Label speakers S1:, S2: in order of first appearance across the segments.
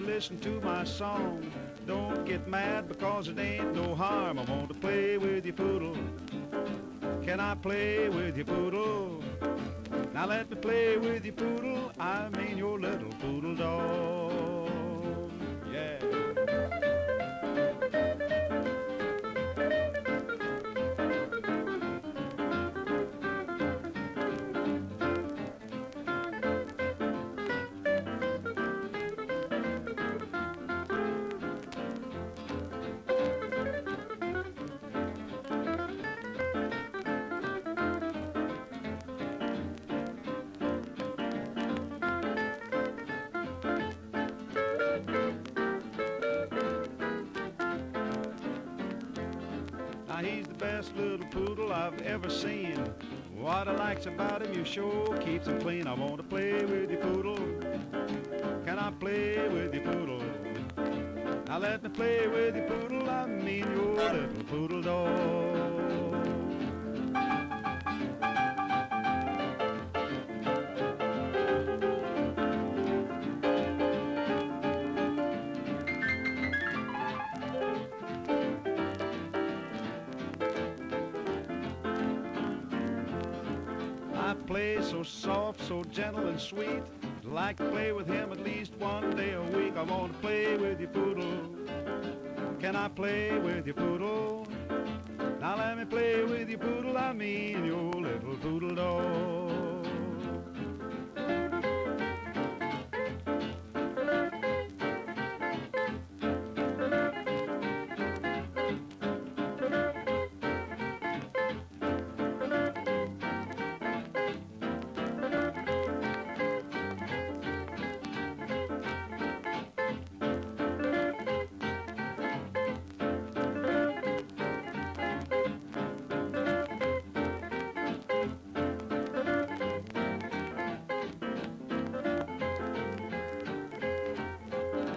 S1: listen to my song. Don't get mad because it ain't no harm. I want to play with you, poodle. Can I play with you, poodle? Now let me play with you, poodle. I mean your little poodle dog. Yeah. Now he's the best little poodle I've ever seen. What I likes about him, you sure keeps him clean. I want to play with you, poodle. Can I play with you, poodle? Now let me play with you, poodle. I mean your little poodle dog. I play so soft, so gentle and sweet. I'd like to play with him at least one day a week. I want to play with you, poodle. Can I play with you, poodle? Now let me play with you, poodle. I mean your little poodle dog.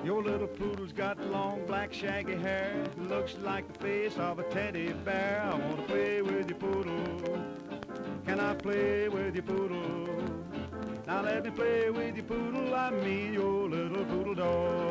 S1: Your little poodle's got long black shaggy hair. Looks like the face of a teddy bear. I want to play with you, poodle. Can I play with you, poodle? Now let me play with you, poodle. I mean your little poodle dog.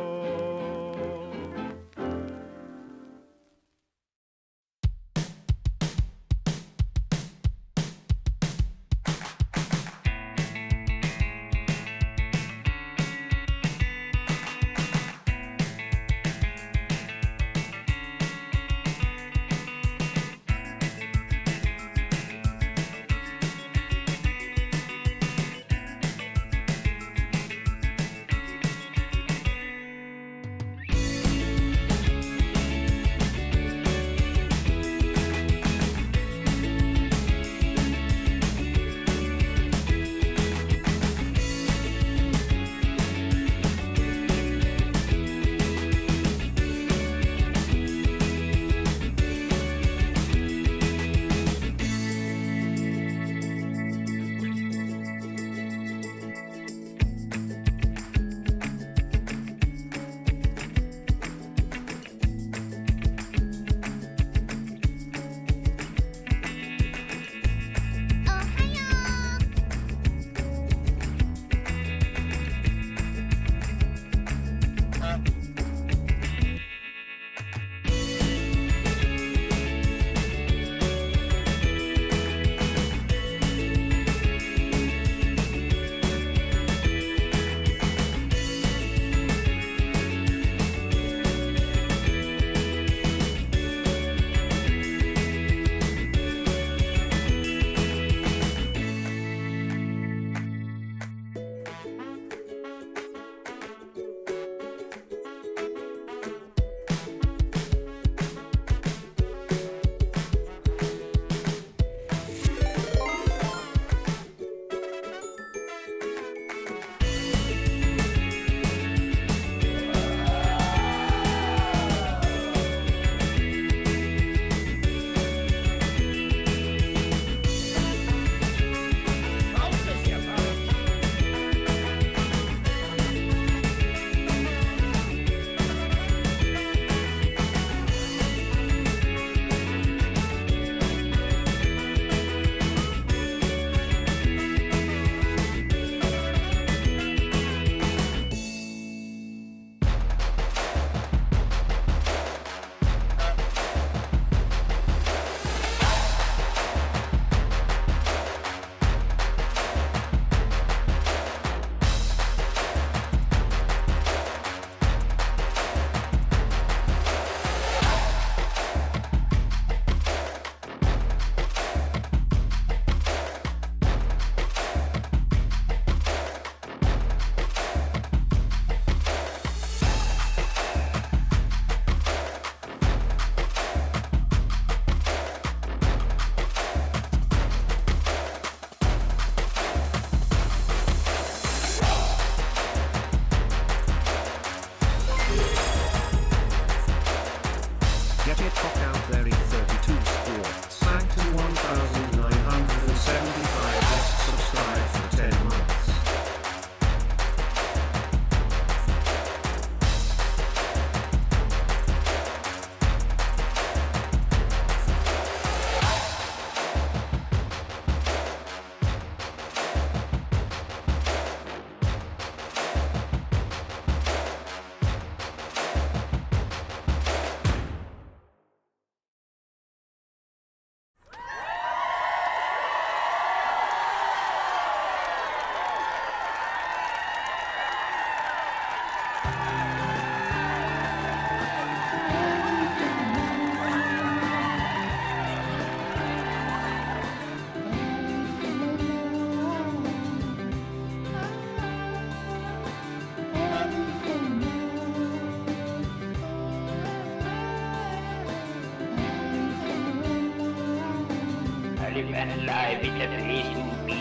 S2: Allyfan live, it's a place to be.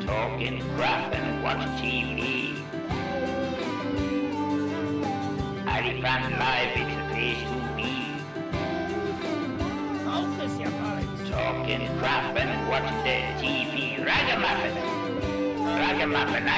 S2: Talking crap and watch TV. Allyfan live, it's a place to be.
S3: Focus your boys.
S2: Talking crap and watch the TV. Ragamuffin. Ragamuffin, eh?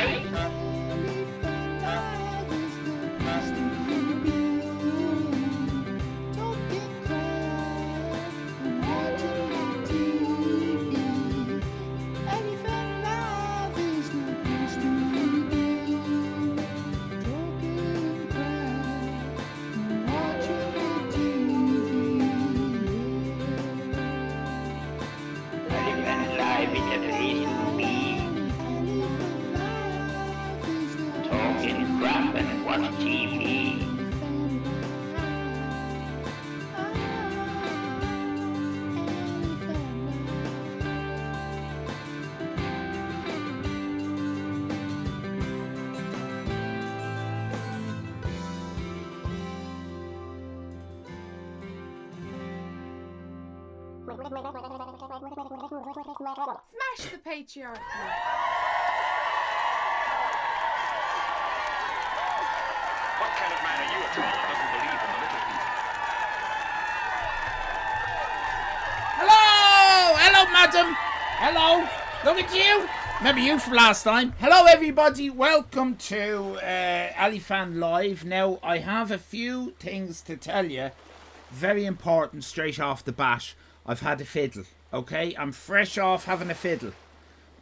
S3: Smash the patriarchy.
S4: What kind of man are you at all that doesn't believe in the little people?
S5: Hello! Hello, madam! Hello! Look at you! Remember you from last time. Hello, everybody. Welcome to Allyfan Live. Now, I have a few things to tell you. Very important straight off the bat. I've had a fiddle, okay? I'm fresh off having a fiddle.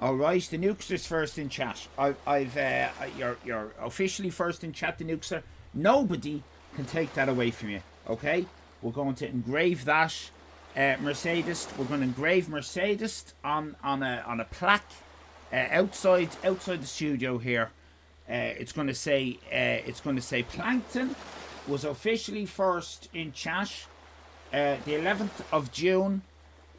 S5: Alright, the Nukster's first in chat. You're officially first in chat, the Nukester. Nobody can take that away from you, okay? We're going to engrave that Mercedes. We're going to engrave Mercedes on a plaque outside the studio here. It's going to say Plankton was officially first in chat. The 11th of June,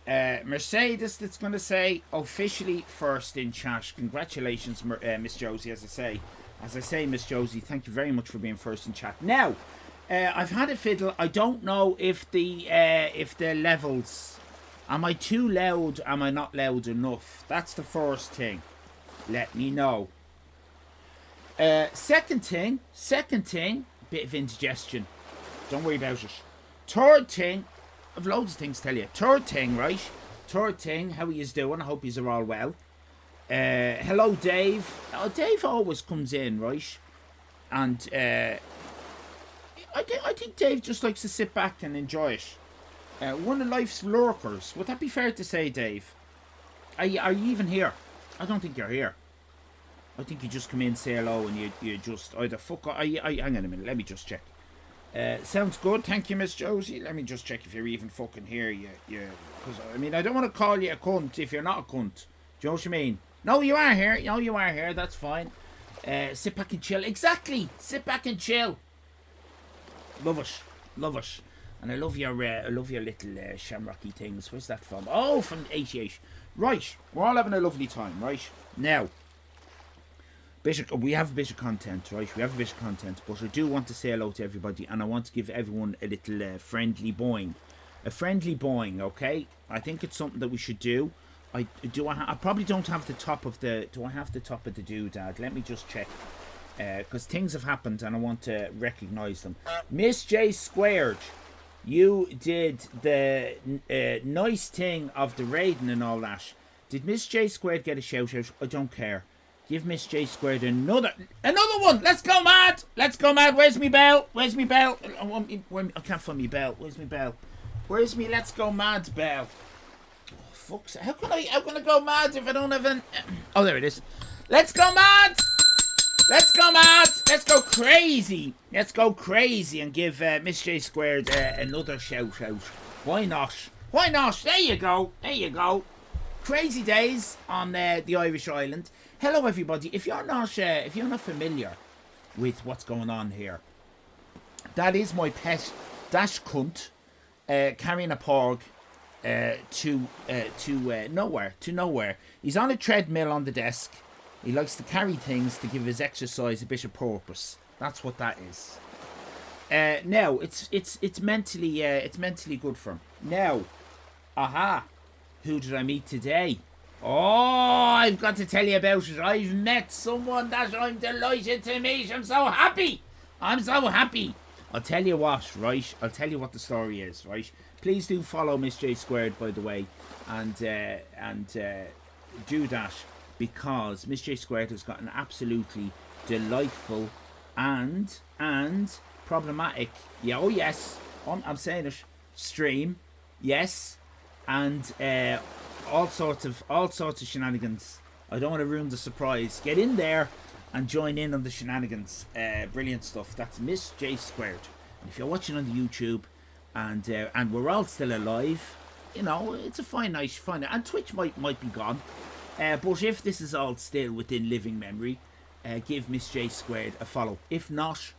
S5: Mercedes, that's going to say officially first in chat. Congratulations, Miss Josie, as I say, Miss Josie, thank you very much for being first in chat. Now, I've had a fiddle. I don't know if the levels, am I too loud? Am I not loud enough? That's the first thing. Let me know. Second thing, bit of indigestion. Don't worry about it. Third thing, I've loads of things to tell you. Third thing, how are you doing? I hope you're all well. Hello, Dave. Oh, Dave always comes in, right? And I think Dave just likes to sit back and enjoy it. One of life's lurkers. Would that be fair to say, Dave? Are you even here? I don't think you're here. I think you just come in, say hello, and you just either fuck off. Hang on a minute, let me just check. Sounds good, thank you, Miss Josie. Let me just check if you're even fucking here. Because I mean, I don't want to call you a cunt if you're not a cunt. Do you know what I mean? No, you are here. No, you are here. That's fine. Sit back and chill. Exactly. Sit back and chill. Love it. And I love your little shamrocky things. Where's that from? Oh, from 88. Right, we're all having a lovely time, right? Now, we have a bit of content, right? We have a bit of content, but I do want to say hello to everybody, and I want to give everyone a little friendly boing. A friendly boing, okay? I think it's something that we should do. I probably don't have the top of the... Do I have the top of the doodad? Let me just check. Because things have happened, and I want to recognise them. Miss J Squared, you did the nice thing of the raiding and all that. Did Miss J Squared get a shout out? I don't care. Give Miss J Squared another one. Let's go mad. Where's me bell? I can't find me bell. Where's me bell? Where's me let's go mad bell? Oh, fuck's sake. How can I go mad if I don't have an... Oh, there it is. Let's go mad. Let's go crazy. And give Miss J Squared another shout out. Why not? There you go. Crazy days on the Irish island. Hello, everybody. If you're not familiar with what's going on here, that is my pet Dash Cunt carrying a porg to nowhere. He's on a treadmill on the desk. He likes to carry things to give his exercise a bit of purpose. That's what that is. Now it's mentally good for him. Now, aha, who did I meet today? Oh, I've got to tell you about it. I've met someone that I'm delighted to meet. I'm so happy. I'm so happy. I'll tell you what, right? I'll tell you what the story is, right? Please do follow Miss J Squared, by the way, and do that, because Miss J Squared has got an absolutely delightful and problematic, yeah, oh yes, I'm saying it, stream, yes, and all sorts of shenanigans. I don't want to ruin the surprise. Get in there and join in on the shenanigans. Brilliant stuff. That's Miss J Squared. And if you're watching on the YouTube, and we're all still alive, you know, it's a fine night, and Twitch might be gone. But if this is all still within living memory, give Miss J Squared a follow. If not,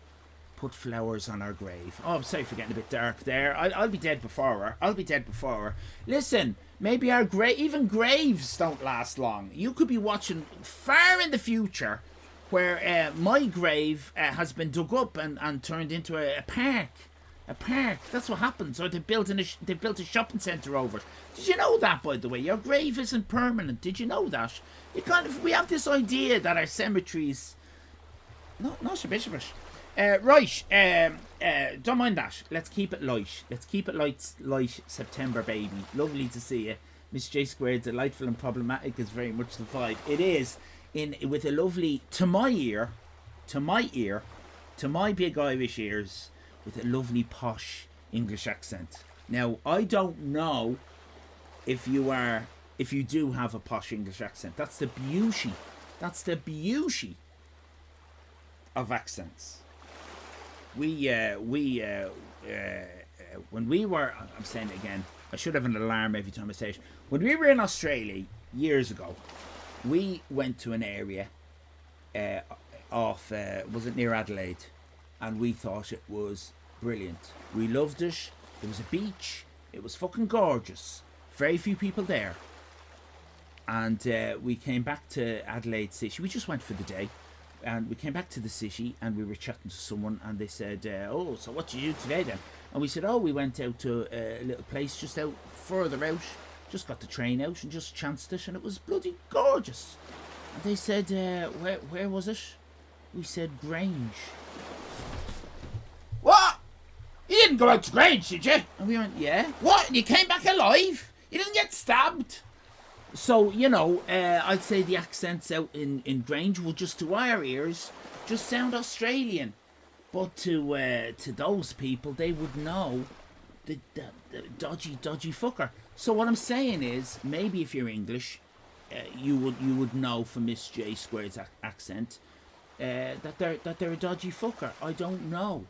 S5: put flowers on our grave. Oh, I'm sorry for getting a bit dark there. I'll be dead before her. Listen, maybe our even graves don't last long. You could be watching far in the future, where my grave has been dug up and turned into a park. A park. That's what happens. Or they built a shopping centre over it. Did you know that, by the way? Your grave isn't permanent. Did you know that? We have this idea that our cemeteries. Not a bit of it. Right. Don't mind that. Let's keep it light. Let's keep it light September, baby. Lovely to see you. Miss J Squared, delightful and problematic is very much the vibe. It is with a lovely, to my big Irish ears, with a lovely posh English accent. Now, I don't know if you do have a posh English accent. That's the beauty of accents. When we were, I'm saying it again, I should have an alarm every time I say it. When we were in Australia years ago, we went to an area was it near Adelaide? And we thought it was brilliant. We loved it. There was a beach. It was fucking gorgeous. Very few people there. And we came back to Adelaide City. We just went for the day. And we came back to the city and we were chatting to someone, and they said, oh, so what did you do today then? And we said, oh, we went out to a little place just out further out. Just got the train out and just chanced it, and it was bloody gorgeous. And they said, where was it? We said Grange. What? You didn't go out to Grange, did you? And we went, yeah. What? And you came back alive? You didn't get stabbed? So, you know, I'd say the accents out in Grange will just, to our ears, just sound Australian. But to those people, they would know the dodgy fucker. So what I'm saying is, maybe if you're English, you would know from Miss J Squared's accent that they're a dodgy fucker. I don't know.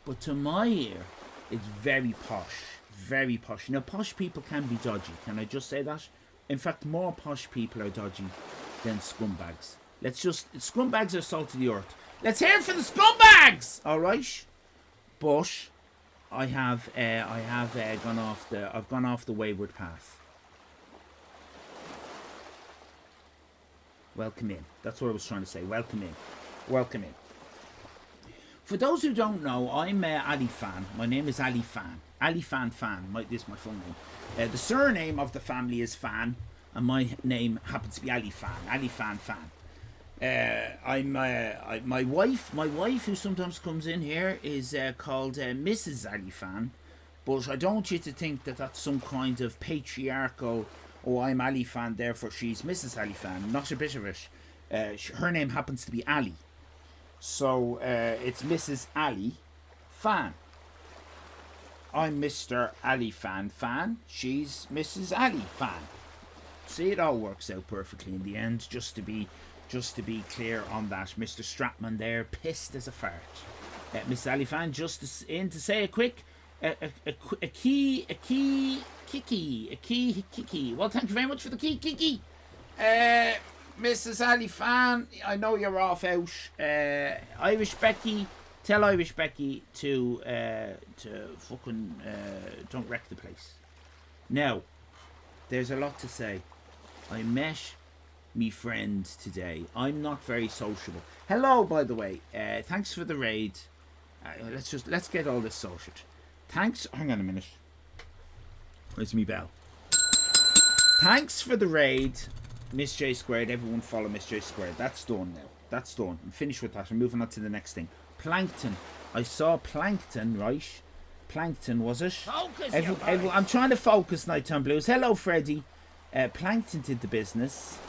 S5: But to my ear, it's very posh. Very posh. Now, posh people can be dodgy. Can I just say that? In fact, more posh people are dodgy than scumbags. Scumbags are salt of the earth. Let's hear it for the scumbags! Alright? But I have gone off the wayward path. Welcome in. That's what I was trying to say. Welcome in. For those who don't know, I'm Allyfan. My name is Allyfan. Allyfan Fan. This is my full name. The surname of the family is Fan, and my name happens to be Allyfan. Allyfan Fan. My wife, who sometimes comes in here, is called Mrs. Allyfan. But I don't want you to think that that's some kind of patriarchal, oh, I'm Allyfan, therefore she's Mrs. Allyfan. Not a bit of it. Her name happens to be Ali. So it's Mrs. Ali Fan. I'm Mr. Allyfan Fan. She's Mrs. Ali Fan. See, it all works out perfectly in the end. Just to be clear on that, Mr. Stratman there, pissed as a fart. Mrs. Allyfan just in to say a quick, a key. Well, thank you very much for the key. Mrs. Allyfan, I know you're off out. Irish Becky, tell Irish Becky to fucking don't wreck the place. Now, there's a lot to say. I met me friend today. I'm not very sociable. Hello, by the way. Thanks for the raid. Let's get all this sorted. Thanks. Hang on a minute. Where's me bell? Thanks for the raid, Miss J Squared. Everyone follow Miss J Squared. That's done now. That's done. I'm finished with that. I'm moving on to the next thing. Plankton. I saw Plankton, right? Plankton, was it?
S2: Focus,
S5: I'm trying to focus, Nighttime Blues. Hello, Freddie. Plankton did the business.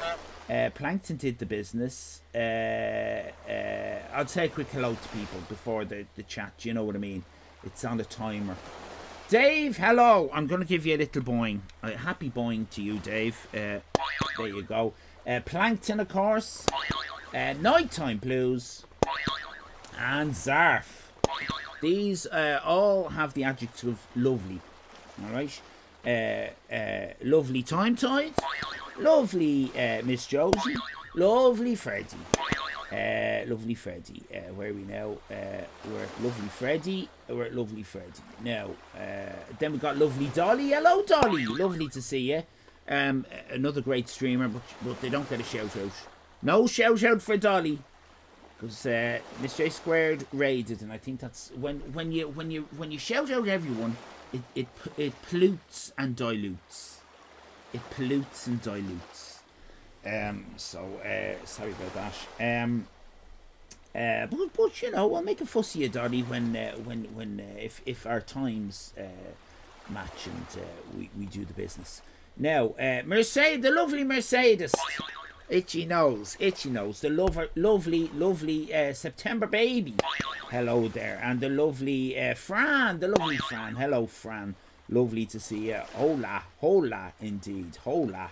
S5: Plankton did the business. I'll say a quick hello to people before the chat. You know what I mean? It's on the timer. Dave, hello. I'm going to give you a little boing. Happy boing to you, Dave. There you go. Plankton, of course. Nighttime Blues. And Zarf. These all have the adjective lovely. Alright? Lovely Time Tide. Lovely Miss Josie. Lovely Freddie. Lovely Freddie. Where are we now? We're at Lovely Freddie. We're at Lovely Freddie. Now, then we got Lovely Dolly. Hello, Dolly. Lovely to see you. Another great streamer, but they don't get a shout out. No shout out for Dolly, because Miss J Squared raided, and I think that's when you shout out everyone, it pollutes and dilutes. It pollutes and dilutes. Sorry about that. But you know, we'll make a fuss of you, Dolly, when if our times match and we do the business. Now, Mercedes, the lovely Mercedes, itchy nose, the lovely September baby. Hello there, and the lovely Fran, Hello, Fran. Lovely to see you. Hola, indeed. Hola.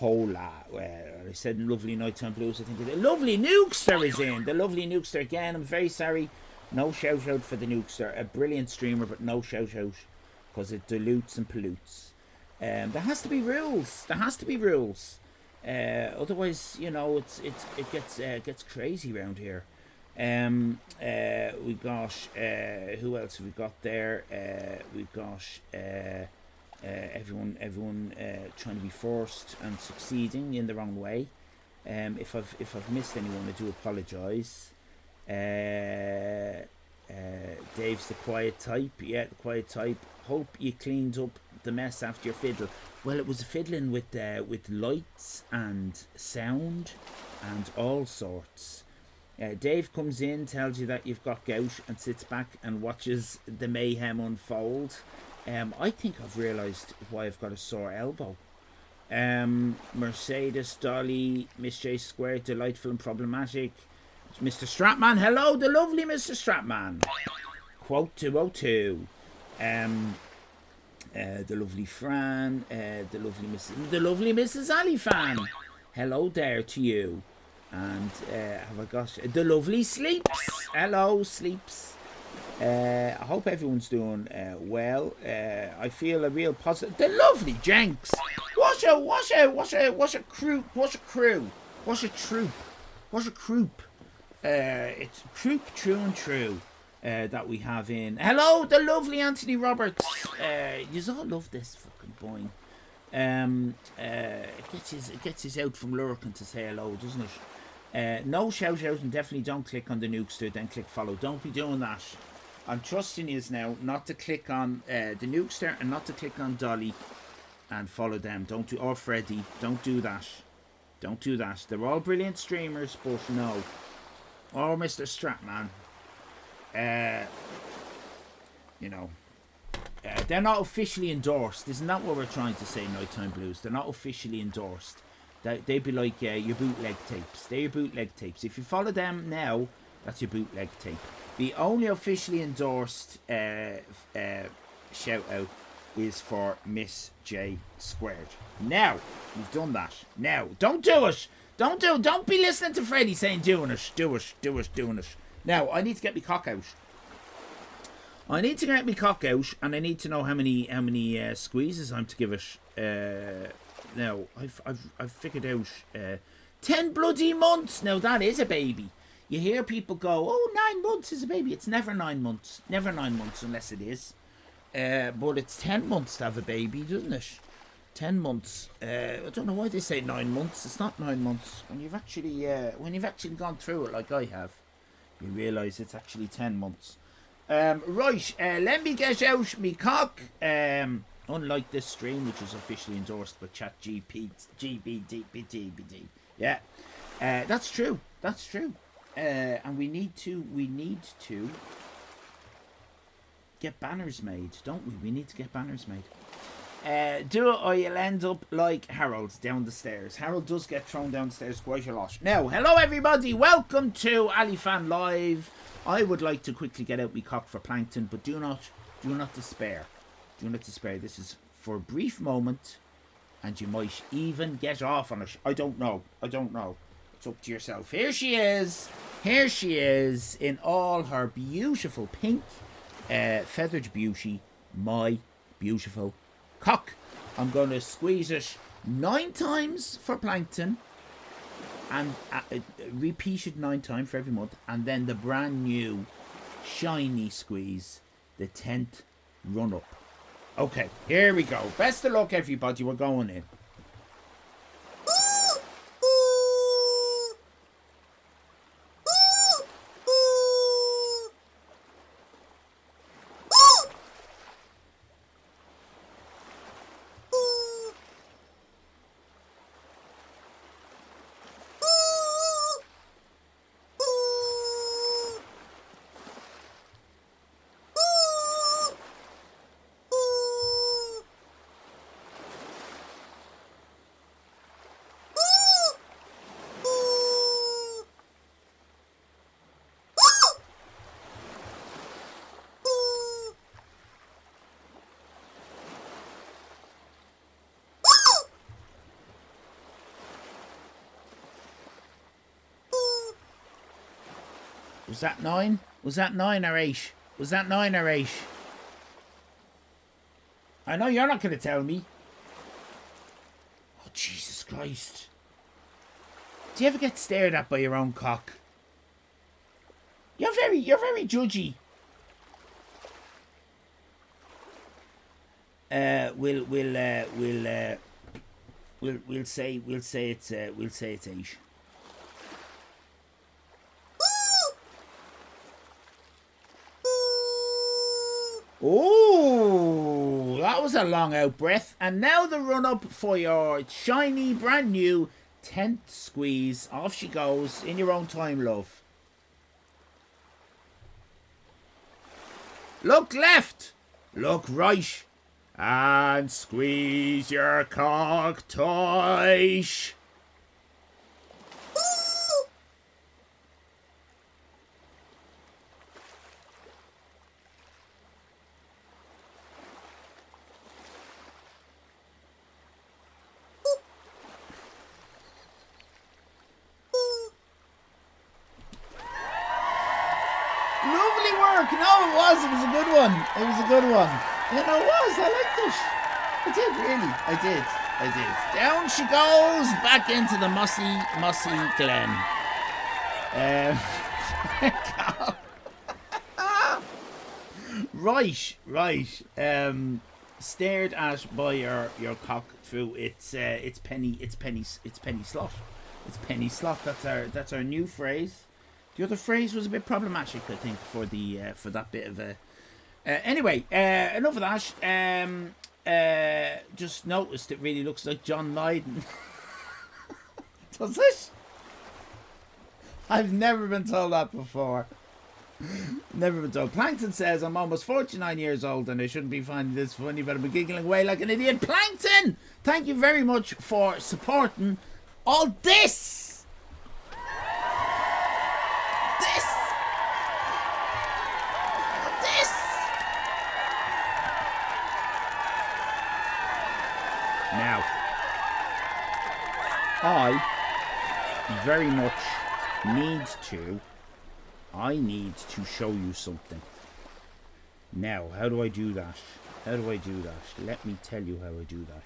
S5: I said lovely Nighttime Blues. I think the lovely Nukester is in. The lovely Nukester again. I'm very sorry. No shout out for the Nukester. A brilliant streamer, but no shout out because it dilutes and pollutes. There has to be rules. Otherwise, you know, it gets crazy around here. We got who else have we got there? We got everyone trying to be first and succeeding in the wrong way. If I've missed anyone, I do apologise. Dave's the quiet type. Yeah, the quiet type. Hope you cleaned up the mess after your fiddle. Well, it was fiddling with lights and sound and all sorts. Dave comes in, tells you that you've got gout, and sits back and watches the mayhem unfold. I think I've realised why I've got a sore elbow. Mercedes, Dolly, Miss J Squared, delightful and problematic. Mr. Stratman, hello, the lovely Mr. Stratman. Quote 202. The lovely Fran, the lovely Mrs. Allyfan. Hello there to you. And have I got the lovely Sleeps? Hello, Sleeps. I hope everyone's doing well. I feel a real positive. The lovely Jenks. What's a croup? It's croup, true and true. That we have in. Hello, the lovely Anthony Roberts. You all love this fucking boing. It gets his out from lurking to say hello, doesn't it? No shout out, and definitely don't click on the Nukester, then click follow. Don't be doing that. I'm trusting you now not to click on the Nukester and not to click on Dolly and follow them. Or Freddy. Don't do that. Don't do that. They're all brilliant streamers, but no. Or Mr. Stratman. You know, they're not officially endorsed. Isn't that what we're trying to say, Nighttime Blues? They're not officially endorsed. They'd be like your bootleg tapes. They're your bootleg tapes. If you follow them now, that's your bootleg tape. The only officially endorsed shout out is for Miss J Squared. Now, we've done that. Now, don't do it. Don't be listening to Freddie saying doing it. Do it. Now, I need to get my cock out. And I need to know how many squeezes I'm to give it. Now, I've figured out 10 bloody months. Now, that is a baby. You hear people go, oh, 9 months is a baby. It's never 9 months. Never 9 months unless it is. But it's 10 months to have a baby, doesn't it? 10 months. I don't know why they say 9 months. It's not 9 months. When you've actually gone through it like I have, you realise it's actually 10 months. Right, let me get out me cock. Unlike this stream, which is officially endorsed by ChatGPT. Yeah, that's true. That's true. And we need to get banners made, don't we? We need to get banners made. Do it or you'll end up like Harold down the stairs. Harold does get thrown down the stairs quite a lot. Now, hello everybody, welcome to Allyfan Live. I would like to quickly get out me cock for Plankton, but do not despair. Do not despair. This is for a brief moment, and you might even get off on it. I don't know. It's up to yourself. Here she is. In all her beautiful pink feathered beauty. My beautiful cock. I'm going to squeeze it 9 times for Plankton, and repeated 9 times for every month, and then the brand new shiny squeeze, the 10th run up. Okay, here we go. Best of luck, everybody. We're going in. Was that 9? Was that 9 or 8? Was that 9 or 8? I know you're not going to tell me. Oh, Jesus Christ. Do you ever get stared at by your own cock? You're very judgy. We'll say it's 8. Oh, that was a long out breath. And now the run up for your shiny, brand new 10th squeeze. Off she goes in your own time, love. Look left, look right, and squeeze your cock tight. It was a good one. It was a good one. You know, it was. I liked it. I did, really. I did. Down she goes, back into the mossy glen. Right. Stared at by your cock through it's penny slot. It's penny slot. That's our new phrase. The other phrase was a bit problematic, I think, for that bit of a. Anyway, enough of that. Just noticed it really looks like John Lydon. Does it? I've never been told that before. Never been told. Plankton says, I'm almost 49 years old and I shouldn't be finding this funny, but I'm giggling away like an idiot. Plankton! Thank you very much for supporting all this! Now, I very much need to show you something. Now, how do I do that? Let me tell you how I do that.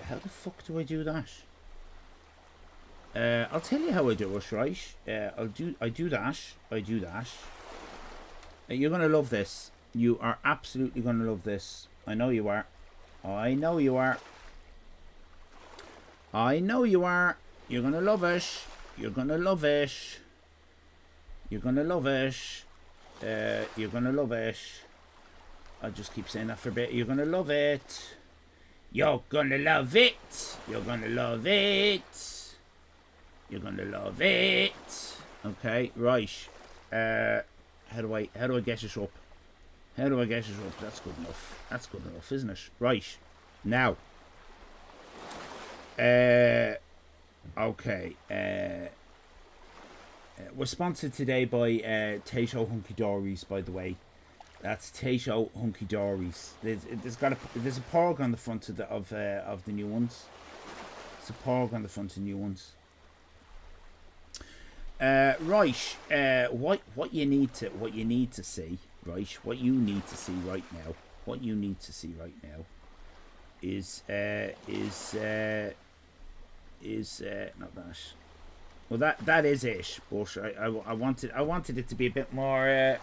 S5: How the fuck do I do that? I'll tell you how I do it, right? I do that. You're gonna love this. You are absolutely gonna love this. I know you are. You're gonna love it. You're gonna love it. I'll just keep saying that for a bit. You're gonna love it. You're gonna love it. You're gonna love it. You're gonna love it. Okay, right. How do I get it up? How do I get it up? That's good enough. That's good enough, isn't it? Right. Now. Okay. We're sponsored today by Taito Hunky Dories, by the way. That's Taito Hunky Dories. There's a porg on the front of the new ones. There's a porg on the front of the new ones. Right. What you need to see, right? What you need to see right now. What you need to see right now is not that. Well, that is it. But I wanted it to be a bit more.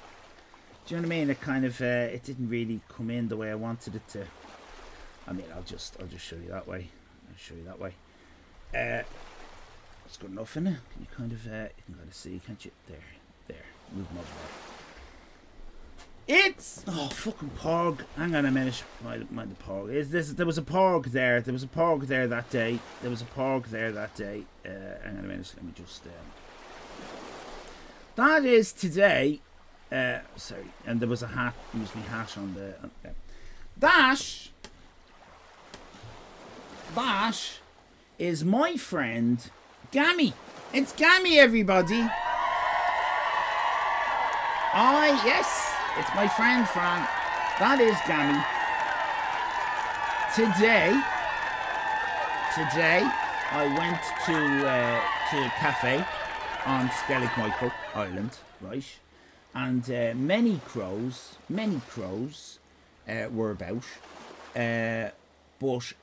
S5: Do you know what I mean? It kind of it didn't really come in the way I wanted it to. I mean, I'll just show you that way. I'll show you that way. It's good enough, isn't it? You can kind of see, can't you? There. Move them over there. It's fucking porg. Hang on a minute. Mind the porg. There was a porg there. There was a porg there that day. Hang on a minute. Let me just. That is today. Sorry, and there was a hat. Use my hat on the. That is my friend Gammy. It's Gammy, everybody. Yes, it's my friend from. That is Gammy. Today, I went to a cafe on Skellig Michael Island, right? And many crows were about. But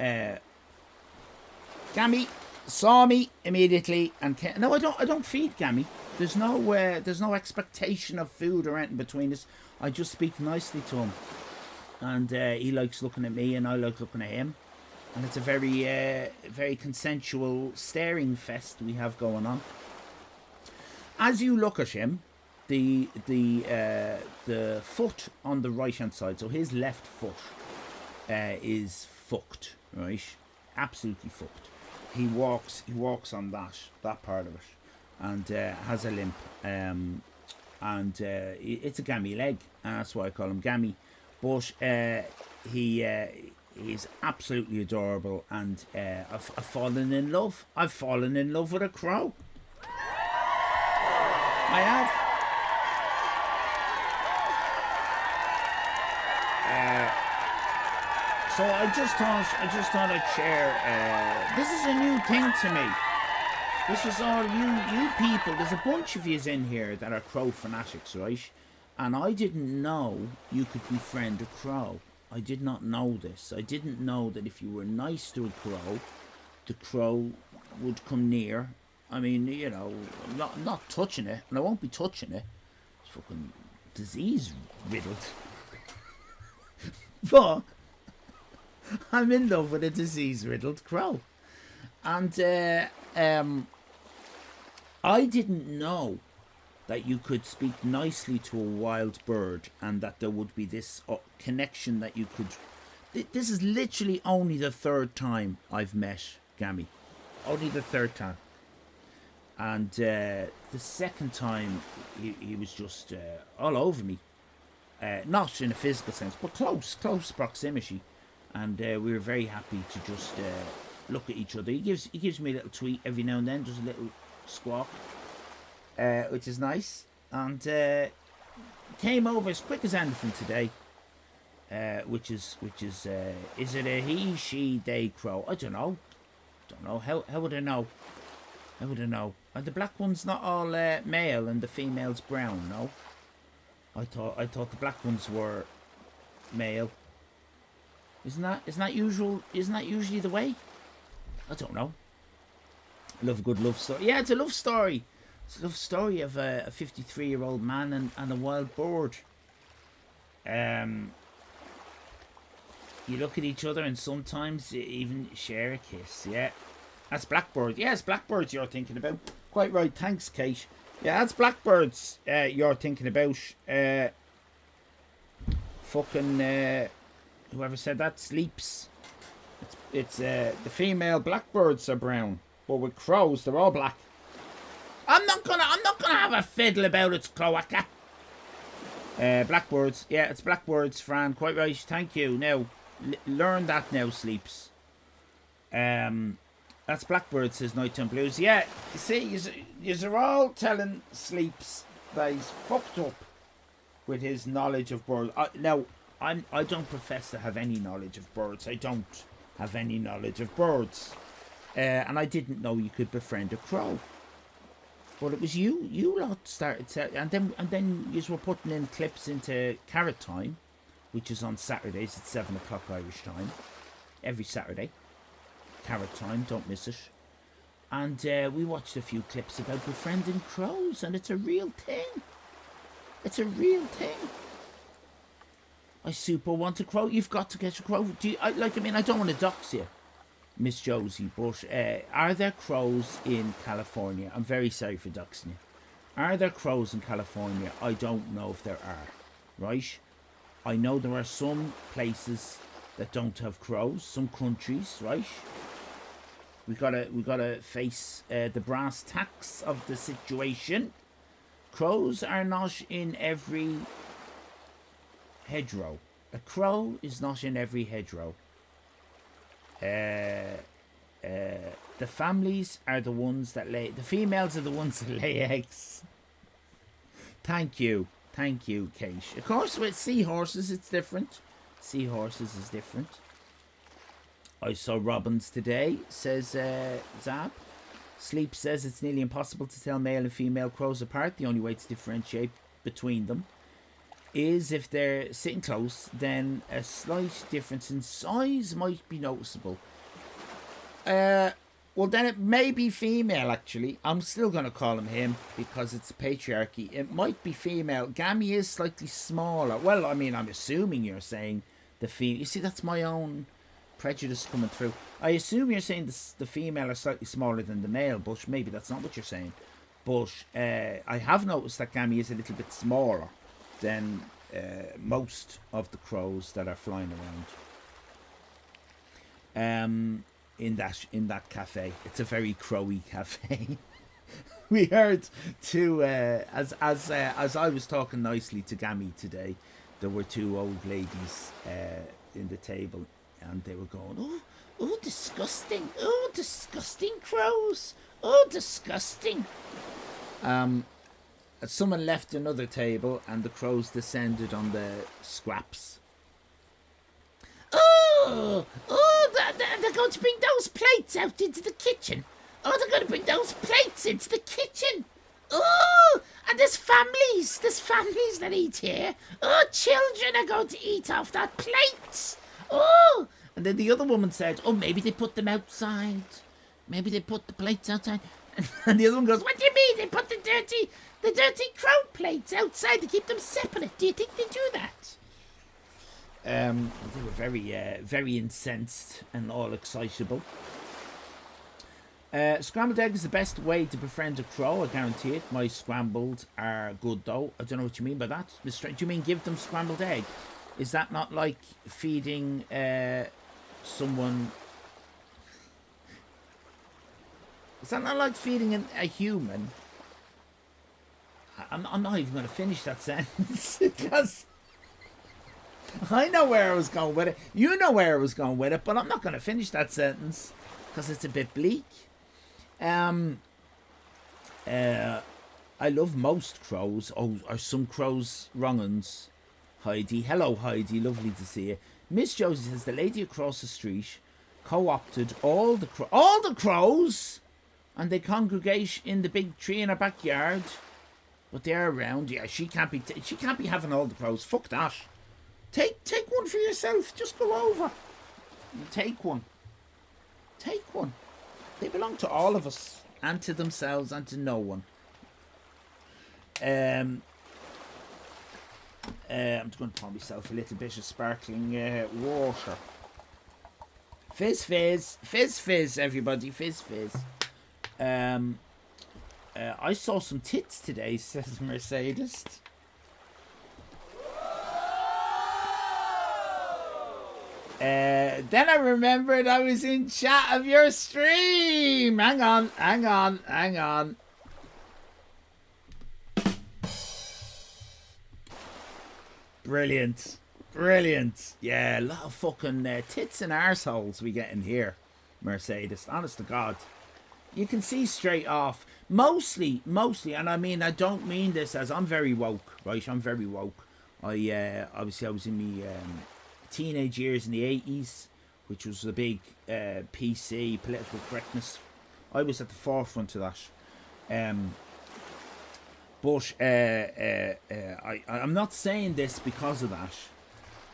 S5: Gammy saw me immediately and came. No, I don't feed Gammy. There's no expectation of food or anything between us. I just speak nicely to him, and he likes looking at me, and I like looking at him, and it's a very consensual staring fest we have going on. As you look at him, the foot on the right hand side, so his left foot is fucked, right? Absolutely fucked. He walks on that part of it, and has a limp, and it's a gammy leg, and that's why I call him Gammy. But he's absolutely adorable, and I've fallen in love. I've fallen in love with a crow. I have. So I just thought I'd share. This is a new thing to me. This is all you people. There's a bunch of yous in here that are crow fanatics, right? And I didn't know you could befriend a crow. I did not know this. I didn't know that if you were nice to a crow, the crow would come near. I mean, you know, not touching it, and I won't be touching it. It's fucking disease riddled. But I'm in love with a disease-riddled crow. And I didn't know that you could speak nicely to a wild bird and that there would be this connection that you could... This is literally only the third time I've met Gammy. Only the third time. And the second time, he was just all over me. Not in a physical sense, but close proximity. And we were very happy to just look at each other. He gives me a little tweet every now and then, just a little squawk, which is nice. And came over as quick as anything today. Which is it a he, she, they, crow? I don't know. How would I know? And the black one's not all male and the female's brown. No. I thought the black ones were male. Isn't that usually the way? I don't know. I love a good love story. Yeah, it's a love story. It's a love story of a 53-year-old man and a wild bird. You look at each other and sometimes you even share a kiss. Yeah, that's blackbird. Yes, blackbirds you're thinking about. Quite right. Thanks, Kate. Yeah, that's blackbirds you're thinking about. Whoever said that sleeps. It's the female blackbirds are brown, but with crows they're all black. I'm not gonna have a fiddle about its cloaca. Blackbirds, yeah, it's blackbirds, Fran. Quite right. Thank you. Now, learn that now, sleeps. That's blackbirds, says Nighttime Blues. Yeah, you see, you're all telling sleeps that he's fucked up with his knowledge of birds. Now, I don't profess to have any knowledge of birds. I don't have any knowledge of birds, and I didn't know you could befriend a crow. But it was you lot started to, and then you were putting in clips into Carrot Time, which is on Saturdays at 7 o'clock Irish time, every Saturday. Carrot Time, don't miss it. And we watched a few clips about befriending crows, and it's a real thing. It's a real thing. I super want a crow. You've got to get a crow. I don't want to dox you, Miss Josie, but are there crows in California? I'm very sorry for doxing you. Are there crows in California? I don't know if there are, right? I know there are some places that don't have crows, some countries, right? We gotta face the brass tacks of the situation. Crows are not in every hedgerow. A crow is not in every hedgerow. The families are the ones that lay. The females are the ones that lay eggs. Thank you, Kate. Of course, with seahorses, it's different. Seahorses is different. I saw robins today, says Zab. Sleep says it's nearly impossible to tell male and female crows apart. The only way to differentiate between them is if they're sitting close, then a slight difference in size might be noticeable. Well, then it may be female, actually. I'm still going to call him because it's patriarchy. It might be female. Gammy is slightly smaller. Well, I mean, I'm assuming you're saying the female. You see, that's my own prejudice coming through. I assume you're saying the female are slightly smaller than the male, but maybe that's not what you're saying. But I have noticed that Gammy is a little bit smaller than most of the crows that are flying around. In that cafe, it's a very crowy cafe. We heard too, as I was talking nicely to Gammy today, there were two old ladies in the table, and they were going, "Oh, disgusting! Oh, disgusting crows! Oh, disgusting!" Someone left another table, and the crows descended on the scraps. Oh, they're going to bring those plates out into the kitchen. Oh, they're going to bring those plates into the kitchen. Oh, and there's families that eat here. Oh, children are going to eat off that plate. Oh, and then the other woman said, "Oh, maybe they put them outside. Maybe they put the plates outside." And the other one goes, "What do you mean they put the dirty crow plates outside to keep them separate? Do you think they do that?" They were very incensed and all excitable. Scrambled egg is the best way to befriend a crow, I guarantee it. My scrambled are good though. I don't know what you mean by that. Do you mean give them scrambled egg? Is that not like feeding someone? Is that not like feeding a human? I'm not even going to finish that sentence because I know where I was going with it. You know where I was going with it, but I'm not going to finish that sentence because it's a bit bleak. I love most crows. Oh, are some crows wrong uns? Heidi. Hello, Heidi. Lovely to see you. Miss Josie says the lady across the street co-opted all the crows, and they congregate in the big tree in her backyard. But they're around. Yeah, she can't be having all the crows. Fuck that. Take one for yourself. Just go over. Take one. They belong to all of us, and to themselves, and to no one. I'm just going to pour myself a little bit of sparkling water. Fizz, everybody, fizz. I saw some tits today, says Mercedes. Then I remembered I was in chat of your stream. Hang on. Brilliant. Yeah, a lot of fucking tits and arseholes we get in here, Mercedes. Honest to God. You can see straight off. Mostly, and I mean, I don't mean this as I'm very woke, right? I'm very woke. Obviously I was in my teenage years in the 80s, which was a big PC, political correctness. I was at the forefront of that. But I'm not saying this because of that.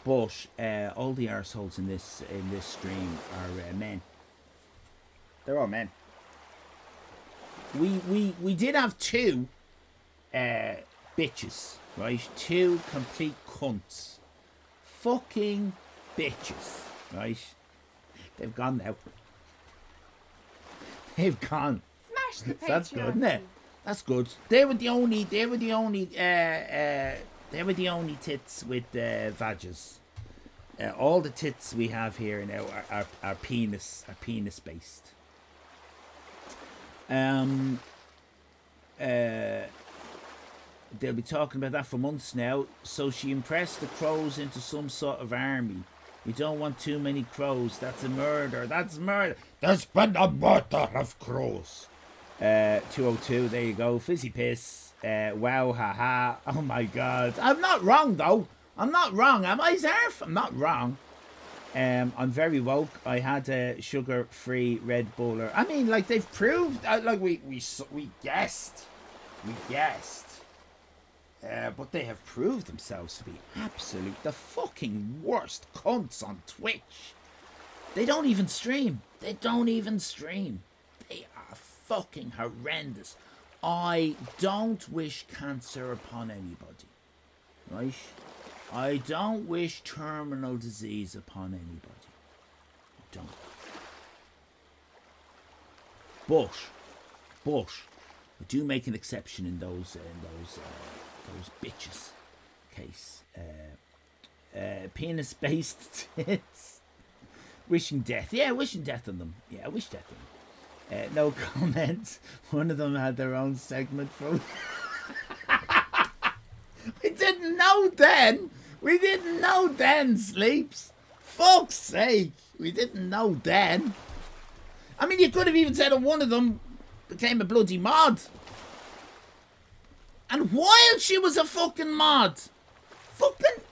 S5: But all the arseholes in this stream are men. They're all men. We did have two bitches, right? Two complete cunts. Fucking bitches, right? They've gone now. They've gone.
S3: Smash the patriarchy.
S5: That's good, isn't it? That's good. They were the only tits with vages. All the tits we have here now are penis based. They'll be talking about that for months now. So she impressed the crows into some sort of army. We don't want too many crows. That's a murder. That's murder. There's been a murder of crows. 202, there you go. Fizzy piss. Wow, haha. Oh my God. I'm not wrong though. I'm not wrong. Am I, Zarf? I'm not wrong. I'm very woke. I had a sugar-free Red Buller. I mean, like they've proved. Like we guessed. But they have proved themselves to be the fucking worst cunts on Twitch. They don't even stream. They are fucking horrendous. I don't wish cancer upon anybody. Right? I don't wish terminal disease upon anybody. I don't. But I do make an exception in those bitches case. Penis-based tits. Wishing death. Yeah, wishing death on them. Yeah, I wish death on them. No comment. One of them had their own segment for... We didn't know then, Sleeps. Fuck's sake. We didn't know then. I mean, you could have even said that one of them became a bloody mod. And while she was a fucking mod, fucking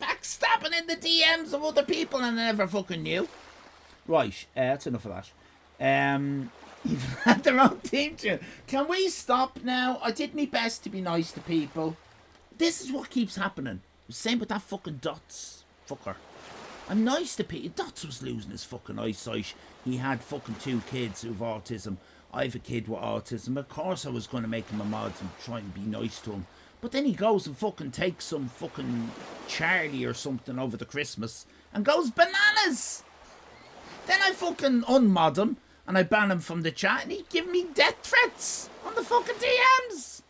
S5: backstabbing in the DMs of other people and I never fucking knew. Right, that's enough of that. Even had their own team tune. Can we stop now? I did my best to be nice to people. This is what keeps happening. Same with that fucking Dots fucker. I'm nice to people. Dots was losing his fucking eyesight. He had fucking 2 kids who have autism. I have a kid with autism. Of course I was going to make him a mod and try and be nice to him. But then he goes and fucking takes some fucking Charlie or something over the Christmas and goes bananas. Then I fucking unmod him and I ban him from the chat and he give me death threats on the fucking DMs.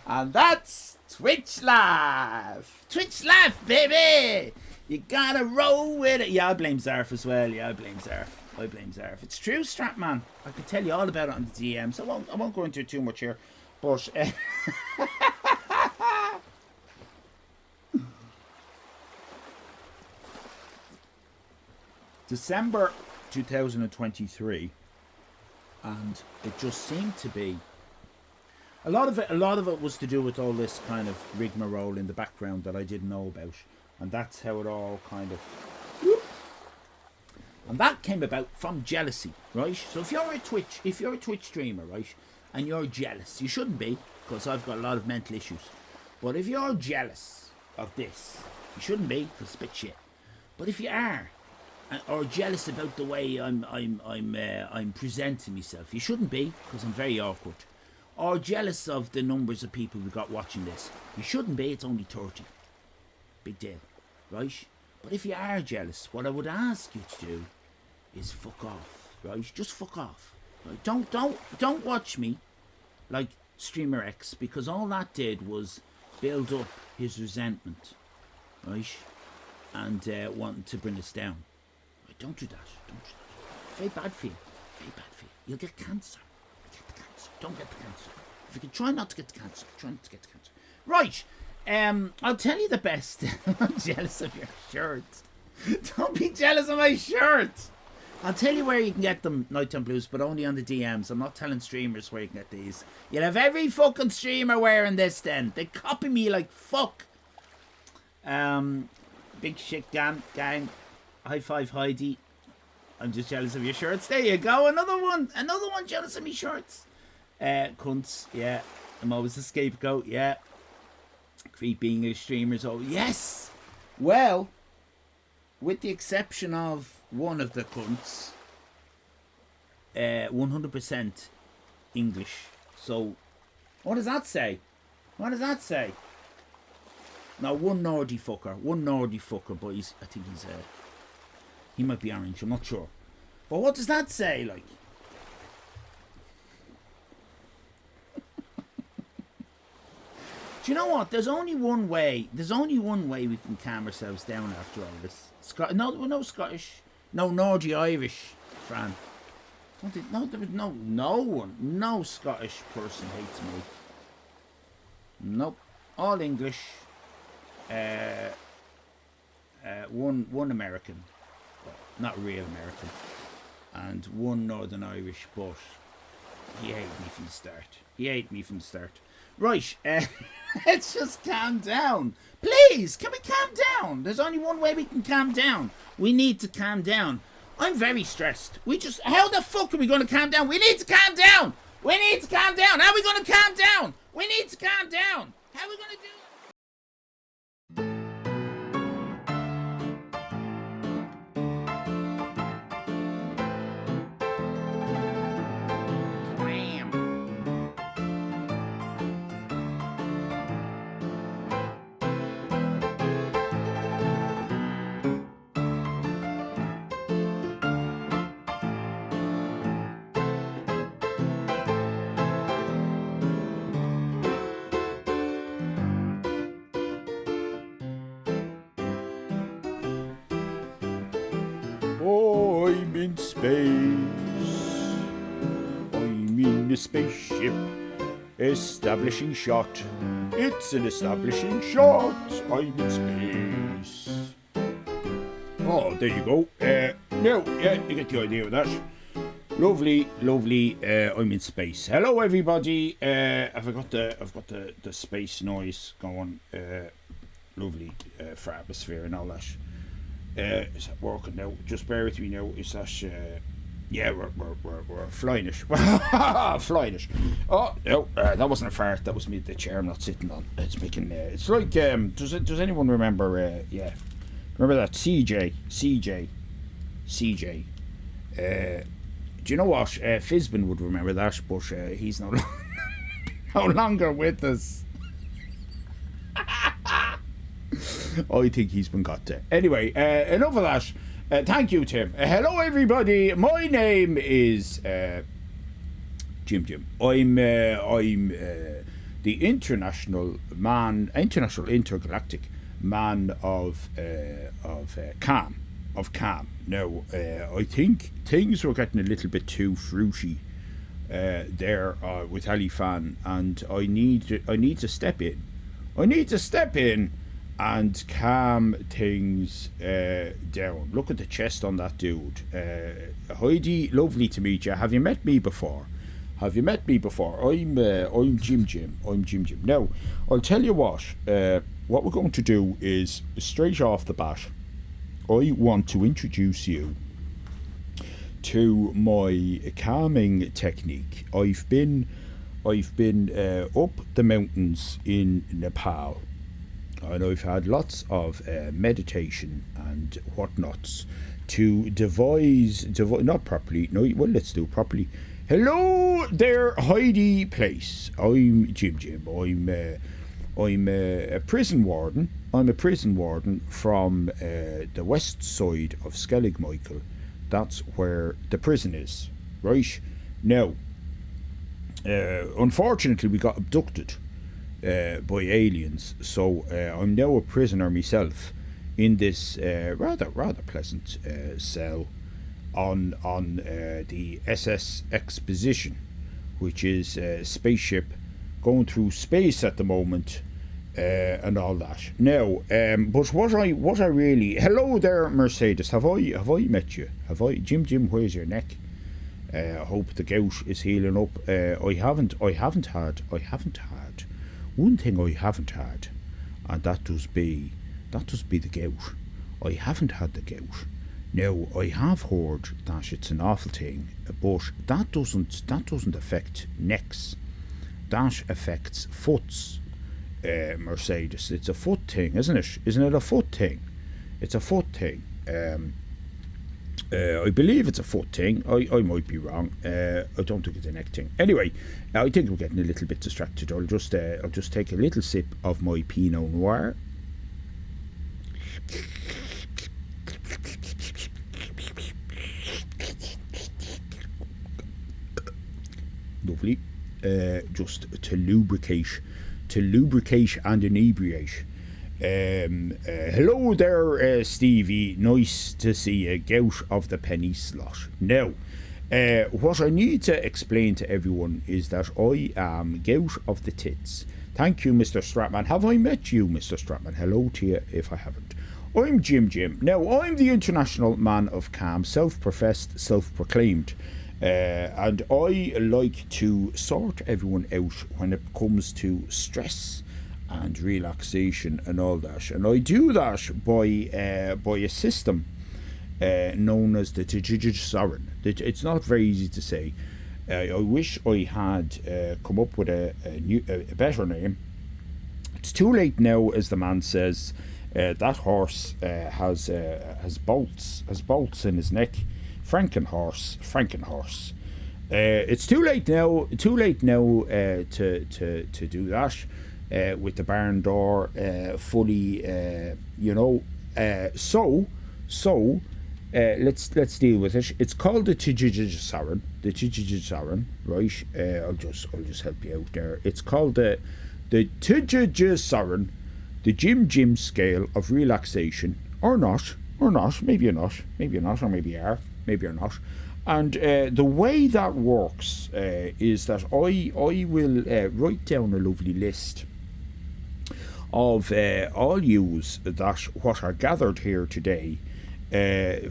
S5: And that's Twitch Live. Twitch Live, baby. You gotta roll with it. Yeah, I blame Zarf as well. I blame Zarf. It's true, Stratman. I can tell you all about it on the DMs. I won't go into it too much here. But December 2023, and it just seemed to be a lot of it was to do with all this kind of rigmarole in the background that I didn't know about, and that's how it all kind of and that came about from jealousy, right? So if you're a Twitch streamer, right, and you're jealous, you shouldn't be, because I've got a lot of mental issues. But if you're jealous of this, you shouldn't be, because it's a bit shit. But if you are, or jealous about the way I'm presenting myself, you shouldn't be, because I'm very awkward. Or jealous of the numbers of people we got watching this, you shouldn't be. It's only 30. Big deal, right? But if you are jealous, what I would ask you to do is fuck off, right? Just fuck off. Don't watch me like Streamer X, because all that did was build up his resentment, right? And wanting to bring us down. Right, don't do that. Don't do that. Very bad for you. Very bad for you. You'll get cancer. Get the cancer. Don't get the cancer. If you can try not to get the cancer, try not to get the cancer. Right. I'll tell you the best. I'm jealous of your shirt. Don't be jealous of my shirt. I'll tell you where you can get them, Nighttime Blues, but only on the DMs. I'm not telling streamers where you can get these. You'll have every fucking streamer wearing this then. They copy me like fuck. Big shit gang. High five, Heidi. I'm just jealous of your shirts. There you go. Another one jealous of me shirts. Cunts, yeah. I'm always the scapegoat, yeah. Creepy English streamers, oh yes! Well, with the exception of one of the cunts, 100% English. So, what does that say? What does that say? No, one Nordy fucker, but I think he might be orange, I'm not sure. But what does that say, like? Do you know what? There's only one way we can calm ourselves down after all this. No Scottish, no Nordy Irish, Fran. No, there was no Scottish person hates me. Nope, all English. One American, well, not real American, and one Northern Irish, but he hated me from the start. Right, let's just calm down. Please, can we calm down? There's only one way we can calm down. We need to calm down. I'm very stressed. How the fuck are we going to calm down? We need to calm down. How are we going to calm down? We need to calm down. How are we going to do it?
S6: I'm in space. I'm in a spaceship. Establishing shot. It's an establishing shot. I'm in space. Oh, there you go. No, yeah, you get the idea of that. Lovely. I'm in space. Hello, everybody. I've got the space noise going. Lovely for atmosphere and all that. Is that working now? Just bear with me now. Is that? Yeah, we're flying it. Flying it. Oh no, that wasn't a fart. That was me. The chair I'm not sitting on. It's making. It's like. Does anyone remember? Yeah, remember that CJ. Do you know what? Fizbin would remember that, but he's no longer with us. I think he's been got to. Anyway, enough of that. Thank you, Tim. Hello, everybody. My name is Jim. I'm the international intergalactic man of calm. Now, I think things were getting a little bit too fruity there with Allyfan, and I need to step in. And calm things down. Look at the chest on that dude. Heidi, lovely to meet you. Have you met me before? I'm Jim. Now, I'll tell you what we're going to do is, straight off the bat, I want to introduce you to my calming technique. I've been up the mountains in Nepal, and I've had lots of meditation and whatnots to devise not properly. No, well, let's do it properly. Hello there, Heidi Place. I'm Jim. I'm a prison warden. I'm a prison warden from the west side of Skellig, Michael. That's where the prison is, right? Now, unfortunately, we got abducted by aliens, so I'm now a prisoner myself in this rather pleasant cell on the SS Exposition, which is a spaceship going through space at the moment, and all that. Now, but what I really, hello there, Mercedes. Have I met you? Have I, Jim? Where's your neck? I hope the gout is healing up. I haven't had one thing I haven't had, and that does be the gout. I haven't had the gout. Now, I have heard that it's an awful thing, but that doesn't affect necks. That affects foots. Mercedes, it's a foot thing, isn't it? Isn't it a foot thing? It's a foot thing. I believe it's a foot thing. I might be wrong. I don't think it's a neck thing. Anyway, I think we're getting a little bit distracted. I'll just take a little sip of my Pinot Noir. Lovely. Just to lubricate and inebriate. Hello there, Stevie. Nice to see you. Gout of the penny slot. Now, what I need to explain to everyone is that I am gout of the tits. Thank you, Mr. Stratman. Have I met you, Mr. Stratman? Hello to you if I haven't. I'm Jim. Now, I'm the international man of calm, self-professed, self-proclaimed. And I like to sort everyone out when it comes to stress and relaxation and all that. And I do that by a system known as the Tues. It's not very easy to say. I wish I had come up with a better name. It's too late now, as the man says. That horse has bolts in his neck. Frankenhorse. It's too late now to do that with the barn door fully, so let's deal with it. It's called the Tues, right? I'll just help you out there. It's called the Tues, the Jim scale of relaxation, or not, maybe you're not, or maybe you are. Maybe or not. And the way that works is that I will write down a lovely list of all yous that what are gathered here today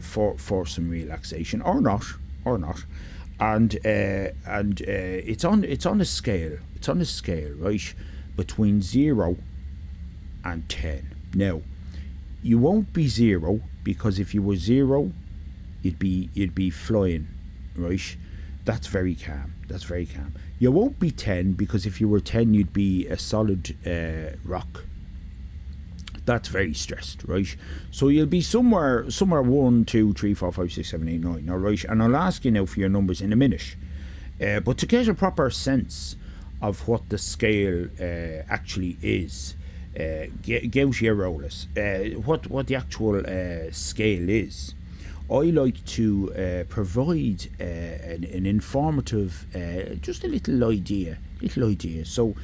S6: for some relaxation, or not, and it's on a scale. It's on a scale, right, between 0 and 10. Now, you won't be 0, because if you were 0, you'd be flying, right? That's very calm. You won't be 10, because if you were 10, you'd be a solid rock. That's very stressed, right? So you'll be somewhere 1, 2, 3, 4, 5, 6, 7, 8, 9, all right? And I'll ask you now for your numbers in a minute. But to get a proper sense of what the scale actually is, gouty rollers, what the actual scale is, I like to provide an informative, just a little idea. So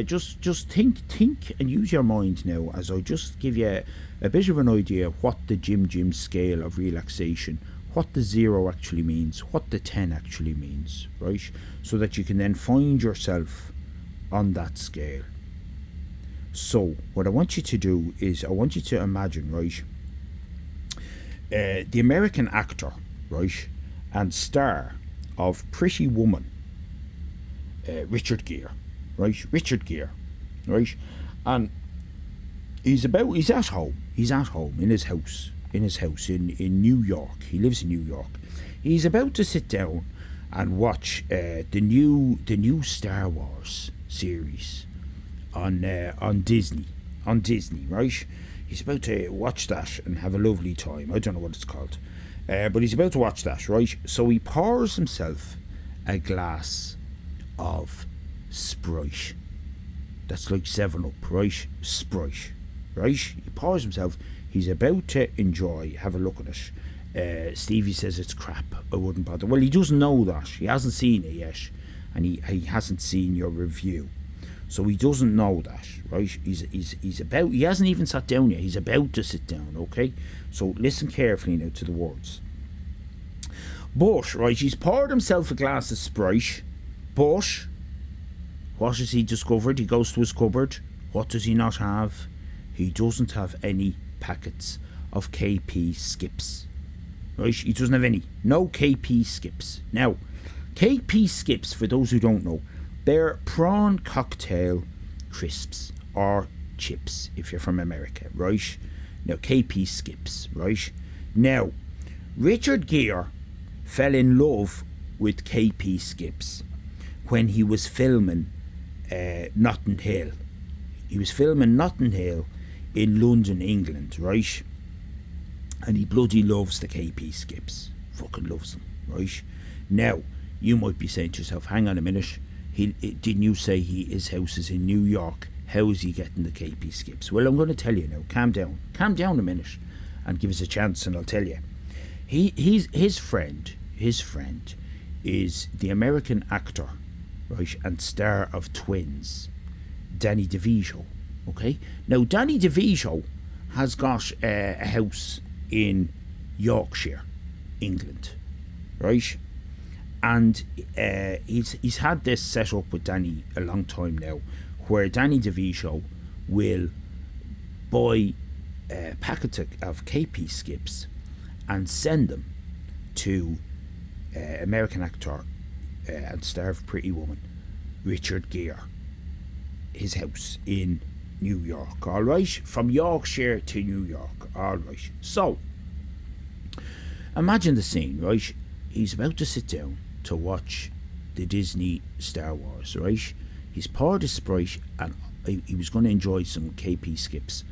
S6: just think and use your mind now as I just give you a bit of an idea what the Jim scale of relaxation, what the 0 actually means, what the 10 actually means, right? So that you can then find yourself on that scale. So what I want you to do is I want you to imagine, right? The American actor, right, and star of Pretty Woman, Richard Gere, right, and he's at home in his house in New York. He lives in New York. He's about to sit down and watch the new Star Wars series on Disney, right? He's about to watch that and have a lovely time. I don't know what it's called. But he's about to watch that, right? So he pours himself a glass of Sprite. That's like 7-Up, right? Sprite, right? He pours himself. He's about to have a look at it.
S5: Stevie says it's crap. I wouldn't bother. Well, he doesn't know that. He hasn't seen it yet, and he hasn't seen your review, so he doesn't know that, right? He's about. He hasn't even sat down yet. He's about to sit down. Okay, so listen carefully now to the words. But right, he's poured himself a glass of Sprite. But what has he discovered? He goes to his cupboard. What does he not have? He doesn't have any packets of KP Skips. Right, he doesn't have any. No KP Skips. Now, KP Skips, for those who don't know, they're prawn cocktail crisps or chips if you're from America, right? Now, KP Skips, right? Now, Richard Gere fell in love with KP Skips when he was filming Notting Hill. He was filming Notting Hill in London, England, right? And he bloody loves the KP Skips. Fucking loves them, right? Now, you might be saying to yourself, hang on a minute, didn't you say his house is in New York? How is he getting the KP Skips? Well, I'm going to tell you now. Calm down a minute and give us a chance and I'll tell you. His friend is the American actor, right, and star of Twins, Danny DeVito. Okay, now Danny DeVito has got a house in Yorkshire, England, right, and he's had this set up with Danny a long time now, where Danny DeVito will buy a packet of KP Skips and send them to American actor and star of Pretty Woman, Richard Gere, his house in New York, alright? From Yorkshire to New York, alright. So, imagine the scene, right? He's about to sit down to watch the Disney Star Wars, right? He's poured his Sprite and he was going to enjoy some KP Skips.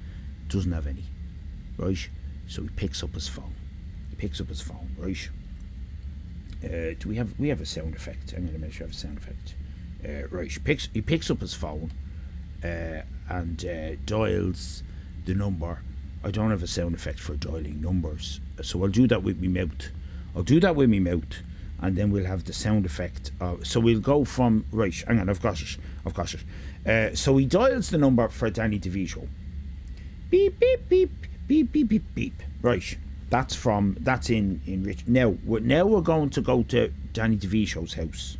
S5: Doesn't have any, right? So he picks up his phone. Right? Do we have a sound effect? I'm going to make sure I have a sound effect. Right, he picks up his phone and dials the number. I don't have a sound effect for dialing numbers, so I'll do that with my mouth. And then we'll have the sound effect. So we'll go from, right, hang on, I've got it. So he dials the number for Danny DeVito. Beep, beep, beep, beep, beep, beep, beep. Right. That's in Rich. Now we're going to go to Danny DeVito's house.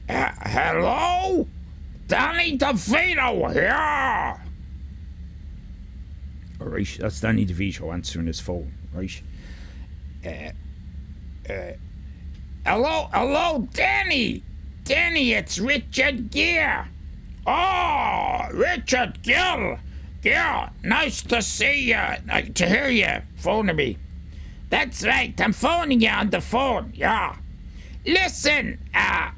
S5: Hello? Danny DeVito here! Alright, that's Danny DeVito answering his phone, right? Hello, Danny! Danny, it's Richard Gere! Oh, Richard Gere! Yeah, nice to see you, to hear you phoning me. That's right, I'm phoning you on the phone, yeah. Listen, are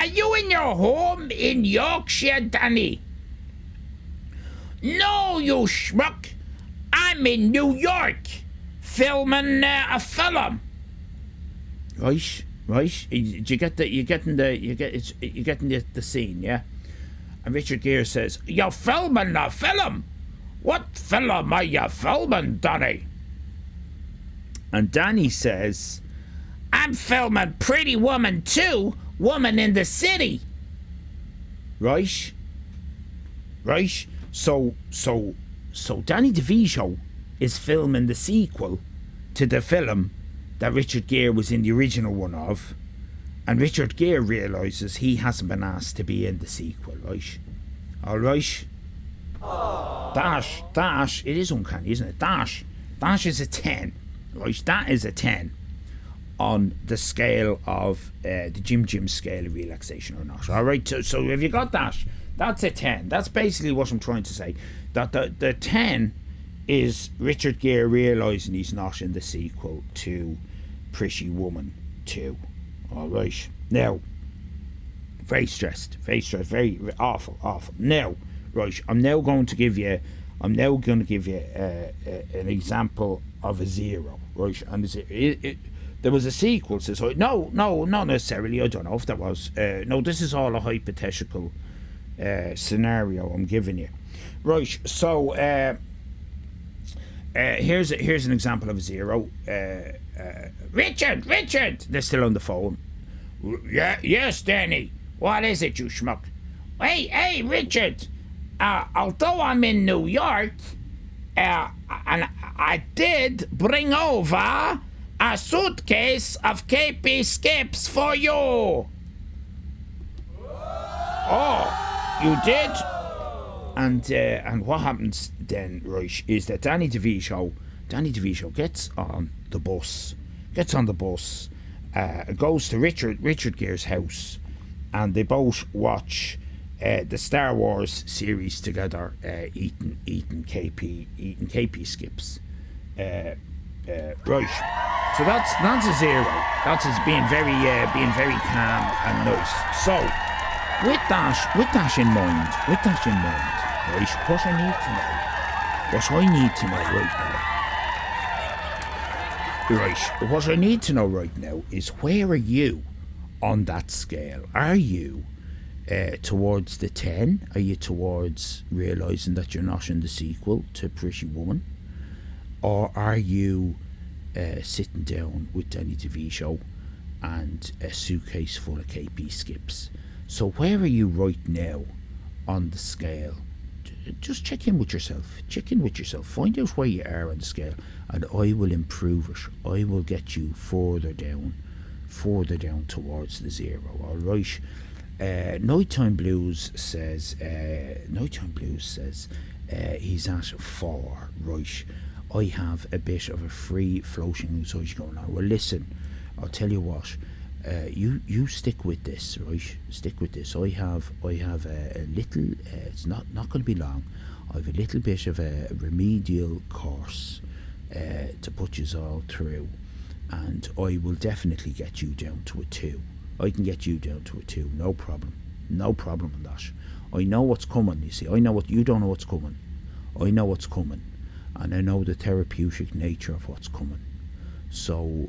S5: you in your home in Yorkshire, Danny? No, you schmuck. I'm in New York, filming a film. Right. You're getting the scene, yeah? And Richard Gere says, "You're filming a film? What film are you filming, Danny?" And Danny says, "I'm filming Pretty Woman 2, Woman in the City." Right? So Danny DeVito is filming the sequel to the film that Richard Gere was in the original one of, and Richard Gere realises he hasn't been asked to be in the sequel, right? Alright? Dash, it is uncanny, isn't it? Dash is a 10, right? That is a 10 on the scale of the Jim scale of relaxation or not. Alright, so have you got that? That's a 10. That's basically what I'm trying to say. That the 10 is Richard Gere realising he's not in the sequel to Pretty Woman 2. Alright. Now, very stressed, very awful. Now, right, I'm now going to give you an example of a 0, right? And there was a sequel to no, not necessarily. I don't know if that was. No, this is all a hypothetical scenario I'm giving you. Right, so here's an example of a zero. Richard, they're still on the phone. Yes, Danny. What is it, you schmuck? Hey, Richard. Although I'm in New York, and I did bring over a suitcase of KP skips for you. Oh, you did? And what happens then, right, is that Danny DeVito gets on the bus, goes to Richard Gere's house, and they both watch the Star Wars series together, eating KP skips. Right. So that's a zero. That's as being very calm and nice. So with that in mind, right, what I need to know right now is, where are you on that scale? Are you towards the 10? Are you towards realising that you're not in the sequel to Pretty Woman? Or are you sitting down with Danny DeVito and a suitcase full of KP skips? So where are you right now on the scale? Just check in with yourself. Find out where you are on the scale, and I will improve it. I will get you further down towards the zero. All right. Nighttime Blues says he's at 4. Right. I have a bit of a free floating anxiety going on. Well, listen, I'll tell you what. You stick with this, right? Stick with this. I have a little. It's not going to be long. I have a little bit of a remedial course to put you all through, and I will definitely get you down to a 2. I can get you down to a 2, no problem on that. I know what's coming. You see, I know what you don't know what's coming. I know what's coming, and I know the therapeutic nature of what's coming. So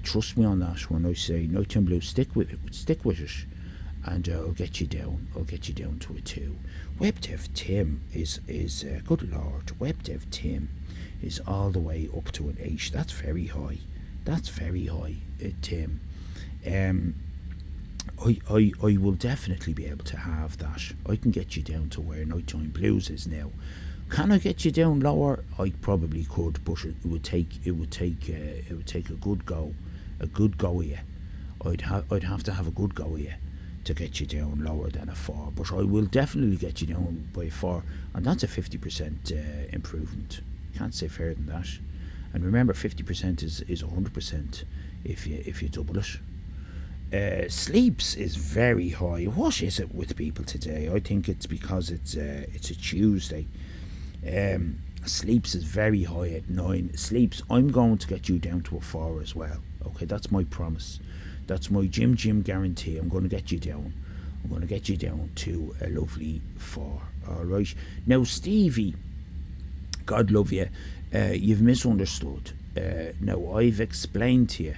S5: trust me on that when I say Nighttime Blue, stick with it, and I'll get you down to a 2. WebDev Tim is good lord, WebDev Tim is all the way up to an 8. That's very high, Tim. I will definitely be able to have that. I can get you down to where Nighttime Blues is now. Can I get you down lower? I probably could, but it would take a good go of you. I'd have to have a good go of you to get you down lower than a 4. But I will definitely get you down by a 4, and that's a 50% improvement. Can't say fairer than that. And remember, 50% is 100% if you double it. Sleeps is very high. What is it with people today? I think it's because it's a Tuesday. Sleeps is very high at 9. Sleeps, I'm going to get you down to a 4 as well. Okay, that's my promise. That's my Jim guarantee. I'm going to get you down. I'm going to get you down to a lovely 4. All right. Now, Stevie, God love you. You've misunderstood. Now, I've explained to you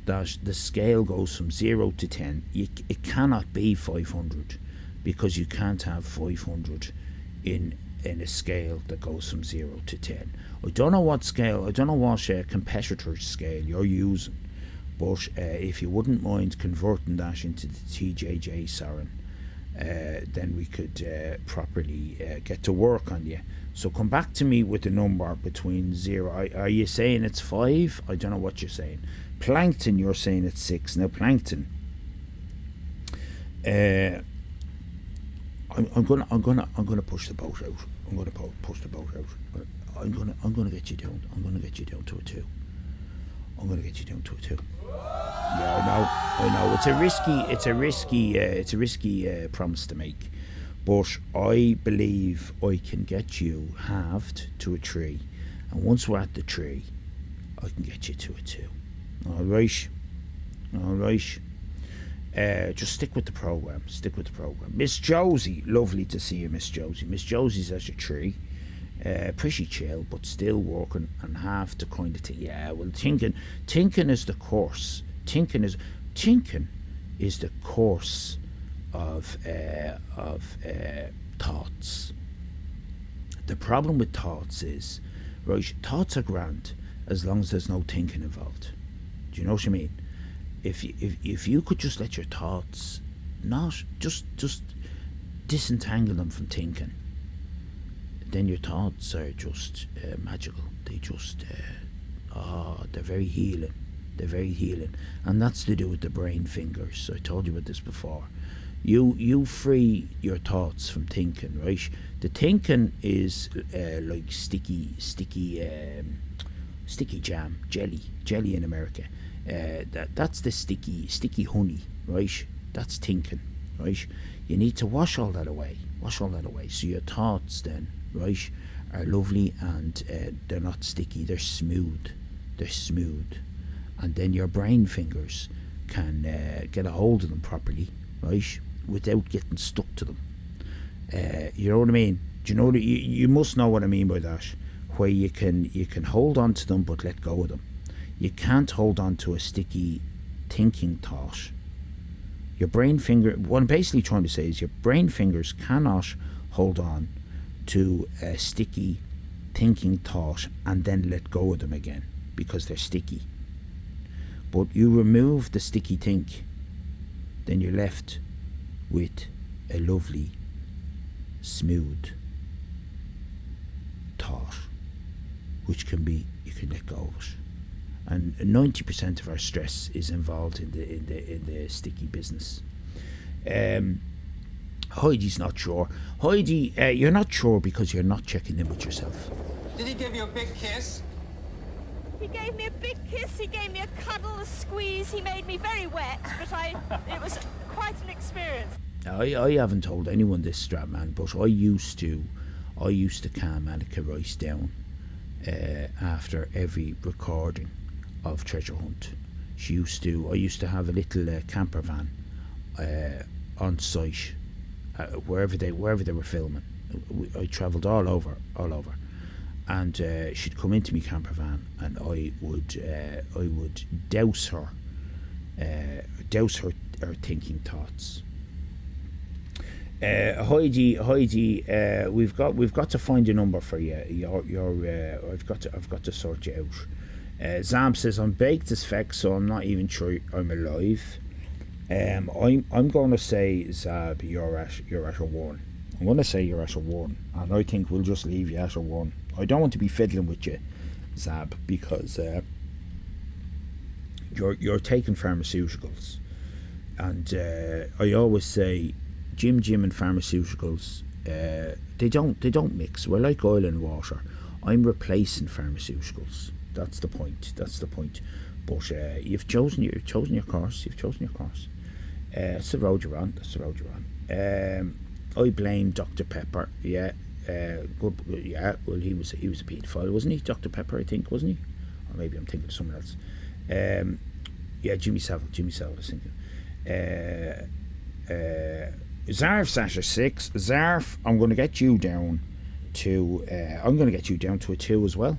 S5: that the scale goes from 0 to 10. It cannot be 500, because you can't have 500 in a scale that goes from 0 to 10. I don't know what competitor's scale you're using, but if you wouldn't mind converting that into the TJJ Saren, then we could properly get to work on you. So come back to me with a number between 0. Are you saying it's 5? I don't know what you're saying. Plankton, you're saying it's 6. Now, Plankton, I'm gonna push the boat out. I'm gonna push the boat out. I'm gonna get you down. I'm gonna get you down to a 2. I'm gonna get you down to a 2. Yeah, I know. It's a risky promise to make, but I believe I can get you halved to a 3, and once we're at the 3, I can get you to a 2. All right. Just stick with the program. Miss Josie, lovely to see you, Miss Josie. Miss Josie's at a 3. Pretty chill, but still working, and have to kind of thinking is the course. Tinking is the course of thoughts. The problem with thoughts is, right, thoughts are grand as long as there's no thinking involved. Do you know what I mean? If you could just let your thoughts not just disentangle them from thinking, then your thoughts are just magical. They just they're very healing. They're very healing, and that's to do with the brain fingers. I told you about this before. You free your thoughts from thinking, right? The thinking is like sticky jam, jelly in America. That's the sticky honey, right? That's thinking, right? You need to wash all that away. So your thoughts then, right, are lovely, and they're not sticky. They're smooth. And then your brain fingers can get a hold of them properly, right, without getting stuck to them. You know what I mean? Do you know that you must know what I mean by that? Where you can hold on to them but let go of them. You can't hold on to a sticky thinking thought. Your brain finger. What I'm basically trying to say is your brain fingers cannot hold on to a sticky thinking thought and then let go of them again because they're sticky. But you remove the sticky think, then you're left with a lovely, smooth thought, which you can let go of it. And 90% of our stress is involved in the sticky business. Heidi's not sure. Heidi, you're not sure because you're not checking in with yourself.
S7: Did he give you a big kiss?
S8: He gave me a big kiss, he gave me a cuddle, a squeeze, he made me very wet, but it was quite an experience.
S5: I haven't told anyone this, Stratman, but I used to calm Annika Rice down after every recording of Treasure Hunt. I used to have a little camper van on site wherever they were filming. I travelled all over. And she'd come into me camper van, and I would douse her thinking thoughts. Heidi, we've got to find a number for you. I've got to sort you out. Zam says I'm baked as feck, so I'm not even sure I'm alive. I'm going to say, Zab, you're at a 1. I'm going to say you're at a 1, and I think we'll just leave you at a 1. I don't want to be fiddling with you, Zab, because you're taking pharmaceuticals, and I always say, Jim and pharmaceuticals, they don't mix. We're like oil and water. I'm replacing pharmaceuticals. That's the point. But you've chosen your course. That's the road you're on. I blame Dr. Pepper. Yeah. Good. Yeah. Well, he was a paedophile, wasn't he? Dr. Pepper, I think, wasn't he? Or maybe I'm thinking of someone else. Yeah, Jimmy Savile. I was thinking. Zarf Sasha 6. Zarf, I'm going to get you down to a 2 as well.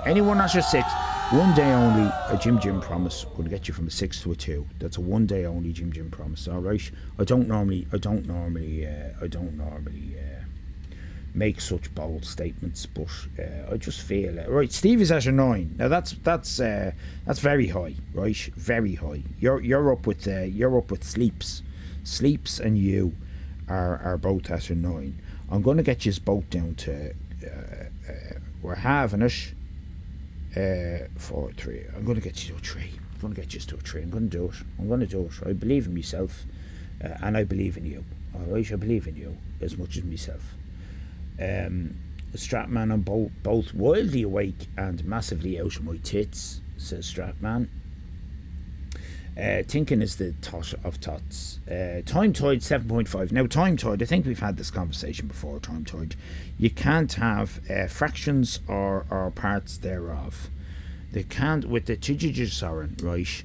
S5: Anyone at a 6, one day only. A Jim promise. Going to get you from a 6 to a 2. That's a one day only Jim promise. All right. I don't normally make such bold statements, but I just feel right. Steve is at a 9. Now that's very high, right? Very high. You're up with Sleeps, and you are both at a 9. I'm going to get you both down to we're having it 4 3. I'm going to get you to a 3. I'm going to get you to a 3. I'm going to do it. I believe in myself, and I believe in you. All right, I believe in you as much as myself. Stratman, I'm both wildly awake and massively out of my tits, says Stratman. Thinking is the thought of thoughts. Time Toid 7.5. Now, Time Toid, I think we've had this conversation before. Time Toid, you can't have fractions or parts thereof. They can't with the Tijijisaran, right?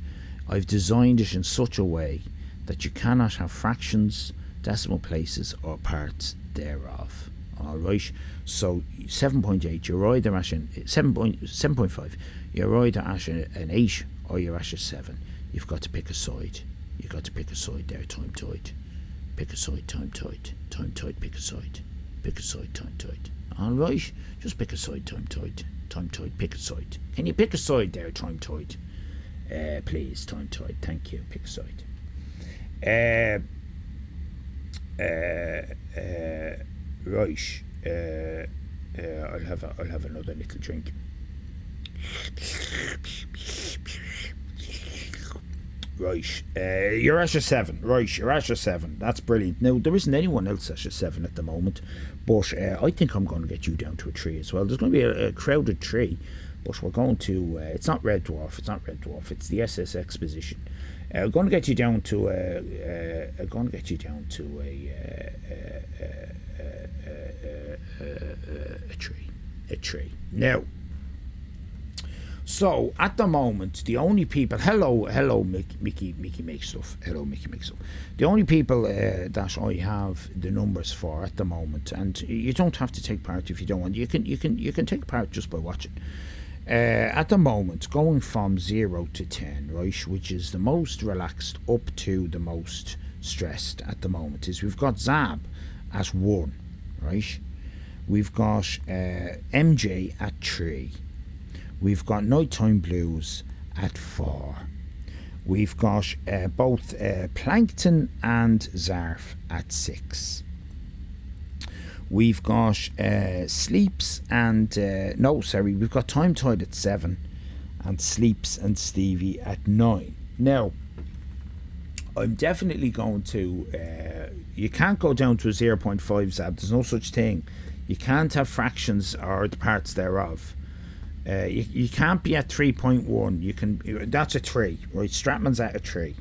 S5: I've designed it in such a way that you cannot have fractions, decimal places, or parts thereof. All right. So 7.8, you're either at 7.5. You're either at an 8 or you're at a 7. You've got to pick a side. There, Time Toid. Pick a side, time tight, pick a side. Pick a side, time tight. Alright, just pick a side, time tight, pick a side. Can you pick a side there, time tight? Please, time tight, thank you, pick a side. Right, I'll have another little drink. Right, you're at your 7. Right, you're at your 7. That's brilliant. Now, there isn't anyone else at your 7 at the moment, but I think I'm going to get you down to a 3 as well. There's going to be a crowded 3, but we're going to. It's not Red Dwarf. It's the SS Exposition. I'm going to get you down to a 3. Now. So at the moment, the only people. Hello, Mickey makes stuff. Hello, Mickey makes stuff. The only people that I have the numbers for at the moment, and you don't have to take part if you don't want. You can take part just by watching. At the moment, going from 0 to 10, right, which is the most relaxed up to the most stressed at the moment, is we've got Zab at 1, right. We've got MJ at 3. We've got Nighttime Blues at 4. We've got both Plankton and Zarf at 6. We've got Sleeps and we've got Time Tide at 7, and Sleeps and Stevie at 9. Now, I'm definitely going to. You can't go down to a 0.5 Zab. There's no such thing. You can't have fractions or the parts thereof. You can't be at 3.1. You can. That's a 3, right? Stratman's at a 3.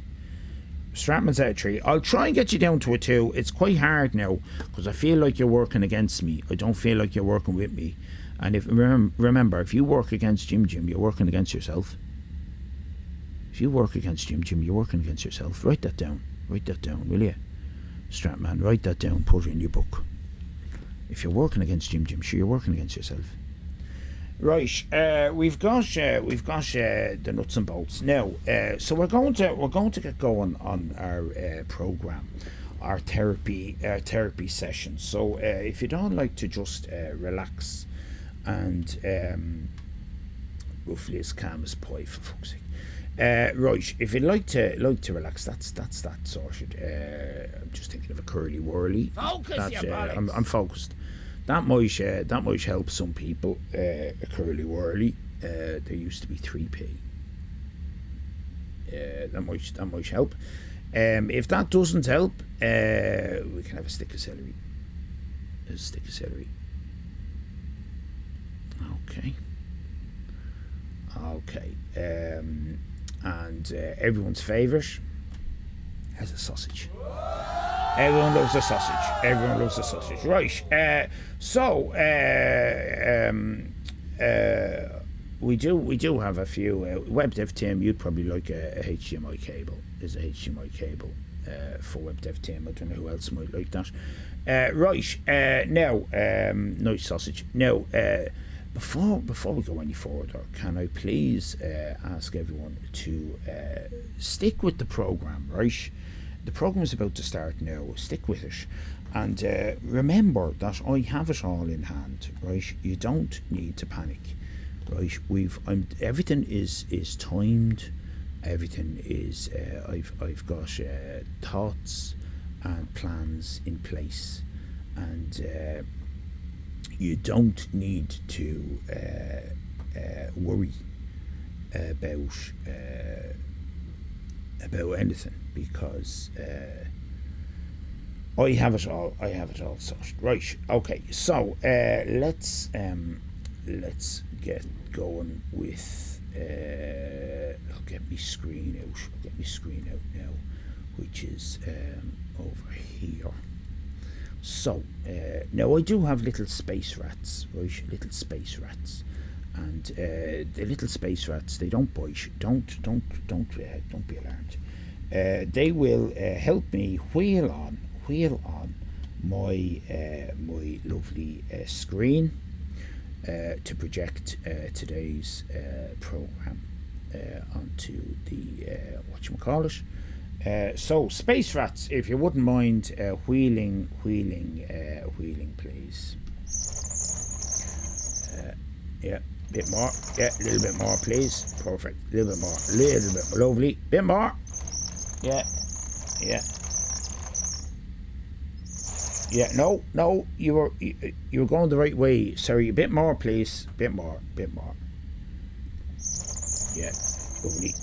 S5: I'll try and get you down to a 2. It's quite hard now because I feel like you're working against me. I don't feel like you're working with me. And if remember, if you work against Jim, you're working against yourself. If you work against Jim, you're working against yourself. Write that down, will you? Stratman, write that down. Put it in your book. If you're working against Jim, sure you're working against yourself. Right, we've got the nuts and bolts now. So we're going to get going on our program, our therapy session. So if you don't like to just relax and roughly as calm as pie, for fuck's sake. Right, if you'd like to relax, that's that sorted. I'm just thinking of a curly whirly.
S3: Focus,
S5: I'm focused. That might help some people. A curly whirly. There used to be 3p. That might help. If that doesn't help, we can have a stick of celery. Okay. And everyone's favourite has a sausage. Everyone loves a sausage. Right. We do have a few. Web Dev Team, you'd probably like a HDMI cable. There's a HDMI cable for Web Dev Team. I don't know who else might like that. Right. Now, nice sausage. Now, before we go any further, can I please ask everyone to stick with the program, right? The program is about to start now. Stick with it, and remember that I have it all in hand, right? You don't need to panic, right? Everything is timed. Everything is. I've got thoughts and plans in place, and you don't need to worry about anything, because I have it all sorted. Right. Okay. So let's get going with. I'll get my screen out now, which is over here. So now I do have little space rats, right? And the little space rats, they don't bite. Don't be alarmed. They will help me wheel on my my lovely screen to project today's program onto the whatchamacallit, So, Space Rats, if you wouldn't mind wheeling, please. Yeah, bit more. Yeah, a little bit more, please. Perfect. A little bit more. Lovely. Bit more. Yeah. Yeah, no, you were going the right way. Sorry, a bit more, please. Bit more. Yeah, lovely.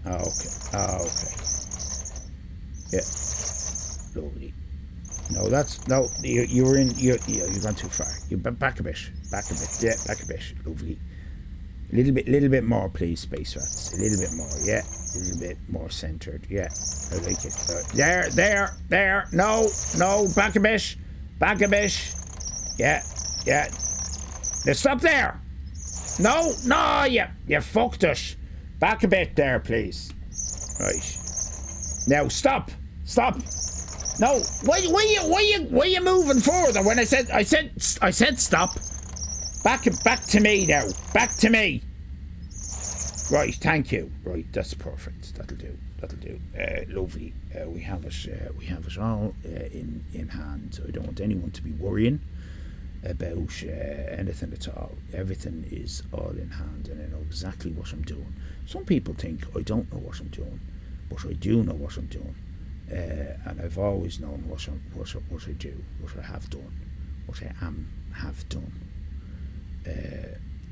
S5: Okay. Yeah, lovely. No, you were in. You've gone too far. You back a bit. Yeah, back a bit. Lovely. A little bit more, please, Space Rats. A little bit more. Yeah, a little bit more centered. Yeah, I like it. There. No. Back a bit. Yeah. Now stop there. No. You fucked us. Back a bit there, please. Right. Now stop. No. Why you moving further when I said stop. Back to me now. Back to me. Right, thank you. Right, that's perfect. That'll do. Lovely. We have it all in hand. So I don't want anyone to be worrying about anything at all. Everything is all in hand, and I know exactly what I'm doing. Some people think I don't know what I'm doing, but I do know what I'm doing, and I've always known what I do, what I have done, what I have done.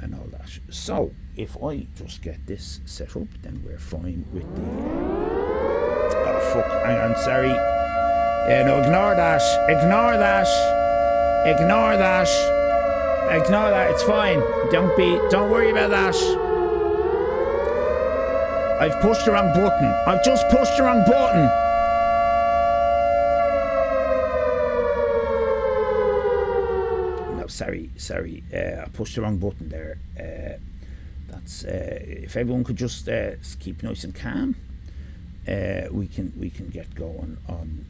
S5: And all that. So, if I just get this set up, then we're fine with the. Oh fuck! Hang on, sorry. No, ignore that. It's fine. Don't worry about that. I've pushed the wrong button. I've just pushed the wrong button. Sorry, I pushed the wrong button there. That's if everyone could just keep nice and calm, we can get going on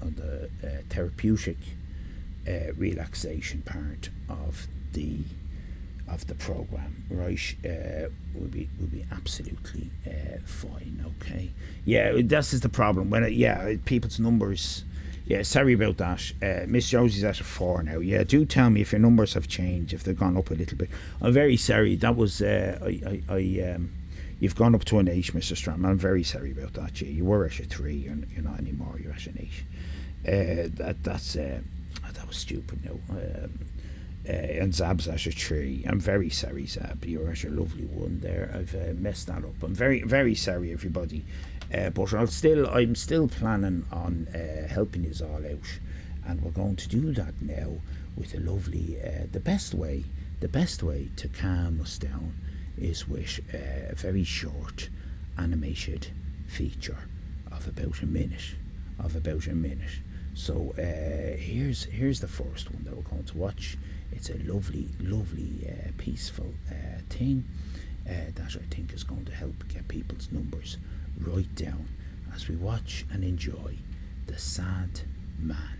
S5: the therapeutic relaxation part of the program, right? We'll be absolutely fine. Okay. Yeah, this is the problem when people's numbers. Yeah, sorry about that. Miss Josie's at a 4 now. Yeah, do tell me if your numbers have changed, if they've gone up a little bit. I'm very sorry. That was you've gone up to an 8, Mr. Stram. I'm very sorry about that. Yeah, you were at a 3. You're not anymore. You're at an 8. That was stupid. No. And Zab's at a 3. I'm very sorry, Zab. You're at a lovely 1 there. I've messed that up. I'm very, very sorry, everybody. But I'm still planning on helping you all out, and we're going to do that now with a lovely. The best way to calm us down is with a very short animated feature of about a minute. So here's the first one that we're going to watch. It's a lovely, peaceful thing that I think is going to help get people's numbers right down as we watch and enjoy The Sad Man.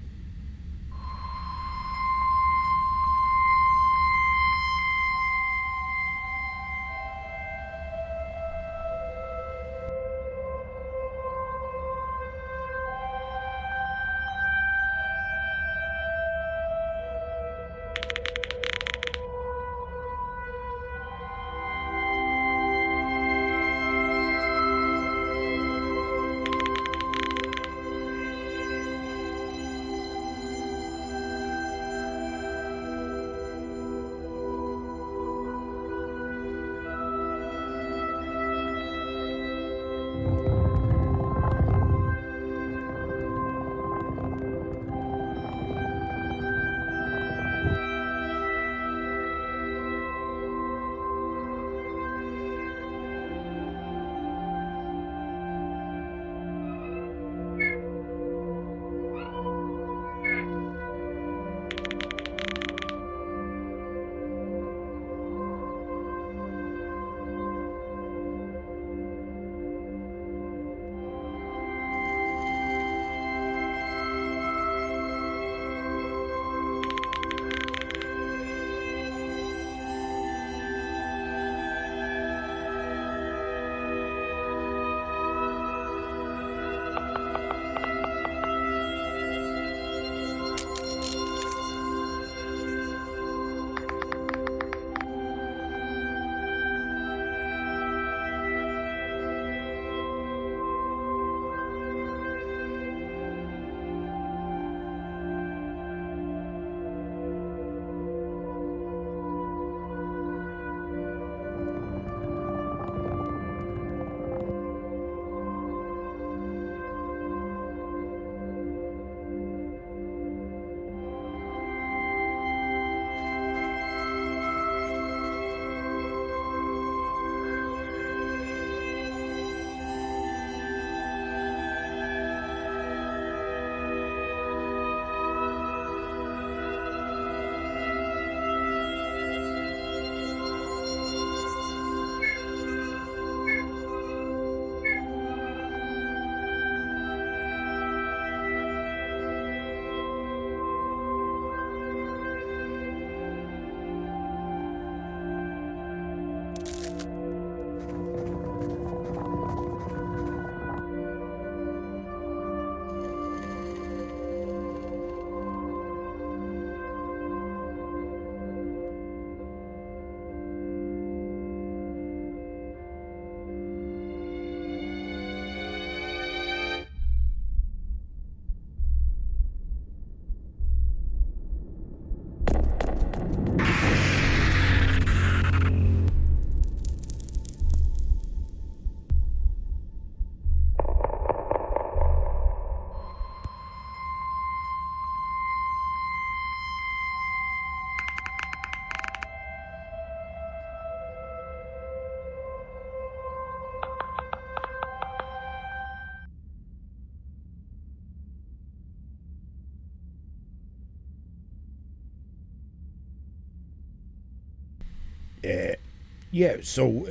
S5: yeah, so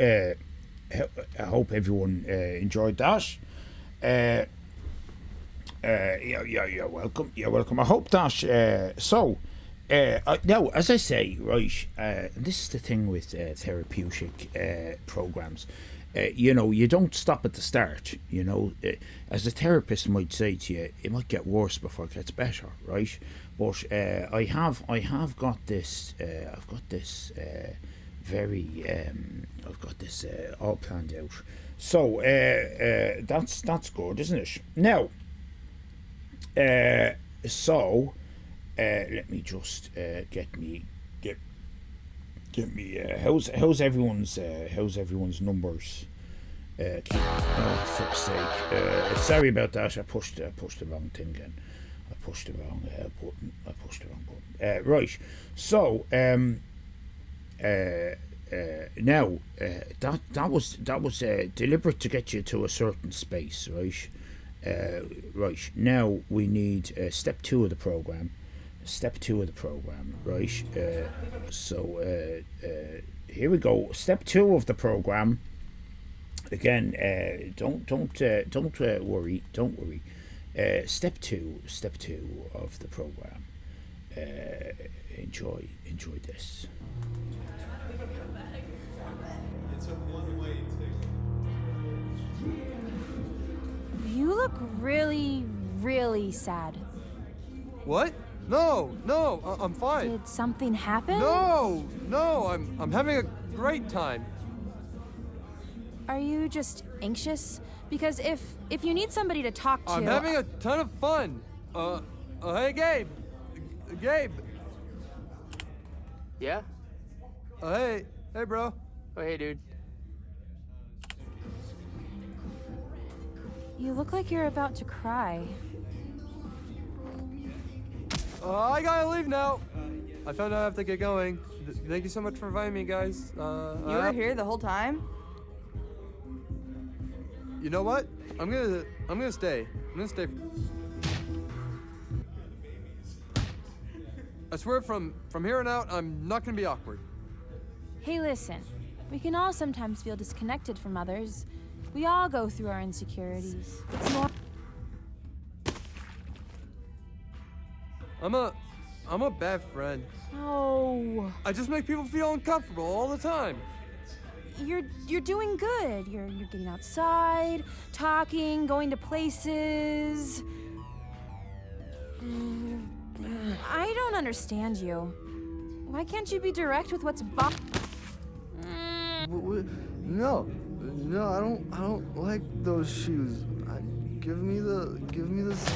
S5: I hope everyone enjoyed that. You're welcome. You're welcome. I hope that. Now, as I say, right, this is the thing with therapeutic programs. You don't stop at the start. As a therapist might say to you, it might get worse before it gets better, right? But I have got this. I've got this all planned out. So that's good, isn't it? Now. Let me just get me how's everyone's numbers? Fuck's sake! Sorry about that. I pushed the wrong thing again. I pushed the wrong button. Right. So now that was deliberate to get you to a certain space, right? Right, now we need step 2 of the program. Right? Here we go. Step 2 of the program. Again, don't worry. Don't worry. Step 2 of the program. Enjoy this.
S9: You look really, really sad.
S10: What? No, I'm fine.
S9: Did something happen?
S10: No, I'm having a great time.
S9: Are you just anxious? Because if you need somebody to talk to...
S10: I'm having a ton of fun. Hey, Gabe. Gabe.
S11: Yeah?
S10: Hey, bro.
S11: Oh, hey, dude.
S9: You look like you're about to cry.
S10: I gotta leave now. I found out I have to get going. Thank you so much for inviting me, guys.
S12: You were here the whole time?
S10: You know what? I'm gonna stay. I swear from here on out, I'm not gonna be awkward.
S9: Hey, listen. We can all sometimes feel disconnected from others. We all go through our insecurities. It's more...
S10: I'm a bad friend.
S9: Oh.
S10: I just make people feel uncomfortable all the time.
S9: You're doing good. You're getting outside, talking, going to places. I don't understand you. Why can't you be direct with what's
S13: No, I don't like those shoes. Give me this.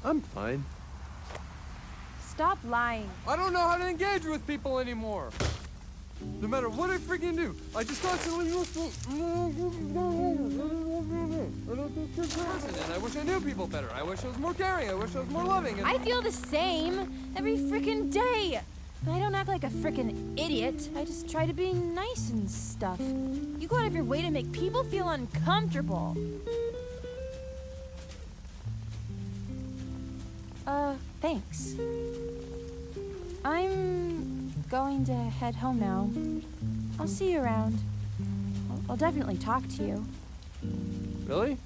S10: I'm fine.
S9: Stop lying.
S10: I don't know how to engage with people anymore. No matter what I freaking do, I just constantly and I wish I knew people better. I wish I was more caring. I wish I was more loving.
S9: I feel the same every freaking day. But I don't act like a freaking idiot. I just try to be nice and stuff. You go out of your way to make people feel uncomfortable. Thanks. I'm going to head home now. I'll see you around. I'll definitely talk to you.
S10: Really?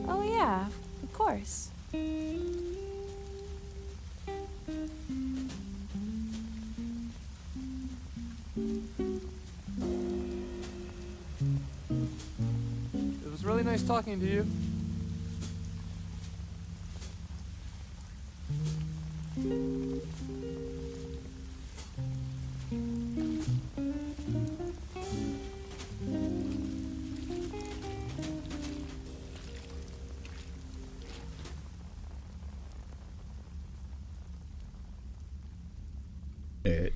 S9: Oh yeah, of course.
S10: It was really nice talking to you.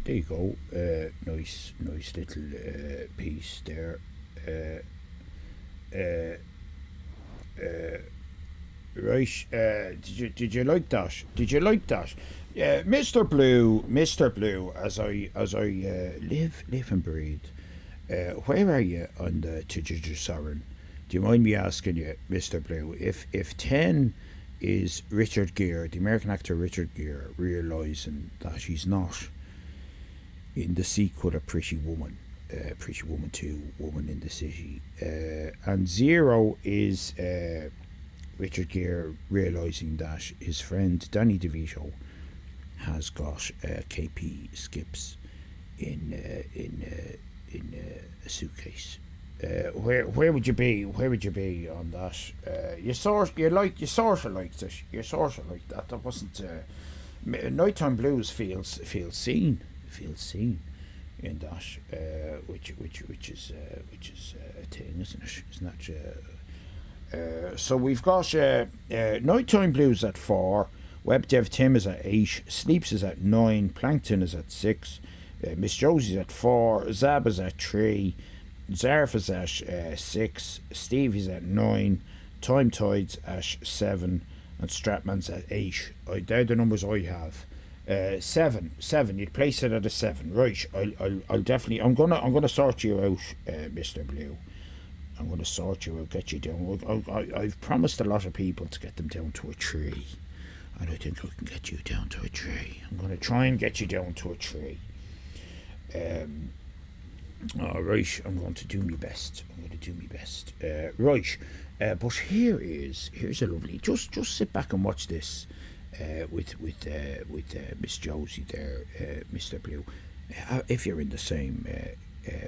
S5: There you go. Nice little piece there. Right. Did you like that?
S6: Yeah, Mr. Blue, as I live and breathe. Where are you on the Sovereign? Do you mind me asking you, Mr. Blue, if 10 is Richard Gere, the American actor Richard Gere, realising that he's not in the sequel of Pretty Woman 2, Woman in the City, and 0 is Richard Gere realising that his friend Danny DeVito has got KP skips in a suitcase. Where would you be? Where would you be on that? You sort of liked it. You sort of like that. That wasn't. Nighttime Blues feels seen in that, which is a thing, isn't it? Isn't that? So we've got Nighttime Blues at 4. Web Dev Tim is at 8. Sleeps is at 9. Plankton is at 6. Miss Josie's at 4. Zab is at 3. Zarf is at 6. Steve is at 9. Time Tides at 7. And Stratman's at 8. They're the numbers I have. 7. You'd place it at a 7, right? I'll definitely. I'm gonna sort you out, Mr. Blue. I'm gonna sort you out, get you down. I've promised a lot of people to get them down to a 3. And I think I can get you down to a 3. I'm going to try and get you down to a 3. Alright, I'm going to do my best. Right, but here's a lovely. Just sit back and watch this with Miss Josie there, Mr. Blue. If you're in the same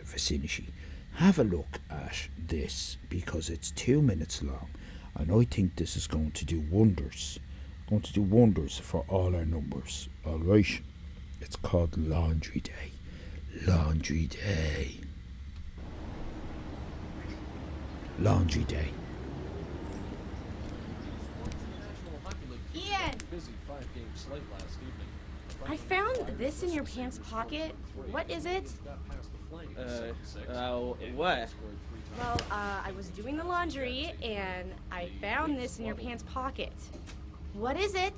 S6: vicinity, have a look at this because it's 2 minutes long, and I think this is going to do wonders. For all our numbers. Alright, it's called Laundry Day. Laundry Day.
S3: Ian! I found this in your pants pocket. What is it?
S11: What?
S3: Well, I was doing the laundry and I found this in your pants pocket. What is it?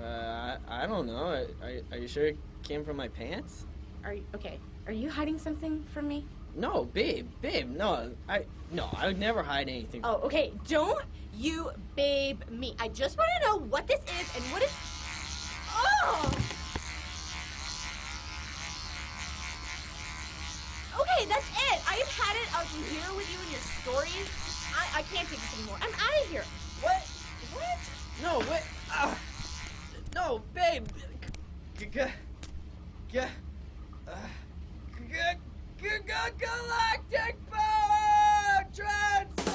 S11: I don't know. Are you sure it came from my pants?
S3: Are you hiding something from me?
S11: No, babe, no. I would never hide anything.
S3: Oh, okay. Don't you babe me. I just want to know what this is and what is. Oh! Okay, that's it. I've had it out here with you and your stories. I can't take this anymore. I'm out of here. What?
S11: No, what? No, babe. Galactic power transfer!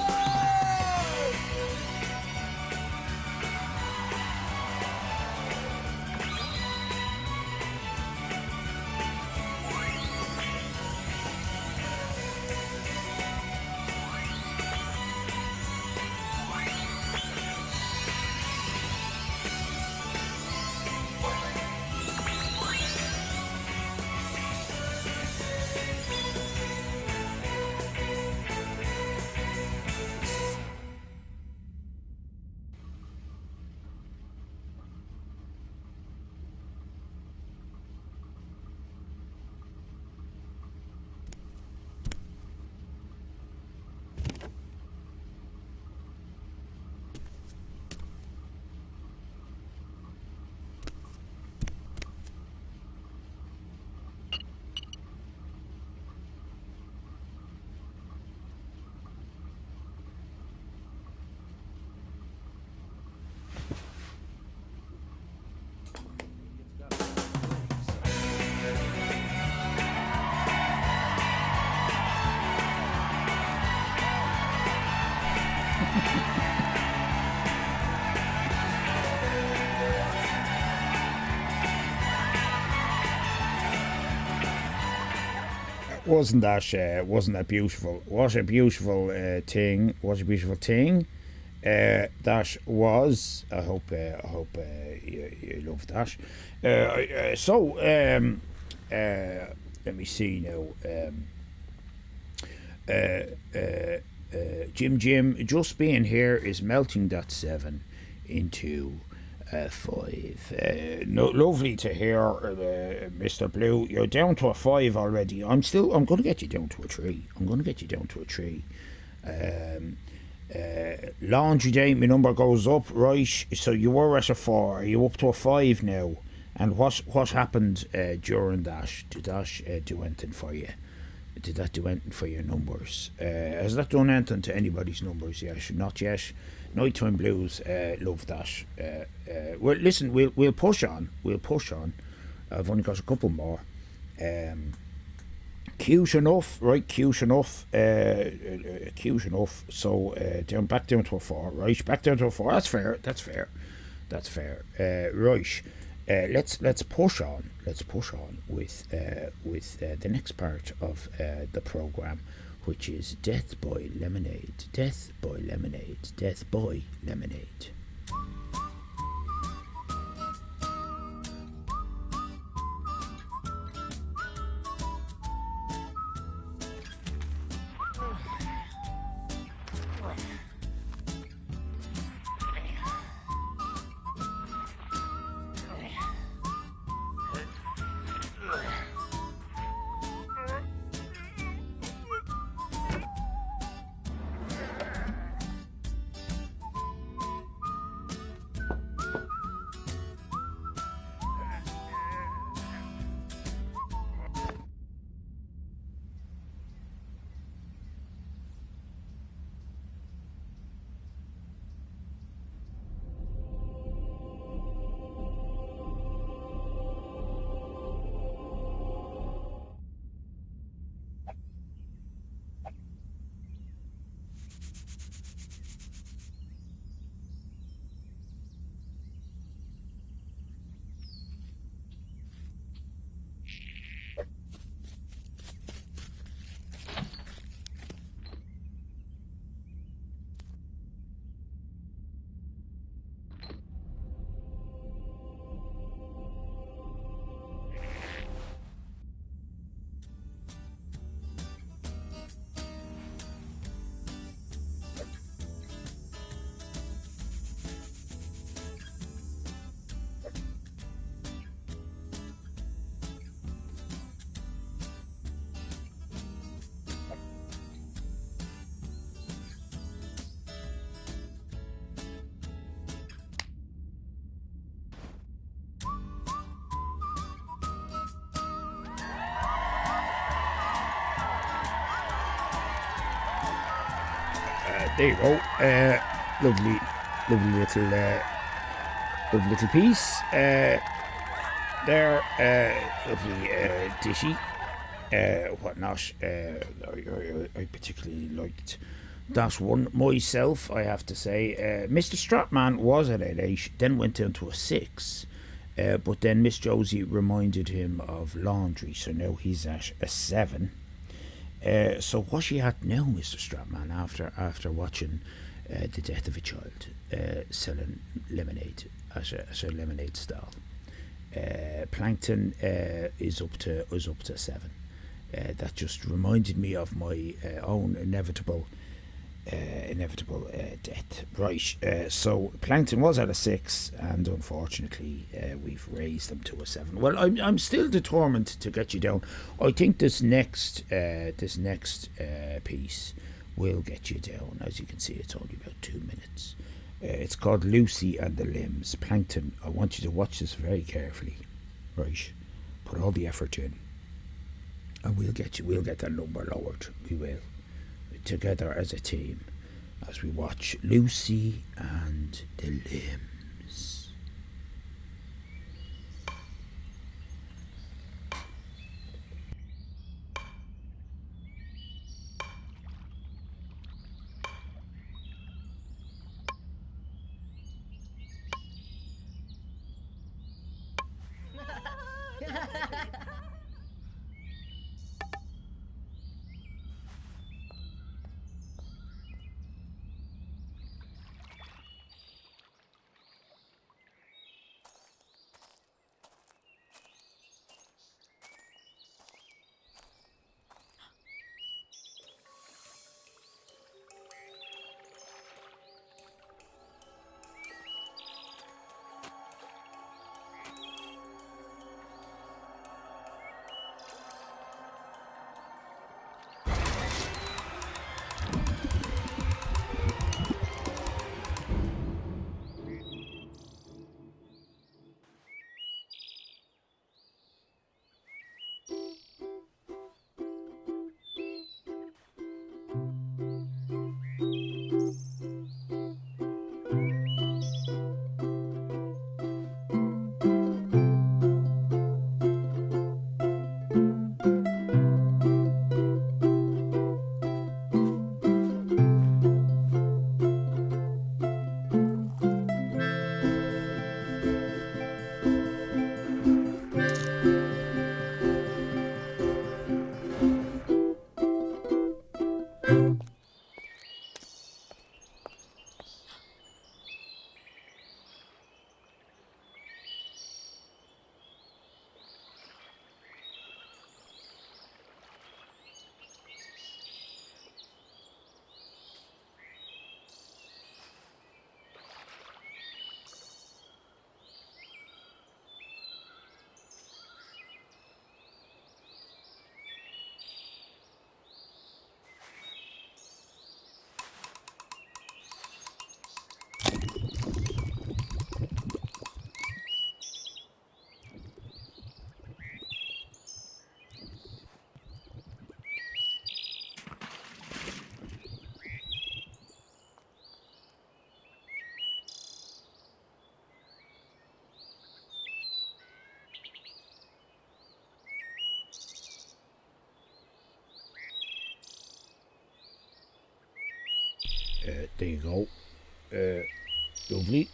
S6: Wasn't that beautiful? What a beautiful thing! What a beautiful thing! That was. I hope you love that. Let me see now. Jim, just being here is melting that 7 into
S5: 5. No, lovely to hear, Mr. Blue. You're down to a 5 already. I'm going to get you down to a 3. Laundry day, my number goes up, right? So you were at a 4. Are you up to a 5 now? And what happened during that? Did that do anything for you? Did that do anything for your numbers? Has that done anything to anybody's numbers yet? Not yet. Nighttime Blues, love that. Well, listen, we'll push on. I've only got a couple more. Cute enough, right? Cute enough. So back down to a 4, right? Back down to a 4. That's fair. Right. Let's push on. With the next part of the program, which is Death by Lemonade. There you go. Lovely little piece. There, lovely dishy. Whatnot. I particularly liked that one myself, I have to say. Mr. Stratman was at an 8, then went down to a 6. But then Miss Josie reminded him of laundry, so now he's at a 7. So what's she at now, Mr. Stratman, after watching the death of a child selling lemonade as a lemonade stall? Plankton is up to 7. That just reminded me of my own inevitable death. Right. So Plankton was at a 6, and unfortunately we've raised him to a 7. Well, I'm still determined to get you down. I think this next piece will get you down. As you can see, it's only about 2 minutes. It's called Lucy and the Limbs. Plankton, I want you to watch this very carefully. Right. Put all the effort in, and we'll get that number lowered. We will, together as a team, as we watch Lucy and the Limbs. There you go. Lovely.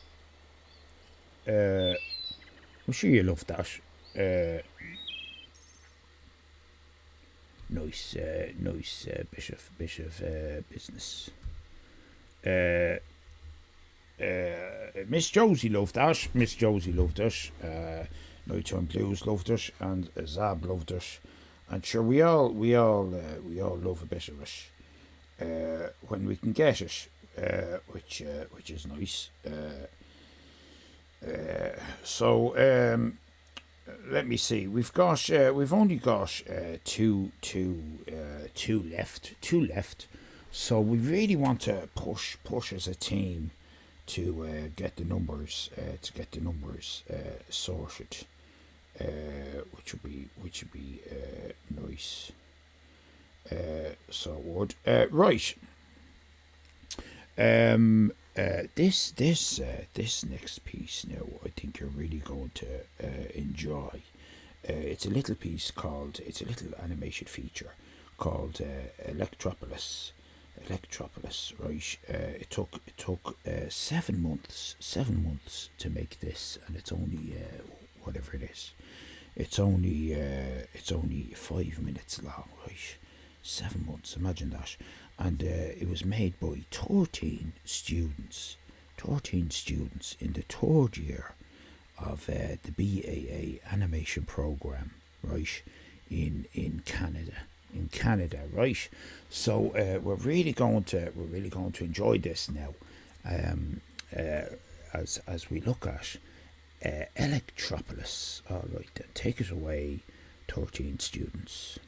S5: I'm sure you love that. Nice bit of business. Miss Josie loved that. Miss Josie loved it. Nighttime Blues loved it, and Zab loved it, and sure we all love a bit of it when we can get it, which is nice. So let me see. We've only got two left. So we really want to push as a team to get the numbers sorted, which would be nice. So it would. Right. This next piece now, I think you're really going to enjoy. It's a little animation feature called Electropolis. Right? It took 7 months to make this, and it's only whatever it is. It's only 5 minutes long, right? 7 months, imagine that. And it was made by 13 students in the third year of the BAA animation program, right, in Canada, right? So we're really going to enjoy this now, as we look at Electropolis. All right, then take it away, 13 students.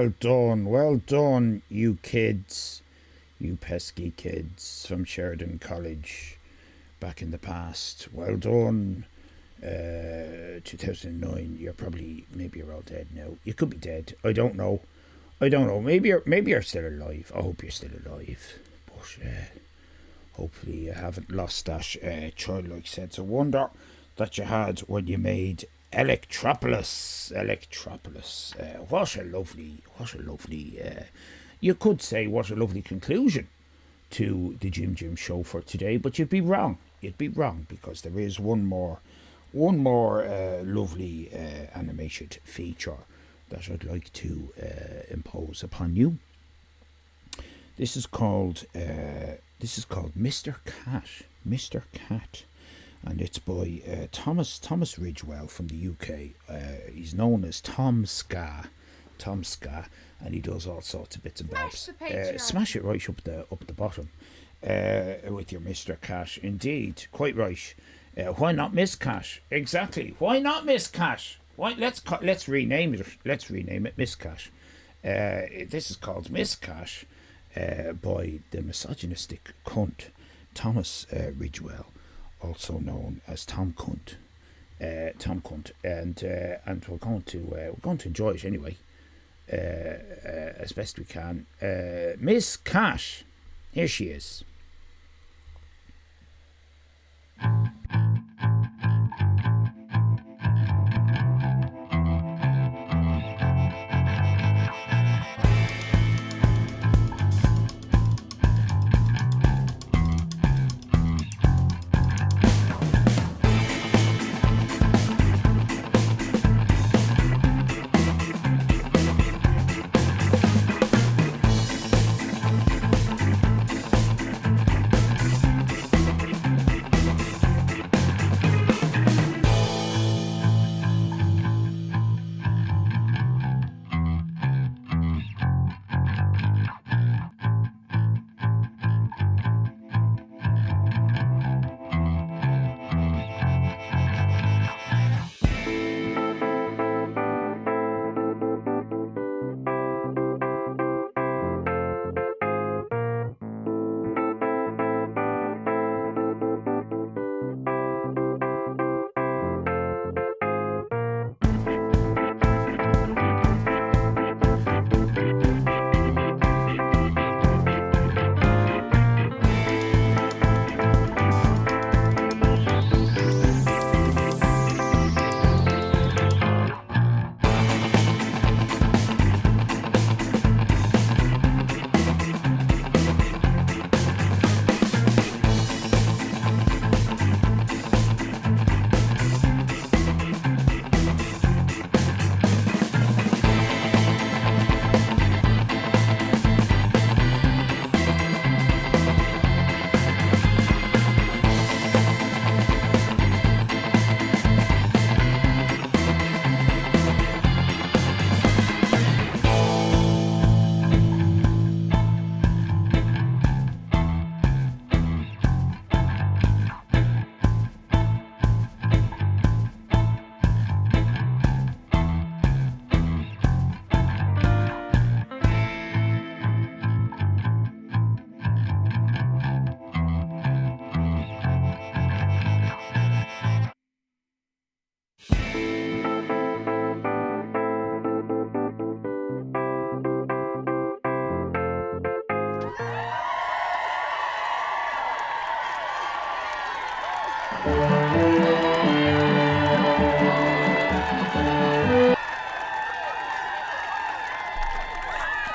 S5: well done, you kids, you pesky kids from Sheridan College back in the past. Well done. 2009. Maybe you're all dead now. You could be dead. I don't know. Maybe you're still alive. I hope you're still alive. But hopefully you haven't lost that childlike sense of wonder that you had when you made Electropolis. What a lovely. You could say what a lovely conclusion to the Jim show for today, but you'd be wrong. Because there is one more lovely animated feature that I'd like to impose upon you. This is called Mr. Cat, and it's by Thomas Ridgewell from the UK. He's known as Tom Ska, and he does all sorts of bits and bobs. Smash it right up the bottom with your Mr. Cat. Indeed, quite right. Why not Miss Cat? Exactly. Why not Miss Cat? Why? Let's rename it. Let's rename it Miss Cat. This is called Miss Cat by the misogynistic cunt Thomas Ridgewell, also known as Tom Cunt. And we're going to enjoy it anyway, as best we can. Miss Cat, here she is.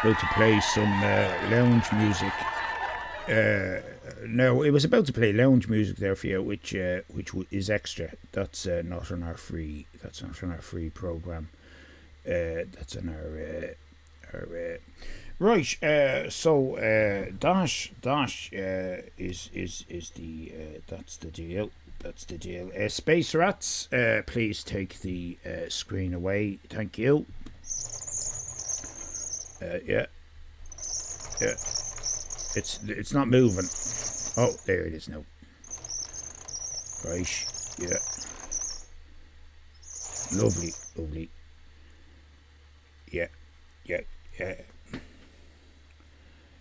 S5: About to play some lounge music. No, it was about to play lounge music there for you, which is extra. That's not on our free. That's not on our free program. That's on our right. So Dash is the that's the deal. That's the deal. Space Rats, please take the screen away. Thank you. Yeah. It's not moving. Oh, there it is now. Right. Yeah. Lovely. Yeah.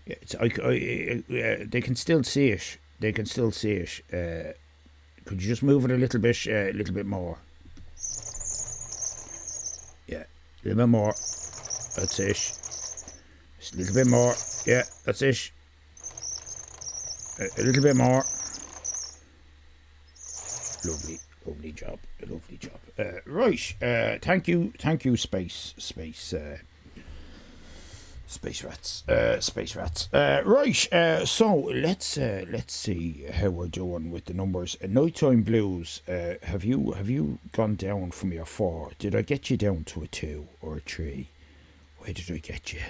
S5: They can still see it. They can still see it. Could you just move it a little bit more? Yeah, a little bit more. That's it. Just a little bit more. Yeah, that's it. A little bit more. Lovely job. Right. Thank you, space rats. Right. So let's see how we're doing with the numbers. Nighttime blues. Have you gone down from your 4? Did I get you down to a 2 or a 3? Where did I get you?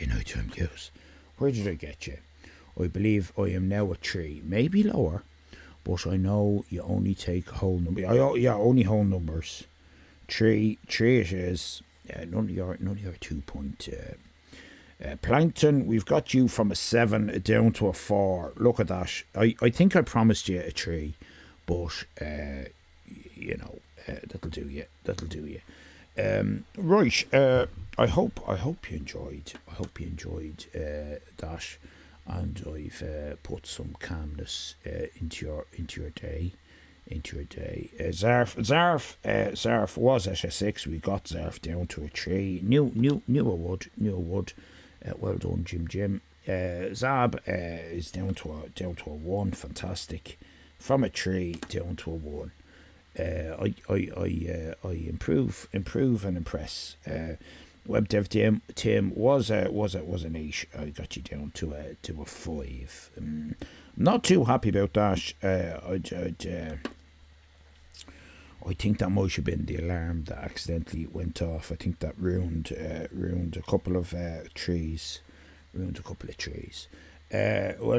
S5: Nighttime blues? Where did I get you? I believe I am now a 3, maybe lower, but I know you only take whole numbers. Only whole numbers. 3 it is. None of your 2 point. Plankton, we've got you from a 7 down to a 4. Look at that. I think I promised you a 3, but that'll do you. Right. I hope you enjoyed. That, and I've put some calmness into your day. Zarf was at a 6. We got Zarf down to a 3. Knew I would. Well done, Jim. Zab is down to a 1. Fantastic. From a 3 down to a 1. I improve and impress. Web Dev Tim was an 8. I got you down to a 5. Not too happy about that. I think that might have been the alarm that accidentally went off. I think that ruined a couple of trees. Well,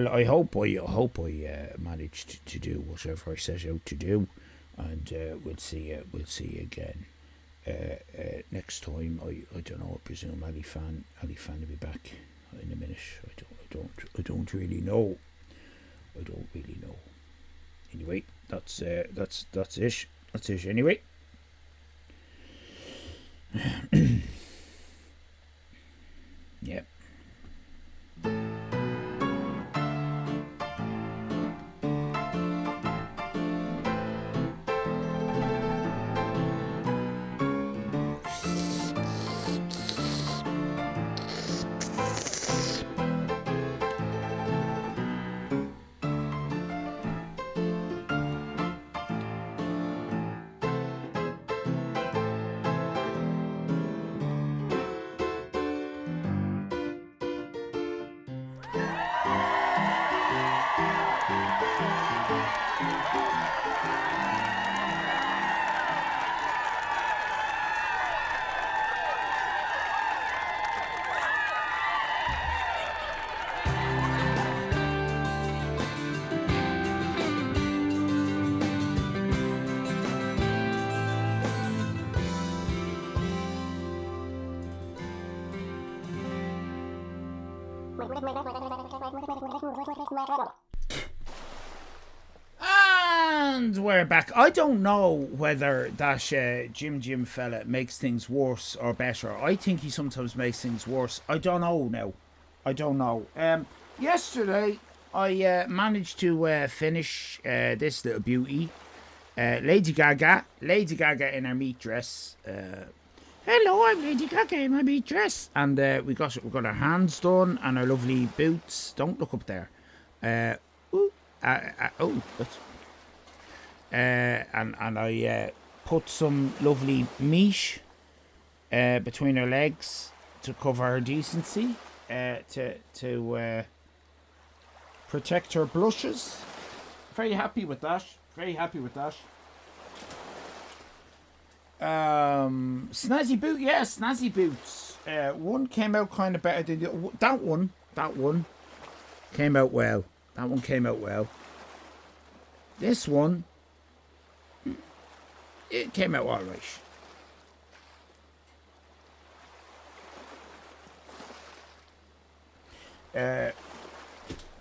S5: I hope I managed to do whatever I set out to do, and we'll see you again next time. I don't know. I presume Allyfan will be back in a minute. I don't really know. Anyway, that's it. That's it anyway. Yeah. And we're back. I don't know whether that Jim fella makes things worse or better. I think he sometimes makes things worse. I don't know now. Yesterday, I managed to finish this little beauty. Lady Gaga in her meat dress. Hello, I'm Lady Gaga in my meat dress. And we got our hands done and our lovely boots. Don't look up there. And I put some lovely meat between her legs to cover her decency, to protect her blushes. Very happy with that. Snazzy boots. One came out kind of better than the other. That one came out well. This one, it came out all right.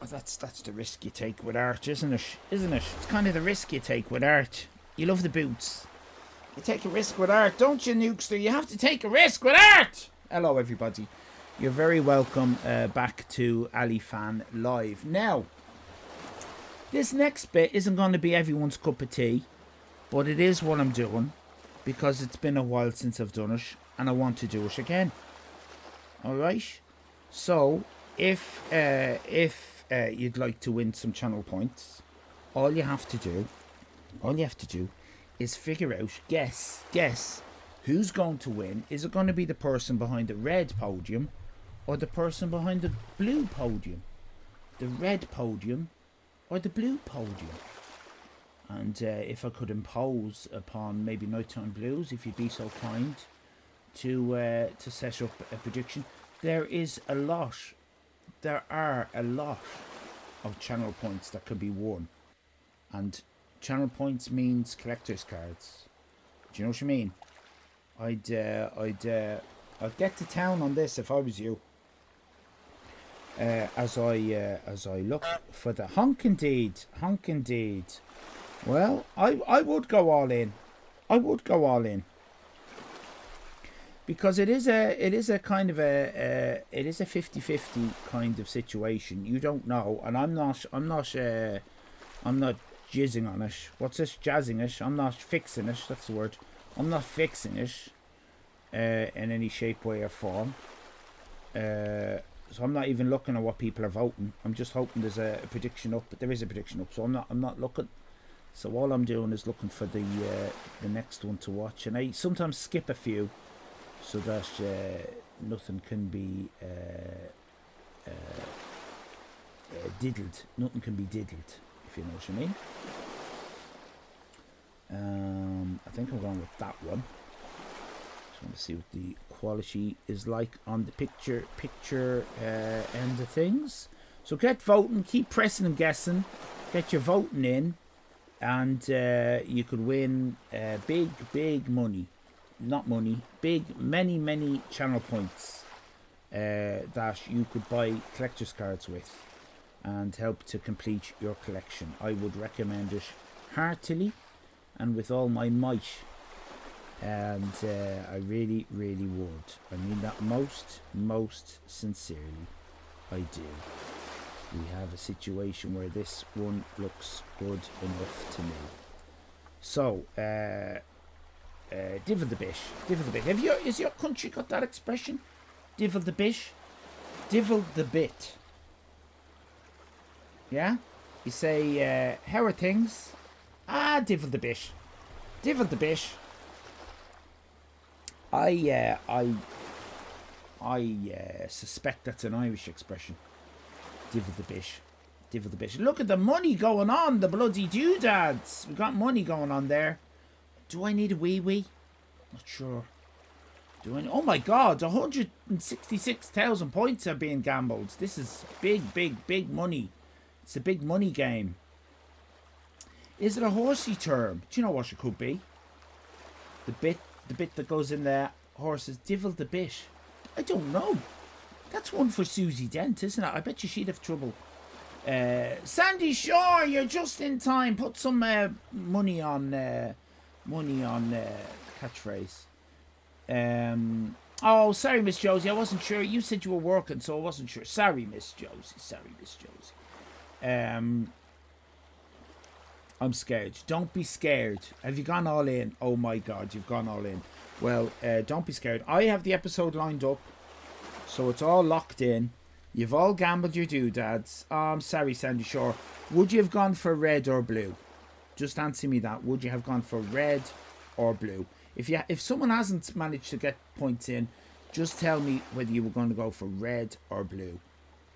S5: That's the risk you take with art, isn't it? It's kind of the risk you take with art. You love the boots. You take a risk with art, don't you, Nukester? You have to take a risk with art. Hello, everybody. You're very welcome back to Allyfan Live. Now, this next bit isn't going to be everyone's cup of tea, but it is what I'm doing because it's been a while since I've done it and I want to do it again. Alright? So, if you'd like to win some channel points, all you have to do is figure out, guess who's going to win. Is it going to be the person behind the red podium or the person behind the blue podium? The red podium or the blue podium? And if I could impose upon maybe Nighttime Blues, if you'd be so kind to set up a prediction. There are a lot of channel points that could be won. And channel points means collector's cards. Do you know what I mean? I'd get to town on this if I was you. As I look for the honk indeed. Well, I would go all in. Because it is a kind of a 50-50 kind of situation. You don't know, and I'm not jizzing on it. What's this? Jazzing it. I'm not fixing it. That's the word. I'm not fixing it in any shape, way, or form. So I'm not even looking at what people are voting. I'm just hoping there's a prediction up, but there is a prediction up. So I'm not looking. So all I'm doing is looking for the next one to watch, and I sometimes skip a few so that nothing can be diddled. Nothing can be diddled, if you know what I mean. I think I'm going with that one. Just want to see what the quality is like on the picture end of things. So get voting, keep pressing and guessing, get your voting in, and you could win big money. Not money, many channel points that you could buy collector's cards with and help to complete your collection. I would recommend it heartily and with all my might, and I really would. I mean that most sincerely. I do. We have a situation where this one looks good enough to me. So divil the bish. Is your country got that expression? Divil the bish? Divil the bit. Yeah? You say, how are things? Divil the bish. Divil the bish. I suspect that's an Irish expression. Divil the bish. Divil the bish. Look at the money going on, the bloody doodads. We've got money going on there. Do I need a wee? Not sure. Do I? Oh my God! 166,000 points are being gambled. This is big money. It's a big money game. Is it a horsey term? Do you know what it could be? The bit that goes in there. Horses. Divil the bit. I don't know. That's one for Susie Dent, isn't it? I bet you she'd have trouble. Sandy Shore, you're just in time. Put some money on catchphrase. Oh, sorry, Miss Josie. I wasn't sure. You said you were working, so I wasn't sure. Sorry, Miss Josie. I'm scared. Don't be scared. Have you gone all in? Oh my God, you've gone all in. Well, don't be scared. I have the episode lined up, so it's all locked in. You've all gambled your doodads. I'm sorry, Sandy Shore. Would you have gone for red or blue? Just answer me that. Would you have gone for red or blue? If someone hasn't managed to get points in, just tell me whether you were going to go for red or blue.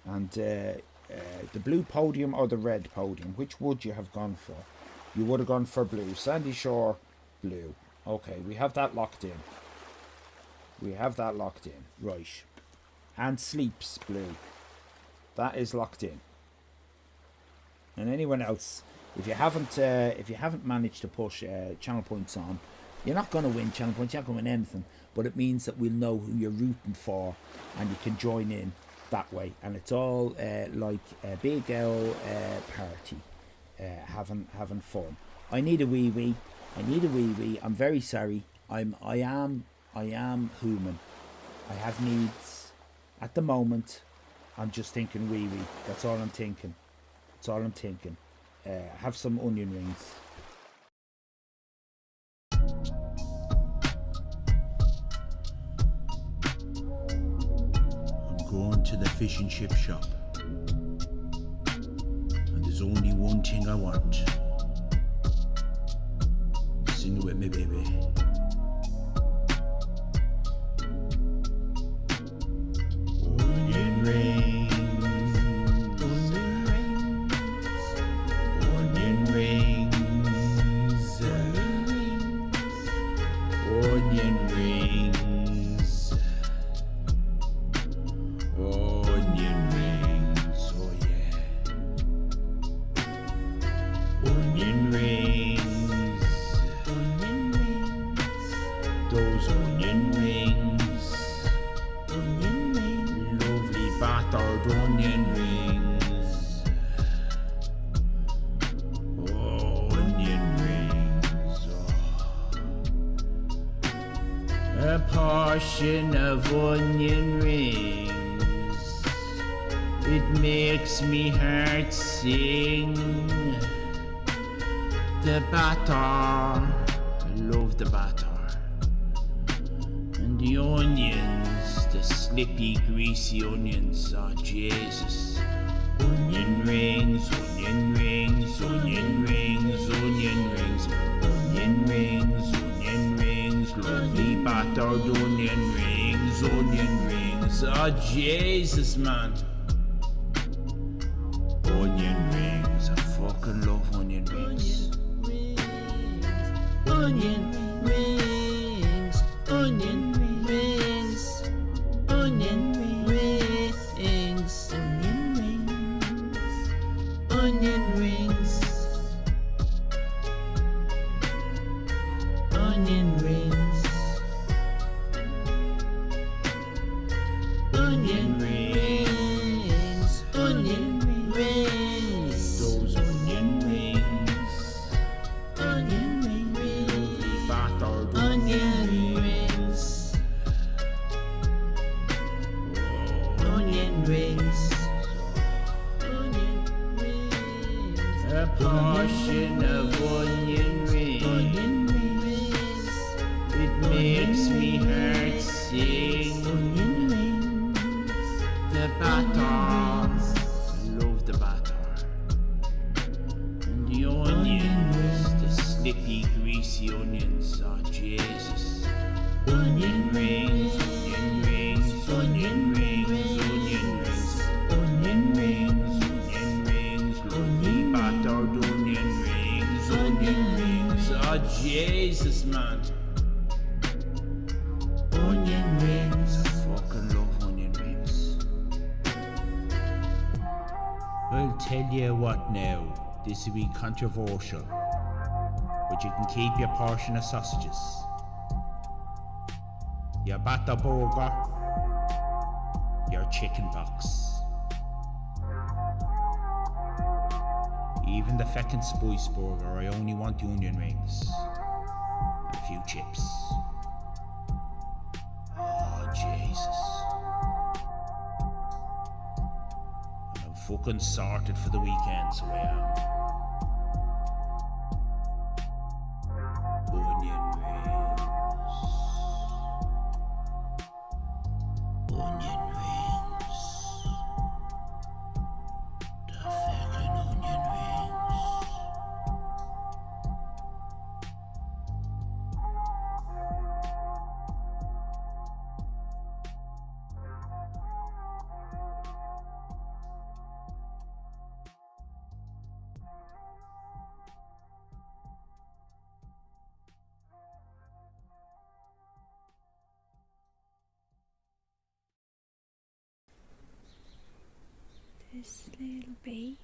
S5: And the blue podium or the red podium, which would you have gone for? You would have gone for blue. Sandy Shore, blue. Okay, we have that locked in. Right. And Sleeps, blue. That is locked in. And anyone else, if you haven't managed to push channel points on, you're not going to win channel points. You're not going to win anything. But it means that we'll know who you're rooting for, and you can join in that way. And it's all like a big L party, having fun. I need a wee. I'm very sorry. I am human. I have needs. At the moment, I'm just thinking wee-wee. That's all I'm thinking. That's all I'm thinking. Have some onion rings. I'm going to the fish and chip shop. And there's only one thing I want. Sing it with me, baby. Onion rings. Onion rings. Onion rings. Onion rings. Oh yeah. Onion rings. Onion rings. Those onion rings. Onion rings. Lovely battered onion rings. Oh, onion rings. Oh. A portion of onion rings. It makes me heart sing. The batter, I love the batter. And the onions, the slippy, greasy onions, oh Jesus. Onion rings, onion rings, onion rings, onion rings, onion rings, onion rings, lovely battered onion rings, oh Jesus, man. Onion rings, I fucking love onion rings. Onion rings, onion rings, onion rings, onion rings, onion rings, onion rings, onion rings, onion rings, those onion rings, onion rings, battered onion rings, onion rings, onion rings, a portion of onion rings, it makes me heart sing. The batter, I love the batter, and the onions, the slippy, greasy onions, oh Jesus. Onion rings, onion rings, onion rings, onion rings, onion rings, onion rings, lovely battered onion rings, oh Jesus, man. Onion rings, I fucking love onion rings. I'll tell you what now, this will be controversial, but you can keep your portion of sausages. Your batter burger, your chicken box. Even the feckin' spice burger, I only want the onion rings. And a few chips. Oh, Jesus. And I'm fucking sorted for the weekend, so I am. Onion rings. Onion rings. The feckin' onion rings.
S14: This little bee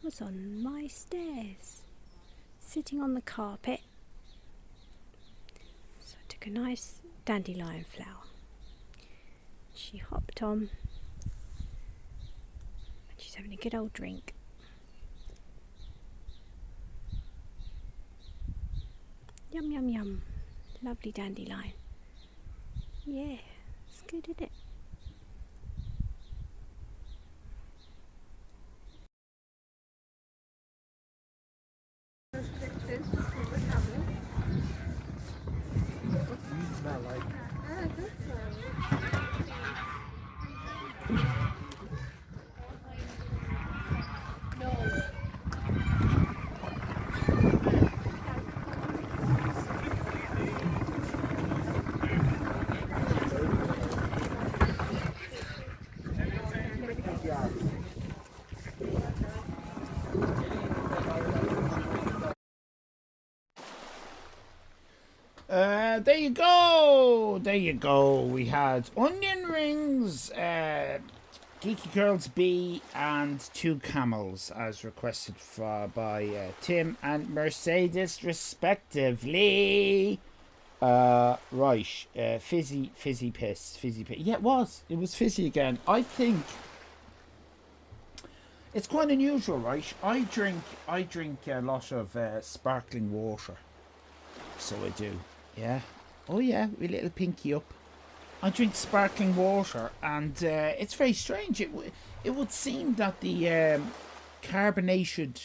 S14: was on my stairs, sitting on the carpet. So I took a nice dandelion flower. She hopped on, and she's having a good old drink. Yum, yum, yum. Lovely dandelion. Yeah, it's good, isn't it?
S5: There you go. There you go. We had onion rings, Geeky Girls B, and 2 camels, as requested by Tim and Mercedes, respectively. Right. Fizzy piss. Yeah, it was. It was fizzy again. I think it's quite unusual, right? I drink a lot of sparkling water. So I do. Yeah. Oh yeah, with a little pinky up. I drink sparkling water, and it's very strange. It would seem that the carbonated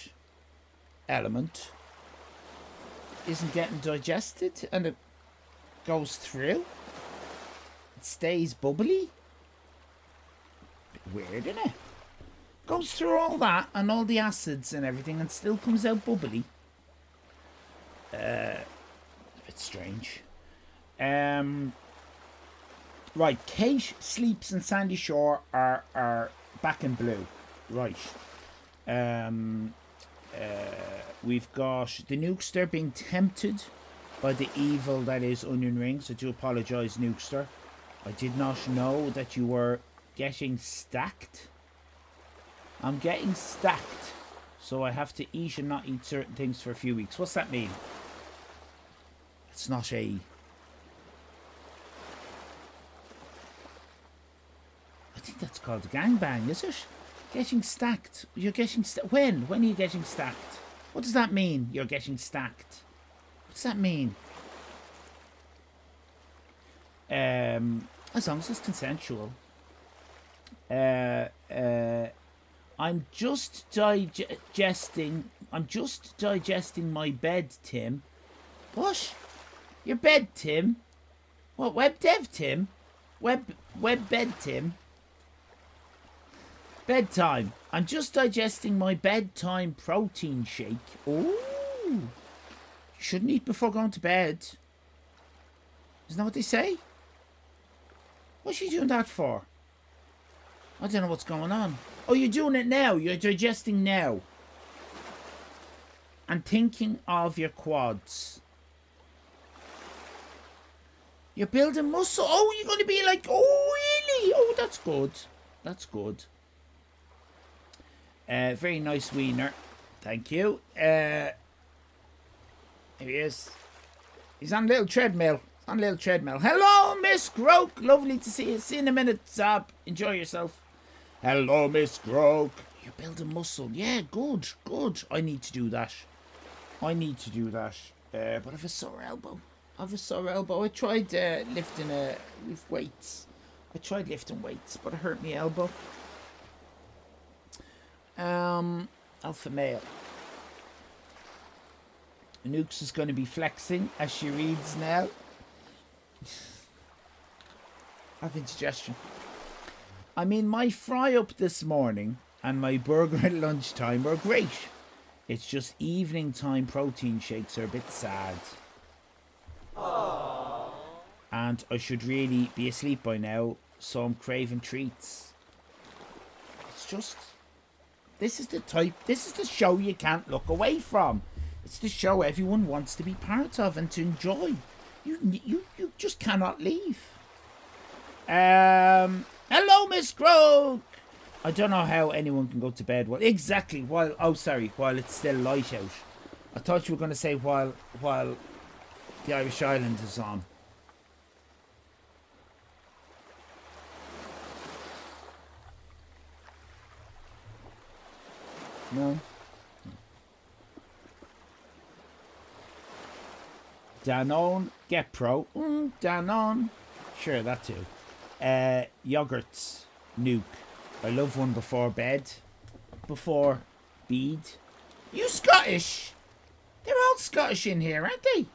S5: element isn't getting digested, and it goes through. It stays bubbly. Bit weird, isn't it? Goes through all that and all the acids and everything, and still comes out bubbly. A bit strange. Right, Kate, Sleeps and Sandy Shore are back in blue. Right. We've got the Nukester being tempted by the evil that is onion rings. I do apologise, Nukester. I did not know that you were getting stacked. I'm getting stacked, so I have to eat and not eat certain things for a few weeks. What's that mean? It's not a... I think that's called a gangbang, is it? Getting stacked. You're getting when? When are you getting stacked? What does that mean, you're getting stacked? What does that mean? As long as it's consensual. I'm just digesting my bed, Tim. What? Your bed, Tim? What, web dev, Tim? Web bed, Tim? Bedtime. I'm just digesting my bedtime protein shake. Ooh. You shouldn't eat before going to bed. Isn't that what they say? What's she doing that for? I don't know what's going on. Oh, you're doing it now. You're digesting now. And thinking of your quads. You're building muscle. Oh, you're going to be like, oh, really? Oh, that's good. That's good. Very nice wiener. Thank you. Here he is. He's on a little treadmill. Hello, Miss Groke. Lovely to see you. See you in a minute, Zab. Enjoy yourself. Hello, Miss Groke. You're building muscle. Yeah, good. I need to do that. But I have a sore elbow. I tried lifting with weights. But it hurt my elbow. Alpha male. Nukes is going to be flexing as she reads now. I have indigestion. I mean, my fry up this morning and my burger at lunchtime were great. It's just evening time protein shakes are a bit sad. Aww. And I should really be asleep by now, so I'm craving treats. It's just... This is the show you can't look away from. It's the show everyone wants to be part of and to enjoy. You just cannot leave. Hello, Miss Croak. I don't know how anyone can go to bed while while it's still light out. I thought you were going to say while the Irish Island is on. No. Danone, get pro. Danone. Sure, that too. Yogurts. Nuke. I love one before bed. Before bed. You Scottish? They're all Scottish in here, aren't they?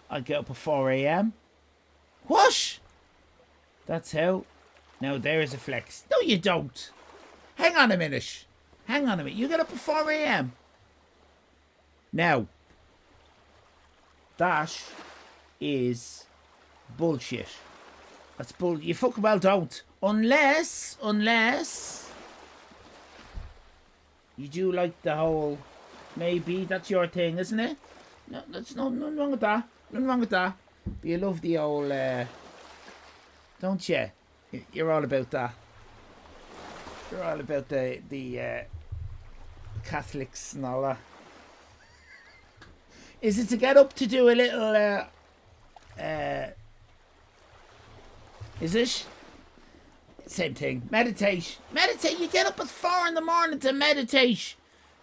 S5: I get up at 4 a.m. What? That's how. Now there is a flex. No, you don't. Hang on a minute. Hang on a minute. You get up at 4 a.m. Now, that is bullshit. That's bull. You fucking well don't. Unless you do like the whole. Maybe that's your thing, isn't it? No, that's nothing wrong with that. Nothing wrong with that. But you love the old. Don't you? You're all about that. You're all about the Catholics and all that. Is it to get up to do a little is it? Same thing. Meditate. Meditate. You get up at 4 in the morning to meditate.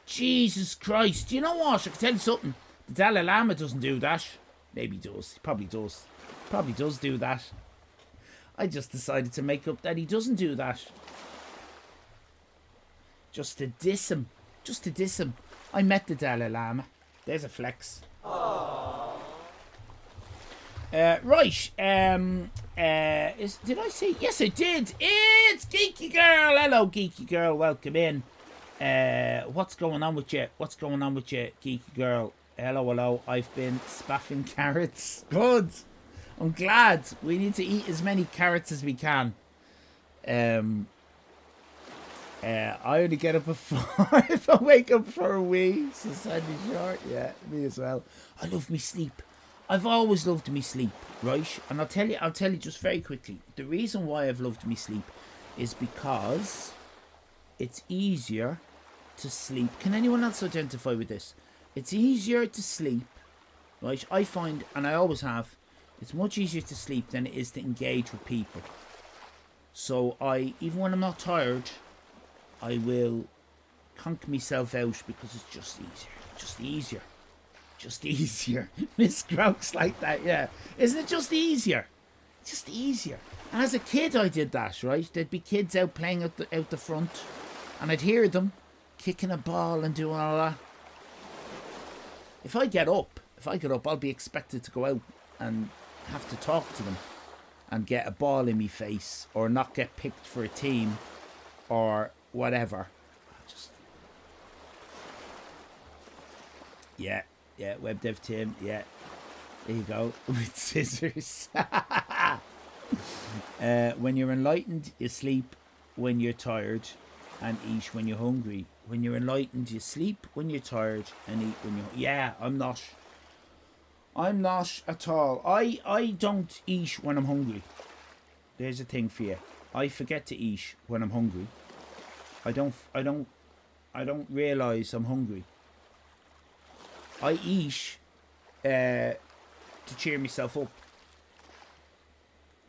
S5: Jesus Christ. You know what? I can tell you something. The Dalai Lama doesn't do that. Maybe he does. He probably does. Probably does do that. I just decided to make up that he doesn't do that. Just to diss him. Just to diss him. I met the Dalai Lama. There's a flex. Right. Did I say? Yes, I did. It's Geeky Girl. Hello, Geeky Girl. Welcome in. What's going on with you? What's going on with you, Geeky Girl? Hello, hello. I've been spaffing carrots. Good. I'm glad. We need to eat as many carrots as we can. I only get up at 4 if I wake up for a wee. So Sandy Short, yeah, me as well. I love me sleep. I've always loved me sleep, right? And I'll tell you just very quickly. The reason why I've loved me sleep is because it's easier to sleep. Can anyone else identify with this? It's easier to sleep, right? I find, and I always have, it's much easier to sleep than it is to engage with people. So even when I'm not tired, I will conk myself out because it's just easier. Just easier. Just easier. Miss Grouse like that, yeah. Isn't it just easier? Just easier. And as a kid I did that, right? There'd be kids out playing out the front. And I'd hear them kicking a ball and doing all that. If I get up, I'll be expected to go out and have to talk to them. And get a ball in me face. Or not get picked for a team. Or whatever. Yeah, web dev Tim, yeah. There you go, with scissors. When you're enlightened, you sleep when you're tired and eat when you're hungry. When you're enlightened, you sleep when you're tired and eat when you're... Yeah, I'm not at all. I don't eat when I'm hungry. There's a thing for you. I forget to eat when I'm hungry. I don't realise I'm hungry. I eat to cheer myself up.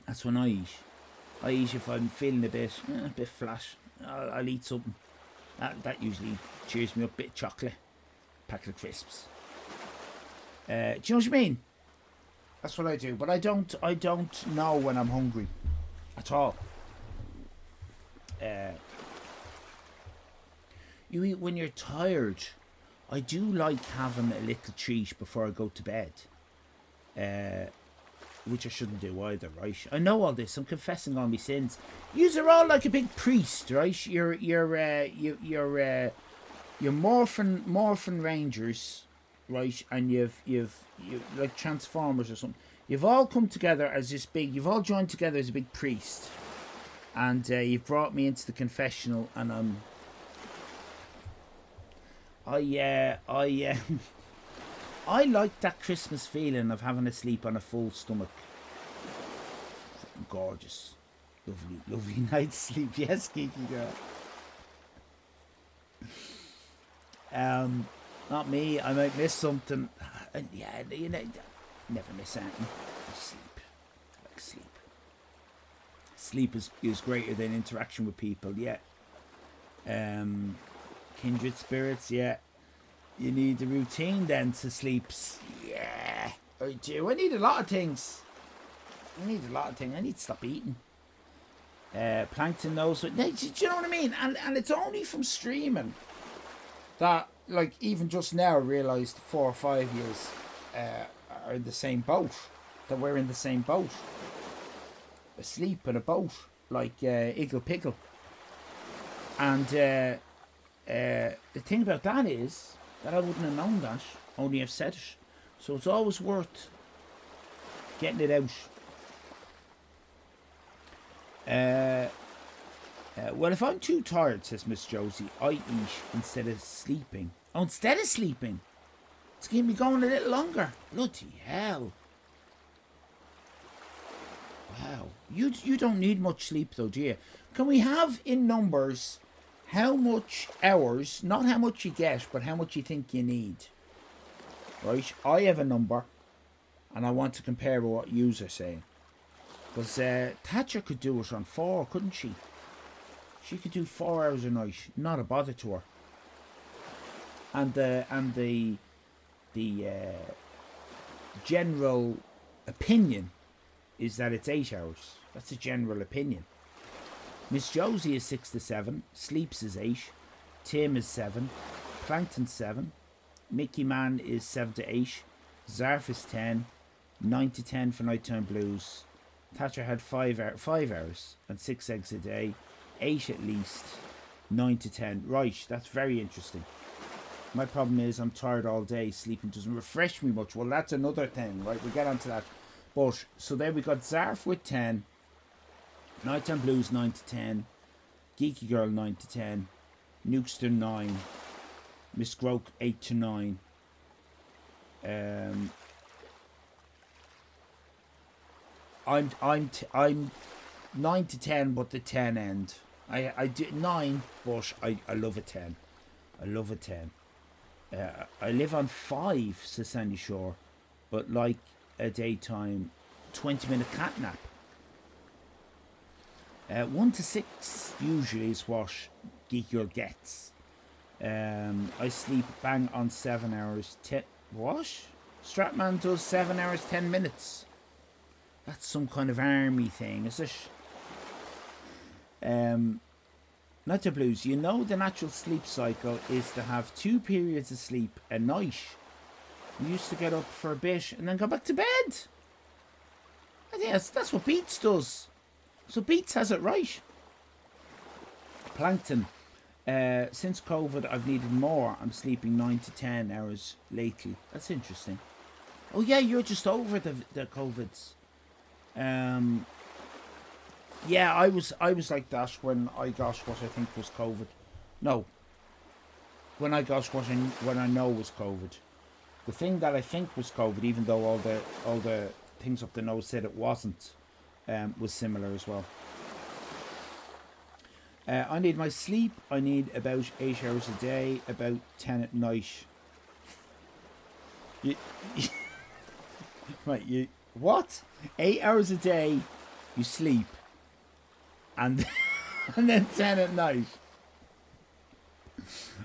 S5: That's when I eat. I eat if I'm feeling a bit flat. I'll eat something. That usually cheers me up. Bit of chocolate, packet of crisps. Do you know what I mean? That's what I do. But I don't know when I'm hungry at all. You eat when you're tired. I do like having a little treat before I go to bed. Which I shouldn't do either, right? I know all this. I'm confessing all my sins. Yous are all like a big priest, right? You're morphin Rangers, right? And you've like Transformers or something. You've all come together as this big. You've all joined together as a big priest, and you've brought me into the confessional, and I'm. I like that Christmas feeling of having to sleep on a full stomach. Gorgeous. Lovely night's sleep. Yes, Geeky Girl. Not me. I might miss something. Yeah, you know, never miss anything. I sleep. I like sleep. Sleep is greater than interaction with people, yeah. Kindred spirits, yeah. You need a routine then to sleep. Yeah, I do. I need a lot of things. I need a lot of things. I need to stop eating. Plankton knows what. Do you know what I mean? And it's only from streaming that, like, even just now, I realised 4 or 5 years are in the same boat. That we're in the same boat. Asleep in a boat, like Iggle Piggle. And the thing about that is that I wouldn't have known that, only I've said it. So it's always worth getting it out. Well, if I'm too tired, says Miss Josie, I eat instead of sleeping. Oh, instead of sleeping? It's keeping me going a little longer. Bloody hell. Wow. You don't need much sleep though, do you? Can we have in numbers how much hours, not how much you get, but how much you think you need? Right? I have a number, and I want to compare with what yous are saying. Because Thatcher could do it on 4, couldn't she? She could do 4 hours a night, not a bother to her. And the general opinion is that it's 8 hours. That's a general opinion. Miss Josie is 6 to 7, Sleeps is 8, Tim is 7, Plankton 7, Mickey Man is 7 to 8, Zarf is 10, 9 to 10 for Nighttime Blues. Thatcher had 5 hours and 6 eggs a day, 8 at least, 9 to 10. Right, that's very interesting. My problem is I'm tired all day. Sleeping doesn't refresh me much. Well, that's another thing, right? We'll get onto that. But, so there we got Zarf with 10, Nighttime Blues 9 to 10, Geeky Girl 9 to 10, Nukester 9, Miss Groke 8 to 9. I'm 9 to 10, but the 10 end. I do 9, but I love a 10. I love a 10. I live on 5, says Sandy Shore, but like a daytime 20-minute cat nap. 1 to 6 usually is what Geek Girl gets. I sleep bang on 7 hours. What? Stratman does 7 hours 10 minutes. That's some kind of army thing, is it? Not the blues. You know the natural sleep cycle is to have 2 periods of sleep a night. You used to get up for a bit and then go back to bed. I think that's what Beats does. So Beats has it right. Plankton. Since COVID, I've needed more. I'm sleeping 9 to 10 hours lately. That's interesting. Oh yeah, you're just over the COVIDs. Yeah, I was like that when I got what I think was COVID. No. When I got when I know was COVID. The thing that I think was COVID, even though all the things up the nose said it wasn't, was similar as well. I need my sleep. I need about 8 hours a day, about 10 at night. Right, what? 8 hours a day, you sleep, and then 10 at night.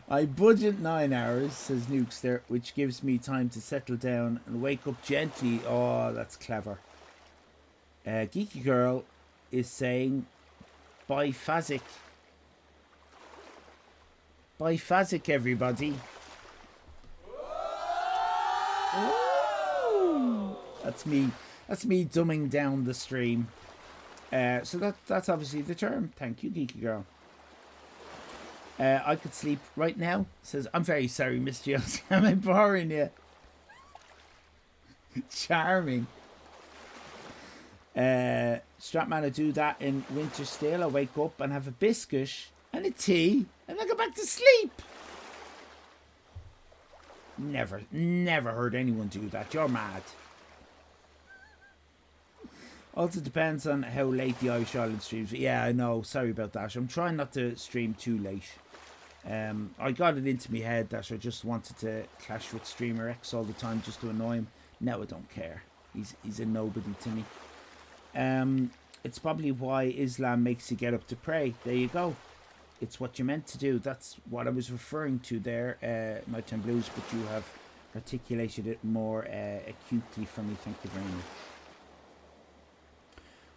S5: I budget 9 hours, says Nukester, which gives me time to settle down and wake up gently. Oh, that's clever. Geeky Girl is saying, biphasic. Biphasic, everybody. Ooh. That's me dumbing down the stream. So that's obviously the term. Thank you, Geeky Girl. I could sleep right now. Says, I'm very sorry, Miss Jones. Am I boring you? Charming. Stratman, I do that in winter still. I wake up and have a biscuit and a tea and then go back to sleep. Never heard anyone do that. You're mad. Also depends on how late the Irish Island streams. Yeah, I know. Sorry about that. I'm trying not to stream too late. I got it into my head that I just wanted to clash with Streamer X all the time just to annoy him. Now I don't care. He's a nobody to me. It's probably why Islam makes you get up to pray. There you go. It's what you're meant to do. That's what I was referring to there, Nighttime Blues, but you have articulated it more acutely for me. Thank you very much.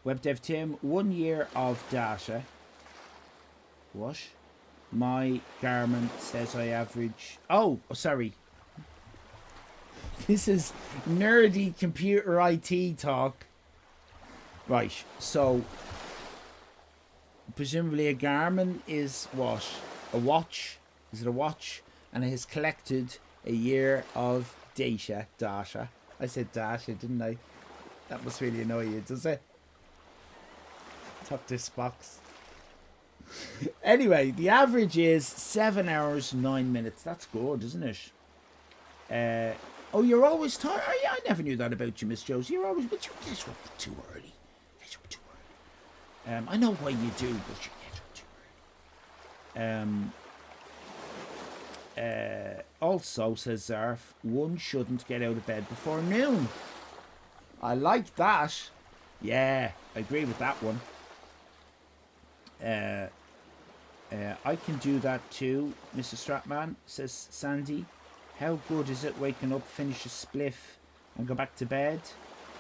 S5: WebDev Tim, 1 year of data. What? My Garmin says I average... Oh, sorry. This is nerdy computer IT talk. Right, so... Presumably a Garmin is what? A watch? Is it a watch? And it has collected a year of data. I said data, didn't I? That must really annoy you, does it? Top this box. Anyway, the average is 7 hours, 9 minutes. That's good, isn't it? Oh, you're always tired? Oh, yeah, I never knew that about you, Miss Josie. You're always... But you get up too early. I know why you do, but you get up too early. Also, says Zarf, one shouldn't get out of bed before noon. I like that. Yeah, I agree with that one. I can do that too, Mr. Stratman, says Sandy. How good is it waking up, finish a spliff, and go back to bed?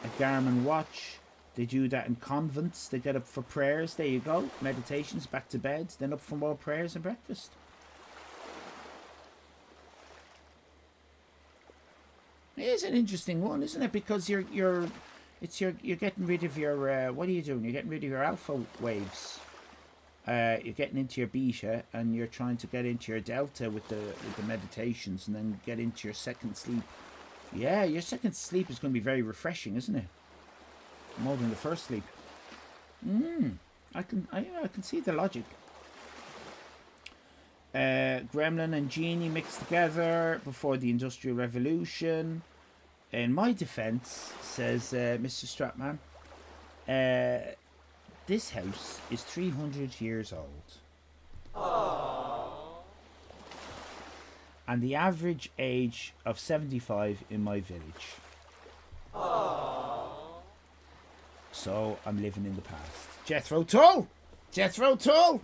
S5: A Garmin watch. They do that in convents. They get up for prayers. There you go. Meditations, back to bed, then up for more prayers and breakfast. It is an interesting one, isn't it? Because you're getting rid of your what are you doing? You're getting rid of your alpha waves. You're getting into your beta, and you're trying to get into your delta with the meditations, and then get into your second sleep. Yeah, your second sleep is going to be very refreshing, isn't it? More than the first sleep. I can see the logic. Gremlin and Genie mixed together before the Industrial Revolution. In my defense, says Mr. Stratman, this house is 300 years old. Aww. And the average age of 75 in my village. Aww. So I'm living in the past. Jethro Tull! Jethro Tull!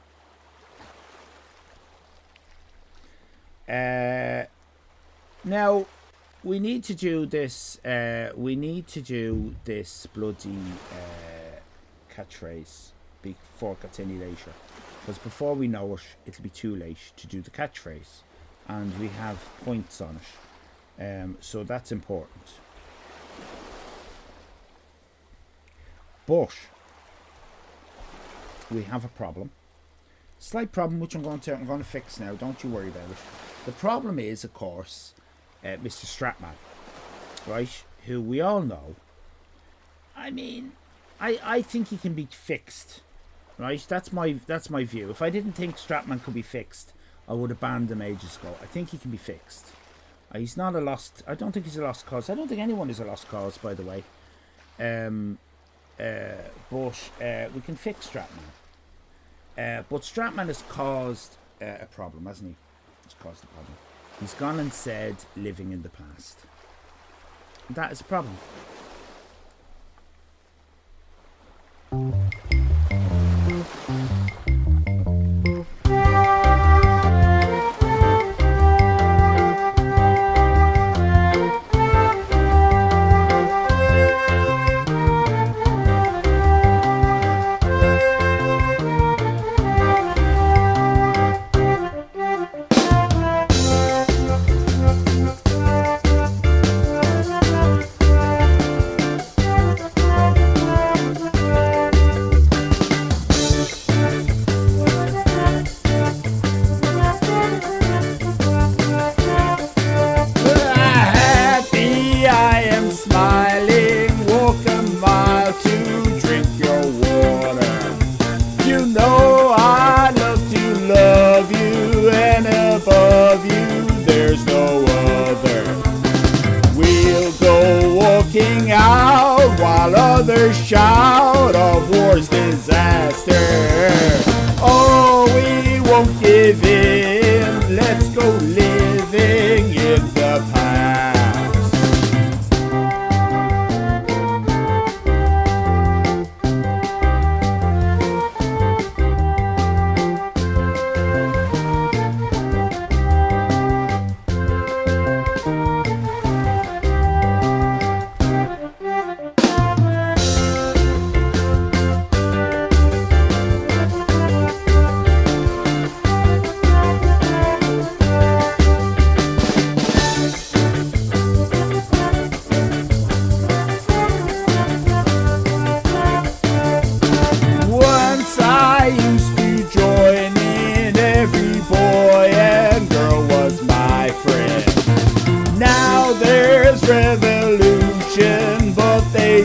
S5: Now, we need to do this. We need to do this bloody catchphrase before it gets any later. Because before we know it, it'll be too late to do the catchphrase. And we have points on it. So that's important. But we have a problem. Slight problem which I'm going to fix now. Don't you worry about it. The problem is, of course, Mr. Stratman, right? Who we all know. I mean, I think he can be fixed, right? That's my view. If I didn't think Stratman could be fixed, I would have banned him ages ago. I think he can be fixed. He's not a lost. I don't think he's a lost cause. I don't think anyone is a lost cause, by the way. But we can fix Stratman. But Stratman has caused a problem, hasn't he? He's caused a problem. He's gone and said living in the past. That is a problem. Shout of war's disaster. Oh, we won't give in. Let's go living in the past.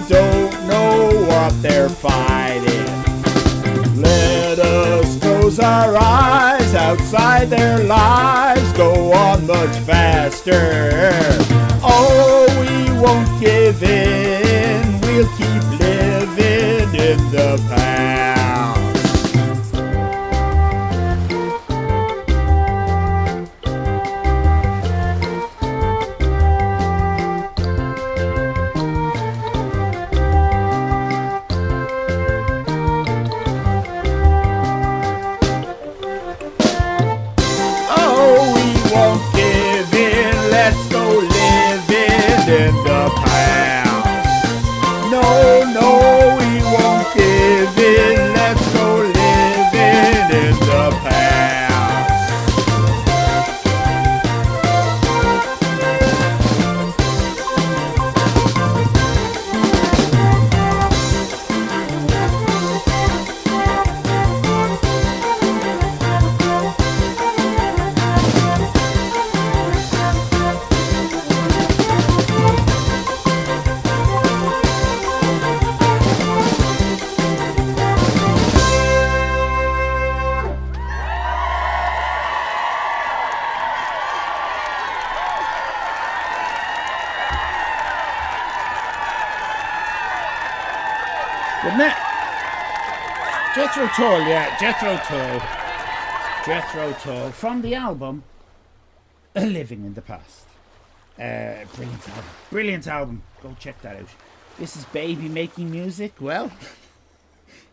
S6: don't know what they're fighting. Let us close our eyes. Outside their lives go on much faster. Oh, we won't give in. We'll keep living in the past. In the past. No, no, we won't give in. Let's go living in the past. Jethro Tull, yeah, Jethro Tull from the album Living in the Past. Brilliant album. Go check that out. This is Baby making music. Well,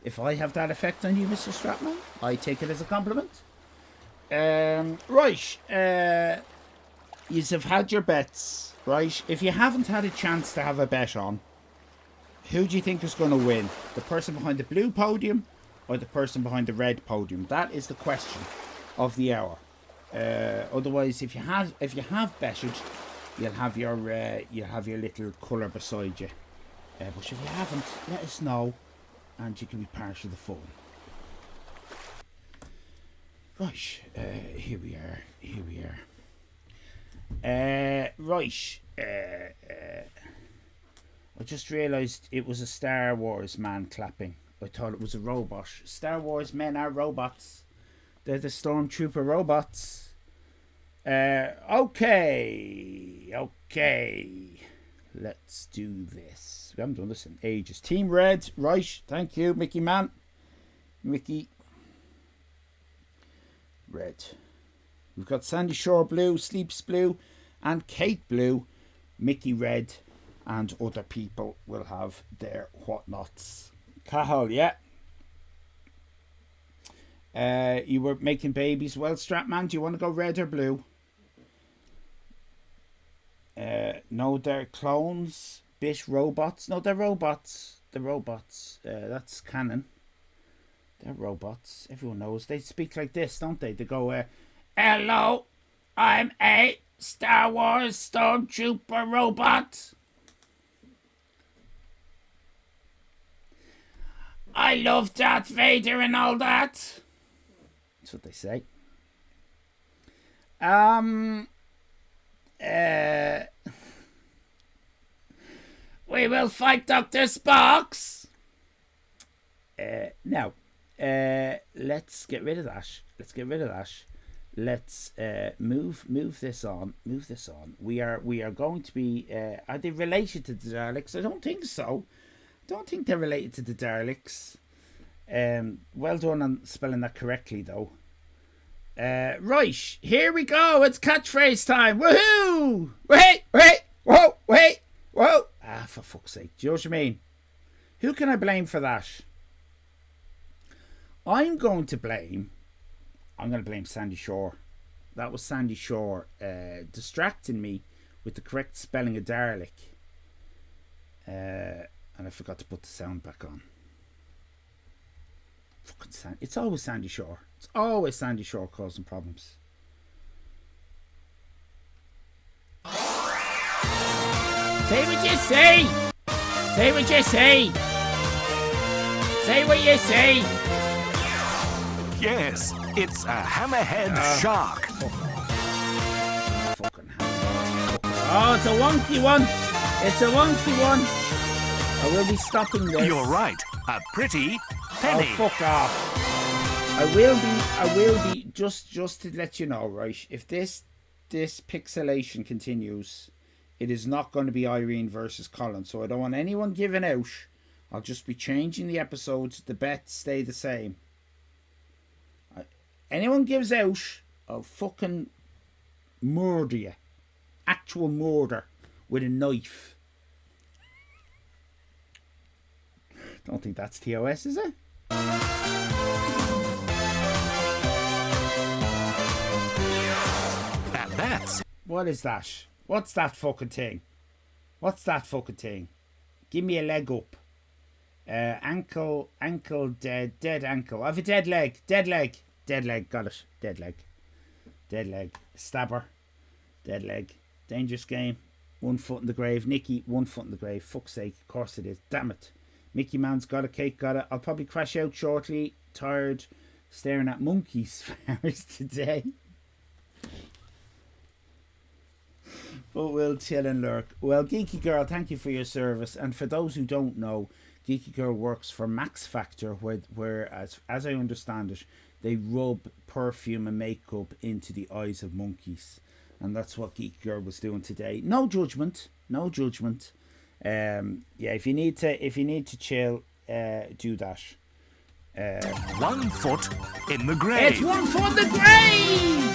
S6: if I have that effect on you, Mr. Stratman, I take it as a compliment. Right, you have had your bets, right? If you haven't had a chance to have a bet on, who do you think is going to win? The person behind the blue podium or the person behind the red podium? That is the question of the hour. Otherwise, if you have betted, you'll have your little colour beside you. But if you haven't, let us know, and you can be part of the fun. Right, here we are. Right. I just realised it was a Star Wars man clapping. I thought it was a robot. Star Wars men are robots. They're the stormtrooper robots. Okay. Let's do this. We haven't done this in ages. Team Red, right. Thank you, Mickey Man. Mickey. Red. We've got Sandy Shore Blue, Sleeps Blue, and Kate Blue. Mickey Red. And other people will have their whatnots. Cahill, yeah. You were making babies. Well, Stratman, do you want to go red or blue? No, they're clones. Bit robots. No, they're robots. The robots. That's canon. They're robots. Everyone knows. They speak like this, don't they? They go, hello, I'm a Star Wars Stormtrooper robot. I love Darth Vader and all that. That's what they say. We will fight Dr. Sparks. Now, let's get rid of that. Let's move this on. We are going to be. Are they related to the Daleks? I don't think so. Don't think they're related to the Daleks. Well done on spelling that correctly, though. Right, here we go. It's catchphrase time. Woohoo! Wait! Whoa! Ah, for fuck's sake. Do you know what I mean? Who can I blame for that? I'm going to blame Sandy Shore. That was Sandy Shore distracting me with the correct spelling of Dalek. And I forgot to put the sound back on. Fucking it's always Sandy Shore. It's always Sandy Shore causing problems. Say what you say! Say what you say! Say what you say!
S15: Yes, it's a hammerhead shark.
S5: Fucking hammerhead. Oh, it's a wonky one! I will be stopping this.
S15: You're right. A pretty penny.
S5: Oh, fuck off. I will be, just to let you know, right, if this pixelation continues, it is not going to be Irene versus Colin, so I don't want anyone giving out. I'll just be changing the episodes. The bets stay the same. Anyone gives out, I'll fucking murder you. Actual murder with a knife. Don't think that's TOS, is it? What is that? What's that fucking thing? What's that fucking thing? Give me a leg up. Ankle, dead ankle. I have a dead leg, got it. Dead leg. Stabber, dead leg. Dangerous game. 1 foot in the grave. Nicky, 1 foot in the grave. Fuck's sake, of course it is. Damn it. Mickey Man's got it, Kate got it. I'll probably crash out shortly. Tired, staring at monkeys for hours today. But we'll chill and lurk. Well, Geeky Girl, thank you for your service. And for those who don't know, Geeky Girl works for Max Factor, where as I understand it, they rub perfume and makeup into the eyes of monkeys. And that's what Geeky Girl was doing today. No judgment. Yeah, if you need to chill, do that.
S15: 1 foot in the grave.
S5: It's 1 foot in the grave!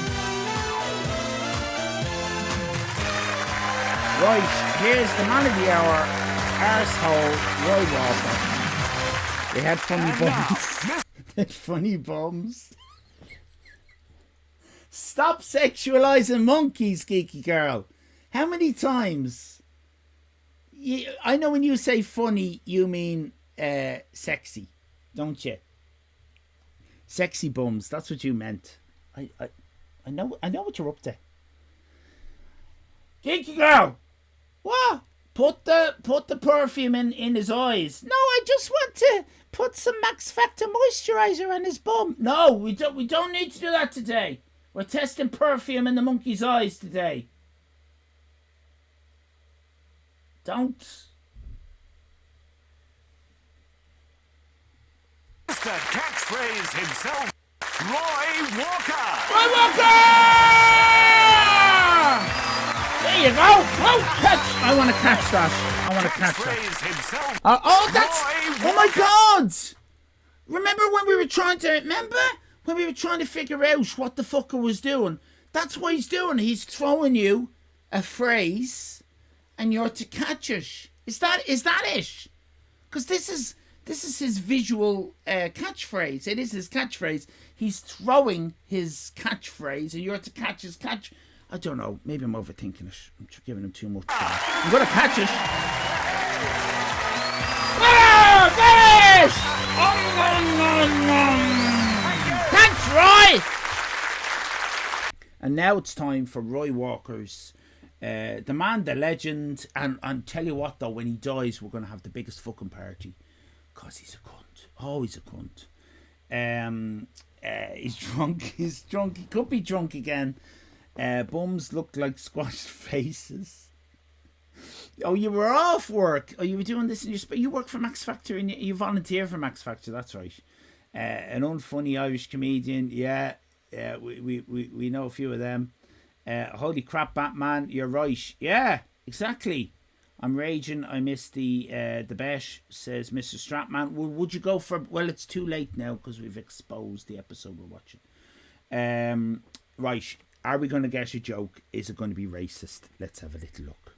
S5: Right, here's the man of the hour, arsehole Roy Walker. They had funny bums. They had funny bums. Stop sexualizing monkeys, Geeky Girl. How many times? I know when you say funny, you mean sexy, don't you? Sexy bums, that's what you meant. I know what you're up to. Geeky Girl! What? Put the perfume in his eyes. No, I just want to put some Max Factor moisturizer on his bum. No, we don't need to do that today. We're testing perfume in the monkey's eyes today. Don't.
S15: Mr. Catchphrase himself, Roy Walker.
S5: Roy Walker! There you go. Oh, catch. I want to catch that. Oh my God. Remember when we were trying to figure out what the fucker was doing? That's what he's doing. He's throwing you a phrase and you're to catch it. Is that it? Because this is his visual catchphrase. It is his catchphrase. He's throwing his catchphrase and you're to catch his catch. I don't know. Maybe I'm overthinking it. I'm giving him too much time. I'm going to catch it. Oh, finish! Thanks, Roy! And now it's time for Roy Walker's the man, the legend. And tell you what, though, when he dies, we're going to have the biggest fucking party. Because he's a cunt. Oh, he's a cunt. He's drunk. He could be drunk again. Bums look like squashed faces. Oh, you were off work. Oh, you were doing this in your you work for Max Factor and you volunteer for Max Factor. That's right. An unfunny Irish comedian. Yeah, we know a few of them. Holy crap, Batman! You're right. Yeah, exactly. I'm raging. I missed the bet, says Mr. Stratman. Would you go for? Well, it's too late now because we've exposed the episode we're watching. Right. Are we going to get a joke? Is it going to be racist? Let's have a little look.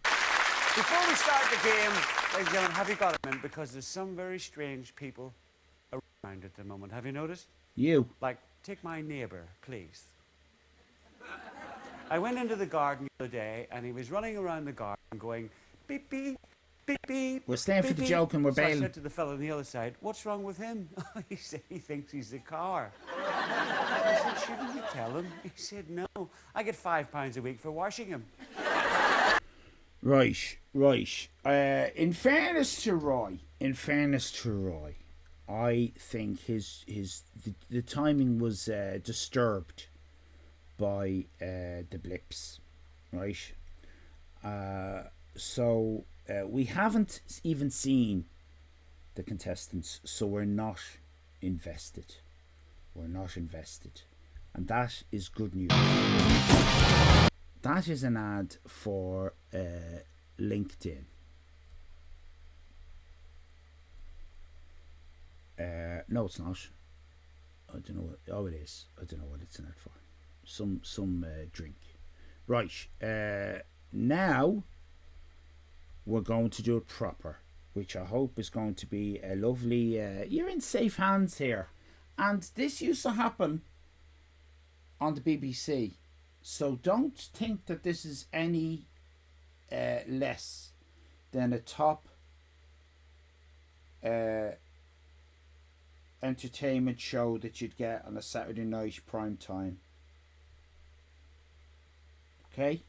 S16: Before we start the game, ladies and gentlemen, have you got a minute? Because there's some very strange people around at the moment. Have you noticed?
S5: You.
S16: Like, take my neighbour, please. I went into the garden the other day, and he was running around the garden going, beep, beep, beep, beep.
S5: We're staying for the joke and we're bailing.
S16: So I said to the fellow on the other side, what's wrong with him? He said he thinks he's a car. I said, shouldn't you tell him? He said, no, I get £5 a week for washing him.
S5: Right. In fairness to Roy, I think the timing was disturbed by the blips, right? So We haven't even seen the contestants, so we're not invested. We're not invested. And that is good news. That is an ad for LinkedIn. No, it's not. I don't know what. Oh, it is. I don't know what it's an ad for. Some drink. Right. Now we're going to do it proper, which I hope is going to be a lovely. You're in safe hands here, and this used to happen on the BBC, so don't think that this is any less than a top entertainment show that you'd get on a Saturday night prime time. Okay,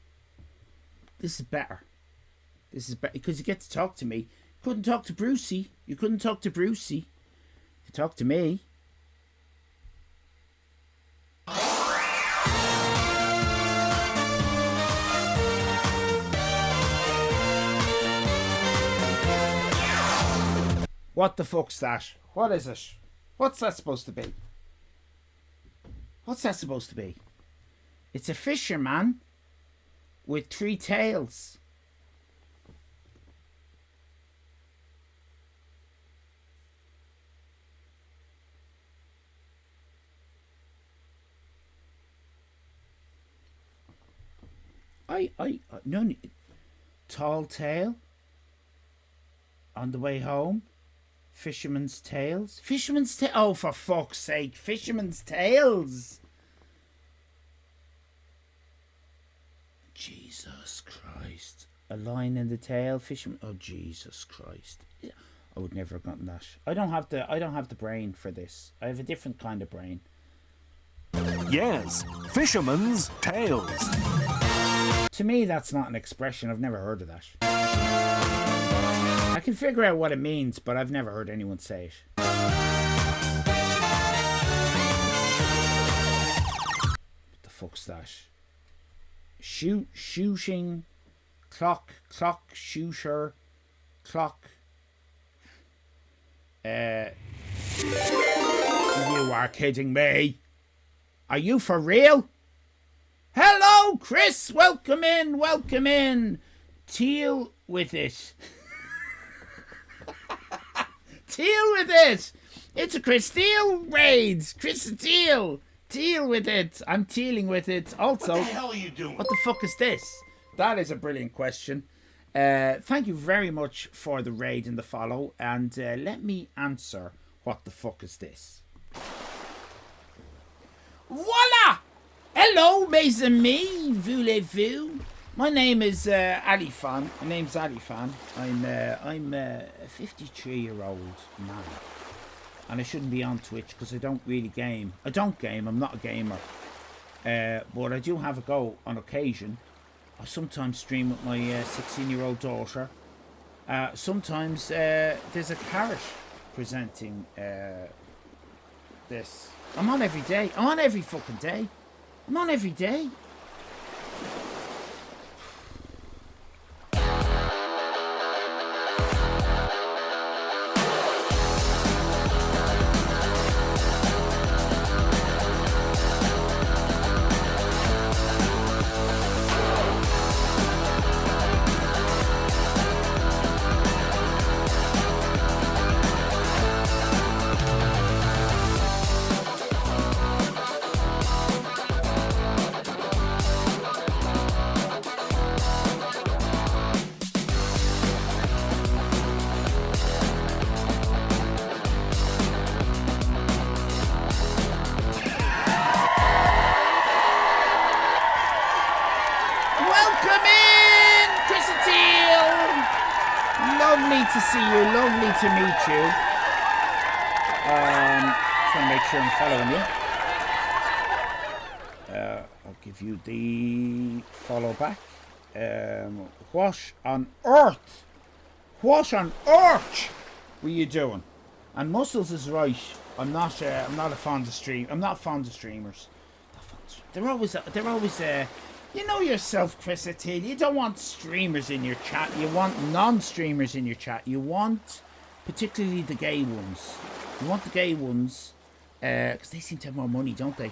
S5: this is better. This is better because you get to talk to me. Couldn't talk to Brucey. You couldn't talk to Brucey. You talk to me. What the fuck's that? What is it? What's that supposed to be? What's that supposed to be? It's a fisherman with 3 tails. No, tall tale on the way home. Fisherman's tales. Fisherman's tale. Oh, for fuck's sake! Fisherman's tales. Jesus Christ! A line in the tail. Fisherman. Oh, Jesus Christ! I would never have gotten that. I don't have the brain for this. I have a different kind of brain.
S15: Yes, fisherman's tales.
S5: To me, that's not an expression. I've never heard of that. I can figure out what it means, but I've never heard anyone say it. What the fuck's that? Shooting, clock, shooter, clock. You are kidding me. Are you for real? Hello, Chris. Welcome in. Welcome in. Teal with it. Teal with it. It's a Chris Teal raids. Chris Teal. Teal with it. I'm tealing with it. Also,
S17: what the hell are you doing?
S5: What the fuck is this? That is a brilliant question. Thank you very much for the raid and the follow. And let me answer. What the fuck is this? Voila! Hello, mes amis, voulez-vous? My name is Allyfan. My name's Allyfan. I'm a 53-year-old man, and I shouldn't be on Twitch because I don't really game. I don't game. I'm not a gamer, but I do have a go on occasion. I sometimes stream with my 16-year-old daughter. Sometimes there's a carrot presenting this. I'm on every day. I'm on every fucking day. I'm on every day. To see you, lovely to meet you. Trying to make sure I'm following you. I'll give you the follow back. What on earth? What on earth were you doing? And Muscles is right. I'm not a fond of stream. I'm not fond of streamers. They're always You know yourself, Chris Attil. You don't want streamers in your chat. You want non-streamers in your chat. You want, particularly the gay ones. You want the gay ones, because they seem to have more money, don't they?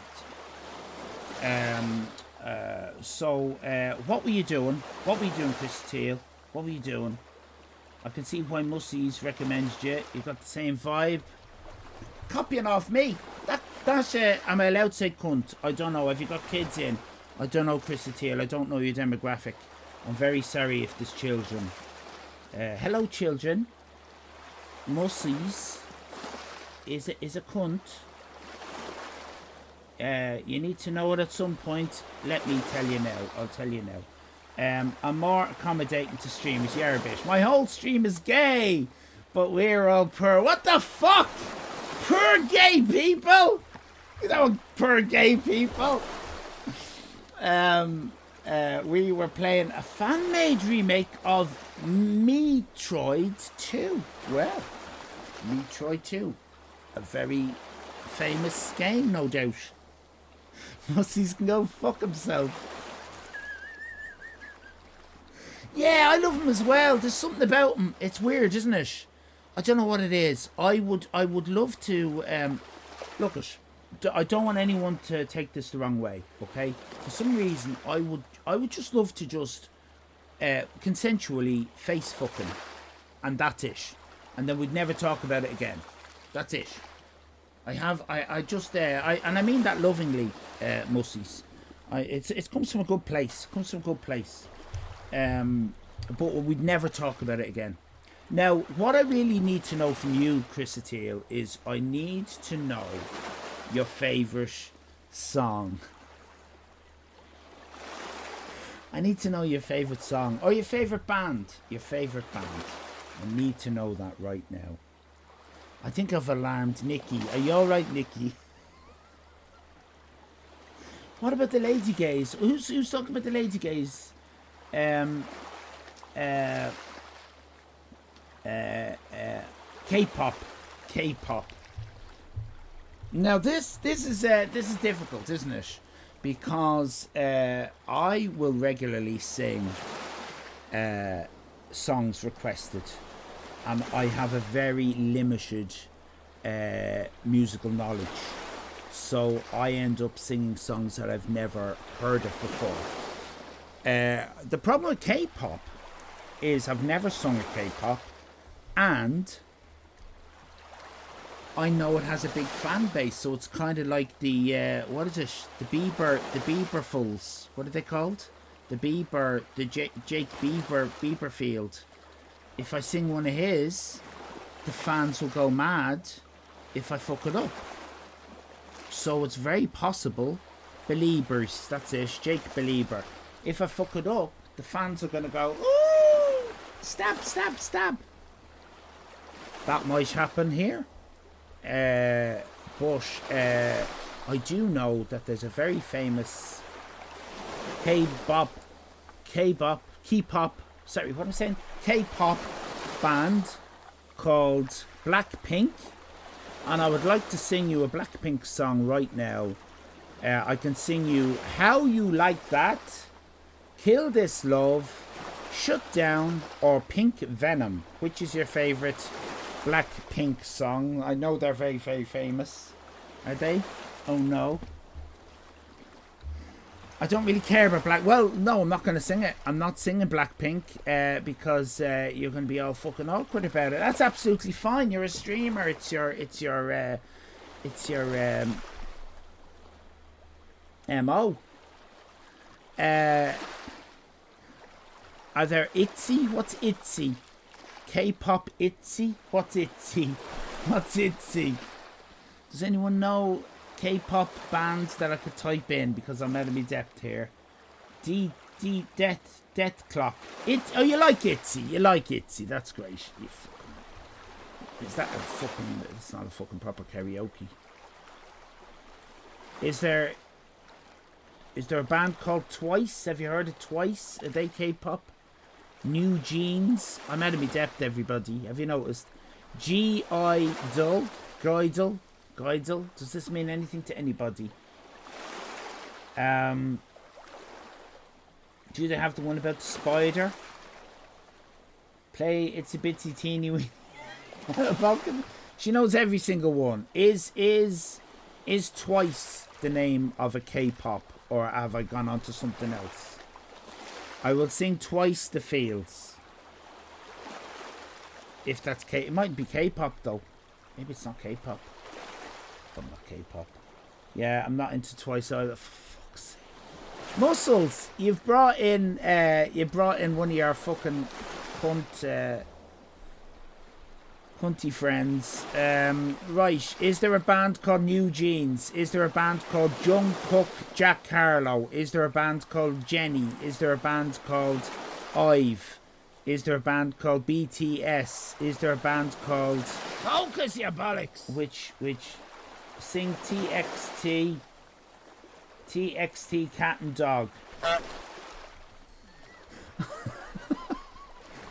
S5: What were you doing? What were you doing, Chris Attil? What were you doing? I can see why Mussies recommends you. You've got the same vibe. Copying off me. That's am I allowed to say cunt? I don't know. Have you got kids in? I don't know, Chris Attil. I don't know your demographic. I'm very sorry if there's children. Hello, children. Mussies is a cunt. You need to know it at some point. Let me tell you now. I'll tell you now. I'm more accommodating to streamers. Yeah, a bit. My whole stream is gay, but we're all poor. What the fuck? Poor gay people? You know, poor gay people. We were playing a fan-made remake of Metroid 2. Well, Metroid 2. A very famous game, no doubt. Mussies can go fuck himself. Yeah, I love him as well. There's something about him. It's weird, isn't it? I don't know what it is. I would love to look at. I don't want anyone to take this the wrong way, okay? For some reason, I would just love to just consensually face fucking, and that's it. And then we'd never talk about it again. That's it. I mean that lovingly, Mussies. It comes from a good place. It comes from a good place. But we'd never talk about it again. Now, what I really need to know from you, Chris Attil, is I need to know your favourite song. I need to know your favourite song. Or your favourite band. Your favourite band. I need to know that right now. I think I've alarmed Nikki. Are you alright, Nikki? What about the lady gays? Who's talking about the lady gays? K-pop. K-pop. Now this is difficult, isn't it? Because I will regularly sing songs requested, and I have a very limited musical knowledge, so I end up singing songs that I've never heard of before. The problem with K-pop is I've never sung a K-pop, and I know it has a big fan base, so it's kind of like the what is it? The Bieberfuls. What are they called? The Jake Bieberfield. If I sing one of his, the fans will go mad if I fuck it up. So it's very possible. Beliebers, that's it. Jake Belieber. If I fuck it up, the fans are gonna go, ooh, stab, stab, stab. That might happen here. But I do know that there's a very famous K-pop band called Blackpink, and I would like to sing you a Blackpink song right now. I can sing you How You Like That, Kill This Love, Shut Down, or Pink Venom. Which is your favourite Blackpink song? I know they're very, very famous. Are they? Oh no. I don't really care about Black. Well, no, I'm not going to sing it. I'm not singing Blackpink because you're going to be all fucking awkward about it. That's absolutely fine. You're a streamer. It's your MO. Are there ITZY? What's ITZY? K-pop ITZY? What's ITZY? What's ITZY? Does anyone know K-pop bands that I could type in, because I'm out of my depth here? Death Clock. Oh, you like ITZY? You like ITZY? That's great. Is that a fucking? It's not a fucking proper karaoke. Is there a band called Twice? Have you heard of Twice? Are they K-pop? New Jeans. I'm out of my depth, everybody. Have you noticed? G-I-DLE. Gridle. Does this mean anything to anybody? Do they have the one about the spider? Play It's a Bitsy Teeny Weeny. She knows every single one. Is Twice the name of a K-pop, or have I gone on to something else? I will sing Twice the Fields. If that's K, it might be K-pop though. Maybe it's not K-pop. I'm not K-pop. Yeah, I'm not into Twice either. For fuck's sake. Muscles, you've brought in one of your fucking hunty friends. Right, is there a band called New Jeans? Is there a band called Jungkook Jack Harlow? Is there a band called Jenny? Is there a band called Ive? Is there a band called BTS? Is there a band called Focus, you bollocks? Which sing TXT Cat and Dog.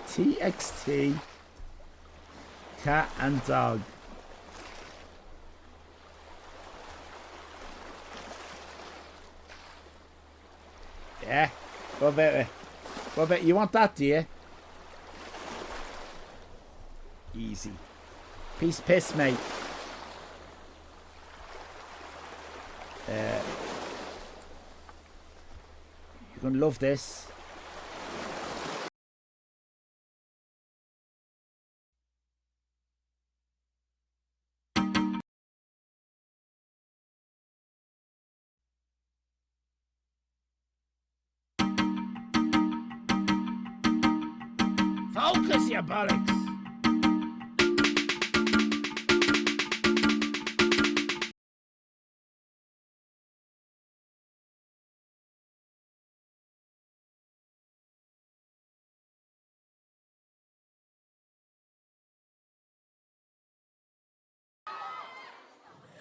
S5: TXT Cat and Dog. Yeah. What about it? What about you? Want that, do you? Easy. Piece of piss, mate. You're gonna love this. Focus, you bollocks!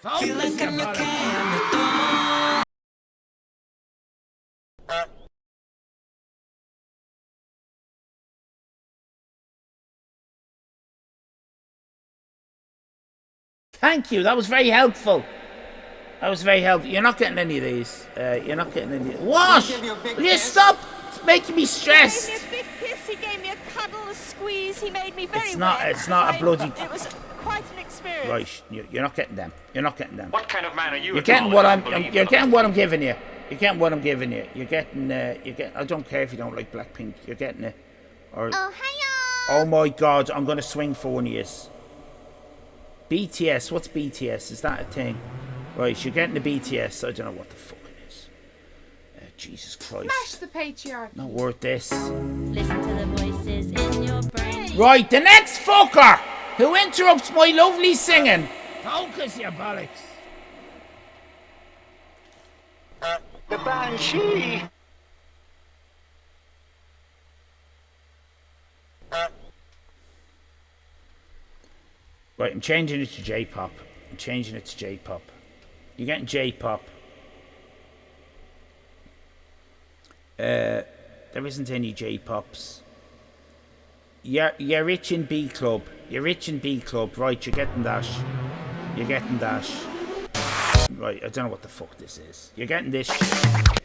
S5: Focus, you bollocks! Thank you. That was very helpful. That was very helpful. You're not getting any of these. You're not getting any. What? Will you stop making me stressed?
S8: He gave me a big kiss. He gave me a cuddle, a squeeze. He made me very
S5: wet. It's not a bloody.
S8: It was quite an experience.
S5: Right. You're not getting them. You're not getting them.
S4: What kind of man are you?
S5: You're getting what I'm. You're getting what I'm giving you. You're getting what I'm giving you. You're getting. You're getting. I don't care if you don't like Blackpink. You're getting it. Or.
S3: Oh, hiya!
S5: Oh my God! I'm gonna swing for one of yous. BTS, what's BTS? Is that a thing? Right, you're getting the BTS. I don't know what the fuck it is. Jesus Christ.
S12: Smash the patriarchy.
S5: Not worth this.
S9: Listen to the voices in your brain.
S5: Right, the next fucker who interrupts my lovely singing. Focus, you bollocks.
S2: The Banshee.
S5: Right, I'm changing it to J-pop. I'm changing it to J-pop. You're getting J-pop. There isn't any J-pops. You're rich in B Club. You're rich in B Club. Right, you're getting that. You're getting that. Right, I don't know what the fuck this is. You're getting this.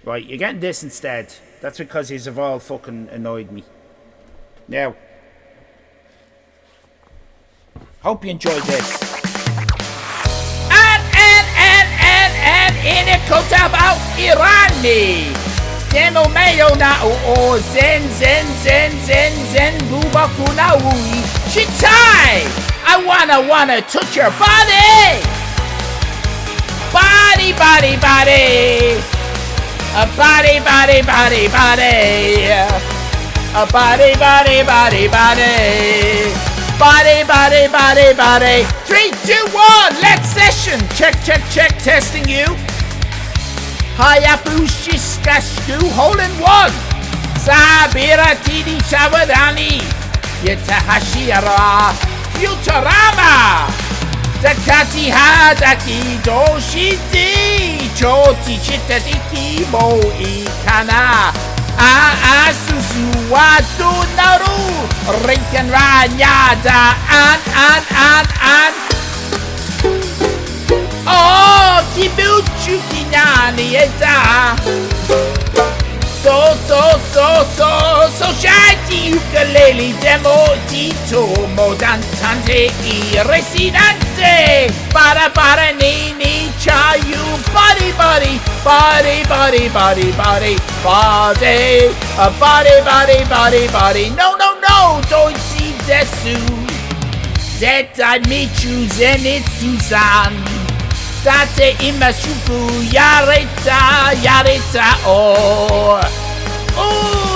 S5: Right, you're getting this instead. That's because he's have all fucking annoyed me. Now. Hope you enjoyed this. And in a kota about Irani. Demo mayo na oo zen buba kuna ui. Shitai! I wanna touch your body! Body. A body. A body. 3, 2, 1, let's session. Check, testing you. Hayabu Shiskasku, hole in one. Sabira Tidi Shawadani. Yatahashira. Futurama. Takati Hadaki Doshiti. Choti Chitadiki Mo Ikana. Susu Watu Naru Rinken Ranyada an Oh Kibuchu Kinani Eta So shanty ukulele demo dito modantante I residente para ni chayu body no don't see desu Zeta michu zenitsu-san Date imashuku yareta Oh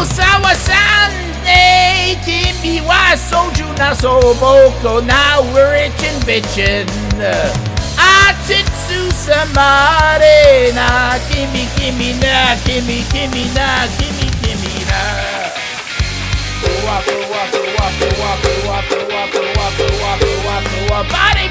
S5: sawa-san Kimi wa soju na soboko Now we're rich and bitchin' Atitsu samare na Kimi na Body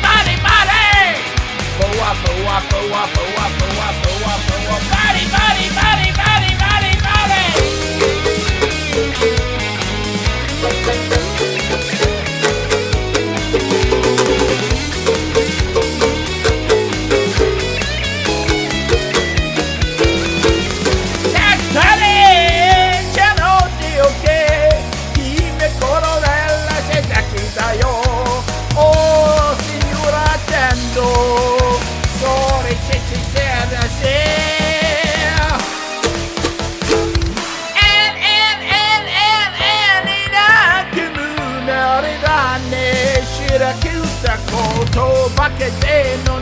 S5: Oh, signora Tendo, sorry, Shirakusa koto bakete no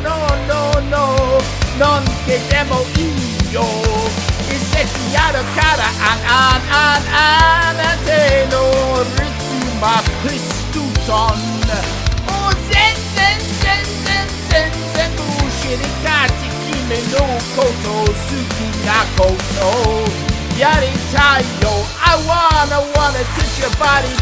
S5: non che demo io Iseki yada kara an te no ritsuma Christuton Oh zen shirikati kime no koto suki na koto Yaritayo I wanna touch your body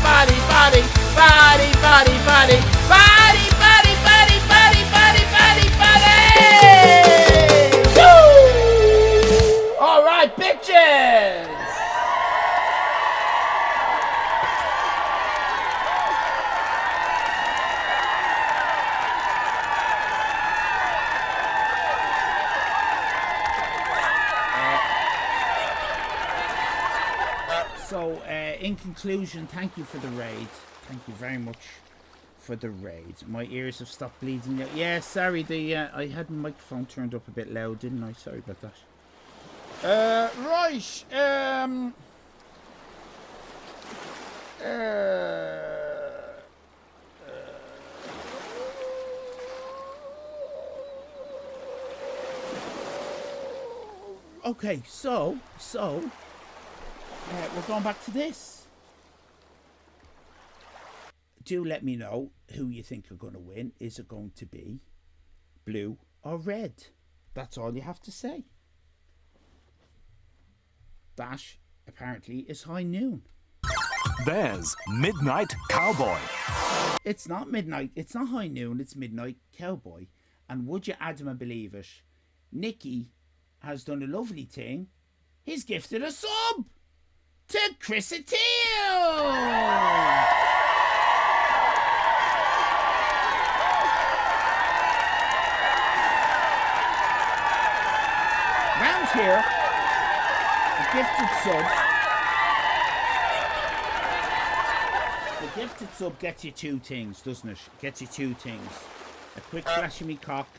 S5: Woo! All right, bitches. So, in conclusion, thank you for the raid. Thank you very much for the raid. My ears have stopped bleeding now. Yeah, sorry, I had my microphone turned up a bit loud, didn't I? Sorry about that. Right. Okay, so we're going back to this. Do let me know who you think are going to win. Is it going to be blue or red? That's all you have to say. That apparently is high noon.
S15: There's Midnight Cowboy.
S5: It's not midnight. It's not high noon. It's Midnight Cowboy. And would you Adam and believe it? Nicky has done a lovely thing. He's gifted a sub to Chrissy Teal. Round here, a gifted sub. The gifted sub gets you two things, doesn't it? Gets you two things. A quick flash of me cock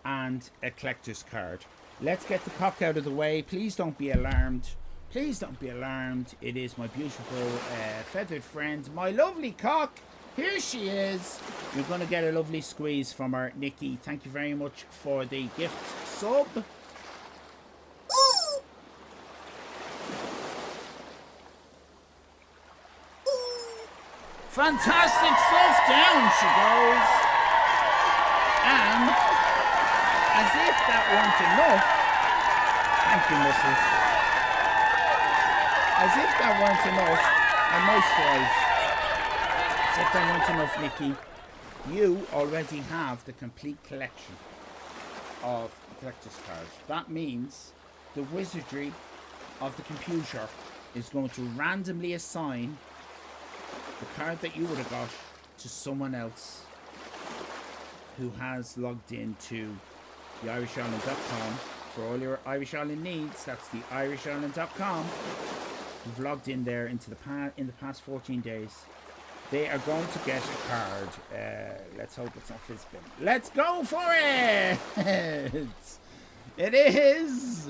S5: and a collector's card. Let's get the cock out of the way. Please don't be alarmed. Please don't be alarmed. It is my beautiful feathered friend, my lovely cock. Here she is. You're going to get a lovely squeeze from her, Nikki. Thank you very much for the gift sub. Fantastic stuff. Down she goes. And as if that weren't enough, thank you, missus. As if that weren't enough, and moisturise. As if that weren't enough, Nikki, you already have the complete collection of collector's cards. That means the wizardry of the computer is going to randomly assign the card that you would have got to someone else who has logged into theIrishIreland.com for all your Irish Island needs. That's the irishisland.com. You've logged in there in the past 14 days. They are going to get a card. Let's hope it's not Fizbin. Let's go for it! It is!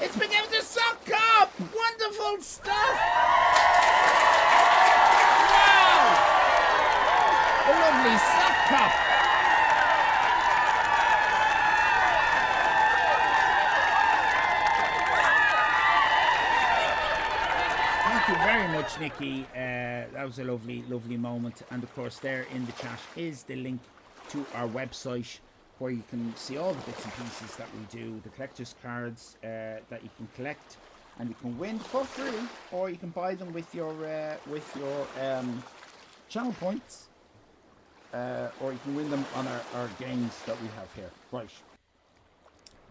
S5: It's been given to Sock Cup! Wonderful stuff! Wow! A lovely Sock Cup! Thank you very much, Nikki. That was a lovely, lovely moment. And of course, there in the chat is the link to our website where you can see all the bits and pieces that we do, the collector's cards that you can collect and you can win for free, or you can buy them with your channel points, or you can win them on our games that we have here. Right.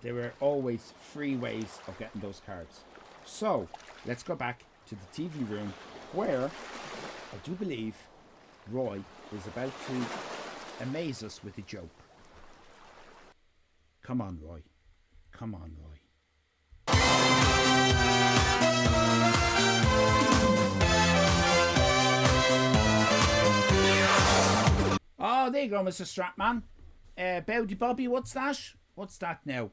S5: There are always free ways of getting those cards. So let's go back to the TV room where I do believe Roy is about to amaze us with a joke. Come on, Roy. Come on, Roy. Oh, there you go, Mr. Stratman. Bowdy Bobby, what's that? What's that now?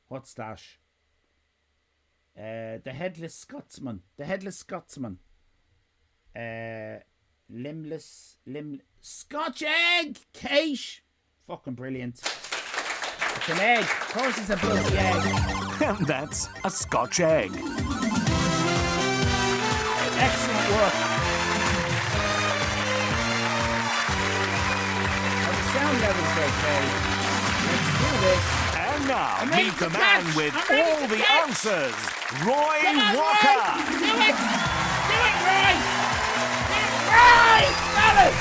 S5: What's that? The Headless Scotsman. The Headless Scotsman. Limbless. Scotch egg! Kate! Fucking brilliant. It's an egg. Of course it's a bloody egg.
S15: And that's a Scotch egg.
S5: Excellent work. The sound level's okay. Let's do this.
S15: And now, meet the man
S5: catch.
S15: with
S5: I'm ready
S15: all
S5: to
S15: the
S5: catch.
S15: answers, Roy
S5: Come on,
S15: Walker.
S5: Roy. Do it! Do it, Roy! Do it, Roy! Fellas!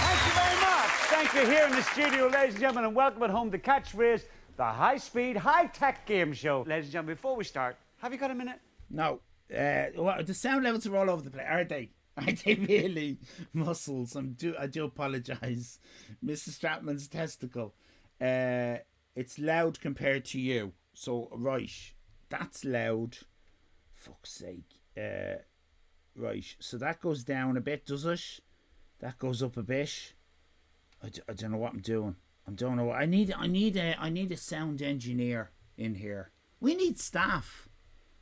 S16: Thank you very much. Thank you here in the studio, ladies and gentlemen, and welcome at home to Catchphrase, the high-speed, high-tech game show. Ladies and gentlemen, before we start, have you got a minute?
S5: No. The sound levels are all over the place, aren't they? Aren't they really? Muscles. I do apologise. Mr. Stratman's testicle. It's loud compared to you. So, right. That's loud. Fuck's sake. Right. So that goes down a bit, does it? That goes up a bit. I don't know what I'm doing. I don't know. I need a sound engineer in here. We need staff.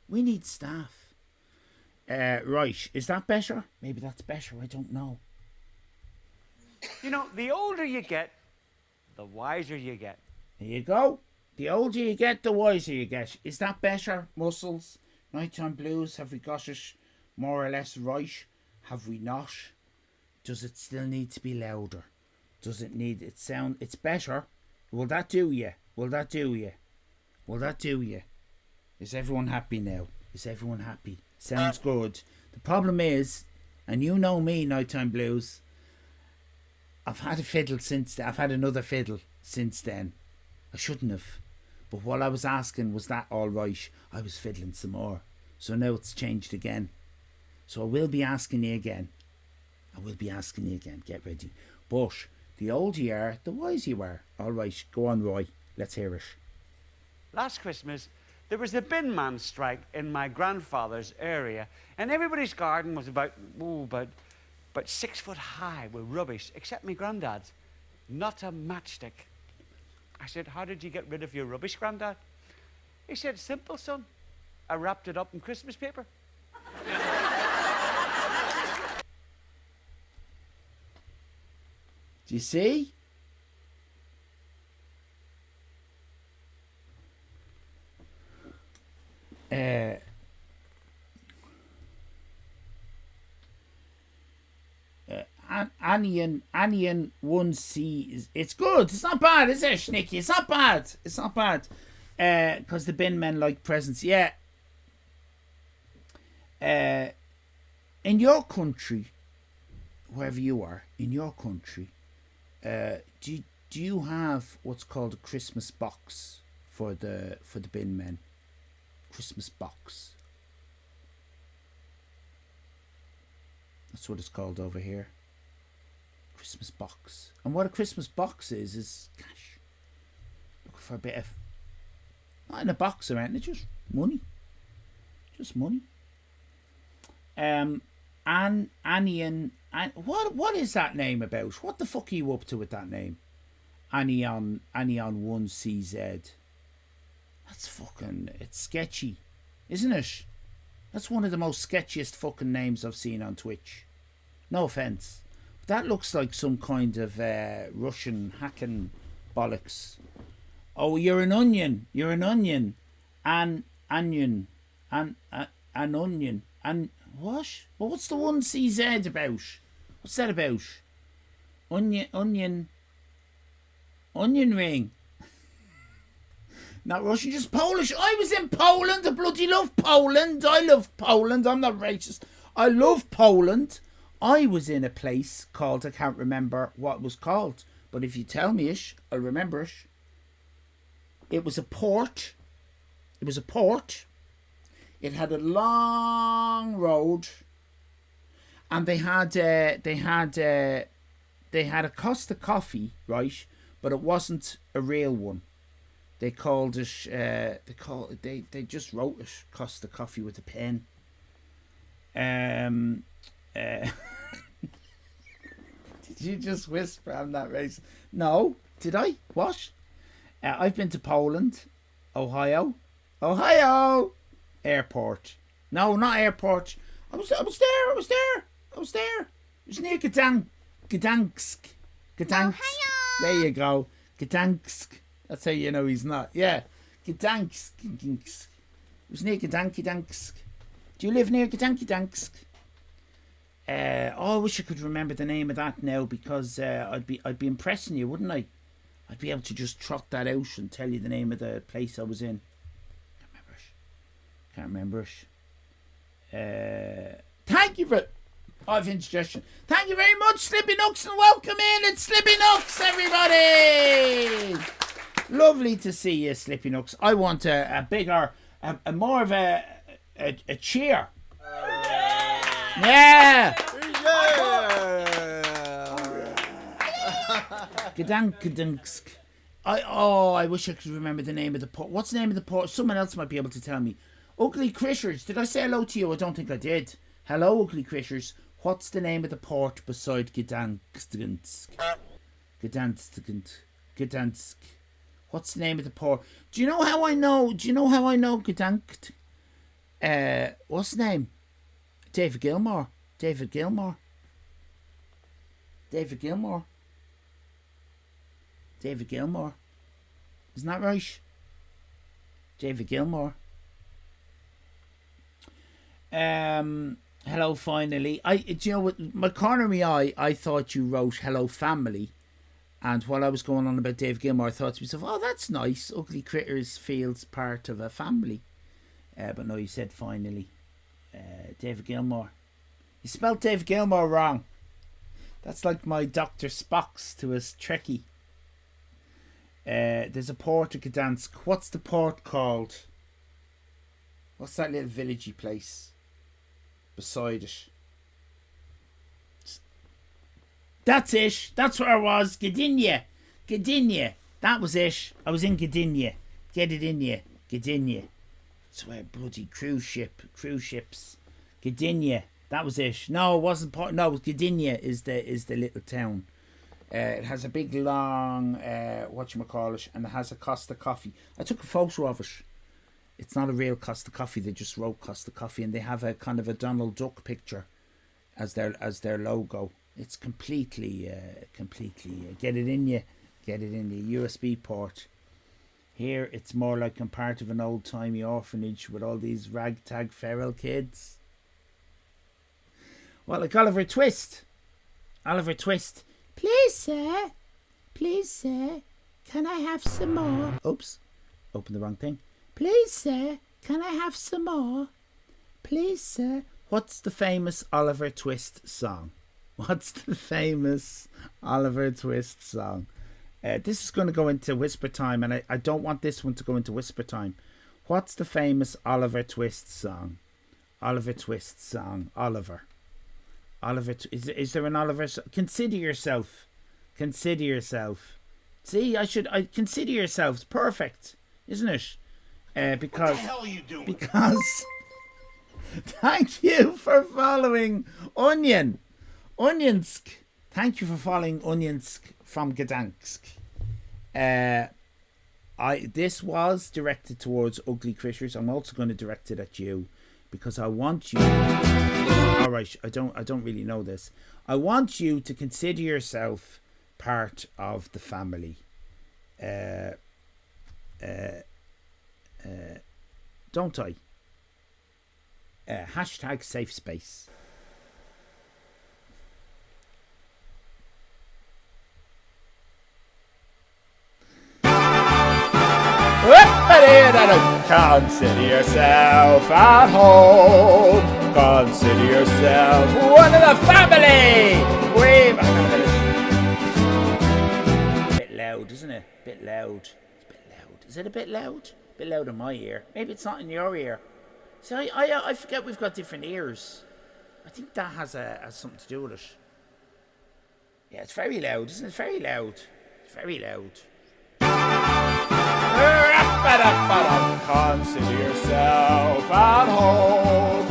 S5: We need staff. Right. Is that better? Maybe that's better. I don't know.
S16: You know, the older you get, the wiser you get.
S5: There you go. The older you get, the wiser you get. Is that better, Muscles? Nighttime Blues, have we got it more or less right? Have we not? Does it still need to be louder? Does it need it sound? It's better. Will that do you? Will that do you? Will that do you? Is everyone happy now? Is everyone happy? Sounds good. The problem is, and you know me, Nighttime Blues, I've had a fiddle since then. I've had another fiddle since then. I shouldn't have. But while I was asking, was that all right? I was fiddling some more. So now it's changed again. So I will be asking you again. I will be asking you again. Get ready. But the older you are, the wiser you are. All right, go on, Roy. Let's hear it.
S16: Last Christmas, there was a bin man strike in my grandfather's area, and everybody's garden was about 6 foot high with rubbish, except my granddad's. Not a matchstick. I said, how did you get rid of your rubbish, Grandad? He said, simple, son. I wrapped it up in Christmas paper.
S5: Do you see? Anion 1C it's good. It's not bad, is it, Schnicky? It's not bad. It's not bad. Because the bin men like presents. Yeah. In your country, wherever you are, in your country, do you have what's called a Christmas box for the bin men? Christmas box. That's what it's called over here. Christmas box. And what a Christmas box is cash. Looking for a bit of, not in a box around it, just money. Just money. What is that name about? What the fuck are you up to with that name? Annie on 1CZ. That's fucking, it's sketchy, isn't it? That's one of the most sketchiest fucking names I've seen on Twitch. No offence. That looks like some kind of Russian hacking bollocks. Oh, you're an onion. You're an onion. An onion. An onion. And what? Well, what's the 1CZ about? What's that about? Onion ring. Not Russian, just Polish. I was in Poland. I bloody love Poland. I love Poland. I'm not racist. I love Poland. I was in a place called, I can't remember what it was called, but if you tell me it, I'll remember it. It was a port. It was a port. It had a long road, and they had a Costa coffee, right? But it wasn't a real one. They called it. They just wrote it Costa coffee with a pen. Did you just whisper? I'm not racist. No, did I? What? I've been to Poland, Ohio, airport. No, not airport. I was there. It was near Gdansk. Ohio. There you go. Gdansk. That's how you know he's not. Yeah, Gdansk. It was near Gdansk. Do you live near Gdansk? I wish I could remember the name of that now, because I'd be impressing you, wouldn't I? I'd be able to just trot that out and tell you the name of the place I was in. Can't remember it. Thank you for. I've indigestion. Thank you very much, Slippy Nooks, and welcome in. It's Slippy Nooks, everybody. Lovely to see you, Slippy Nooks. I want a bigger, a more of a cheer. Yeah. Gdansk. I wish I could remember the name of the port. What's the name of the port? Someone else might be able to tell me. Ugly Critters. Did I say hello to you? I don't think I did. Hello, Ugly Critters. What's the name of the port beside Gdansk? Gdansk. What's the name of the port? Do you know how I know Gdansk? What's the name? David Gilmour. Isn't that right? David Gilmour. Hello, finally. Do you know what? My corner of my eye, I thought you wrote hello, family. And while I was going on about Dave Gilmour, I thought to myself, oh, that's nice. Ugly Critters feels part of a family. But no, you said finally. David Gilmour. You spelled David Gilmour wrong. That's like my Dr. Spock's to his Trekkie. There's a port at Gdansk. What's the port called? What's that little villagey place beside it? That's it. That's where I was. Gdynia. That was it. I was in Gdynia. Get it in you. Gdynia. It's where bloody cruise ships. Gdynia. That was it. No, it wasn't part. No, Gdynia is the little town. It has a big long whatchamacallit, and it has a Costa coffee. I took a photo of it. It's not a real Costa coffee. They just wrote Costa coffee, and they have a kind of a Donald Duck picture as their logo. It's completely get it in you. USB port. Here it's more like I'm part of an old timey orphanage with all these ragtag feral kids. Well, like Oliver Twist. Please, sir, can I have some more? Oops, opened the wrong thing. Please, sir, can I have some more? Please, sir. What's the famous Oliver Twist song? This is going to go into whisper time, and I don't want this one to go into whisper time. What's the famous Oliver Twist song? Oliver. Oliver, is there an Oliver? Consider yourself. Consider yourself. See, I consider yourself. It's perfect, isn't it? Because
S15: What the hell are you doing?
S5: Because thank you for following Onionsk. Thank you for following Onionsk from Gdansk. This was directed towards ugly critters. I'm also going to direct it at you because I want you. All right, I don't really know this. I want you to consider yourself part of the family. Don't I? Hashtag safe space.
S6: Consider yourself at home. Consider yourself one of the family.
S5: Bit loud, isn't it? Bit loud. It's a bit loud. Is it a bit loud? A bit loud in my ear. Maybe it's not in your ear. See, I forget we've got different ears. I think that has something to do with it. Yeah, it's very loud, isn't it? Very loud. It's very loud.
S6: Consider yourself at home.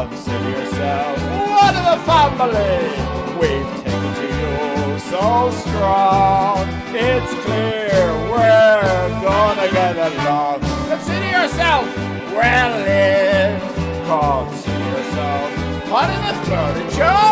S6: Consider yourself one of the family. We've taken to you so strong. It's clear we're gonna get along. Consider yourself well in. Consider yourself part of the furniture.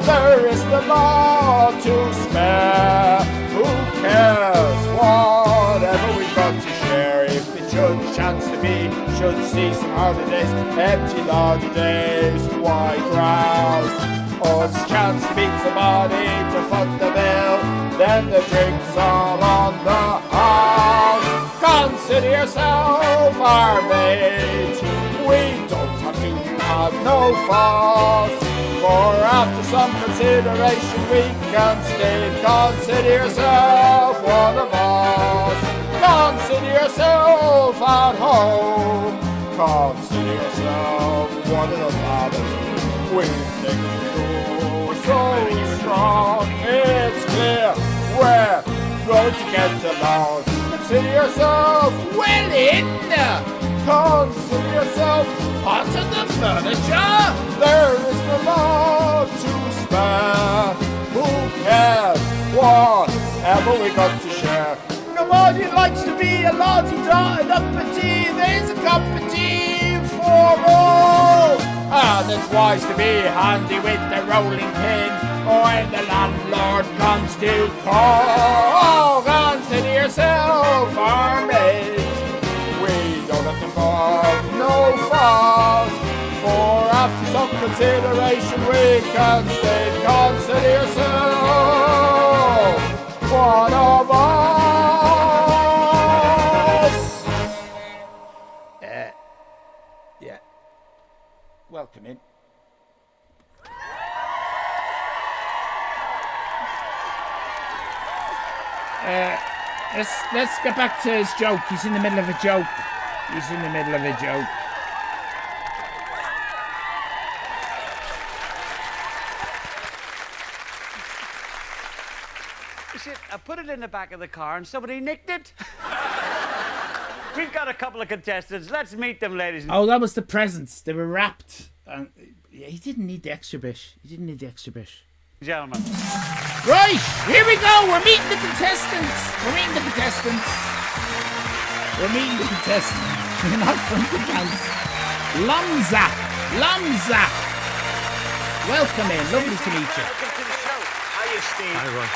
S6: There is the law to spare. Who cares? Whatever we've got to share. If it should chance to be, should see some harder days, empty larger days, why grouse? Or it's chance to meet somebody to foot the bill, then the drinks all on the house. Consider yourself our mate. We don't have to have no fuss. For after some consideration we can stay. Consider yourself one of us. Consider yourself at home. Consider yourself one of the family. We've taken you so strong. It's clear we're going to get along. Consider yourself well in. Consider yourself part of the furniture. There is no law to spare. Who cares? Whatever we got to share. Nobody likes to be a la-di-da and uppity. There's a cup of tea for all. And it's wise to be handy with the rolling pin when the landlord comes to call. Consider yourself our mate. We don't have to involve no fuss. For after some consideration we can stay. Consider yourself one of us. Yeah. Welcome in.
S5: Let's get back to his joke. He's in the middle of a joke. He's in the middle of a joke.
S16: You see, I put it in the back of the car and somebody nicked it. We've got a couple of contestants. Let's meet them, ladies.
S5: Oh, that was the presents. They were wrapped. And he didn't need the extra bit.
S16: Gentlemen.
S5: Right, here we go. We're meeting the contestants. We're not from the dance. Lamza. Welcome in. Lovely to meet you.
S16: Welcome to the show. How you, Steve?
S5: Hi, Roy.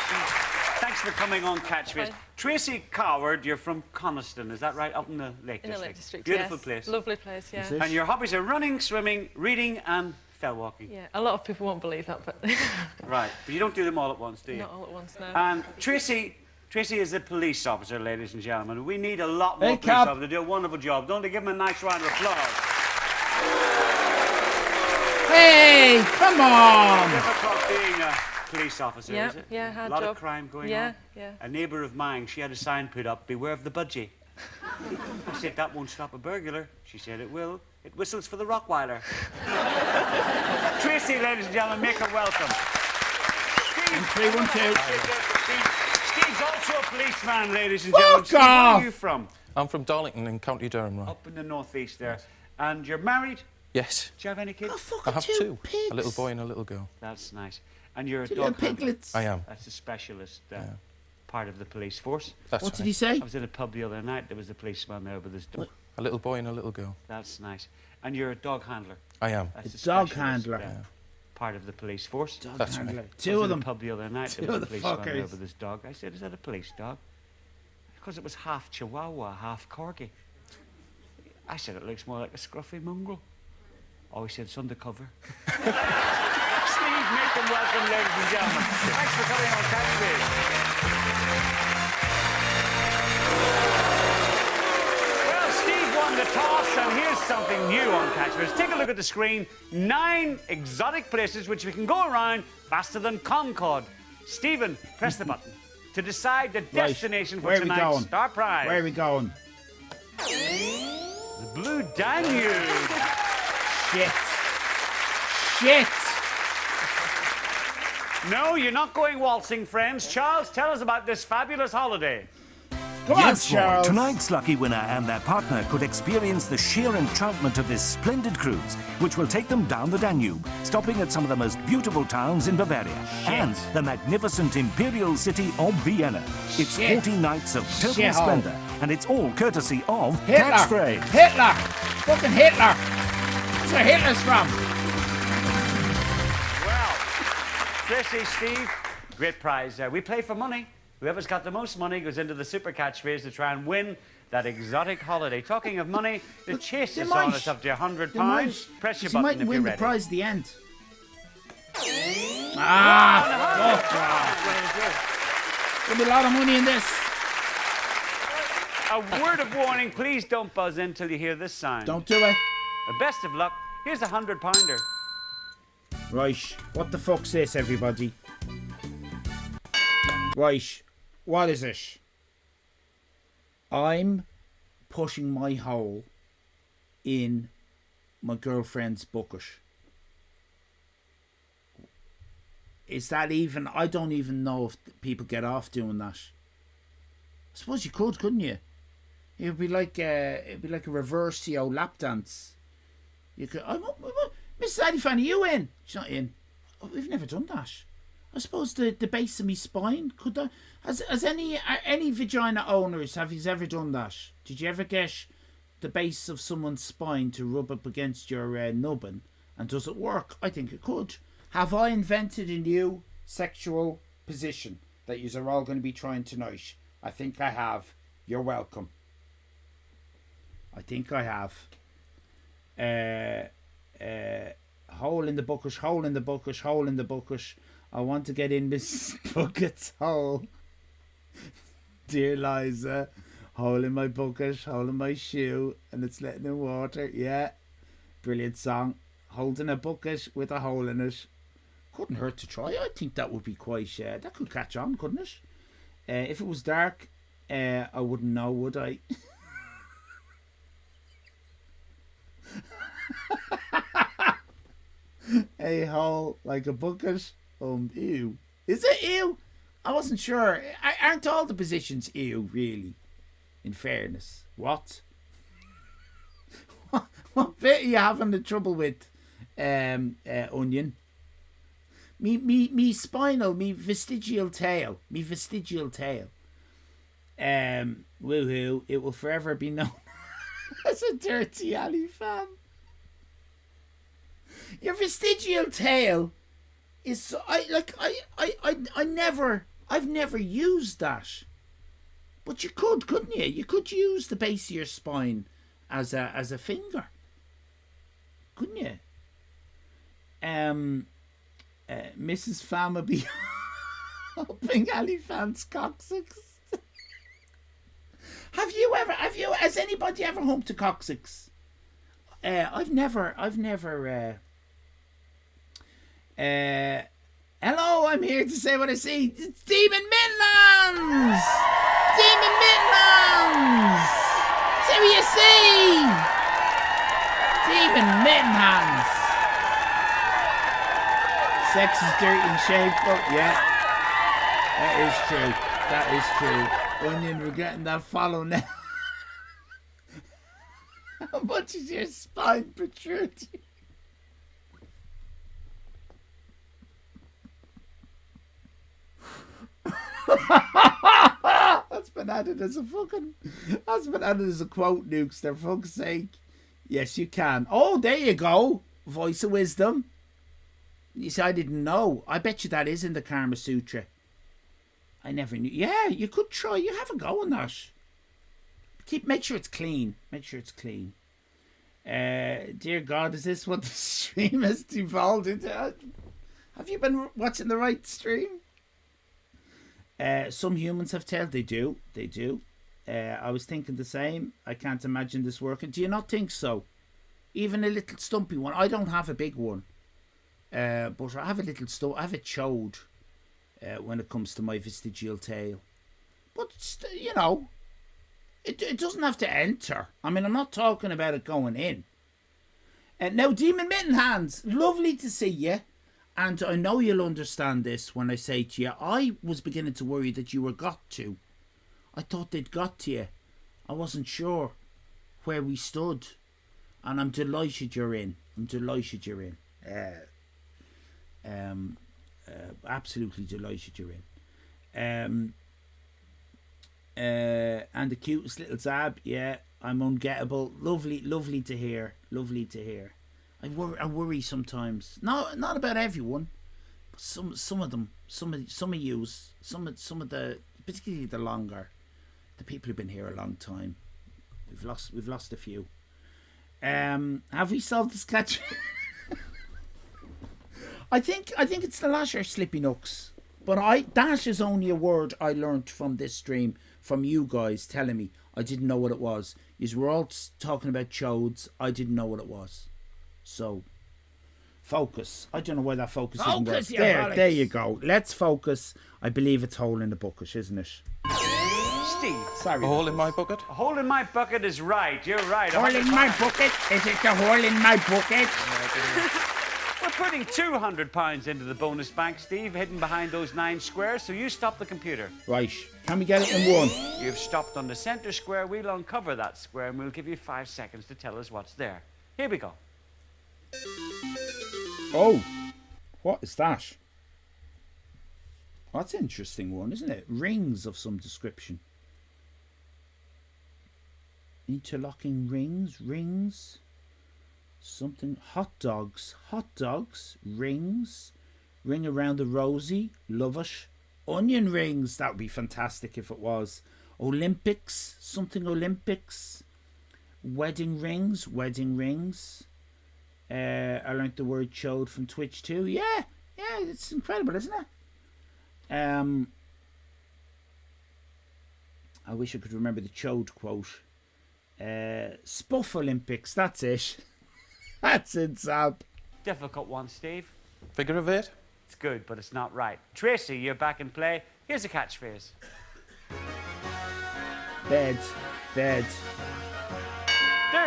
S16: Thanks for coming on Catchphrase. Tracy Coward, you're from Coniston, is that right? Up in the Lake
S17: In the
S16: District.
S17: Lake District,
S16: Beautiful
S17: yes.
S16: place.
S17: Lovely place, yeah.
S16: And your hobbies are running, swimming, reading and fell walking.
S17: Yeah, a lot of people won't believe that, but...
S16: Right, but you don't do them all at once, do you?
S17: Not all at once, no.
S16: And Tracy is a police officer, ladies and gentlemen. We need a lot more
S5: Hey,
S16: police
S5: Cap.
S16: officers to do a wonderful job. Don't they give them a nice round of applause?
S5: Hey, come on.
S16: Difficult being a police officer,
S17: Yeah,
S16: is it?
S17: yeah, hard
S16: A lot
S17: job.
S16: of crime going
S17: Yeah,
S16: on.
S17: yeah.
S16: A neighbour of mine, she had a sign put up, beware of the budgie. I said, that won't stop a burglar. She said, it will. It whistles for the Rottweiler. Tracy, ladies and gentlemen, make her welcome. Steve,
S5: 312.
S16: Steve's also a policeman, ladies and
S5: Fuck
S16: gentlemen. Steve, where
S5: off.
S16: are you from?
S18: I'm from Darlington in County Durham, right?
S16: Up in the northeast there. And you're married?
S18: Yes.
S16: Do you have any kids?
S18: I have two. A little boy and a little girl.
S16: That's nice. And you're a
S5: Two
S16: dog
S5: little
S16: handler?
S5: piglets.
S18: I am.
S16: That's a specialist part of the police force.
S18: That's
S5: What did
S18: right.
S5: he say?
S16: I was in a pub the other night. There was a policeman there with his dog.
S18: A little boy and a little girl.
S16: That's nice. And you're a dog handler?
S18: I am.
S16: That's a
S5: dog
S16: specialist,
S5: handler.
S16: Part of the police force.
S5: Dog
S18: That's
S5: handler.
S18: right.
S5: Two of
S16: I was in
S5: them.
S16: a pub the other night.
S5: Two
S16: There was
S5: of
S16: a
S5: the
S16: policeman there
S5: fuckers.
S16: with his dog. I said, is that a police dog? Because it was half Chihuahua, half Corgi. I said, it looks more like a scruffy mongrel. Oh, he said, it's undercover. Steve, make them welcome, ladies and gentlemen. Thanks for coming on Catchphrase. Well, Steve won the toss, and here's something new on Catchphrase. Take a look at the screen. 9 exotic places which we can go around faster than Concorde. Stephen, press the button to decide the destination for
S5: Where are we
S16: tonight's
S5: going?
S16: star prize.
S5: Where are we going?
S16: The Blue Danube.
S5: Shit. Shit.
S16: No, you're not going waltzing, friends. Charles, tell us about this fabulous holiday.
S5: Come on,
S15: Yes, Lord.
S5: Charles.
S15: Tonight's lucky winner and their partner could experience the sheer enchantment of this splendid cruise, which will take them down the Danube, stopping at some of the most beautiful towns in Bavaria and the magnificent imperial city of Vienna. It's 40 nights of total
S5: Shithole.
S15: splendor, and it's all courtesy of
S5: Hitler.
S15: Catchphrase.
S5: Hitler. Fucking Hitler. That's where Hitler's from.
S16: Well, Tracy, Steve, great prize. We play for money. Whoever's got the most money goes into the super catchphrase to try and win that exotic holiday. Talking of money, the chase
S5: They
S16: is
S5: might.
S16: on us up to £100.
S5: They might.
S16: Press your
S5: He might
S16: button if
S5: win
S16: you're
S5: the
S16: ready.
S5: prize at the end.
S16: Fuck
S5: There'll be a lot of money in this.
S16: A word of warning, please don't buzz in till you hear this sound.
S5: Don't do it.
S16: Best of luck. Here's a £100.
S5: Right. What the fuck's this, everybody? Right. What is it? I'm pushing my hole in my girlfriend's bucket. Is that even... I don't even know if people get off doing that. I suppose you could, couldn't you? It'd be like a reverse lap dance. You could... Mrs. Allyfan, are you in? She's not in. Oh, we've never done that. I suppose the base of my spine, could that... Has any vagina owners, have you ever done that? Did you ever get the base of someone's spine to rub up against your nubbin? And does it work? I think it could. Have I invented a new sexual position that you are all going to be trying tonight? I think I have. You're welcome. I think I have. Hole in the bucket, hole in the bucket, hole in the bucket. I want to get in Miss Bucket's hole. Dear Liza, hole in my bucket, hole in my shoe, and it's letting in water. Yeah, brilliant song. Holding a bucket with a hole in it. Couldn't hurt to try. I think that would be quite... that could catch on, couldn't it? If it was dark, I wouldn't know, would I? A hole like a bucket. Ew. Is it ew? I wasn't sure. Aren't all the positions ew, really? In fairness. What? What bit are you having the trouble with, Onion? Me spinal, me vestigial tail. Woohoo, it will forever be known as a dirty Allyfan. Your vestigial tail is I've never used that. But you could, couldn't you? You could use the base of your spine as a finger. Couldn't you? Mrs. Fama be helping Allyfan's coccyx. Has anybody ever humped a coccyx? I've never hello, I'm here to say what I see. It's Demon Midlands! Demon Midlands! See what you see! Demon mitten hands. Sex is dirty and shameful. Yeah. That is true. That is true. Onion regretting that follow now. How much is your spine protruding? That's been added as a fucking. That's been added as a quote, Nukes. For fuck's sake. Yes, you can. Oh, there you go. Voice of wisdom. You see, I didn't know. I bet you that is in the Karma Sutra. I never knew. Yeah, you could try. You have a go on that. Make sure it's clean. Make sure it's clean. Dear God, is this what the stream has devolved into? Have you been watching the right stream? Some humans have tailed. They do. They do. I was thinking the same. I can't imagine this working. Do you not think so? Even a little stumpy one. I don't have a big one. But I have a little I have a chode when it comes to my vestigial tail. But, you know, it doesn't have to enter. I mean, I'm not talking about it going in. Now, Demon Mitten Hands, lovely to see you. And I know you'll understand this when I say to you, I was beginning to worry that you were got to. I thought they'd got to you. I wasn't sure where we stood. And I'm delighted you're in. I'm delighted you're in. Absolutely delighted you're in. And the cutest little Zab, yeah, I'm ungettable. Lovely to hear. Lovely to hear. I worry sometimes. Not about everyone, but some of them, some of yous, some of the, particularly the people who've been here a long time. We've lost a few. Have we solved this catch? I think it's the lasher slippy nooks. But that is only a word I learnt from this stream, from you guys telling me. I didn't know what it was. You were all talking about chodes. I didn't know what it was. So, focus. I don't know why that focus isn't working. There you go. Let's focus. I believe it's hole in the bucket, isn't it?
S16: Steve.
S18: Sorry. A hole in my bucket?
S16: A hole in my bucket is right. You're right.
S5: Hole in my bucket? Is it the hole in my bucket?
S16: We're putting £200 into the bonus bank, Steve, hidden behind those 9 squares, so you stop the computer.
S5: Right. Can we get it in one?
S16: You've stopped on the centre square. We'll uncover that square and we'll give you 5 seconds to tell us what's there. Here we go.
S5: Oh, what is that? That's an interesting one, isn't it? Rings of some description. Interlocking rings. Something. Hot dogs, rings. Ring around the rosy, love it. Onion rings, that would be fantastic if it was. Olympics, something Olympics. Wedding rings. I learnt the word chode from Twitch too. Yeah, it's incredible, isn't it? I wish I could remember the chode quote. Spuff Olympics, that's it. That's it, Zab.
S16: Difficult one, Steve.
S18: Figure of 8?
S16: It's good, but it's not right. Tracy, you're back in play. Here's a catchphrase.
S5: Bed.
S16: There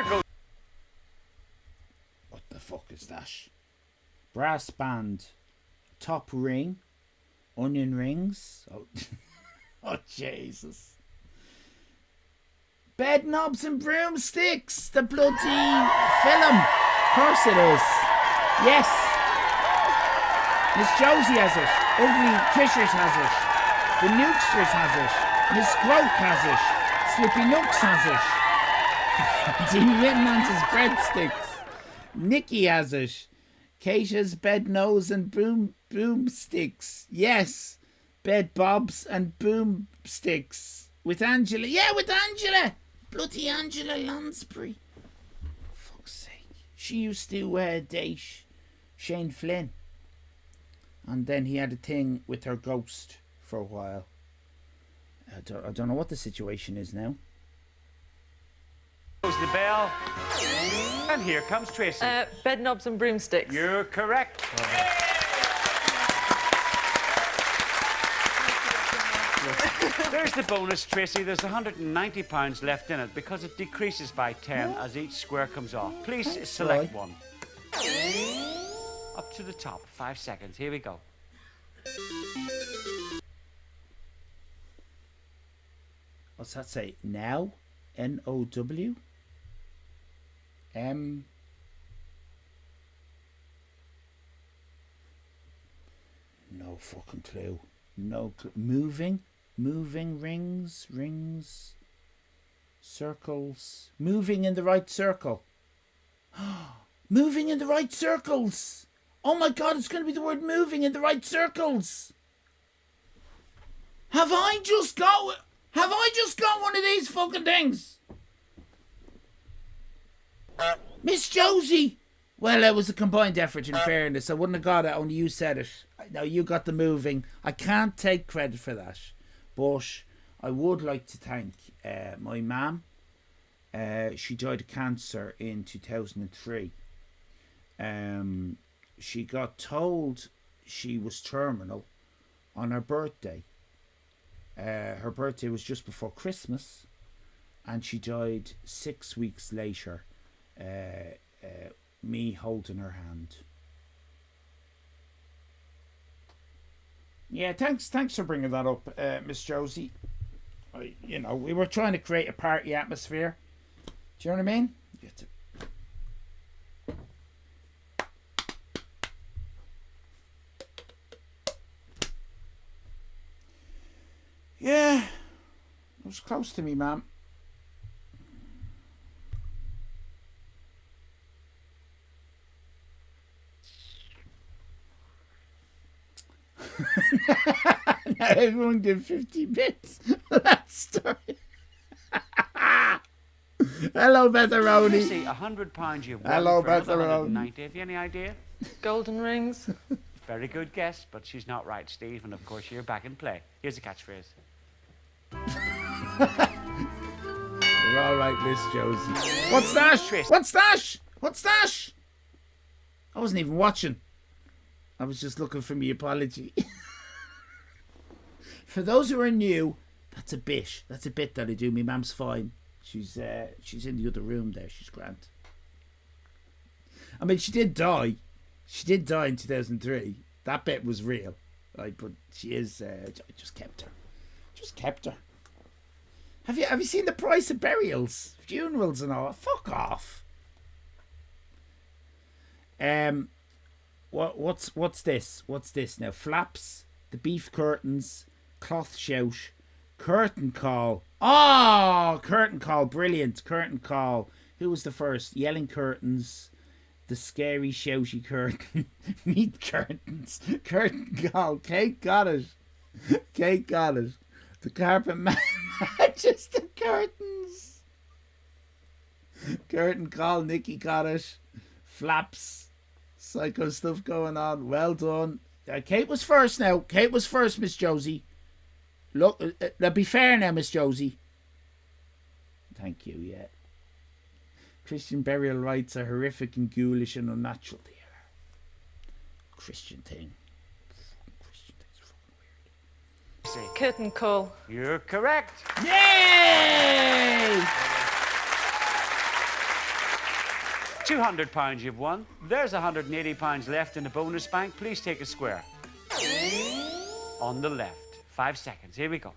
S16: goes.
S5: What the fuck is that? Brass band. Top ring. Onion rings. Oh, oh Jesus. Bed knobs and broomsticks. The bloody film. Of course it is. Yes. Miss Josie has it. Ugly Fishers has it. The Nukesters has it. Miss Groke has it. Slippy Nooks has it. Dean Whitman's breadsticks. Nikki has it. Keisha's bed nose and boomsticks. Yes. Bed bobs and boomsticks. With Angela. Yeah, with Angela. Bloody Angela Lansbury. Fuck's sake. She used to date Shane Flynn. And then he had a thing with her ghost for a while. I don't know what the situation is now.
S16: Close the bell. And here comes Tracy.
S17: Bed knobs and broomsticks.
S16: You're correct. There's the bonus, Tracy. There's £190 left in it because it decreases by 10 as each square comes off. Please select one. Up to the top. 5 seconds. Here we go.
S5: What's that say? Now? N-O-W? No fucking clue. No clue. Moving rings, circles. Moving in the right circle. Moving in the right circles. Oh my God, it's going to be the word moving in the right circles. Have I just got one of these fucking things? Miss Josie. Well, it was a combined effort, in fairness. I wouldn't have got it, only you said it. Now, you got the moving. I can't take credit for that. But I would like to thank my mum. She died of cancer in 2003. She got told she was terminal on her birthday. Her birthday was just before Christmas. And she died 6 weeks later. Me holding her hand. Yeah, thanks for bringing that up, Miss Josie. We were trying to create a party atmosphere. Do you know what I mean? Yeah, it was close to me, ma'am. Now everyone give 50 bits for that story. Hello, Betharoni.
S16: See, £100 you've won.
S5: Hello,
S16: for another
S5: Betharoni.
S16: 190. Have you any idea?
S17: Golden rings.
S16: Very good guess, but she's not right, Steve. And of course, you're back in play. Here's a catchphrase.
S5: You're all right, Miss Josie. What's that? What's that? What's that? I wasn't even watching. I was just looking for me apology. For those who are new, that's a bit. That's a bit that I do. My mum's fine. She's in the other room there. She's grand. I mean, she did die. She did die in 2003. That bit was real. Right, but she is. I just kept her. Just kept her. Have you seen the price of burials, funerals, and all? Fuck off. What's this? What's this now? Flaps, the beef curtains, cloth shout, curtain call. Oh, curtain call, brilliant. Curtain call. Who was the first? Yelling curtains, the scary shouty curtain, meat curtains, curtain call. Kate got it. Kate got it. The carpet matches the curtains. Curtain call, Nikki got it. Flaps. Psycho stuff going on. Well done. Kate was first now. Kate was first, Miss Josie. Look, now be fair now, Miss Josie. Thank you, yeah. Christian burial rites are horrific and ghoulish and unnatural. They are. Christian thing. Christian thing's fucking weird.
S17: Curtain call.
S16: You're correct.
S5: Yay!
S16: £200 you've won. There's £180 left in the bonus bank. Please take a square. On the left. 5 seconds. Here we go.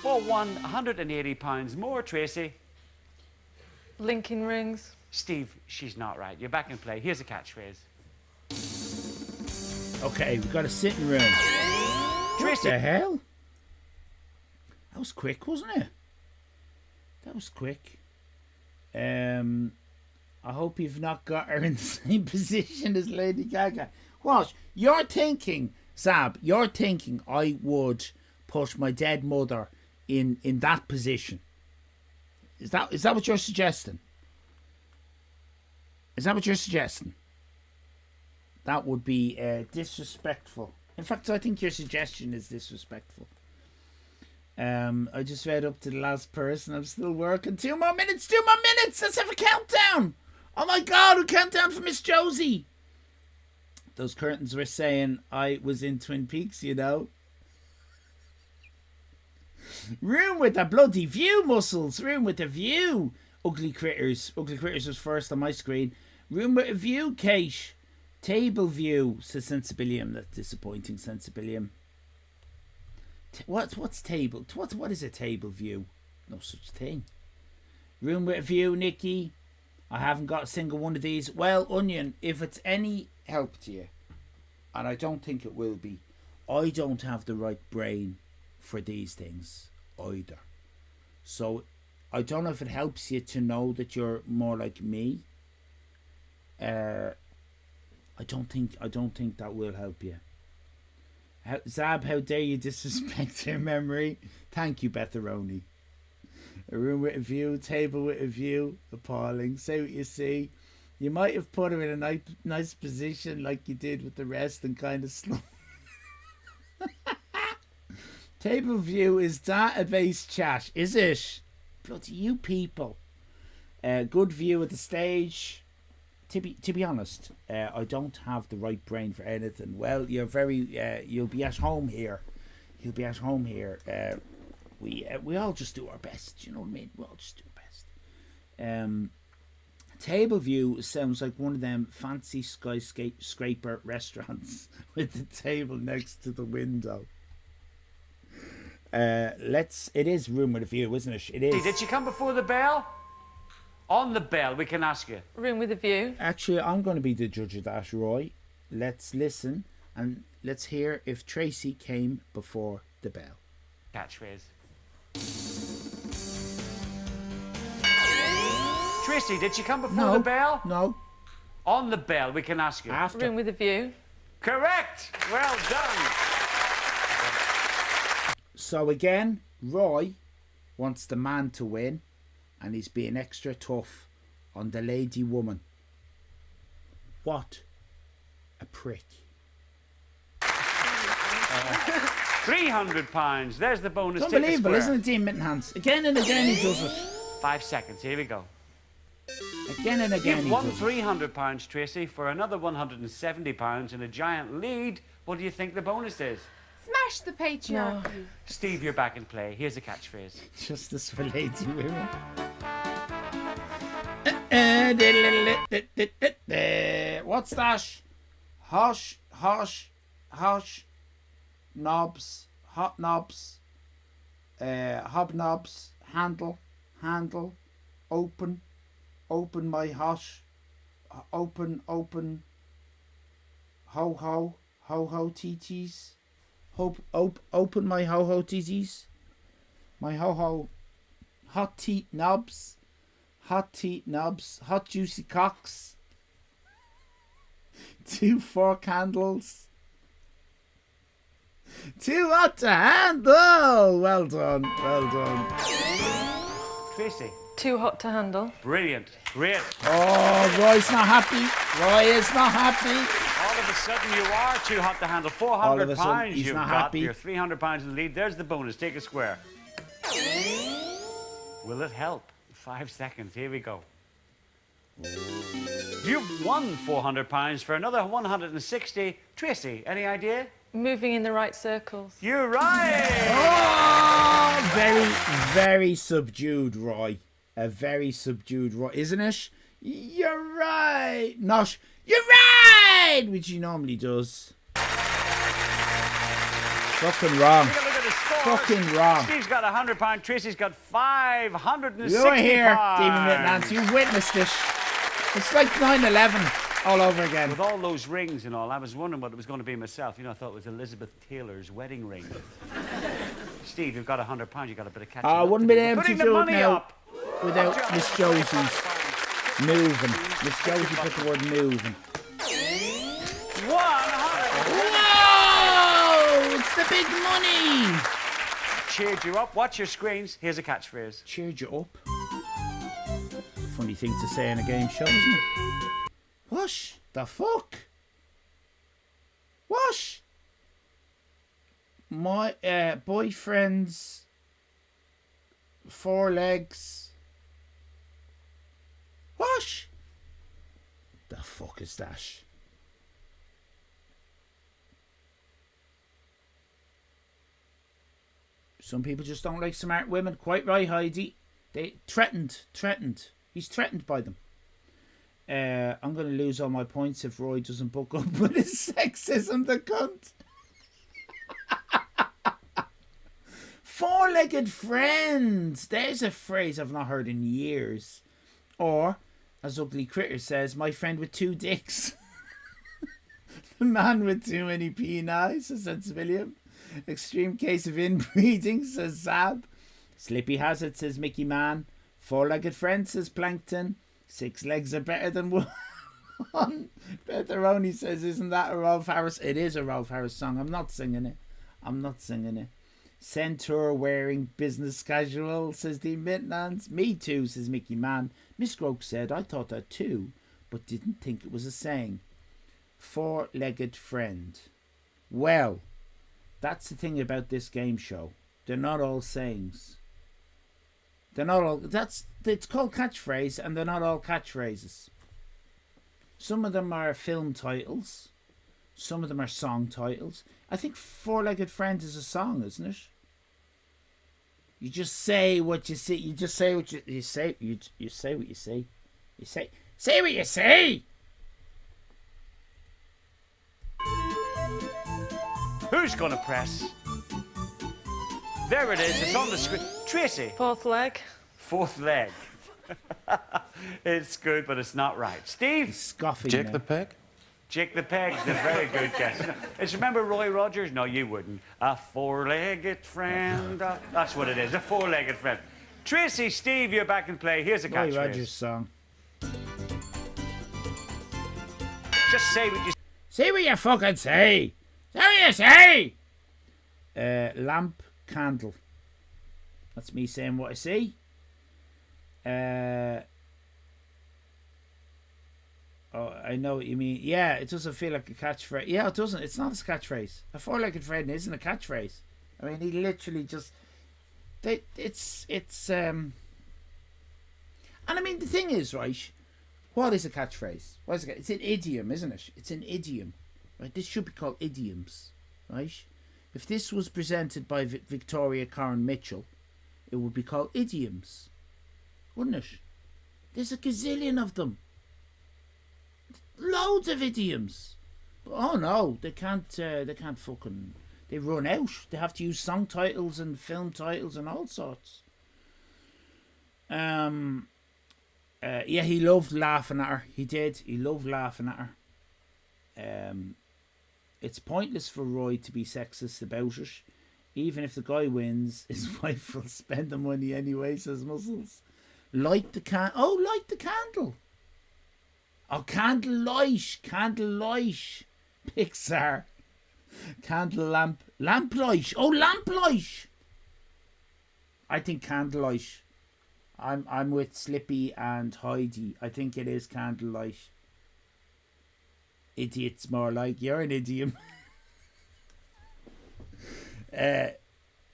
S16: For £180 more, Tracy.
S17: Linking rings.
S16: Steve, she's not right. You're back in play. Here's a catchphrase.
S5: Okay, we've got a sitting room.
S16: Tracy.
S5: What the hell? That was quick, wasn't it? That was quick. I hope you've not got her in the same position as Lady Gaga. What? You're thinking, Sab, you're thinking I would put my dead mother in that position. Is that what you're suggesting? Is that what you're suggesting? That would be disrespectful. In fact, I think your suggestion is disrespectful. I just read up to the last person. I'm still working. 2 more minutes. 2 more minutes. Let's have a countdown. Oh my God, a countdown for Miss Josie. Those curtains were saying I was in Twin Peaks, you know. Room with a bloody view, Muscles. Room with a view. Ugly Critters. Ugly Critters was first on my screen. Room with a view, Kate. Table view, says Sensibilium. That's disappointing, Sensibilium. What's table? What is a table view? No such thing. Room with a view, Nikki. I haven't got a single one of these. Well, Onion, if it's any help to you, and I don't think it will be, I don't have the right brain for these things either. So I don't know if it helps you to know that you're more like me. I don't think that will help you. Zab, how dare you disrespect her memory? Thank you, Betharoni. A room with a view, table with a view. Appalling. Say what you see. You might have put her in a nice position like you did with the rest and kind of slow. Table view is database chat, is it? Bloody you people. Good view of the stage. To be honest, I don't have the right brain for anything. Well, you're very. You'll be at home here. You'll be at home here. We all just do our best. You know what I mean? We all just do our best. Table view sounds like one of them fancy skyscraper restaurants with the table next to the window. It is room with a view, isn't it? It is.
S16: Did you come before the bell? On the bell, we can ask you.
S17: Room with a view.
S5: Actually, I'm going to be the judge of that, Roy. Let's listen and let's hear if Tracy came before the bell.
S16: Catchphrase. Tracy, did she come before the bell?
S5: No.
S16: On the bell, we can ask you.
S5: After.
S17: Room with a view.
S16: Correct. Well done.
S5: So again, Roy wants the man to win, and he's being extra tough on the lady woman. What a prick.
S16: £300. There's the bonus.
S5: It's unbelievable, isn't it, Dean Mittenhans? Again and again he does it.
S16: 5 seconds. Here we go.
S5: Again and again
S16: You've won £300, Tracy, for another £170 and a giant lead. What do you think the bonus is?
S3: Smash the patriarchy. No.
S16: Steve, you're back in play. Here's a catchphrase.
S5: Justice for lady women. What's that? Hosh, knobs, hot knobs, hobnobs, handle, open my hosh, open, ho TTs, open my ho TTs, my ho hot teat knobs, hot juicy cocks, 2 fork handles. Too hot to handle. Well done.
S16: Tracy.
S17: Too hot to handle.
S16: Brilliant. Great.
S5: Oh, Roy's not happy. Roy is not happy.
S16: All of a sudden you are too hot to handle. £400
S5: he's
S16: you've
S5: not
S16: got.
S5: happy.
S16: You're £300 in the lead. There's the bonus. Take a square. Will it help? 5 seconds. Here we go. You've won £400 for another 160. Tracy, any idea?
S17: Moving in the right circles.
S16: You're right!
S5: Oh, very, very subdued, Roy. A very subdued Roy, isn't it? You're right. Not, you're right! Which he normally does. Fucking wrong.
S16: Take a look at the scores.
S5: Fucking wrong.
S16: Steve's got £100. Tracy's got £560.
S5: You're here, Demon Mittenance. You've witnessed it. It's like 9/11 all over again.
S16: With all those rings and all, I was wondering what it was going to be myself. You know, I thought it was Elizabeth Taylor's wedding ring. Steve, you've got £100. You've got a bit of catching up.
S5: I wouldn't be able to do it now
S16: up.
S5: without Miss Josie's moving. Miss Josie put the word moving.
S16: 100.
S5: Whoa! It's the big money.
S16: Cheered you up. Watch your screens. Here's a catchphrase.
S5: Cheered you up. Funny thing to say in a game show, isn't it? What the fuck? What? My boyfriend's 4 legs. What? The fuck is that? Some people just don't like smart women. Quite right, Heidi. They threatened. He's threatened by them. I'm going to lose all my points if Roy doesn't book up with his sexism, the cunt. Four-legged friends. There's a phrase I've not heard in years. Or, as Ugly Critter says, my friend with two dicks. The man with too many peni, says William. Extreme case of inbreeding, says Zab. Slippy Hazard, says Mickey Man. Four-legged friend, says Plankton. 6 legs are better than one. Betteroni says, isn't that a Rolf Harris? It is a Rolf Harris song. I'm not singing it. Centaur wearing business casual, says Dean Midlands. Me too, says Mickey Man. Miss Groke said, I thought that too, but didn't think it was a saying. Four-legged friend. Well, that's the thing about this game show. They're not all sayings. They're not all... It's called catchphrase, and they're not all catchphrases. Some of them are film titles. Some of them are song titles. I think Four-Legged Friend is a song, isn't it? You just say what you see. You just say what you say. You say what you say. You say what you say.
S16: Who's going to press? There it is. It's on the screen. Tracy.
S17: Fourth leg.
S16: Fourth leg. It's good, but it's not right. Steve.
S5: He's scoffing.
S18: Jake the Peg?
S16: Jake the Peg's a very good guess. It's, remember Roy Rogers? No, you wouldn't. A four-legged friend. That's what it is, a four-legged friend. Tracy, Steve, you're back in play. Here's a catchphrase.
S5: Roy Rogers song.
S16: Just say what you
S5: say. What you fucking say. Say what you say. Lamp, candle. That's me saying what I see. Oh, I know what you mean. Yeah, it doesn't feel like a catchphrase. Yeah, it doesn't. It's not a catchphrase. A four-legged friend isn't a catchphrase. I mean, he literally just... And I mean, the thing is, right, what is a catchphrase? What is it's an idiom, isn't it? It's an idiom. Right? This should be called idioms, right? If this was presented by Victoria Corrin Mitchell, it would be called idioms, wouldn't it? There's a gazillion of them. Loads of idioms. But, oh no, they can't fucking... They run out. They have to use song titles and film titles and all sorts. Yeah, he loved laughing at her. He did. He loved laughing at her. It's pointless for Roy to be sexist about it. Even if the guy wins, his wife will spend the money anyway, says Muscles. Light the candle. Oh, candlelight. Pixar. Candle lamp. Lamplight. Oh, lamplight. I think candlelight. I'm with Slippy and Heidi. I think it is candlelight. Idiot's more like. You're an idiom.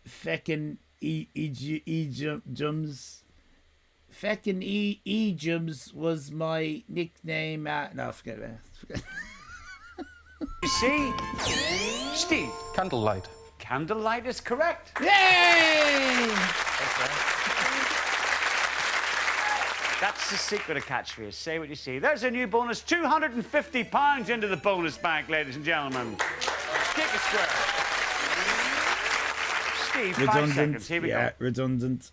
S5: Feckin' E-Jums. Feckin' E-Jums was my nickname at... No, forget that.
S16: You see? Steve.
S18: Candlelight.
S16: Candlelight is correct.
S5: Yay!
S16: That's the secret of catchphrase. Say what you see. There's a new bonus. £250 into the bonus bank, ladies and gentlemen. Kick a square. Steve,
S5: redundant.
S16: 5 seconds. Here we go.
S5: Redundant.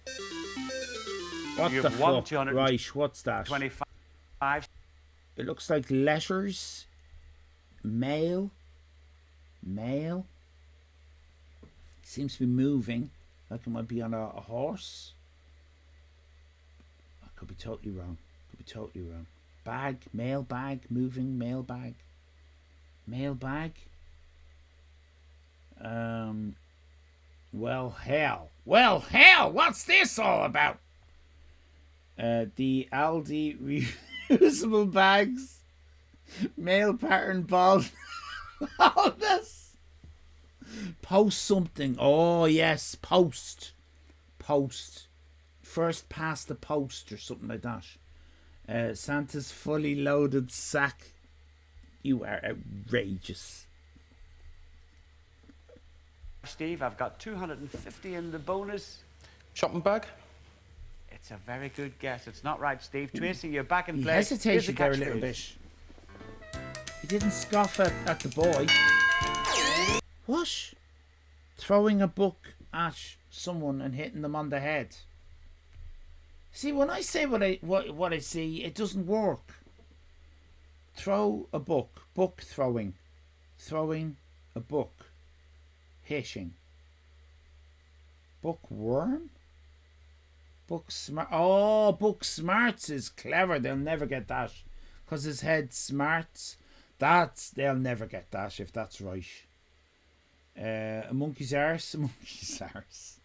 S5: What the fuck? Right, what's that?
S16: 25.
S5: It looks like letters. Mail. Seems to be moving. Like it might be on a horse. I could be totally wrong. Bag. Mail bag. Moving mail bag. Mail bag. Well, hell. What's this all about? The Aldi reusable bags. Male pattern ball. All this. Post something. Oh, yes. Post. First past the post or something like that. Santa's fully loaded sack. You are outrageous.
S16: Steve, I've got 250 in the bonus.
S18: Shopping bag?
S16: It's a very good guess. It's not right, Steve. Tracy, you're back in
S5: He
S16: play. Here's the
S5: hesitated there a little
S16: catchphrase.
S5: bit. He didn't scoff at the boy. What? Throwing a book at someone and hitting them on the head. See, when I say what I see, it doesn't work. Throw a book. Book throwing. Throwing a book. Hitting. Bookworm? Book smart. Oh, book smarts is clever. They'll never get that. Because his head smarts. They'll never get that if that's right. A monkey's arse. A monkey's arse.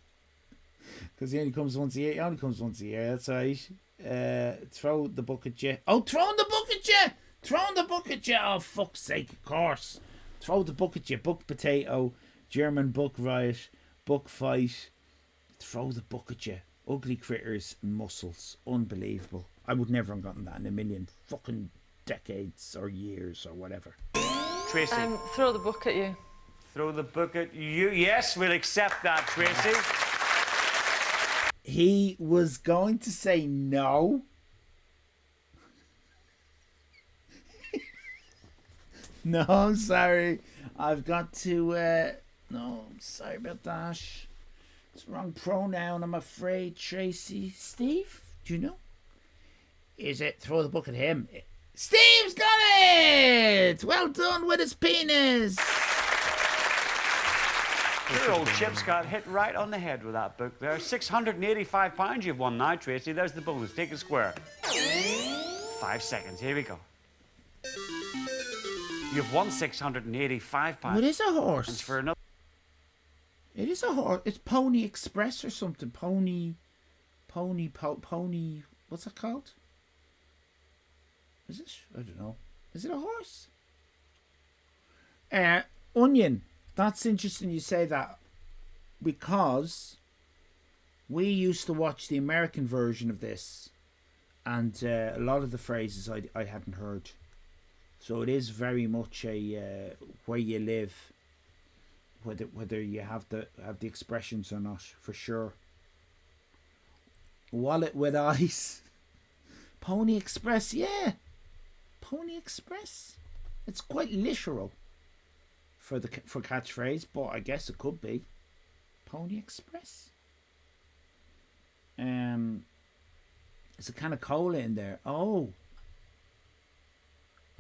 S5: Because he only comes once a year. He only comes once a year. That's right. Throw the book at you. Oh, throwing the book at you! Throwing the book at you! Oh, fuck's sake, of course. Throw the book at you. Book potato. German book riot. Book fight. Throw the book at you. Ugly critters and muscles. Unbelievable. I would never have gotten that in a million fucking decades or years or whatever.
S16: Tracy.
S17: Throw the book at you.
S16: Throw the book at you. Yes, we'll accept that, Tracy.
S5: He was going to say no. No, I'm sorry. I've got to... no, I'm sorry about that. It's the wrong pronoun, I'm afraid, Tracy. Steve, do you know? Is it throw the book at him? Steve's got it! Well done with his penis!
S16: Your old chips got hit right on the head with that book there. £685 you've won now, Tracy. There's the bonus. Take a square. 5 seconds. Here we go. You've won £685.
S5: What is a horse?
S16: And for another...
S5: It is a horse. It's Pony Express or something. Pony. What's it called? Is it? I don't know. Is it a horse? Onion. That's interesting you say that, because we used to watch the American version of this, and a lot of the phrases I hadn't heard. So it is very much a where you live, whether you have the expressions or not, for sure. Wallet with eyes. Pony Express, yeah. Pony Express. It's quite literal for catchphrase, but I guess it could be. Pony Express. There's a can of cola in there. Oh.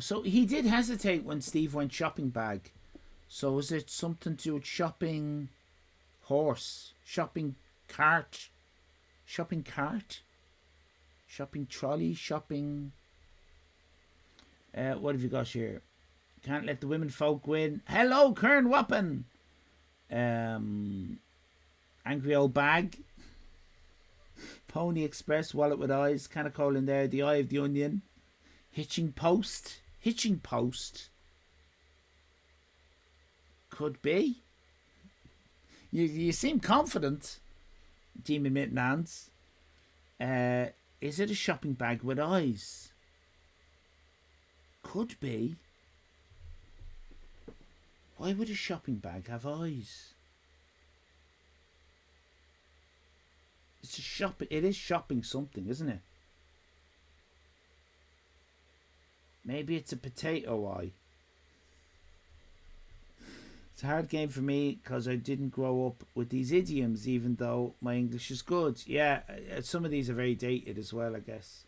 S5: So he did hesitate when Steve went shopping bag. So is it something to do with shopping horse? Shopping cart? Shopping cart? Shopping trolley? Shopping... what have you got here? Can't let the women folk win. Hello, Kern Wappen. Angry old bag. Pony Express, wallet with eyes. Can of coal in there. The eye of the onion. Hitching post. Hitching post. Could be. You seem confident, Demon Mitten Hands. Is it a shopping bag with eyes? Could be. Why would a shopping bag have eyes? It's a shop. It is shopping something, isn't it? Maybe it's a potato eye. It's a hard game for me because I didn't grow up with these idioms, even though my English is good. Yeah, some of these are very dated as well, I guess.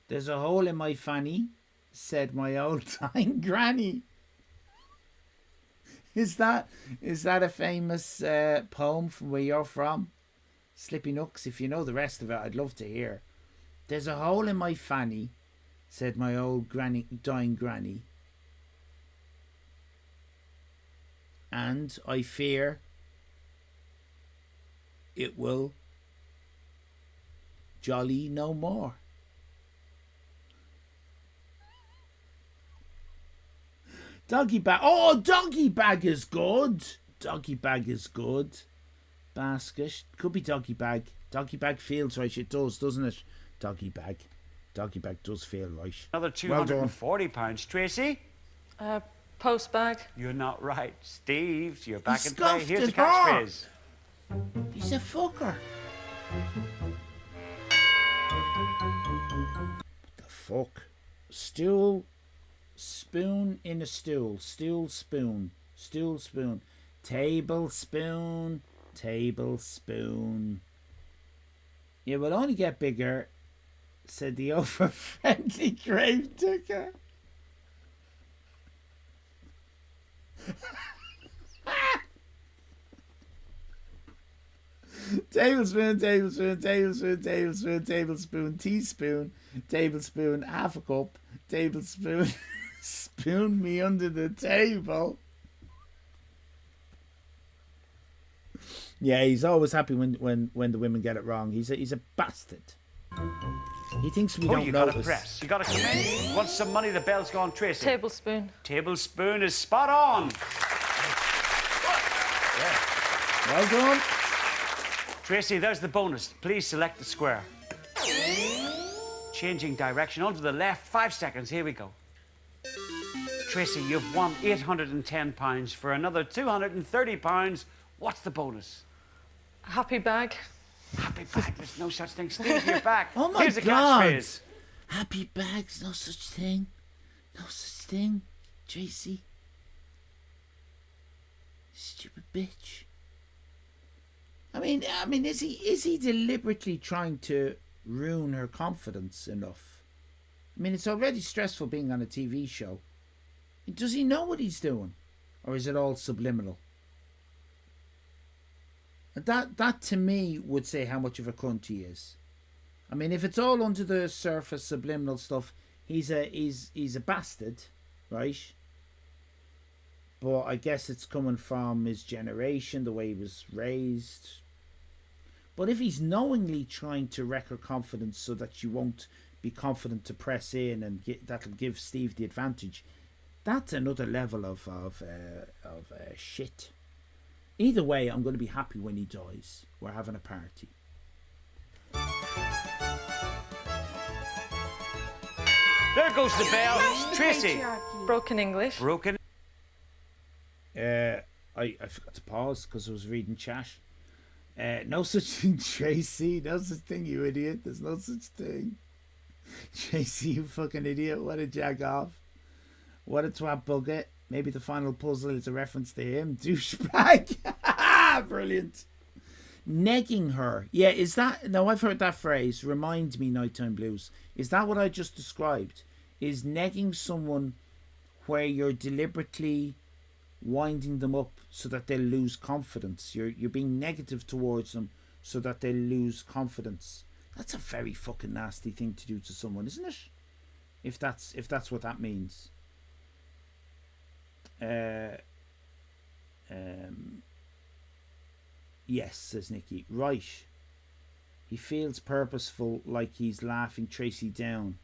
S5: There's a hole in my fanny, said my old-time granny. Is that a famous poem from where you're from? Slippy Nooks, if you know the rest of it, I'd love to hear. There's a hole in my fanny, said my old dying granny. And I fear it will jolly no more. Doggy bag. Oh, doggy bag is good. Doggy bag is good. Basket. Could be doggy bag. Doggy bag feels right. It does, doesn't it? Doggy bag. Doggy bag does feel right.
S16: Another £240, Tracy.
S17: Post bag.
S16: You're not right. Steve, you're back in play.
S5: scoffed
S16: Here's the
S5: at her.
S16: catchphrase.
S5: He's a fucker. What the fuck? Stool, spoon in a stool. Stool, spoon. Stool, spoon. Tablespoon. Tablespoon. It will only get bigger, said the over-friendly grave digger. Tablespoon, tablespoon, tablespoon, tablespoon, tablespoon, teaspoon, tablespoon, half a cup, tablespoon, spoon me under the table. Yeah, he's always happy when the women get it wrong. He's a bastard. He thinks we don't
S16: you
S5: notice.
S16: gotta press. You gotta come in. Want some money? The bell's gone, Tracy.
S17: Tablespoon.
S16: Tablespoon is spot on.
S5: Well done.
S16: Tracy, there's the bonus. Please select the square. Changing direction onto the left. 5 seconds. Here we go. Tracy, you've won £810 for another £230. What's the bonus?
S17: Happy bag.
S16: Happy bag. There's no such thing. Steve, you're back.
S5: Oh my
S16: Here's the
S5: God.
S16: catchphrase.
S5: Happy bags, no such thing. No such thing. JC. Stupid bitch. I mean, is he deliberately trying to ruin her confidence enough? I mean, it's already stressful being on a TV show. Does he know what he's doing? Or is it all subliminal? That to me would say how much of a cunt he is. I mean, if it's all under the surface subliminal stuff, he's a bastard, right? But I guess it's coming from his generation, the way he was raised. But if he's knowingly trying to wreck her confidence so that she won't be confident to press in and that'll give Steve the advantage, that's another level of shit. Either way, I'm going to be happy when he dies. We're having a party.
S16: There goes the bell. Tracy.
S17: Broken English.
S16: Broken.
S5: I forgot to pause because I was reading chat. No such thing, Tracy. No such thing, you idiot. There's no such thing. Tracy, you fucking idiot. What a jag off. What a twat bucket. Maybe the final puzzle is a reference to him. Douchebag. Brilliant. Negging her. Yeah, is that... No, I've heard that phrase. Remind me, Nighttime Blues. Is that what I just described? Is negging someone where you're deliberately winding them up so that they'll lose confidence? You're being negative towards them so that they'll lose confidence. That's a very fucking nasty thing to do to someone, isn't it? If that's what that means. Yes, says Nikki. Right. He feels purposeful, like he's laughing Tracy down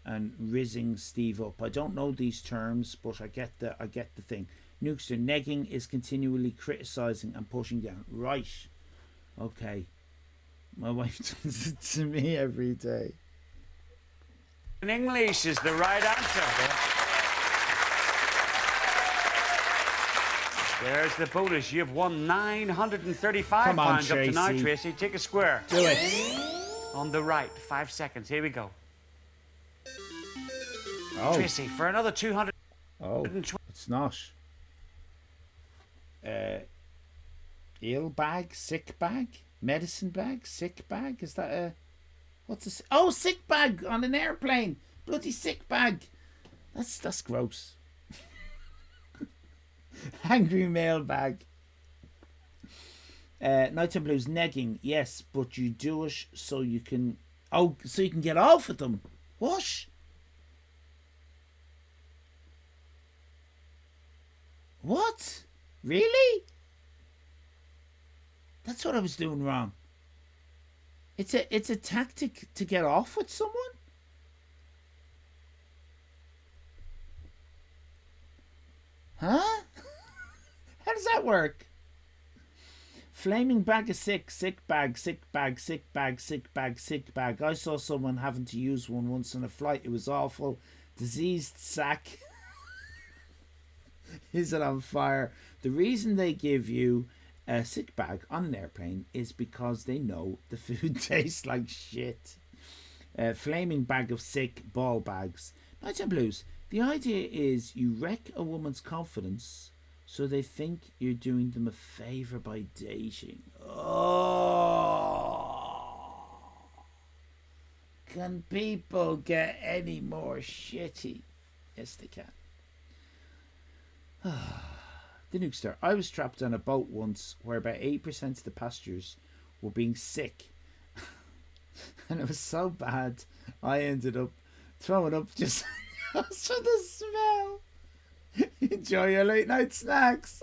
S5: and rizzing Steve up. I don't know these terms, but I get the thing. Nukester, negging is continually criticising and pushing down. Right. Okay. My wife does it to me every day.
S16: In English is the right answer. There's the bonus. You've won £935
S5: Come on,
S16: up to now,
S5: Tracy.
S16: Tracy. Take a square.
S5: Do it.
S16: On the right. 5 seconds. Here we go.
S5: Oh.
S16: Tracy, for another 200.
S5: Oh, it's not. Ill bag, sick bag, medicine bag, sick bag. Is that a... What's a... Oh, sick bag on an airplane. Bloody sick bag. That's gross. Angry mailbag. Nighttime Blues, negging. Yes, but you do it so you can... Oh, so you can get off with them. What? What? Really? That's what I was doing wrong. It's a tactic to get off with someone? Huh? How does that work? Flaming bag of sick bag, sick bag, sick bag, sick bag, sick bag. I saw someone having to use one once on a flight. It was awful. Diseased sack. Is it on fire? The reason they give you a sick bag on an airplane is because they know the food tastes like shit. Flaming bag of sick ball bags. Nights and Blues. The idea is you wreck a woman's confidence so they think you're doing them a favour by dating. Oh! Can people get any more shitty? Yes, they can. The Nukester. I was trapped on a boat once where about 8% of the passengers were being sick. And it was so bad, I ended up throwing up just for the smell. Enjoy your late night snacks.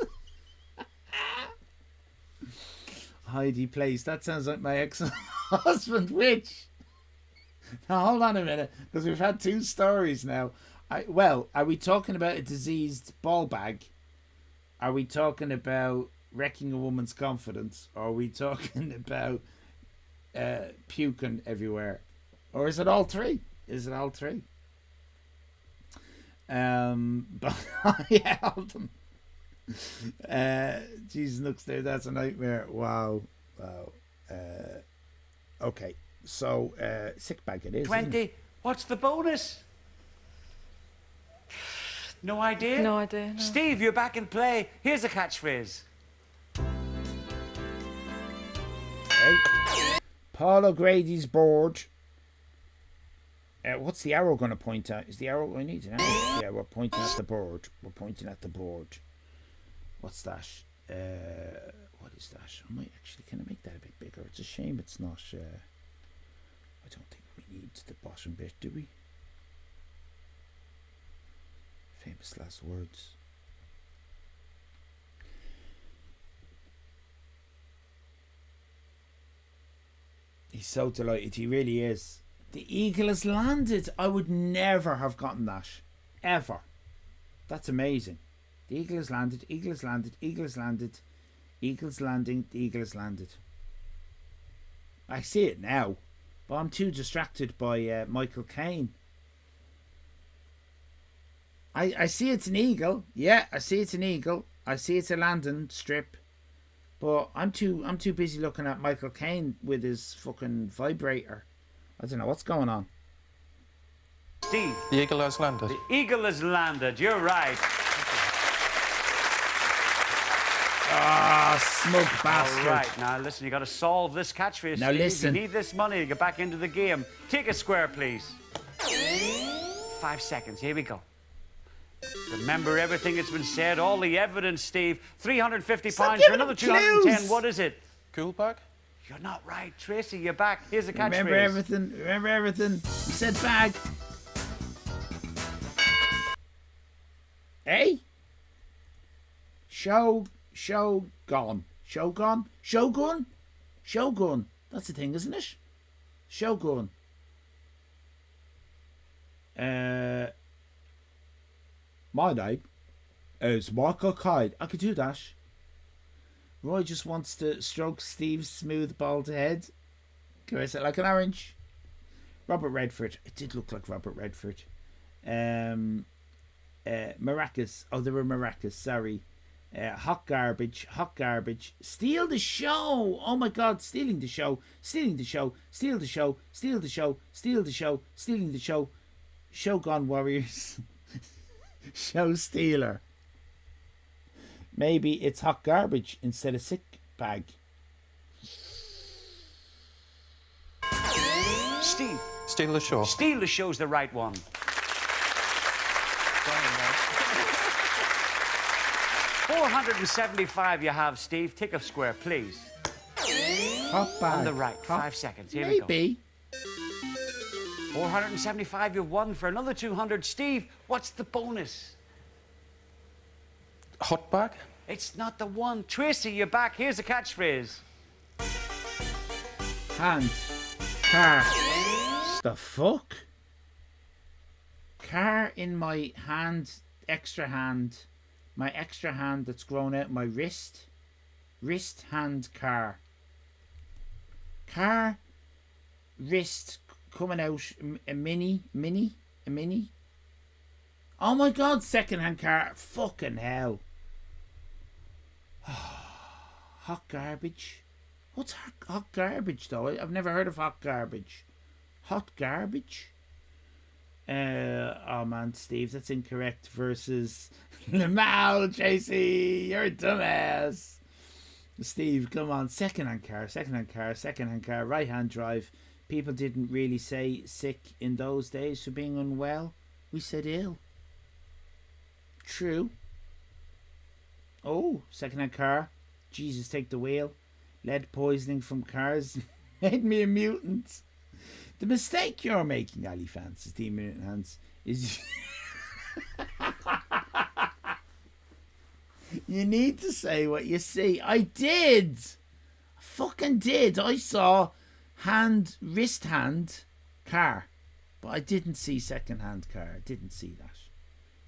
S5: Heidi, please. That sounds like my ex-husband, which... Now, hold on a minute, because we've had 2 stories now. Are we talking about a diseased ball bag? Are we talking about wrecking a woman's confidence? Or are we talking about puking everywhere? Or is it all 3? Is it all 3? But yeah, hold on. Jesus, looks there. That's a nightmare. Wow. Okay. So, sick bag it is.
S16: 20. What's the bonus? No idea?
S17: No idea. No.
S16: Steve, you're back in play. Here's a catchphrase.
S5: Okay. Paul O'Grady's board. What's the arrow going to point at? Is the arrow we need? Yeah, we're pointing at the board. We're pointing at the board. What's that? What is that? I might actually, can I make that a bit bigger? It's a shame it's not. I don't think we need the bottom bit, do we? Famous last words. He's so delighted. He really is. The eagle has landed. I would never have gotten that. Ever. That's amazing. The eagle has landed. Eagle has landed. Eagle has landed. Eagle's landing. The eagle has landed. I see it now. But I'm too distracted by Michael Caine. I see it's an eagle. Yeah, I see it's an eagle. I see it's a landing strip. But I'm too busy looking at Michael Caine with his fucking vibrator. I don't know what's going on.
S16: Steve.
S18: The eagle has landed.
S16: The eagle has landed. You're right.
S5: Ah, smug bastard.
S16: All right, now listen, you got to solve this catchphrase.
S5: Now
S16: Steve.
S5: listen.
S16: You need this money to get back into the game. Take a square, please. 5 seconds. Here we go. Remember everything that's been said, all the evidence, Steve. £350 for another 210. What is it?
S18: Cool bag?
S16: You're not right, Tracy. You're back. Here's a catchphrase.
S5: Remember everything. Remember everything. You said bag. Hey? Shogun. Shogun? That's the thing, isn't it? Shogun. My name is Michael Caine. I could do that. Roy just wants to stroke Steve's smooth bald head. Caress it like an orange. Robert Redford. It did look like Robert Redford. Maracas. Oh, they were maracas. Sorry. Hot garbage. Steal the show. Oh my God. Stealing the show. Stealing the show. Steal the show. Steal the show. Steal the show. Stealing the show. Shogun Warriors. Show stealer. Maybe it's hot garbage instead of sick bag.
S16: Steve.
S18: Steal the show.
S16: Steal the show's the right one. 475 you have, Steve. Take a square, please.
S5: Hot bag.
S16: On the right. 5 seconds. Here we go.
S5: Maybe.
S16: 475 you've won for another 200. Steve, what's the bonus?
S18: Hot bag?
S16: It's not the one. Tracy, you're back. Here's a catchphrase.
S5: Hand. Car. The fuck? Car in my hand. Extra hand. My extra hand that's grown out my wrist. Wrist, hand, car. Car. Wrist. Coming out. A mini. Oh my God, second-hand car. Fucking hell. Hot garbage. What's hot garbage, though? I've never heard of hot garbage. Hot garbage? Oh man, Steve, that's incorrect. Versus Lamal, JC, you're a dumbass. Steve, come on. Second-hand car. Right-hand drive. People didn't really say sick in those days for being unwell. We said ill. True. Oh, second-hand car. Jesus, take the wheel. Lead poisoning from cars made me a mutant. The mistake you're making, Allyfan, says the Mutant Hands, is you need to say what you see. I did. I fucking did. I saw wrist hand car, but I didn't see second-hand car. I didn't see that.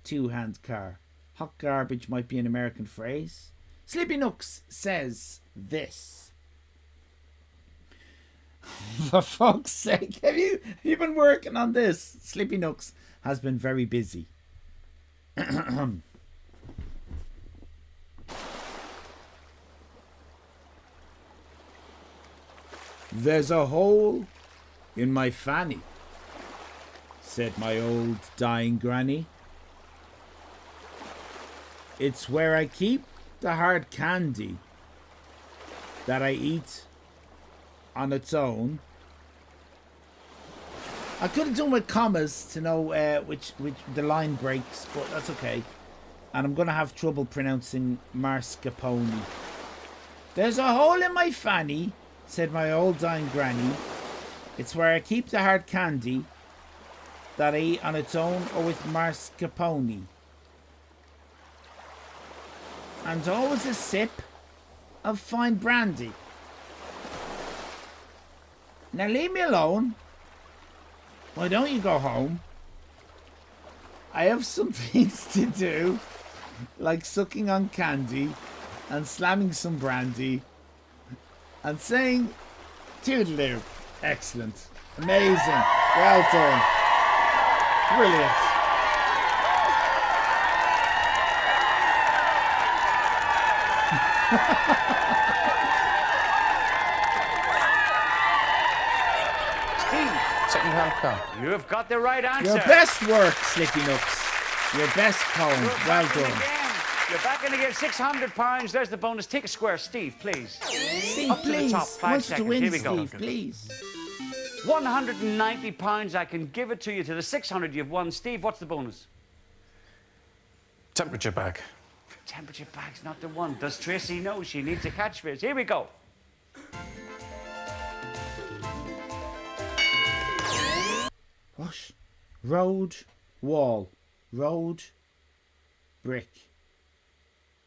S5: Two-hand car. Hot garbage might be an American phrase. Sleepy Nooks says this. For fuck's sake, have you been working on this? Sleepy Nooks has been very busy. There's a hole in my fanny, said my old dying granny. It's where I keep the hard candy that I eat on its own. I could have done with commas to know which the line breaks, but that's okay. And I'm going to have trouble pronouncing mascarpone. There's a hole in my fanny, said my old dying granny. It's where I keep the hard candy that I eat on its own or with mascarpone. And always a sip of fine brandy. Now leave me alone. Why don't you go home? I have some things to do, like sucking on candy and slamming some brandy and saying toodaloo. Excellent. Amazing. Well done. Brilliant.
S18: Second-hand car.
S16: You have got the right answer.
S5: Your best work, Slippy Nooks. Your best poem. Well done.
S16: You're back in again. £600. There's the bonus. Take a square, Steve, please.
S5: Steve,
S16: Up to
S5: please.
S16: the top. 5
S5: Wants
S16: seconds.
S5: to win,
S16: Here we go.
S5: Steve, please.
S16: £190. I can give it to you. To the 600 you've won. Steve, what's the bonus?
S18: Temperature bag.
S16: Temperature bag's not the one. Does Tracy know she needs a catchphrase? Here we go.
S5: What? Road, wall, road, brick,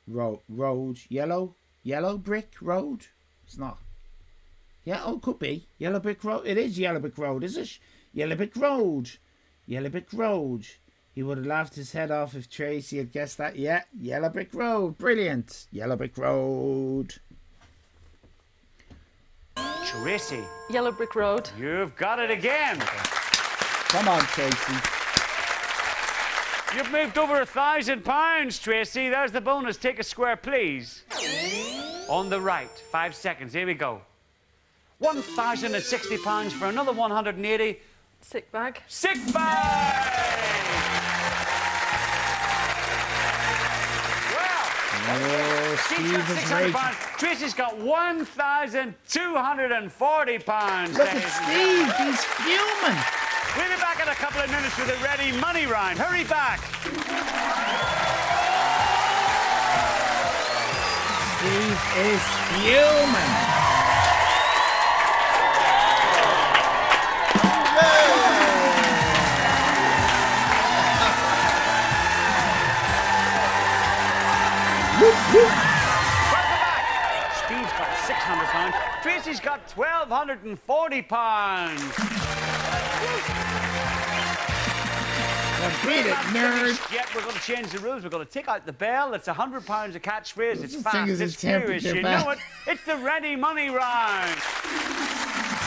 S5: road, yellow brick road. It's not. Yeah, oh, could be yellow brick road. It is yellow brick road, is it? Yellow brick road, yellow brick road. He would have laughed his head off if Tracy had guessed that. Yeah, yellow brick road, brilliant. Yellow brick road.
S16: Tracy.
S17: Yellow Brick Road.
S16: You've got it again.
S5: Come on, Tracy.
S16: You've moved over £1,000, Tracy. There's the bonus. Take a square, please. On the right. 5 seconds. Here we go. £1,060 for another 180.
S17: Sick bag.
S16: Sick bag!
S5: Oh, Steve is raging.
S16: Tracy's got £1,240.
S5: Look at Steve. He's fuming.
S16: We'll be back in a couple of minutes with a ready money round. Hurry back.
S5: Steve is fuming.
S16: Welcome back. Steve's got £600. Tracy's got £1,240.
S5: Beat it, nerd.
S16: Yep, we're going to change the rules. We're going to take out the bell. It's £100 a catchphrase. It's fast.
S5: It's
S16: furious. You know it. It's the ready money round.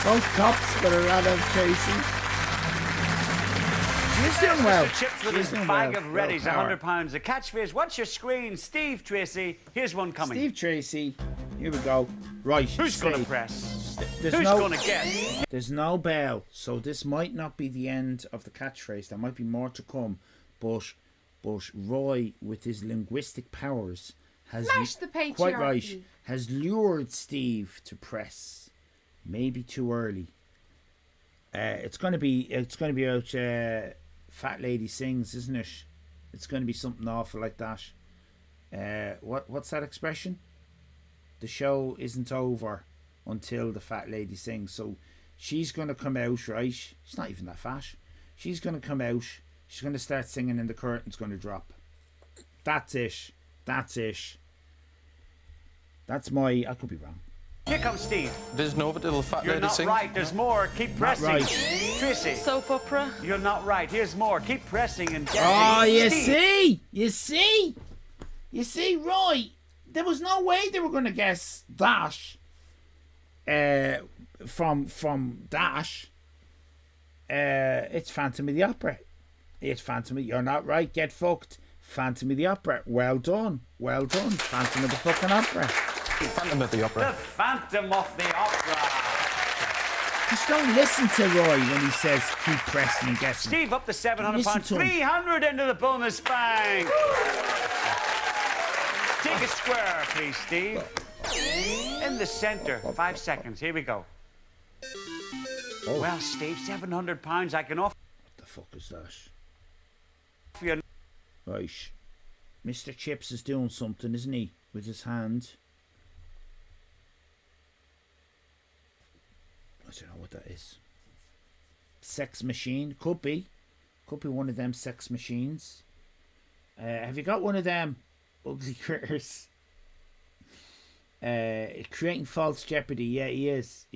S5: Both cops got a run of Tracy. She's doing well.
S16: Mr. Chips with
S5: She's
S16: his
S5: doing
S16: bag
S5: well.
S16: of readies,
S5: Well, power.
S16: £100. The catchphrase, what's your screen? Steve Tracy. Here's one coming.
S5: Steve Tracy. Here we go. Right.
S16: Who's going to
S5: Steve.
S16: press?
S5: There's
S16: Who's
S5: no,
S16: going to guess?
S5: There's no bell, so this might not be the end of the catchphrase. There might be more to come, but Roy, with his linguistic powers, has
S3: Smash the
S5: quite right,
S3: patriarchy.
S5: has lured Steve to press. Maybe too early. It's going to be about Fat Lady Sings, isn't it? It's going to be something awful like that. What's that expression? The show isn't over until the fat lady sings. So she's going to come out, right? She's not even that fat. She's going to come out. She's going to start singing and the curtain's going to drop. That's it. That's my... I could be wrong.
S16: Here comes Steve.
S18: There's no little fat
S16: You're
S18: lady
S16: not
S18: sings.
S16: right. There's more. Keep pressing.
S5: right.
S16: Tracy.
S17: Soap opera.
S16: You're not right. Here's more. Keep pressing and guessing.
S5: Oh, you
S16: Steve.
S5: see? You see, Roy? There was no way they were going to guess that. From Dash. It's Phantom of the Opera. It's Phantom of... You're not right. Get fucked. Phantom of the Opera. Well done. Phantom of the fucking Opera.
S18: Phantom of the Opera.
S16: The Phantom of the Opera.
S5: Just don't listen to Roy when he says keep pressing and guessing.
S16: Steve up to £700.
S5: Listen to him.
S16: 300 into the bonus bank. Take a square, please, Steve. In the centre. 5 seconds. Here we go.
S5: Oh.
S16: Well, Steve, £700 I can offer.
S5: What the fuck is that?
S16: You.
S5: Right. Mr. Chips is doing something, isn't he? With his hand. I don't know what that is. Sex machine. Could be one of them sex machines. Have you got one of them ugly critters? Creating false jeopardy. Yeah, he is.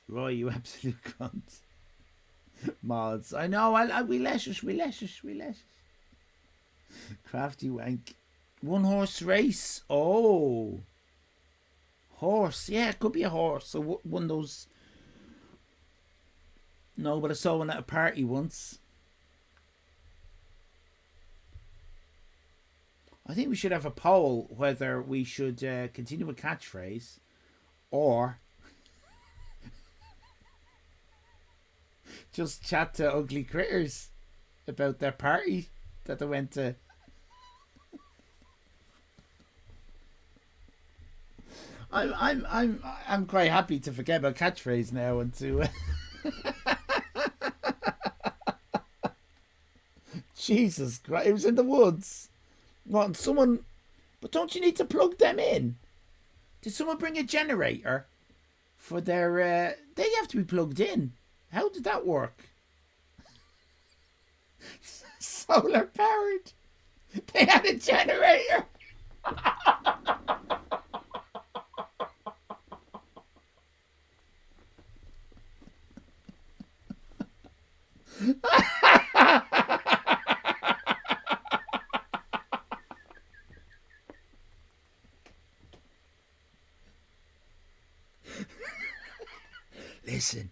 S5: Roy, you absolute cunt. Mods. I know. We let us. Crafty wank. 1 horse race. Oh. Horse. Yeah, it could be a horse. So one of those. No, but I saw one at a party once. I think we should have a poll whether we should continue a catchphrase or just chat to ugly critters about their party that they went to. I'm quite happy to forget about catchphrase now and to Jesus Christ, it was in the woods. What, someone... But don't you need to plug them in? Did someone bring a generator for their... They have to be plugged in. How did that work? Solar powered. They had a generator. Listen,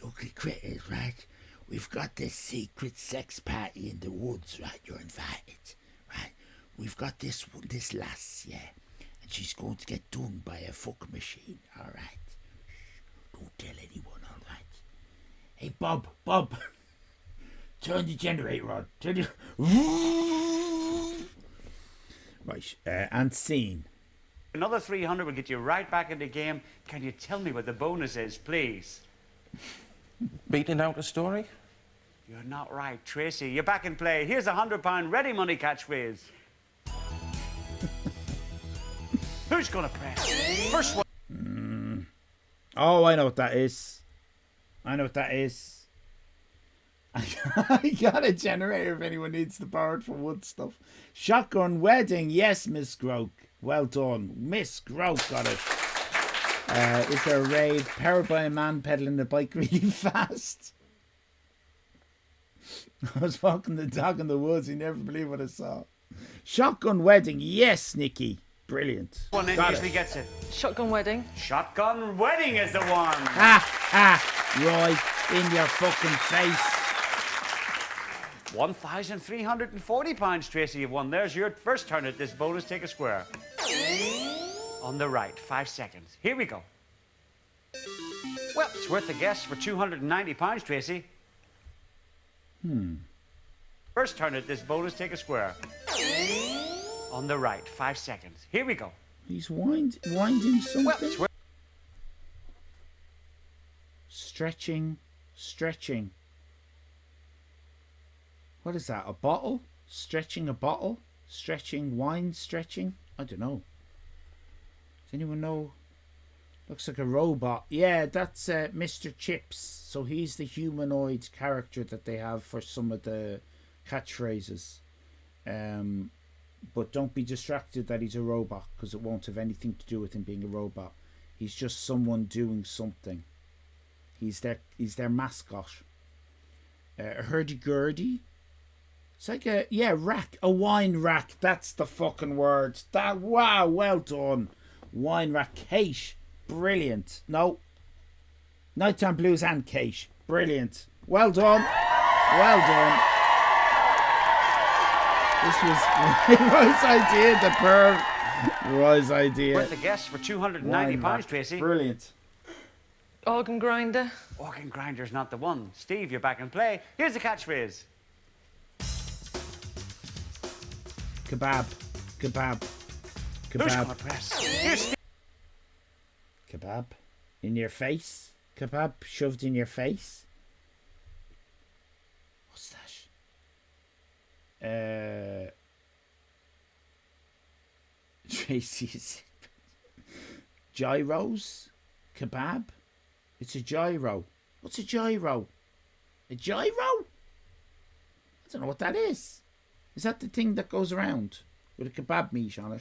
S5: ugly critters, right? We've got this secret sex party in the woods, right? You're invited, right? We've got this lass, yeah, and she's going to get done by a fuck machine, all right? Shh, don't tell anyone, all right? Hey, Bob, turn the generator on. Right, and scene.
S16: Another 300 will get you right back in the game. Can you tell me what the bonus is, please?
S18: Beating out a story?
S16: You're not right, Tracy. You're back in play. Here's a £100 ready money catchphrase. Who's going to press? First one.
S5: Oh, I know what that is. I got a generator if anyone needs to borrow it for wood stuff. Shotgun wedding. Yes, Miss Groke. Well done. Miss Groke got it. Is there a rave? Powered by a man pedaling a bike really fast. I was walking the dog in the woods. You never believe what I saw. Shotgun wedding. Yes, Nikki. Brilliant.
S16: One in
S5: Got
S16: usually
S5: it.
S16: gets it.
S17: Shotgun wedding.
S16: Shotgun wedding is the one.
S5: Roy, in your fucking face.
S16: £1,340, Tracy, you've won. There's your first turn at this bonus. Take a square. On the right, 5 seconds. Here we go. Well, it's worth a guess for £290, Tracy. First turn at this bonus. Take a square. On the right, 5 seconds. Here we go.
S5: He's winding something.
S16: Well, it's worth
S5: Stretching. What is that? A bottle? Stretching a bottle? Wine stretching? I don't know. Does anyone know? Looks like a robot. Yeah, that's Mr. Chips. So he's the humanoid character that they have for some of the catchphrases. But don't be distracted that he's a robot, because it won't have anything to do with him being a robot. He's just someone doing something. He's their mascot. A hurdy-gurdy. It's like a wine rack. That's the fucking word. Wow, well done. Wine rack. Kate, brilliant. No. Nighttime Blues and Kate, brilliant. Well done. This was Roy's idea, the perv. Roy's idea.
S16: worth a guess for £290, Tracy.
S5: Brilliant.
S17: Organ grinder.
S16: Organ grinder's not the one. Steve, you're back in play. Here's the catchphrase.
S5: Kebab.
S16: Who's gonna press? Here's Steve.
S5: Kebab. In your face. Kebab shoved in your face. What's that? Tracy's gyros. Kebab. It's a gyro. What's a gyro? A gyro? I don't know what that is. Is that the thing that goes around with a kebab meat on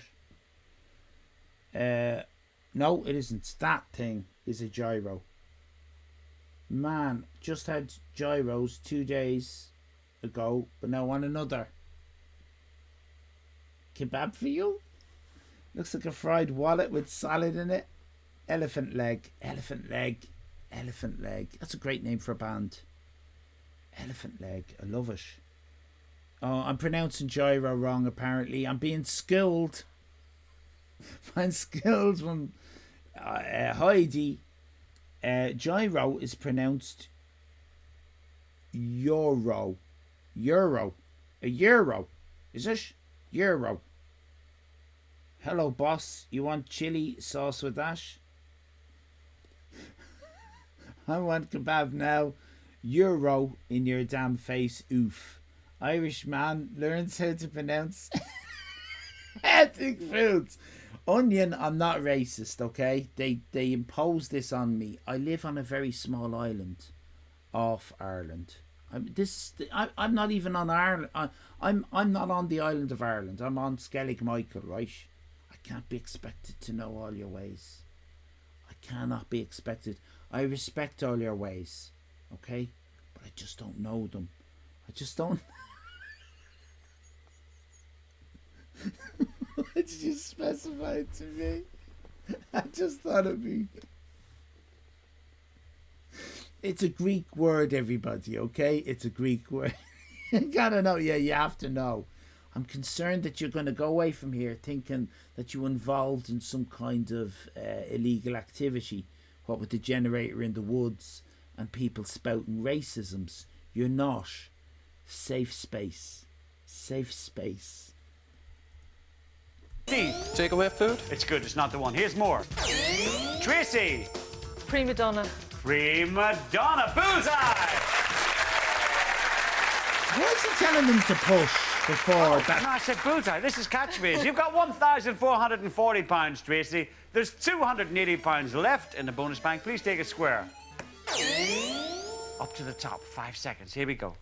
S5: it? No, it isn't. That thing is a gyro. Man, just had gyros 2 days ago, but now want another. Kebab for you? Looks like a fried wallet with salad in it. Elephant leg. That's a great name for a band. Elephant leg. I love it. Oh, I'm pronouncing gyro wrong apparently. I'm being schooled. I'm schooled from Heidi. Gyro is pronounced euro. A euro. Is it? Euro. Hello, boss. You want chili sauce with that? I want kebab now. Euro in your damn face. Oof. Irish man learns how to pronounce ethnic foods. Onion, I'm not racist, okay? They impose this on me. I live on a very small island off Ireland. I'm not even on Ireland. I'm not on the island of Ireland. I'm on Skellig Michael, right? I can't be expected to know all your ways. I cannot be expected. I respect all your ways, okay? But I just don't know them. I just don't. Why did you specify it to me? I just thought it'd be. It's a Greek word, everybody, okay? It's a Greek word. You gotta know. Yeah, you have to know. I'm concerned that you're going to go away from here thinking that you're involved in some kind of illegal activity. What with the generator in the woods and people spouting racisms. You're not. Safe space. Safe space.
S16: Steve.
S18: Takeaway food?
S16: It's good, it's not the one. Here's more. Tracy.
S17: Prima donna.
S16: Prima donna. Bullseye!
S5: Why is he telling them to push before that?
S16: No, I said bullseye. This is catchphrase. You've got £1,440, Tracy. There's £280 left in the bonus bank. Please take a square. Up to the top. 5 seconds. Here we go.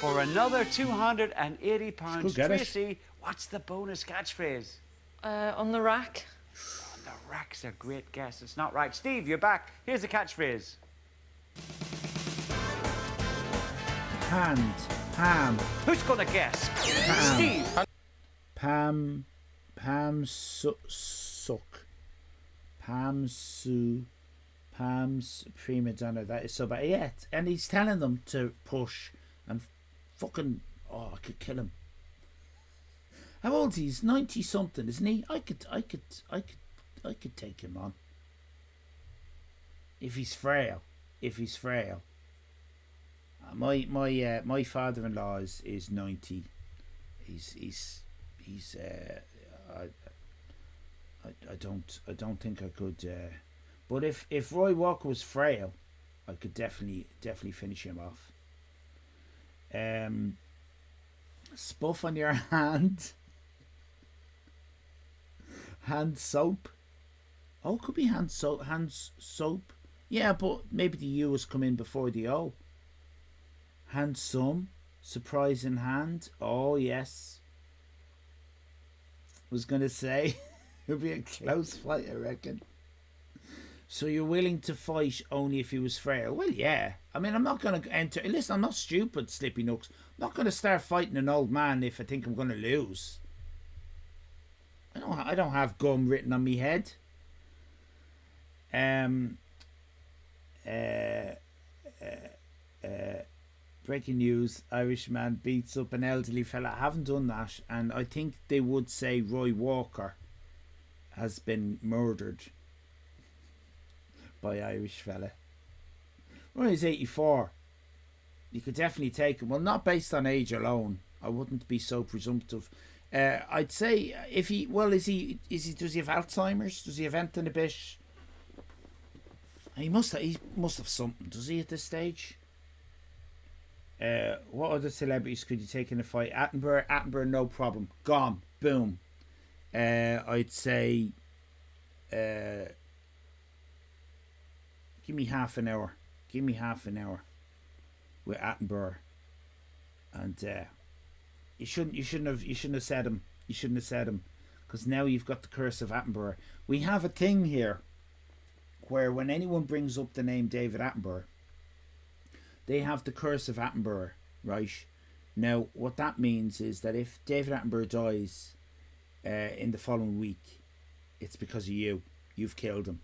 S16: For another £280, Tracy, what's the bonus catchphrase?
S17: On the rack.
S16: On the rack's a great guess. It's not right. Steve, you're back. Here's the catchphrase.
S5: Hand. Pam.
S16: Who's gonna guess?
S5: Pam.
S16: Steve.
S5: Pam suck. Pam's prima donna. That is so bad. Yeah, and he's telling them to push and fucking, oh, I could kill him. How old is he? He's 90 something, isn't he? I could take him on. If he's frail. My father-in-law is 90. He's I don't think I could. But if Roy Walker was frail, I could definitely finish him off. Spuff on your hand. Hand soap. Oh, it could be hand soap. Yeah, but maybe the U has come in before the O. Handsome. Surprise in hand. Oh, yes. Was going to say, it'll be a close fight, I reckon. So you're willing to fight only if he was frail? Well, yeah. I mean, I'm not going to enter... Listen, I'm not stupid, Slippy Nooks. I'm not going to start fighting an old man if I think I'm going to lose. I don't have gum written on me head. Breaking news, Irishman beats up an elderly fella. I haven't done that, and I think they would say Roy Walker has been murdered by Irish fella. Roy's 84. You could definitely take him. Well, not based on age alone. I wouldn't be so presumptive. I'd say if he, well, does he have Alzheimer's? Does he have anything a bit? He must have something, does he, at this stage? What other celebrities could you take in a fight? Attenborough, no problem. Gone. Boom. I'd say give me half an hour. With Attenborough. And you shouldn't have said him. You shouldn't have said him. Because now you've got the curse of Attenborough. We have a thing here where when anyone brings up the name David Attenborough, they have the curse of Attenborough, right? Now, what that means is that if David Attenborough dies in the following week, it's because of you. You've killed him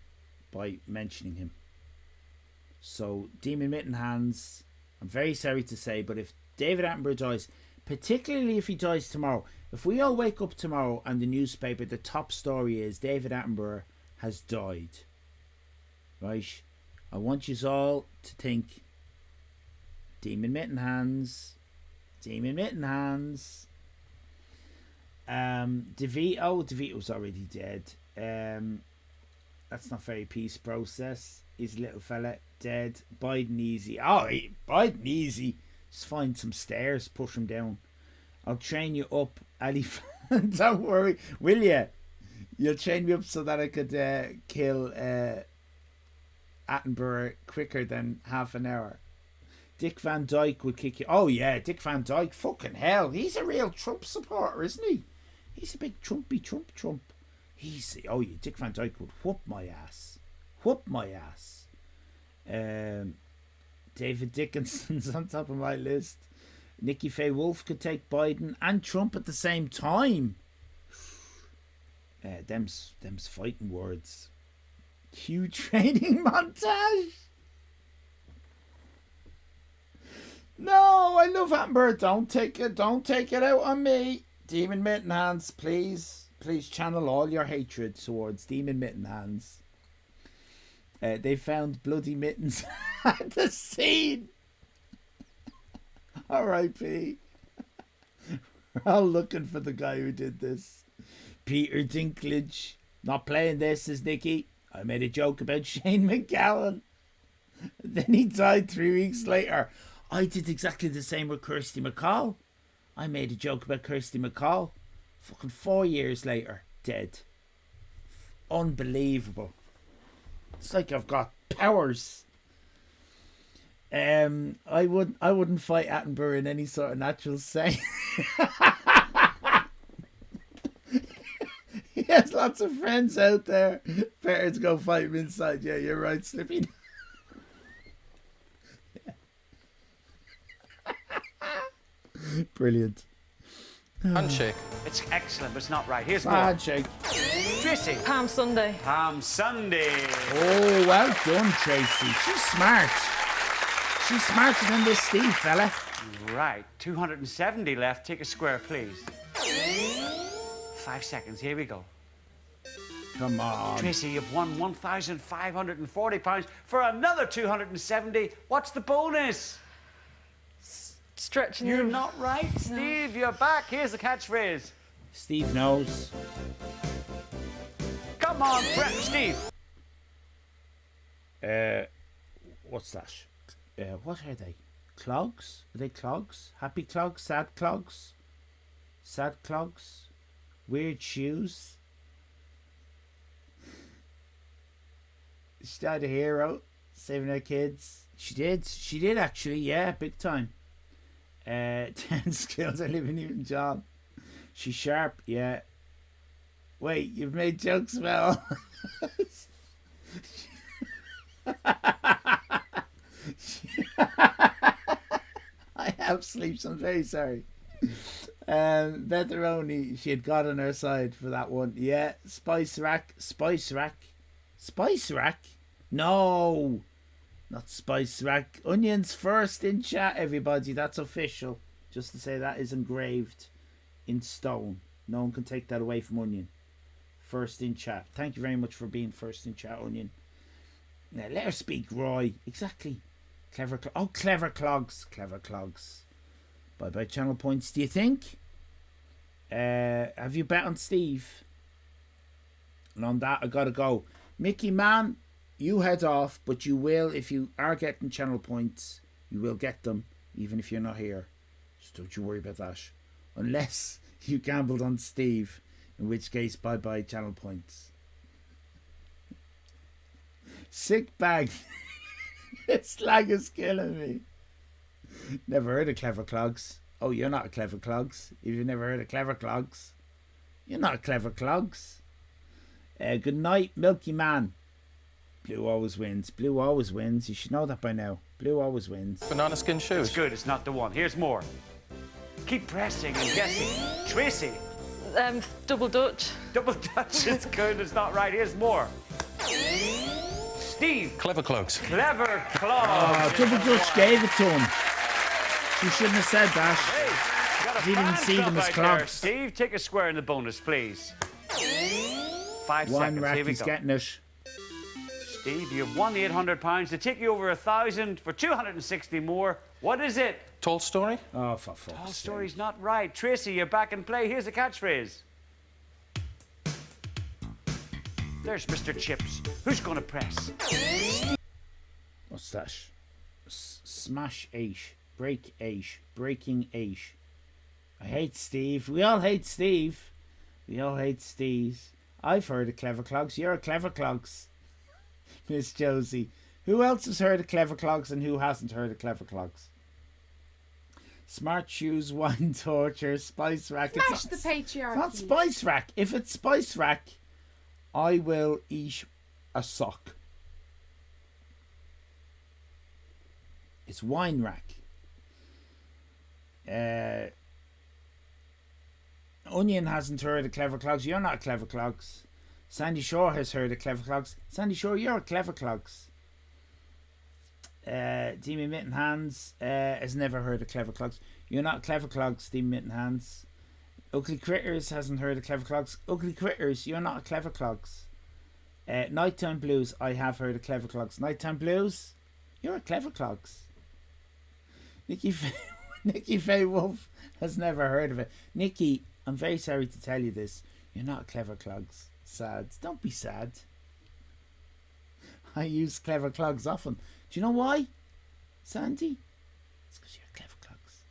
S5: by mentioning him. So, Demon Mitten Hands, I'm very sorry to say, but if David Attenborough dies, particularly if he dies tomorrow, if we all wake up tomorrow and the newspaper, the top story is David Attenborough has died, right? I want you all to think Demon Mitten Hands. DeVito was already dead. That's not very peace process. His little fella dead. Biden easy. Biden easy. Just find some stairs, push him down. I'll train you up, Allyfan. Don't worry, will you? You'll train me up so that I could kill Attenborough quicker than half an hour. Dick Van Dyke would kick you. Oh yeah, Dick Van Dyke. Fucking hell, he's a real Trump supporter, isn't he? He's a big Trump. Dick Van Dyke would whoop my ass. David Dickinson's on top of my list. Nikki Faye Wolf could take Biden and Trump at the same time. Them's fighting words. Cue training montage. No, I love Attenborough. Don't take it out on me. Demon Mitten Hands, please channel all your hatred towards Demon Mitten Hands. They found bloody mittens at the scene. R.I.P. We're all looking for the guy who did this. Peter Dinklage. Not playing this, says Nicky. I made a joke about Shane McGowan. Then he died 3 weeks later. I did exactly the same with Kirsty MacColl. I made a joke about Kirsty MacColl. Fucking 4 years later, dead. Unbelievable. It's like I've got powers. I wouldn't fight Attenborough in any sort of natural setting. He has lots of friends out there. Better to go fight him inside. Yeah, you're right, Slippy. Brilliant.
S18: Handshake.
S16: It's excellent, but it's not right. Here's more.
S5: Handshake.
S16: Tracy.
S17: Palm Sunday.
S16: Palm Sunday.
S5: Oh, well done, Tracy. She's smart. She's smarter than this Steve fella.
S16: Right, 270 left. Take a square, please. 5 seconds, here we go.
S5: Come on.
S16: Tracy, you've won £1,540 for another 270. What's the bonus?
S17: Stretching
S16: You're
S17: them.
S16: not right, Steve. You're back. Here's the catchphrase.
S5: Steve knows.
S16: Come on, Steve.
S5: What's that? What are they? Clogs? Are they clogs? Happy clogs? Sad clogs? Sad clogs? Weird shoes? She's not a hero, saving her kids. She did actually, yeah, big time. 10 skills, I live in Newton John. She's sharp, yeah. Wait, you've made jokes about I have sleeps, I'm very sorry. Betteroni, she had God on her side for that one. Yeah, Spice Rack. No, not Spice Rack. Onions first in chat, everybody. That's official. Just to say that is engraved in stone. No one can take that away from Onion. First in chat. Thank you very much for being first in chat, Onion. Now let her speak, Roy. Exactly. Clever clogs. Bye channel points. Do you think? Have you bet on Steve? And on that, I gotta go. Mickey, man, you head off, but you will, if you are getting channel points, you will get them, even if you're not here. Just don't you worry about that. Unless you gambled on Steve, in which case, bye channel points. Sick bag. Slag is killing me. Never heard of Clever Clogs. Oh, you're not a Clever Clogs. If you've never heard of Clever Clogs, you're not a Clever Clogs. Good night, Milky Man. Blue always wins. You should know that by now. Blue always wins.
S18: Banana skin shoes.
S16: It's good. It's not the one. Here's more. Keep pressing and guessing. Tracy.
S17: Double Dutch.
S16: Double Dutch is good. It's not right. Here's more. Steve.
S18: Clever clogs.
S16: Clever clogs.
S5: Oh, Double Dutch gave it to him. She shouldn't have said that.
S16: Hey,
S5: he didn't see them as clogs.
S16: Steve, take a square in the bonus, please. 5
S5: Wine
S16: seconds.
S5: rack,
S16: Here we
S5: he's
S16: go.
S5: getting it.
S16: Steve, you've won the £800 to take you over 1,000 for 260 more. What is it?
S18: Tall story.
S5: Oh, for fuck's
S16: Tall
S5: sake.
S16: story's not right. Tracy, you're back in play. Here's the catchphrase. There's Mr. Chips. Who's going to press?
S5: What's that? Smash 8. Break 8. Breaking 8. I hate Steve. We all hate Steve. I've heard of Clever Clogs. You're a Clever Clogs. Miss Josie. Who else has heard of Clever Clogs and who hasn't heard of Clever Clogs? Smart Shoes, Wine Torture, Spice Rack.
S3: Smash the patriarchy.
S5: It's not Spice Rack. If it's Spice Rack, I will eat a sock. It's Wine Rack. Onion hasn't heard of Clever Clogs. You're not Clever Clogs. Sandy Shore has heard of Clever Clogs. Sandy Shore, you're a Clever Clogs. Demon Mitten Hands has never heard of Clever Clogs. You're not Clever Clogs, Demon Mitten Hands. Ugly Critters hasn't heard of Clever Clogs. Ugly Critters, you're not a Clever Clogs. Nighttime Blues, I have heard of Clever Clogs. Nighttime Blues, you're a Clever Clogs. Nikki Faye Wolf has never heard of it. Nikki, I'm very sorry to tell you this. You're not a Clever Clogs. Sad. Don't be sad. I use Clever Clogs often. Do you know why, Sandy? It's because you're a Clever Clogs.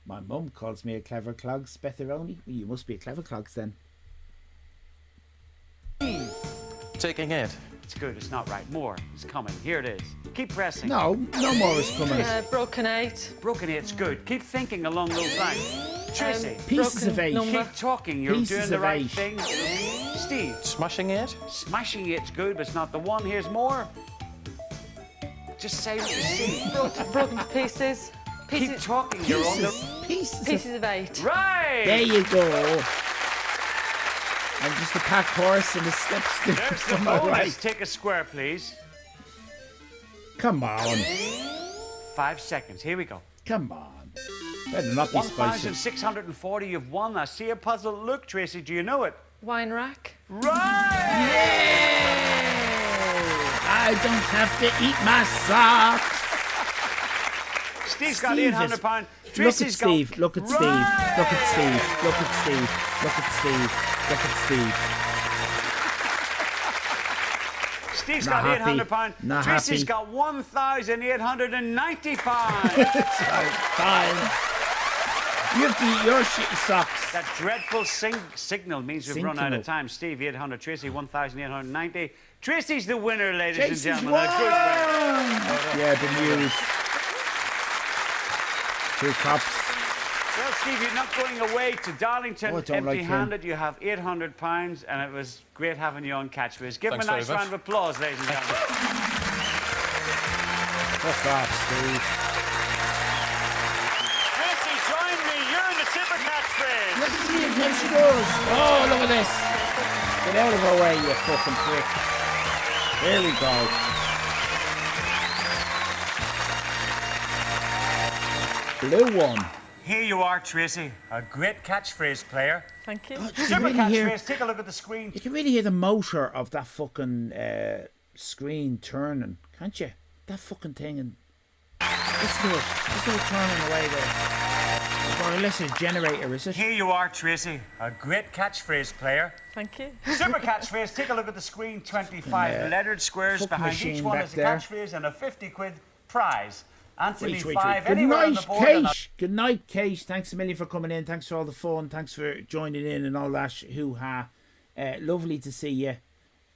S5: My mum calls me a Clever Clogs, Betheroni. Well, you must be a Clever Clogs then.
S18: Taking it.
S16: It's good. It's not right. More is coming. Here it is. Keep pressing.
S5: No more is coming.
S17: Broken 8.
S16: Broken 8's good. Keep thinking along those lines. Tracy.
S5: Pieces of 8.
S16: Keep talking. You're
S5: Pieces
S16: doing the
S5: of
S16: right
S5: 8.
S16: thing. Steve.
S18: Smashing it.
S16: Smashing 8's good, but it's not the one. Here's more. Just say what you see.
S17: Broken to pieces.
S16: Keep talking. You're on the
S17: Pieces of 8.
S16: right.
S5: There you go. I'm just a pack horse and a step stool
S16: There's the
S5: from my
S16: bonus.
S5: right.
S16: Take a square, please.
S5: Come on.
S16: 5 seconds. Here we go.
S5: Come on. Better not be spicy.
S16: 1,640 you've won. I see a puzzle. Look, Tracy, do you know it?
S17: Wine rack.
S16: Right!
S5: I don't have to eat my socks.
S16: Steve's got
S5: Steve
S16: £800.
S5: Look at Steve. Look at Steve. Look at Steve. Look at Steve. Look at Steve. Look at Steve.
S16: Steve's
S5: Not
S16: got
S5: happy.
S16: £800.
S5: Not
S16: Tracy's
S5: happy.
S16: got £1,890.
S5: Fine. You have to eat your shitty socks.
S16: That dreadful signal means we've run out
S5: Signal.
S16: of time. Steve, 800. Tracy, 1,890. Tracy's the winner, ladies
S5: Tracy's
S16: and gentlemen. A good winner.
S5: Yeah, the news. 2 cups.
S16: Well, Steve, you're not going away to Darlington
S5: Oh, I don't like him.
S16: empty-handed. You have £800, and it was great having you on Catchphrase. Give him a
S18: Thanks
S16: nice
S18: very
S16: round of applause, ladies and gentlemen.
S5: Fuck off, Steve.
S16: Tracy, join me. You're in the Super Catchphrase.
S5: Let's see if here she goes. Oh, look at this. Get out of her way, you fucking prick. Here we go. Blue one.
S16: Here you are, Tracy, a great catchphrase player.
S17: Thank you.
S5: You
S16: Super
S5: can really hear-
S16: Catchphrase, take a look at the screen.
S5: You can really hear the motor of that fucking screen turning, can't you? That fucking thing and listen to it. Listen to it turning away there. Or unless it's a generator, is it?
S16: Here you are, Tracy, a great catchphrase player.
S17: Thank you.
S16: Super Catchphrase, take a look at the screen. 25 lettered squares
S5: fuck
S16: behind each
S5: machine
S16: one
S5: back
S16: is a
S5: there.
S16: catchphrase and a 50 quid prize. Answer me
S5: Wait.
S16: 5
S5: Good
S16: anywhere on
S5: night,
S16: the board. and
S5: Kate. Good night, Kate. Thanks a million for coming in. Thanks for all the fun. Thanks for joining in and all that hoo-ha. Lovely to see you.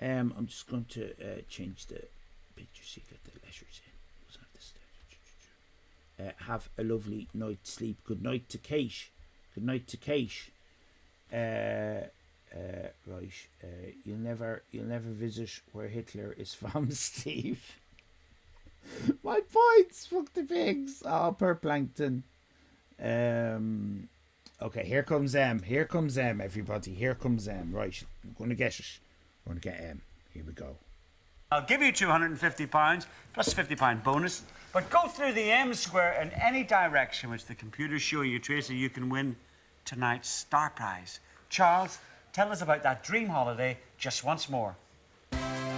S5: I'm just going to change the picture so you get the letters in. Have a lovely night's sleep. Good night to Kate. Good night to Kate. Right. You'll never visit where Hitler is from, Steve. My points. Fuck the pigs. Oh, per plankton. Okay, here comes M. Here comes M, everybody. Here comes M. Right, I'm going to get it. I'm going to get M. Here we go.
S16: I'll give you £250 plus £50 bonus. But go through the M square in any direction which the computer's showing you, Tracy. You can win tonight's star prize. Charles, tell us about that dream holiday just once more.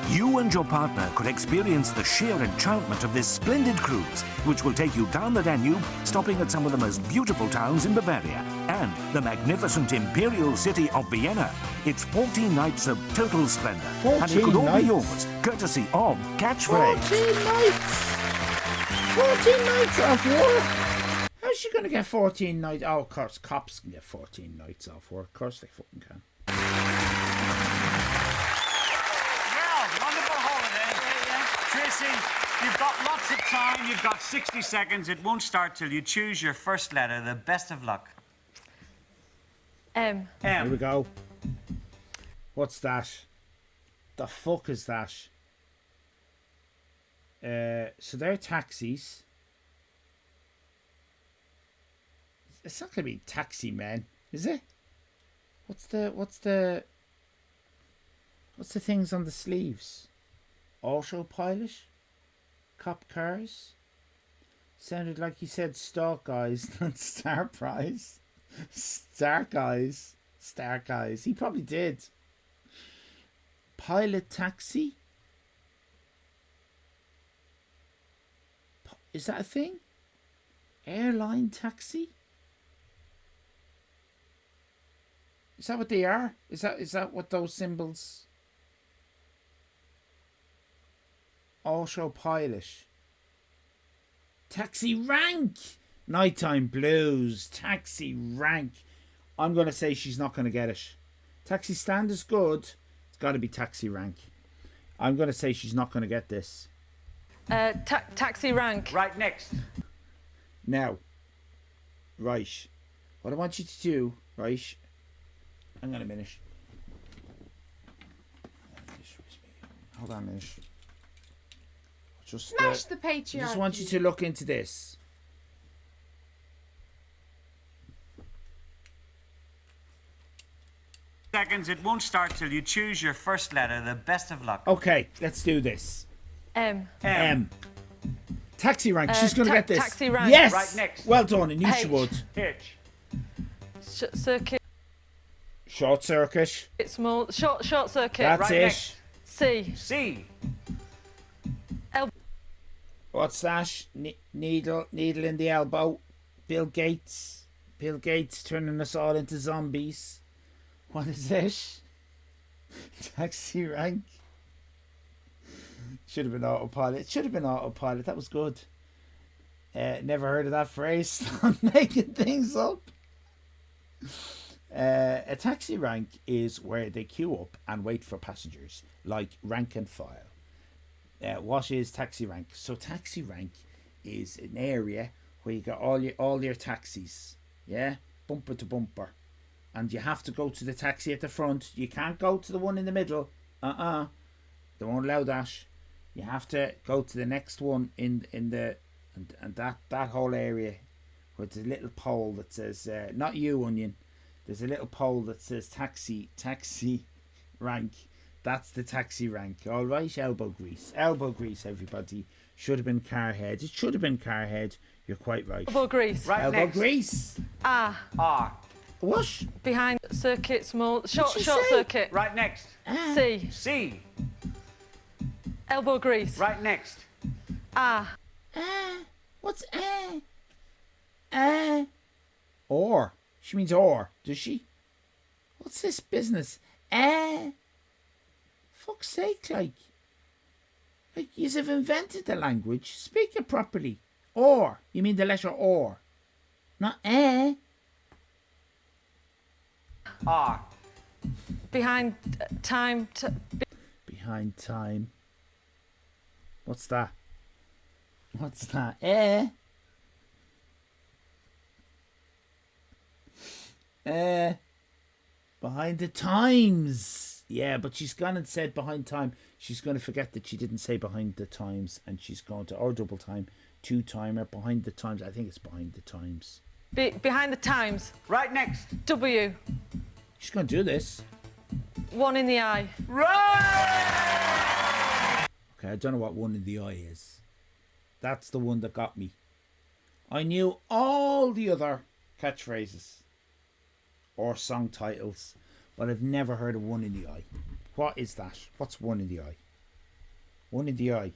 S15: You and your partner could experience the sheer enchantment of this splendid cruise, which will take you down the Danube, stopping at some of the most beautiful towns in Bavaria, and the magnificent imperial city of Vienna. It's 14 nights of total splendor, and it could all be yours, courtesy of Catchphrase.
S5: 14 nights! 14 nights off work! How's she going to get 14 nights? Oh, of course, cops can get 14 nights off work. Of course they fucking can.
S16: Wonderful holiday. Tracy, you've got lots of time. You've got 60 seconds. It won't start till you choose your first letter. The best of luck.
S17: M.
S5: Here we go. What's that? The fuck is that? So they're taxis. It's not gonna be taxi men, is it? What's the things on the sleeves? Autopilot? Cop cars? Sounded like you said Stalk Eyes, not Star Prize. Stark Eyes. Stark Eyes. He probably did. Pilot taxi? Is that a thing? Airline taxi? Is that what they are? Is that what those symbols? Autopilot. Taxi rank. Nighttime blues. Taxi rank. I'm going to say she's not going to get it. Taxi stand is good. It's got to be taxi rank. I'm going to say she's not going to get this.
S17: Taxi rank.
S16: Right, next.
S5: Now. Right. What I want you to do, right? Hang on a minute. Hold on a minute. Just
S3: Smash the
S5: I
S3: patriarchy.
S5: just want you to look into this.
S16: Seconds. It won't start till you choose your first letter. The best of luck.
S5: Okay, let's do this.
S17: M.
S5: M. Taxi rank. She's going to get this.
S17: Taxi rank.
S5: Yes.
S16: Right next.
S5: Well done. I knew she
S17: H.
S5: would.
S16: Hitch.
S17: Circuit.
S5: Short circuit.
S17: It's small. Short circuit.
S5: That's
S16: Right
S5: it.
S16: next.
S17: C.
S16: C.
S5: What's that? Needle in the elbow. Bill Gates. Bill Gates turning us all into zombies. What is this? Taxi rank. Should have been autopilot. Should have been autopilot. That was good. Never heard of that phrase. Stop making things up. A taxi rank is where they queue up and wait for passengers, like rank and file. What is taxi rank? So taxi rank is an area where you got all your taxis, yeah, bumper to bumper, and you have to go to the taxi at the front. You can't go to the one in the middle. They won't allow that. You have to go to the next one in the and that whole area where there's a little pole that says not you, Onion. There's a little pole that says taxi rank. That's the taxi rank. All right, elbow grease, everybody. Should have been car head. It should have been car head. You're quite right.
S17: Elbow grease.
S16: Right
S5: elbow
S16: next.
S5: grease.
S17: R.
S16: R.
S5: What?
S17: Behind circuit, small. Short
S5: she
S17: circuit.
S16: Right next.
S17: C.
S16: C.
S17: Elbow grease.
S16: Right next.
S17: R.
S5: What's or? She means or, does she? What's this business? Fuck's sake, like yous have invented the language. Speak it properly. Or. You mean the letter or. Not
S16: R.
S17: Behind time.
S5: Behind time. What's that? What's that? Behind the times. Yeah, but she's gone and said behind time. She's going to forget that she didn't say behind the times, and she's going to or double time, two timer, behind the times. I think it's behind the times.
S17: Behind the times.
S16: Right next.
S17: W.
S5: She's going to do this.
S17: One in the eye.
S16: Right.
S5: Okay, I don't know what one in the eye is. That's the one that got me. I knew all the other catchphrases or song titles, but I've never heard of one in the eye. What is that? What's one in the eye? One in the eye.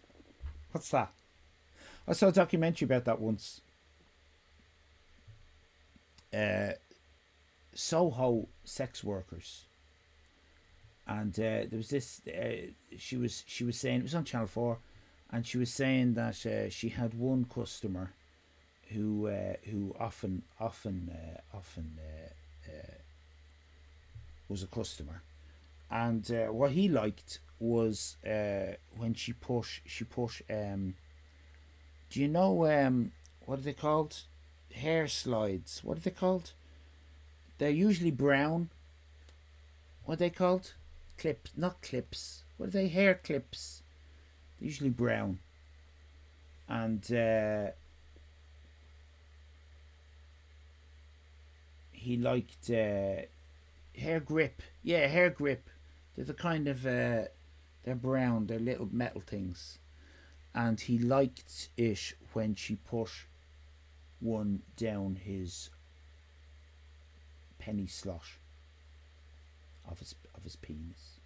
S5: What's that? I saw a documentary about that once. Soho sex workers, and there was this. She was saying, it was on Channel 4, and she was saying that she had one customer who often was a customer, and what he liked was when she push. Do you know what are they called? Hair slides. What are they called? They're usually brown. What are they called? Clips, not clips. What are they? Hair clips. They're usually brown. And he liked hair grip. Yeah, hair grip. They're the kind of they're brown. They're little metal things. And he liked it when she put one down his penny slot of his penis,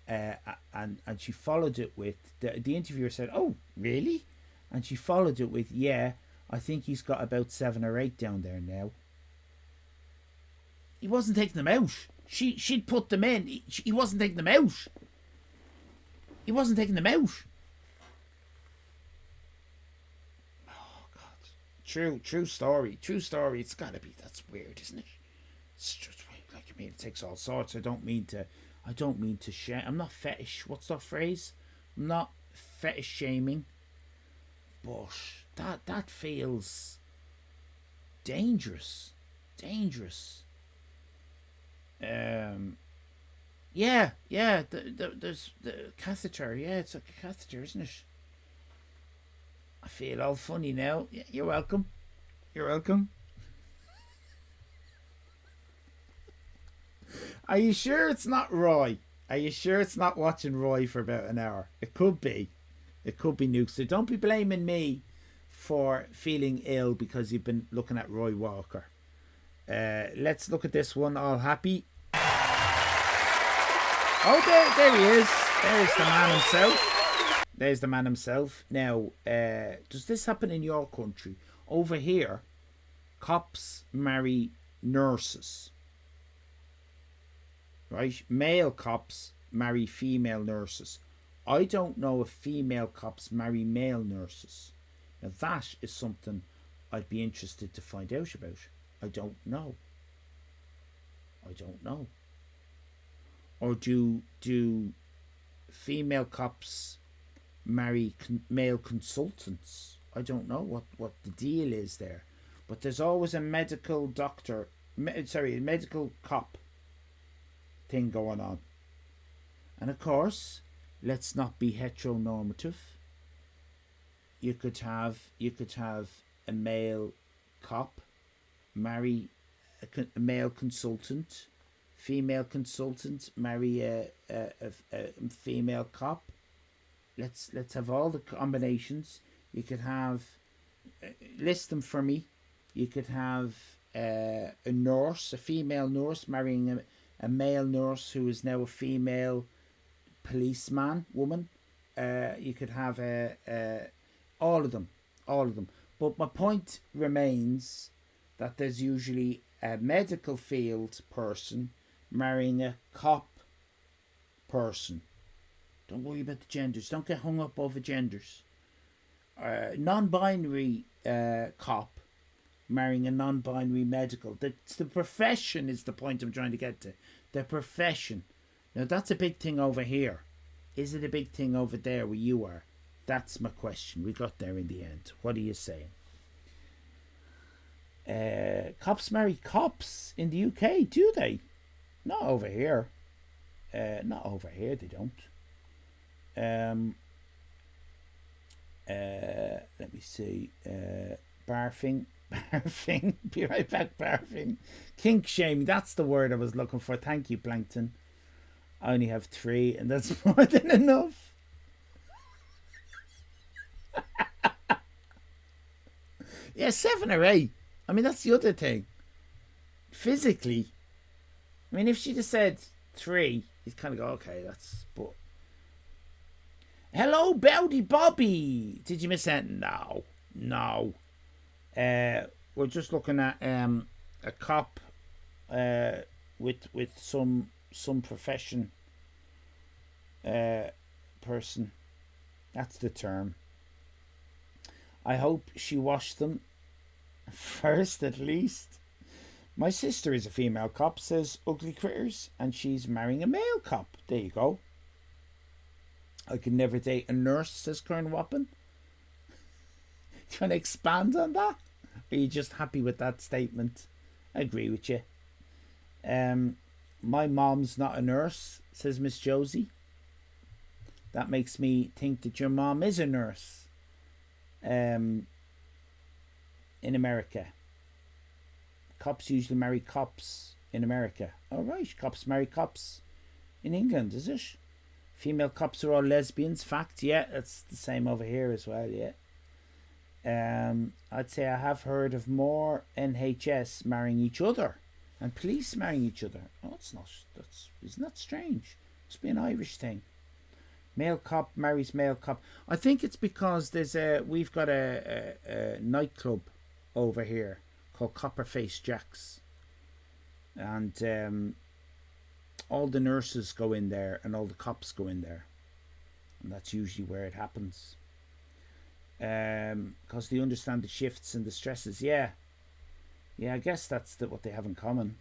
S5: and she followed it with the interviewer said, "Oh, really?" And she followed it with, "Yeah, I think he's got about 7 or 8 down there now." He wasn't taking them out. She'd put them in. He wasn't taking them out. He wasn't taking them out. Oh God! True story. It's gotta be. That's weird, isn't it? It's just like, I mean, it takes all sorts. I don't mean to share. I'm not fetish. What's that phrase? I'm not fetish shaming. But that feels dangerous. Yeah. There's the catheter. Yeah, it's like a catheter, isn't it? I feel all funny now. Yeah, you're welcome. Are you sure it's not Roy? Are you sure it's not watching Roy for about an hour? It could be. It could be nukes. So don't be blaming me for feeling ill because you've been looking at Roy Walker. Let's look at this one. All happy. Oh, there he is. There's the man himself. There's the man himself. Now, does this happen in your country? Over here, cops marry nurses. Right? Male cops marry female nurses. I don't know if female cops marry male nurses. Now, that is something I'd be interested to find out about. I don't know. Or do female cops marry male consultants? I don't know what the deal is there. But there's always a medical doctor, a medical cop thing going on. And of course, let's not be heteronormative. You could have a male cop marry a male consultant, female consultant marry a female cop. Let's have all the combinations. You could have list them for me. You could have a nurse, a female nurse marrying a male nurse who is now a female policeman woman. You could have all of them. But my point remains that there's usually a medical field person marrying a cop person. Don't worry about the genders. Don't get hung up over genders. Non-binary cop marrying a non-binary medical. The profession is the point I'm trying to get to. The profession. Now that's a big thing over here. Is it a big thing over there where you are? That's my question. We got there in the end. What are you saying? Cops marry cops in the UK, do they? Not over here. Not over here, they don't. Let me see. Barfing. Be right back, barfing. Kink shaming, that's the word I was looking for. Thank you, Plankton. I only have 3 and that's more than enough. Yeah, 7 or 8. I mean, that's the other thing. Physically, I mean, if she'd have said 3, you'd kind of go, okay, that's... But hello, Bowdy Bobby. Did you miss that? No. We're just looking at a cop with some profession person. That's the term. I hope she washed them first, at least. My sister is a female cop, says Ugly Critters, and she's marrying a male cop. There you go. I could never date a nurse, says Kern Wappin. Do you want to expand on that? Or are you just happy with that statement? I agree with you. My mom's not a nurse, says Miss Josie. That makes me think that your mom is a nurse. In America. Cops usually marry cops in America. All right, cops marry cops in England, is it? Female cops are all lesbians. Fact, yeah, it's the same over here as well, yeah. I'd say I have heard of more NHS marrying each other and police marrying each other. Oh, it's not. Isn't that strange? Must be an Irish thing. Male cop marries male cop. I think it's because we've got a nightclub over here called Copperface Jack's, and all the nurses go in there and all the cops go in there, and that's usually where it happens. Because they understand the shifts and the stresses. Yeah, I guess that's what they have in common.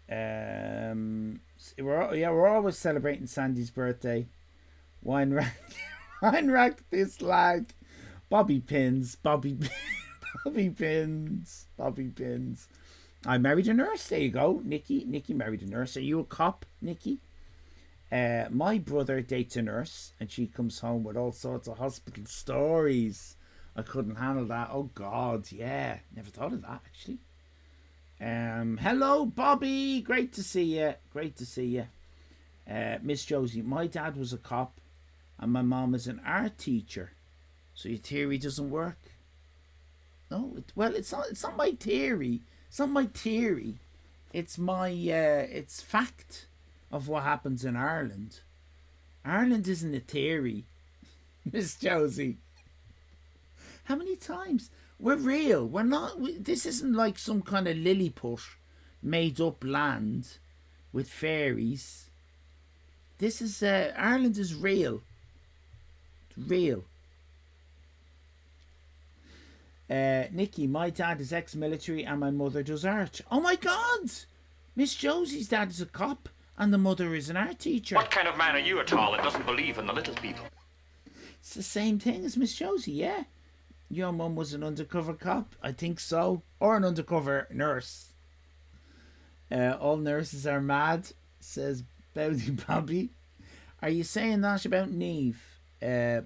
S5: We're always celebrating Sandy's birthday. Wine rack this lag. Bobby pins. Bobby pins. I married a nurse. There you go. Nikki married a nurse. Are you a cop, Nikki? My brother dates a nurse and she comes home with all sorts of hospital stories. I couldn't handle that. Oh God, yeah. Never thought of that actually. Hello, Bobby. Great to see you. Miss Josie, my dad was a cop and my mom is an art teacher. So your theory doesn't work. No, it's not my theory. It's not my theory. It's my it's fact of what happens in Ireland. Ireland isn't a theory, Miss Josie. How many times? We're real. We're not. This isn't like some kind of Lilliput made up land with fairies. This is Ireland is real. It's real. Nikki, my dad is ex-military and my mother does art. Oh my God! Miss Josie's dad is a cop and the mother is an art teacher.
S4: What kind of man are you at all that doesn't believe in the little people?
S5: It's the same thing as Miss Josie, yeah. Your mum was an undercover cop, I think so. Or an undercover nurse. All nurses are mad, says Bowdy Bobby. Are you saying that about Neve,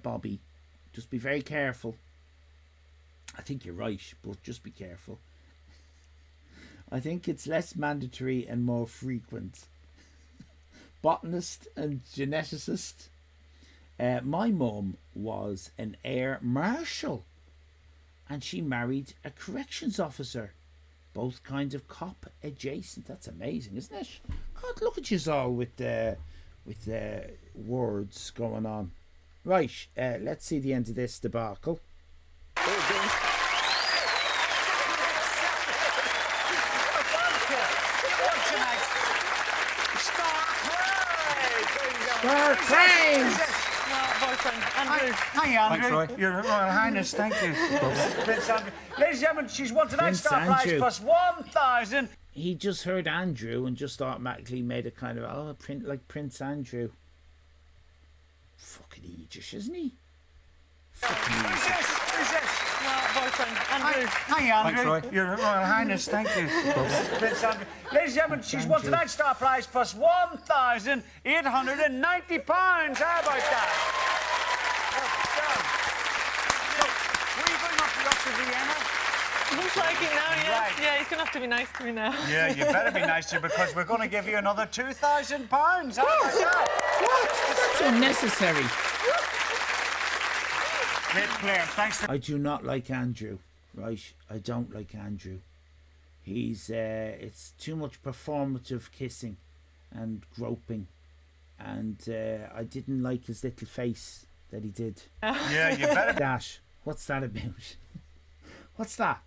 S5: Bobby? Just be very careful. I think you're right, but just be careful. I think it's less mandatory and more frequent. Botanist and geneticist. My mum was an air marshal and she married a corrections officer. Both kinds of cop adjacent. That's amazing, isn't it? God, look at you all with the words going on. Right, let's see the end of this debacle.
S16: Hi, Andrew. Your Royal Highness, thank you. Prince Andrew. Ladies and gentlemen, she's won tonight's star prize plus 1,000.
S5: He just heard Andrew and just automatically made a kind of, like Prince Andrew. Fucking Egypt, isn't he? Fucking Egypt.
S16: Who's this?
S17: Boyfriend, Andrew.
S16: Hi, Andrew. Your Royal Highness, thank you. Prince Andrew. Ladies and gentlemen, she's won tonight's star prize plus £1,890. How about that?
S17: Looks like it now, yeah.
S16: Right.
S17: Yeah, he's going to have to be nice to me now.
S16: Yeah, you better be nice to you because we're going to give you another £2,000. How about that?
S5: What? That's unnecessary.
S16: Great player. Thanks.
S5: I do not like Andrew, right? I don't like Andrew. He's it's too much performative kissing and groping, and I didn't like his little face that he did.
S16: Yeah, you better.
S5: Dash. What's that about? What's that?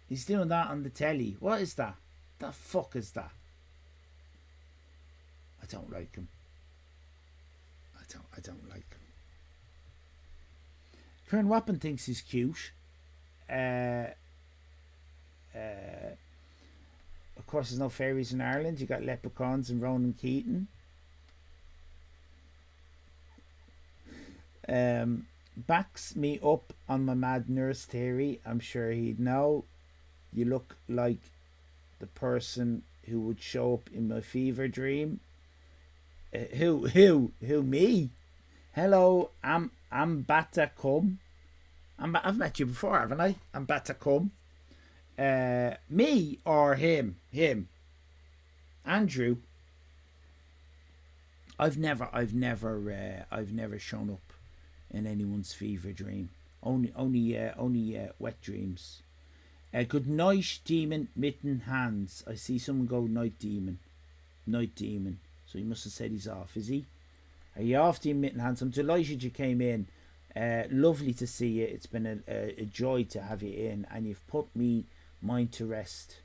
S5: He's doing that on the telly. What is that? The fuck is that? I don't like him. I don't like him. Kieran Wappen thinks he's cute. Of course, there's no fairies in Ireland. You got leprechauns and Ronan Keaton. Backs me up on my mad nurse theory. I'm sure he'd know. You look like the person who would show up in my fever dream. Who? Me? Hello, I'm Bata Cum. I've met you before, haven't I? I'm Bata Cum. Me or him? Him. Andrew. I've never shown up in anyone's fever dream. Only wet dreams. Good night, demon mitten hands. I see someone go night demon. So he must have said he's off, is he? Are you off, demon mitten hands? I'm delighted you came in. Lovely to see you. It's been a joy to have you in, and you've put me mind to rest.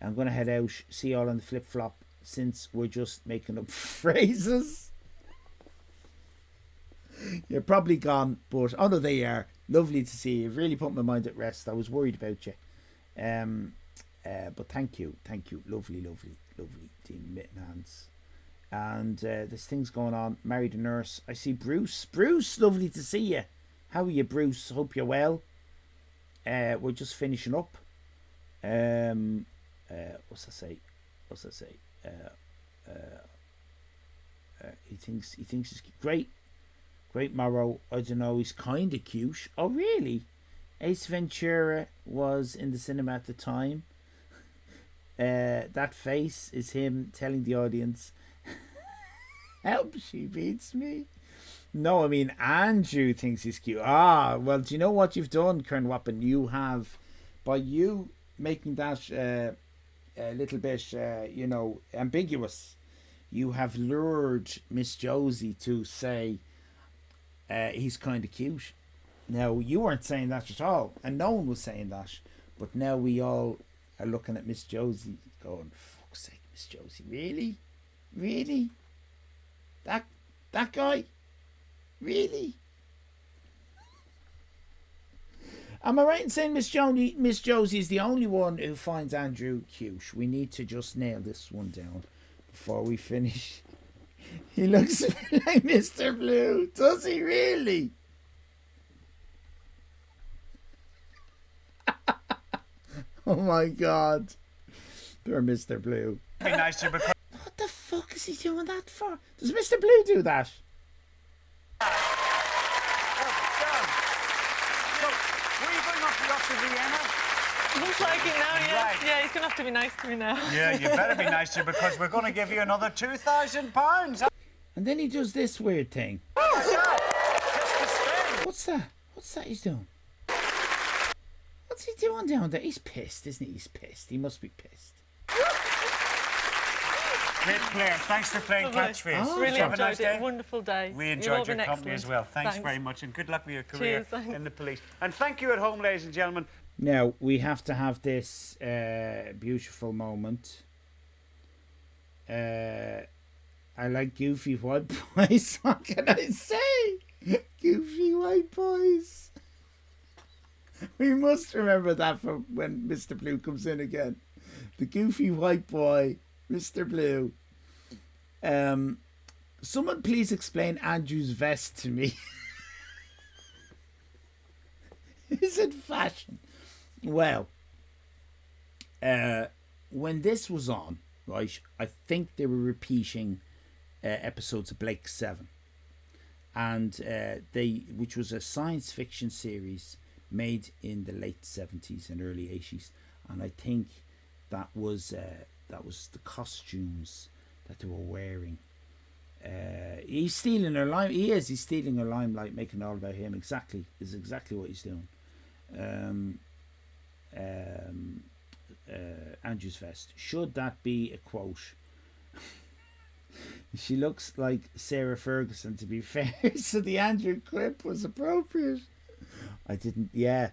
S5: I'm gonna head out. See you all on the flip flop. Since we're just making up phrases. You're probably gone, but oh no, there you are. Lovely to see you. You've really put my mind at rest. I was worried about you. But thank you. Lovely, Team Mitten Hands. And there's things going on. Married a nurse. I see Bruce. Bruce, lovely to see you. How are you, Bruce? Hope you're well. We're just finishing up. What's I say? He thinks he's great. Great Morrow. I don't know. He's kind of cute. Oh, really? Ace Ventura was in the cinema at the time. That face is him telling the audience, "Help! She beats me." No, I mean Andrew thinks he's cute. Ah, well, do you know what you've done, Kern Wappen? You have, by you making that a little bit, you know, ambiguous, you have lured Miss Josie to say he's kind of cute. Now, you weren't saying that at all, and no one was saying that, but now we all are looking at Miss Josie going, fuck's sake, Miss Josie, really? Really? That guy? Really? Am I right in saying Miss Josie is the only one who finds Andrew cute? We need to just nail this one down before we finish. He looks like Mr. Blue. Does he really? Oh my God. Poor Mr. Blue.
S16: Be nice to you because...
S5: What the fuck is he doing that for? Does Mr. Blue do that?
S16: To Vienna?
S17: Looks like it now, yeah.
S16: Right.
S17: Yeah, he's going to have to be nice to me now.
S16: Yeah, you better be nice to you because we're going to give you another £2,000.
S5: And then he does this weird thing. What's that? What's that he's doing? What's he doing down there? He's pissed, isn't he? He's pissed. He must be pissed.
S16: Great player. Thanks for playing catchphrase.
S17: Oh, really enjoyed it. Wonderful day.
S16: We enjoyed your company as well. Thanks very much and good luck with your career in the police. And thank you at home, ladies and gentlemen.
S5: Now, we have to have this beautiful moment. I like goofy white boys. What can I say? Goofy white boys. We must remember that for when Mr. Blue comes in again. The goofy white boy, Mr. Blue. Someone please explain Andrew's vest to me. Is it fashion? Well, when this was on, right, I think they were repeating episodes of Blake 7. And which was a science fiction series made in the late 70s and early 80s. And I think that was the costumes that they were wearing. He's stealing her limelight. He's stealing her limelight, making it all about him. Exactly what he's doing. Andrew's vest. Should that be a quote? She looks like Sarah Ferguson, to be fair. So the Andrew clip was appropriate. I didn't. Yeah,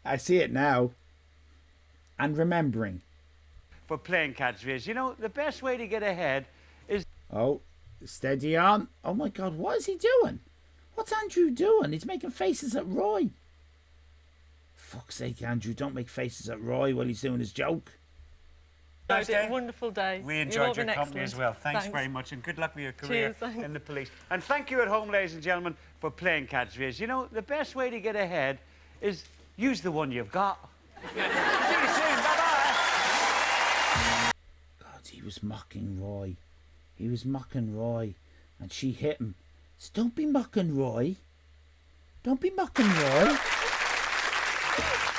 S5: I see it now. And remembering.
S16: For playing catchphrase, you know, the best way to get ahead is...
S5: Oh, steady on. Oh my God, what is he doing? What's Andrew doing? He's making faces at Roy. Fuck's sake, Andrew, don't make faces at Roy while he's doing his joke.
S17: Wonderful day.
S16: We enjoyed your company as well. Thanks very much and good luck with your career in the police. And thank you at home, ladies and gentlemen, for playing catchphrase. You know, the best way to get ahead is use the one you've got. See you soon. Bye-bye.
S5: God, he was mocking Roy. And she hit him. So don't be mocking Roy.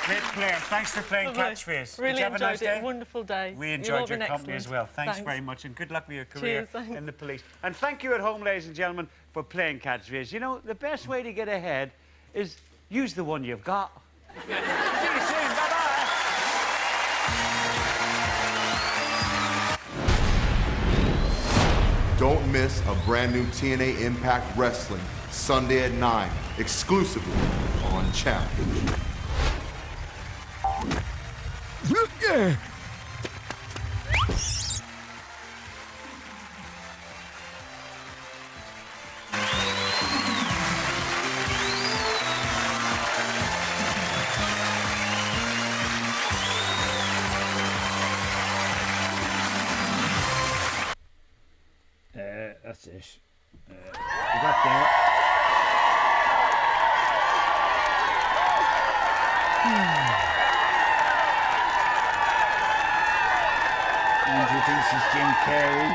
S16: Great player. Thanks for playing catchphrase.
S17: Really
S16: Did you have a nice
S17: enjoyed it.
S16: day?
S17: Wonderful day.
S16: We enjoyed your company as well. Thanks very much and good luck with your career in the police. And thank you at home, ladies and gentlemen, for playing catchphrase. You know, the best way to get ahead is use the one you've got. See you soon. Bye-bye.
S19: Don't miss a brand new TNA Impact Wrestling Sunday at 9, exclusively on Challenge.
S5: That's it. We got that. Andrew thinks he's Jim Carrey.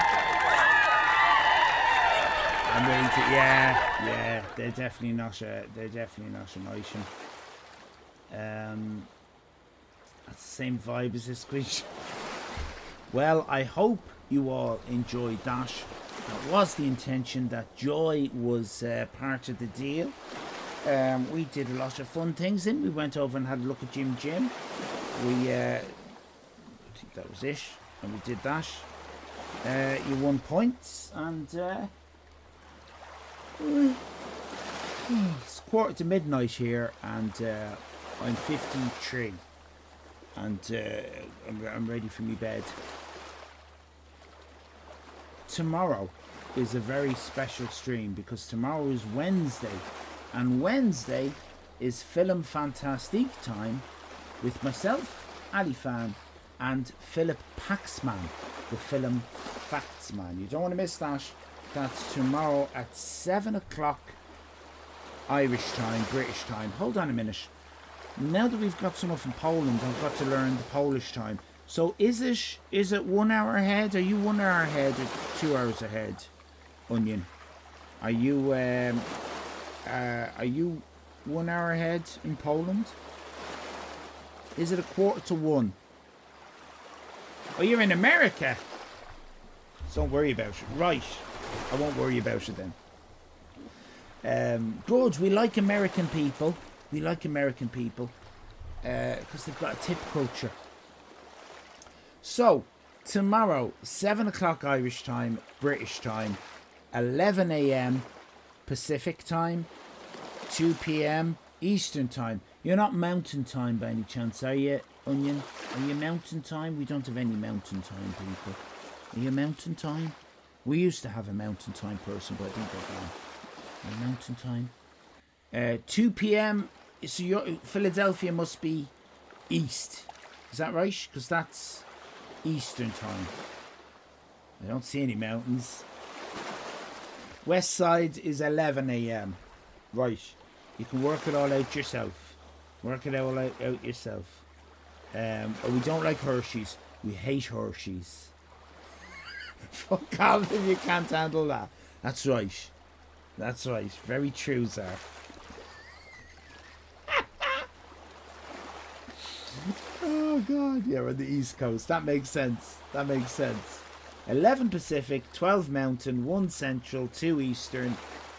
S5: I'm ready to. Yeah. They're definitely not an item. That's the same vibe as this creature. Well, I hope you all enjoyed that. That was the intention. That Joy was part of the deal. We did a lot of fun things. Then we went over and had a look at Jim. We, I think that was it, and we did that. You won points, and it's 1:45 here, and I'm 53, and I'm ready for me bed. Tomorrow is a very special stream because tomorrow is Wednesday, and Wednesday is Film Fantastique time with myself, Allyfan, and Philip Paxman, the Film Facts Man. You don't want to miss that. That's tomorrow at 7 o'clock Irish time, British time. Hold on a minute. Now that we've got someone from Poland, I've got to learn the Polish time. So is it 1 hour ahead? Are you 1 hour ahead or 2 hours ahead, Onion? Are you 1 hour ahead in Poland? Is it 1:45? Oh, you're in America. Don't worry about it. Right. I won't worry about it then. Good. We like American people. We like American people because they've got a tip culture. So, tomorrow, 7 o'clock Irish time, British time, 11 a.m. Pacific time, 2 p.m. Eastern time. You're not mountain time by any chance, are you, Onion? Are you mountain time? We don't have any mountain time people. Are you mountain time? We used to have a mountain time person, but I think they're gone. Are you mountain time? 2 p.m. So Philadelphia must be east. Is that right? Because that's Eastern time. I don't see any mountains. West side is 11 a.m. Right. You can work it all out yourself. Work it all out yourself. But we don't like Hershey's. We hate Hershey's. Fuck off if you can't handle that. That's right. That's right. Very true, sir. Oh, God. Yeah, we're on the East Coast. That makes sense. That makes sense. 11 Pacific, 12 Mountain, 1 Central, 2 Eastern,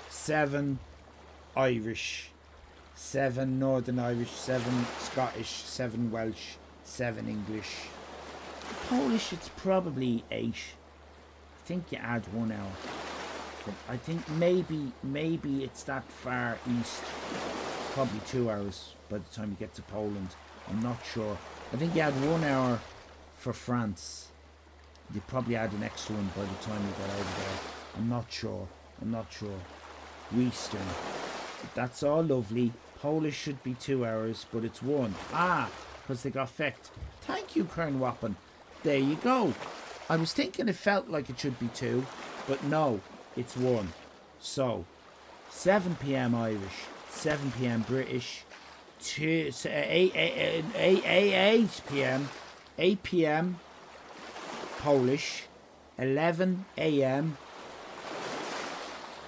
S5: 7 Irish, 7 Northern Irish, 7 Scottish, 7 Welsh, 7 English. Polish, it's probably 8. I think you add 1 hour. But I think maybe it's that far east. Probably 2 hours by the time you get to Poland. I'm not sure. I think you add 1 hour for France. You probably add an extra one by the time you get out of there. I'm not sure. I'm not sure. Eastern. That's all lovely. Polish should be 2 hours, but it's 1. Ah, because they got fecked. Thank you, Kern Wappen. There you go. I was thinking it felt like it should be 2, but no, it's 1. So, 7 p.m. Irish, 7 p.m. British, 8 p.m. 8 p.m. Polish, 11 a.m.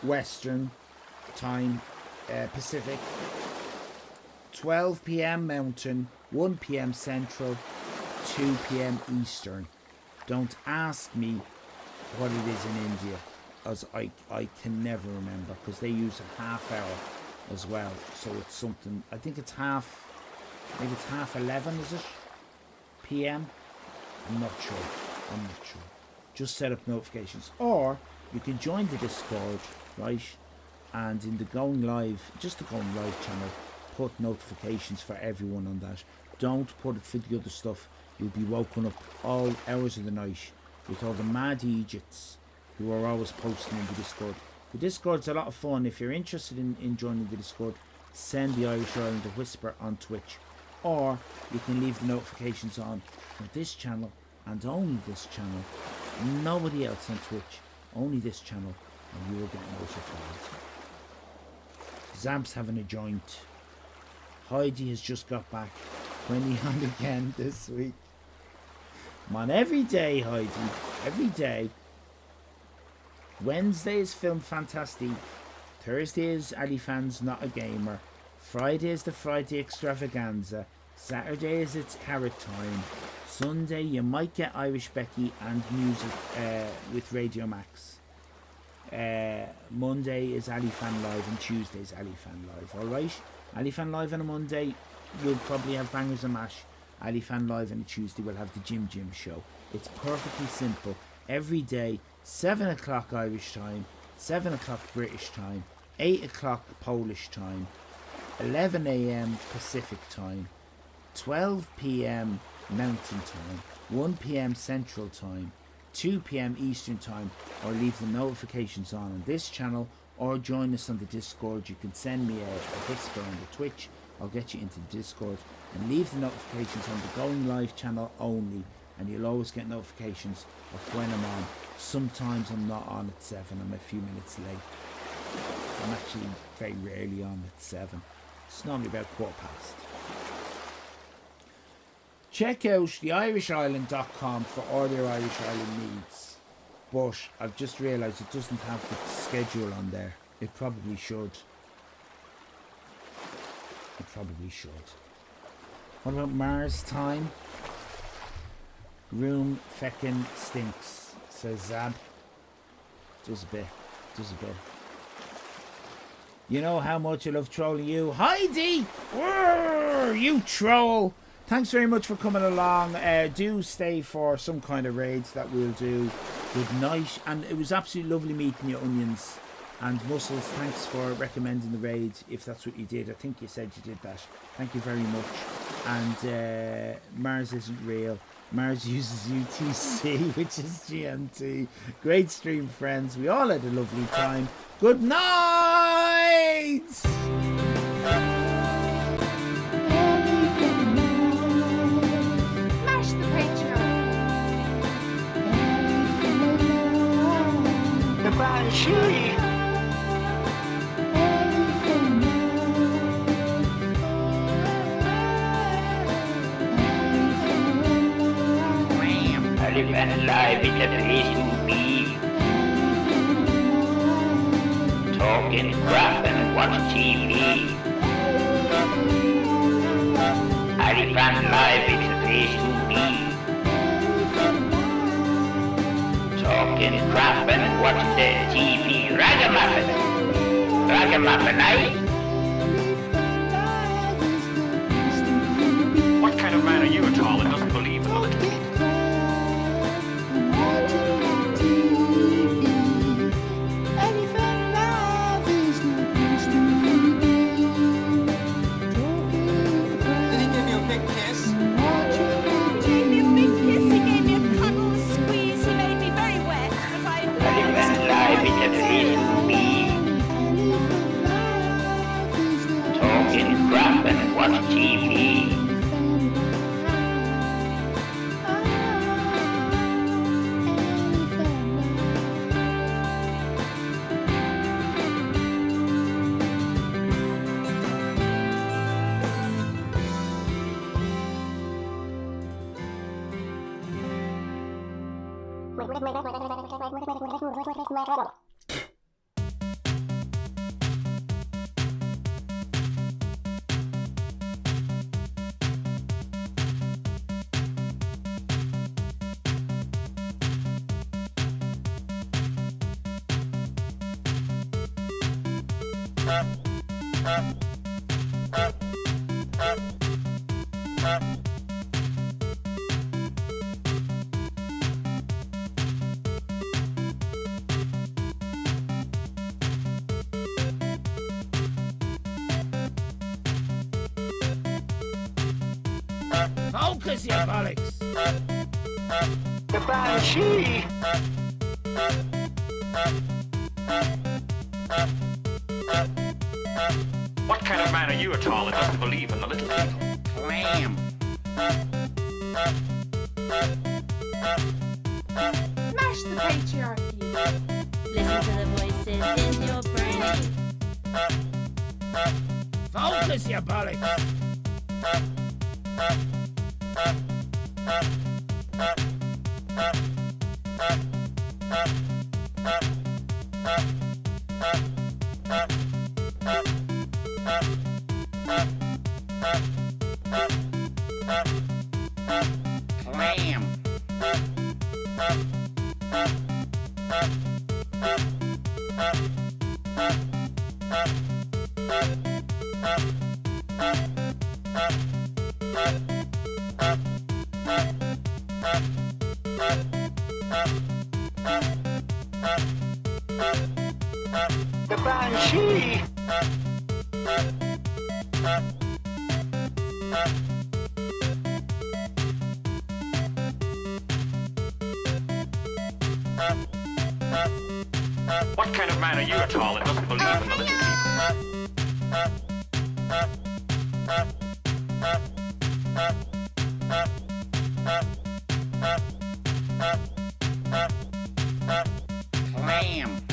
S5: Western time, Pacific, 12 p.m. Mountain, 1 p.m. Central, 2 p.m. Eastern. Don't ask me what it is in India, as I can never remember, because they use a half hour as well. So it's something, I think it's maybe it's half 11, is it? p.m. I'm not sure. Just set up notifications, or you can join the Discord, right? And in the Going Live, just the Going Live channel, put notifications for everyone on that. Don't put it for the other stuff. You'll be woken up all hours of the night with all the mad Egypts who are always posting in the Discord. The Discord's a lot of fun. If you're interested in joining the Discord, send the Irish Ireland a whisper on Twitch, or you can leave the notifications on for this channel and only this channel. Nobody else on Twitch, only this channel, and you will get notified. Zamp's having a joint. Heidi has just got back. 20 on again this week. Come on, every day, Heidi. Every day. Wednesday is Film Fantastique. Thursday is Allyfan's Not a Gamer. Friday is the Friday Extravaganza. Saturday is It's Carrot Time. Sunday you might get Irish Becky and music with Radio Max. Monday is Allyfan Live and Tuesday is Allyfan Live, alright? Allyfan Live on a Monday, we'll probably have Bangers and Mash. Allyfan Live on a Tuesday, we'll have the Jim show. It's perfectly simple. Every day, 7 o'clock Irish time, 7 o'clock British time, 8 o'clock Polish time, 11 a.m. Pacific time, 12 p.m. Mountain time, 1 p.m. Central time, 2 p.m. Eastern time, or leave the notifications on this channel, or join us on the Discord. You can send me a whisper on the Twitch. I'll get you into the Discord, and leave the notifications on the Going Live channel only, and you'll always get notifications of when I'm on. Sometimes I'm not on at 7, I'm a few minutes late. I'm actually very rarely on at 7. It's normally about 15:15. Check out theIrishIsland.com for all your Irish Island needs. But I've just realised it doesn't have the schedule on there. It probably should. It probably should. What about Mars time? Room feckin' stinks, says Zab. Does a bit. You know how much I love trolling you. Heidi! Whoa, you troll! Thanks very much for coming along. Do stay for some kind of raids that we'll do. Good night. And it was absolutely lovely meeting you, Onions and Muscles. Thanks for recommending the raid, if that's what you did. I think you said you did that. Thank you very much. And Mars isn't real. Mars uses UTC, which is GMT. Great stream, friends. We all had a lovely time. Good night!
S3: Smash the Patreon.
S2: The Banshee. Allyfan Live is a place to be. Talk and crap and watch TV. Allyfan Live is a place to be. Talk and crap and watch the TV. Ragamuffin. Ragamuffin, eh?
S4: What kind of man are you at all that doesn't believe in the little people?
S7: Did he give you a big kiss?
S8: He gave me a big kiss, he gave me a cuddle, a squeeze, he made me very wet, but
S2: Allyfan Live is a place to be. Talk and crap and watch TV.
S5: Focus, you bollocks!
S2: The Banshee!
S4: What kind of man are you at all that doesn't believe in the little people?
S2: Clam.
S3: Smash the patriarchy.
S9: Listen to the voices in your brain.
S5: Focus, you bollocks!
S2: Clam. The Banshee!
S4: What kind of man are you at all that doesn't believe in the little
S2: Slam!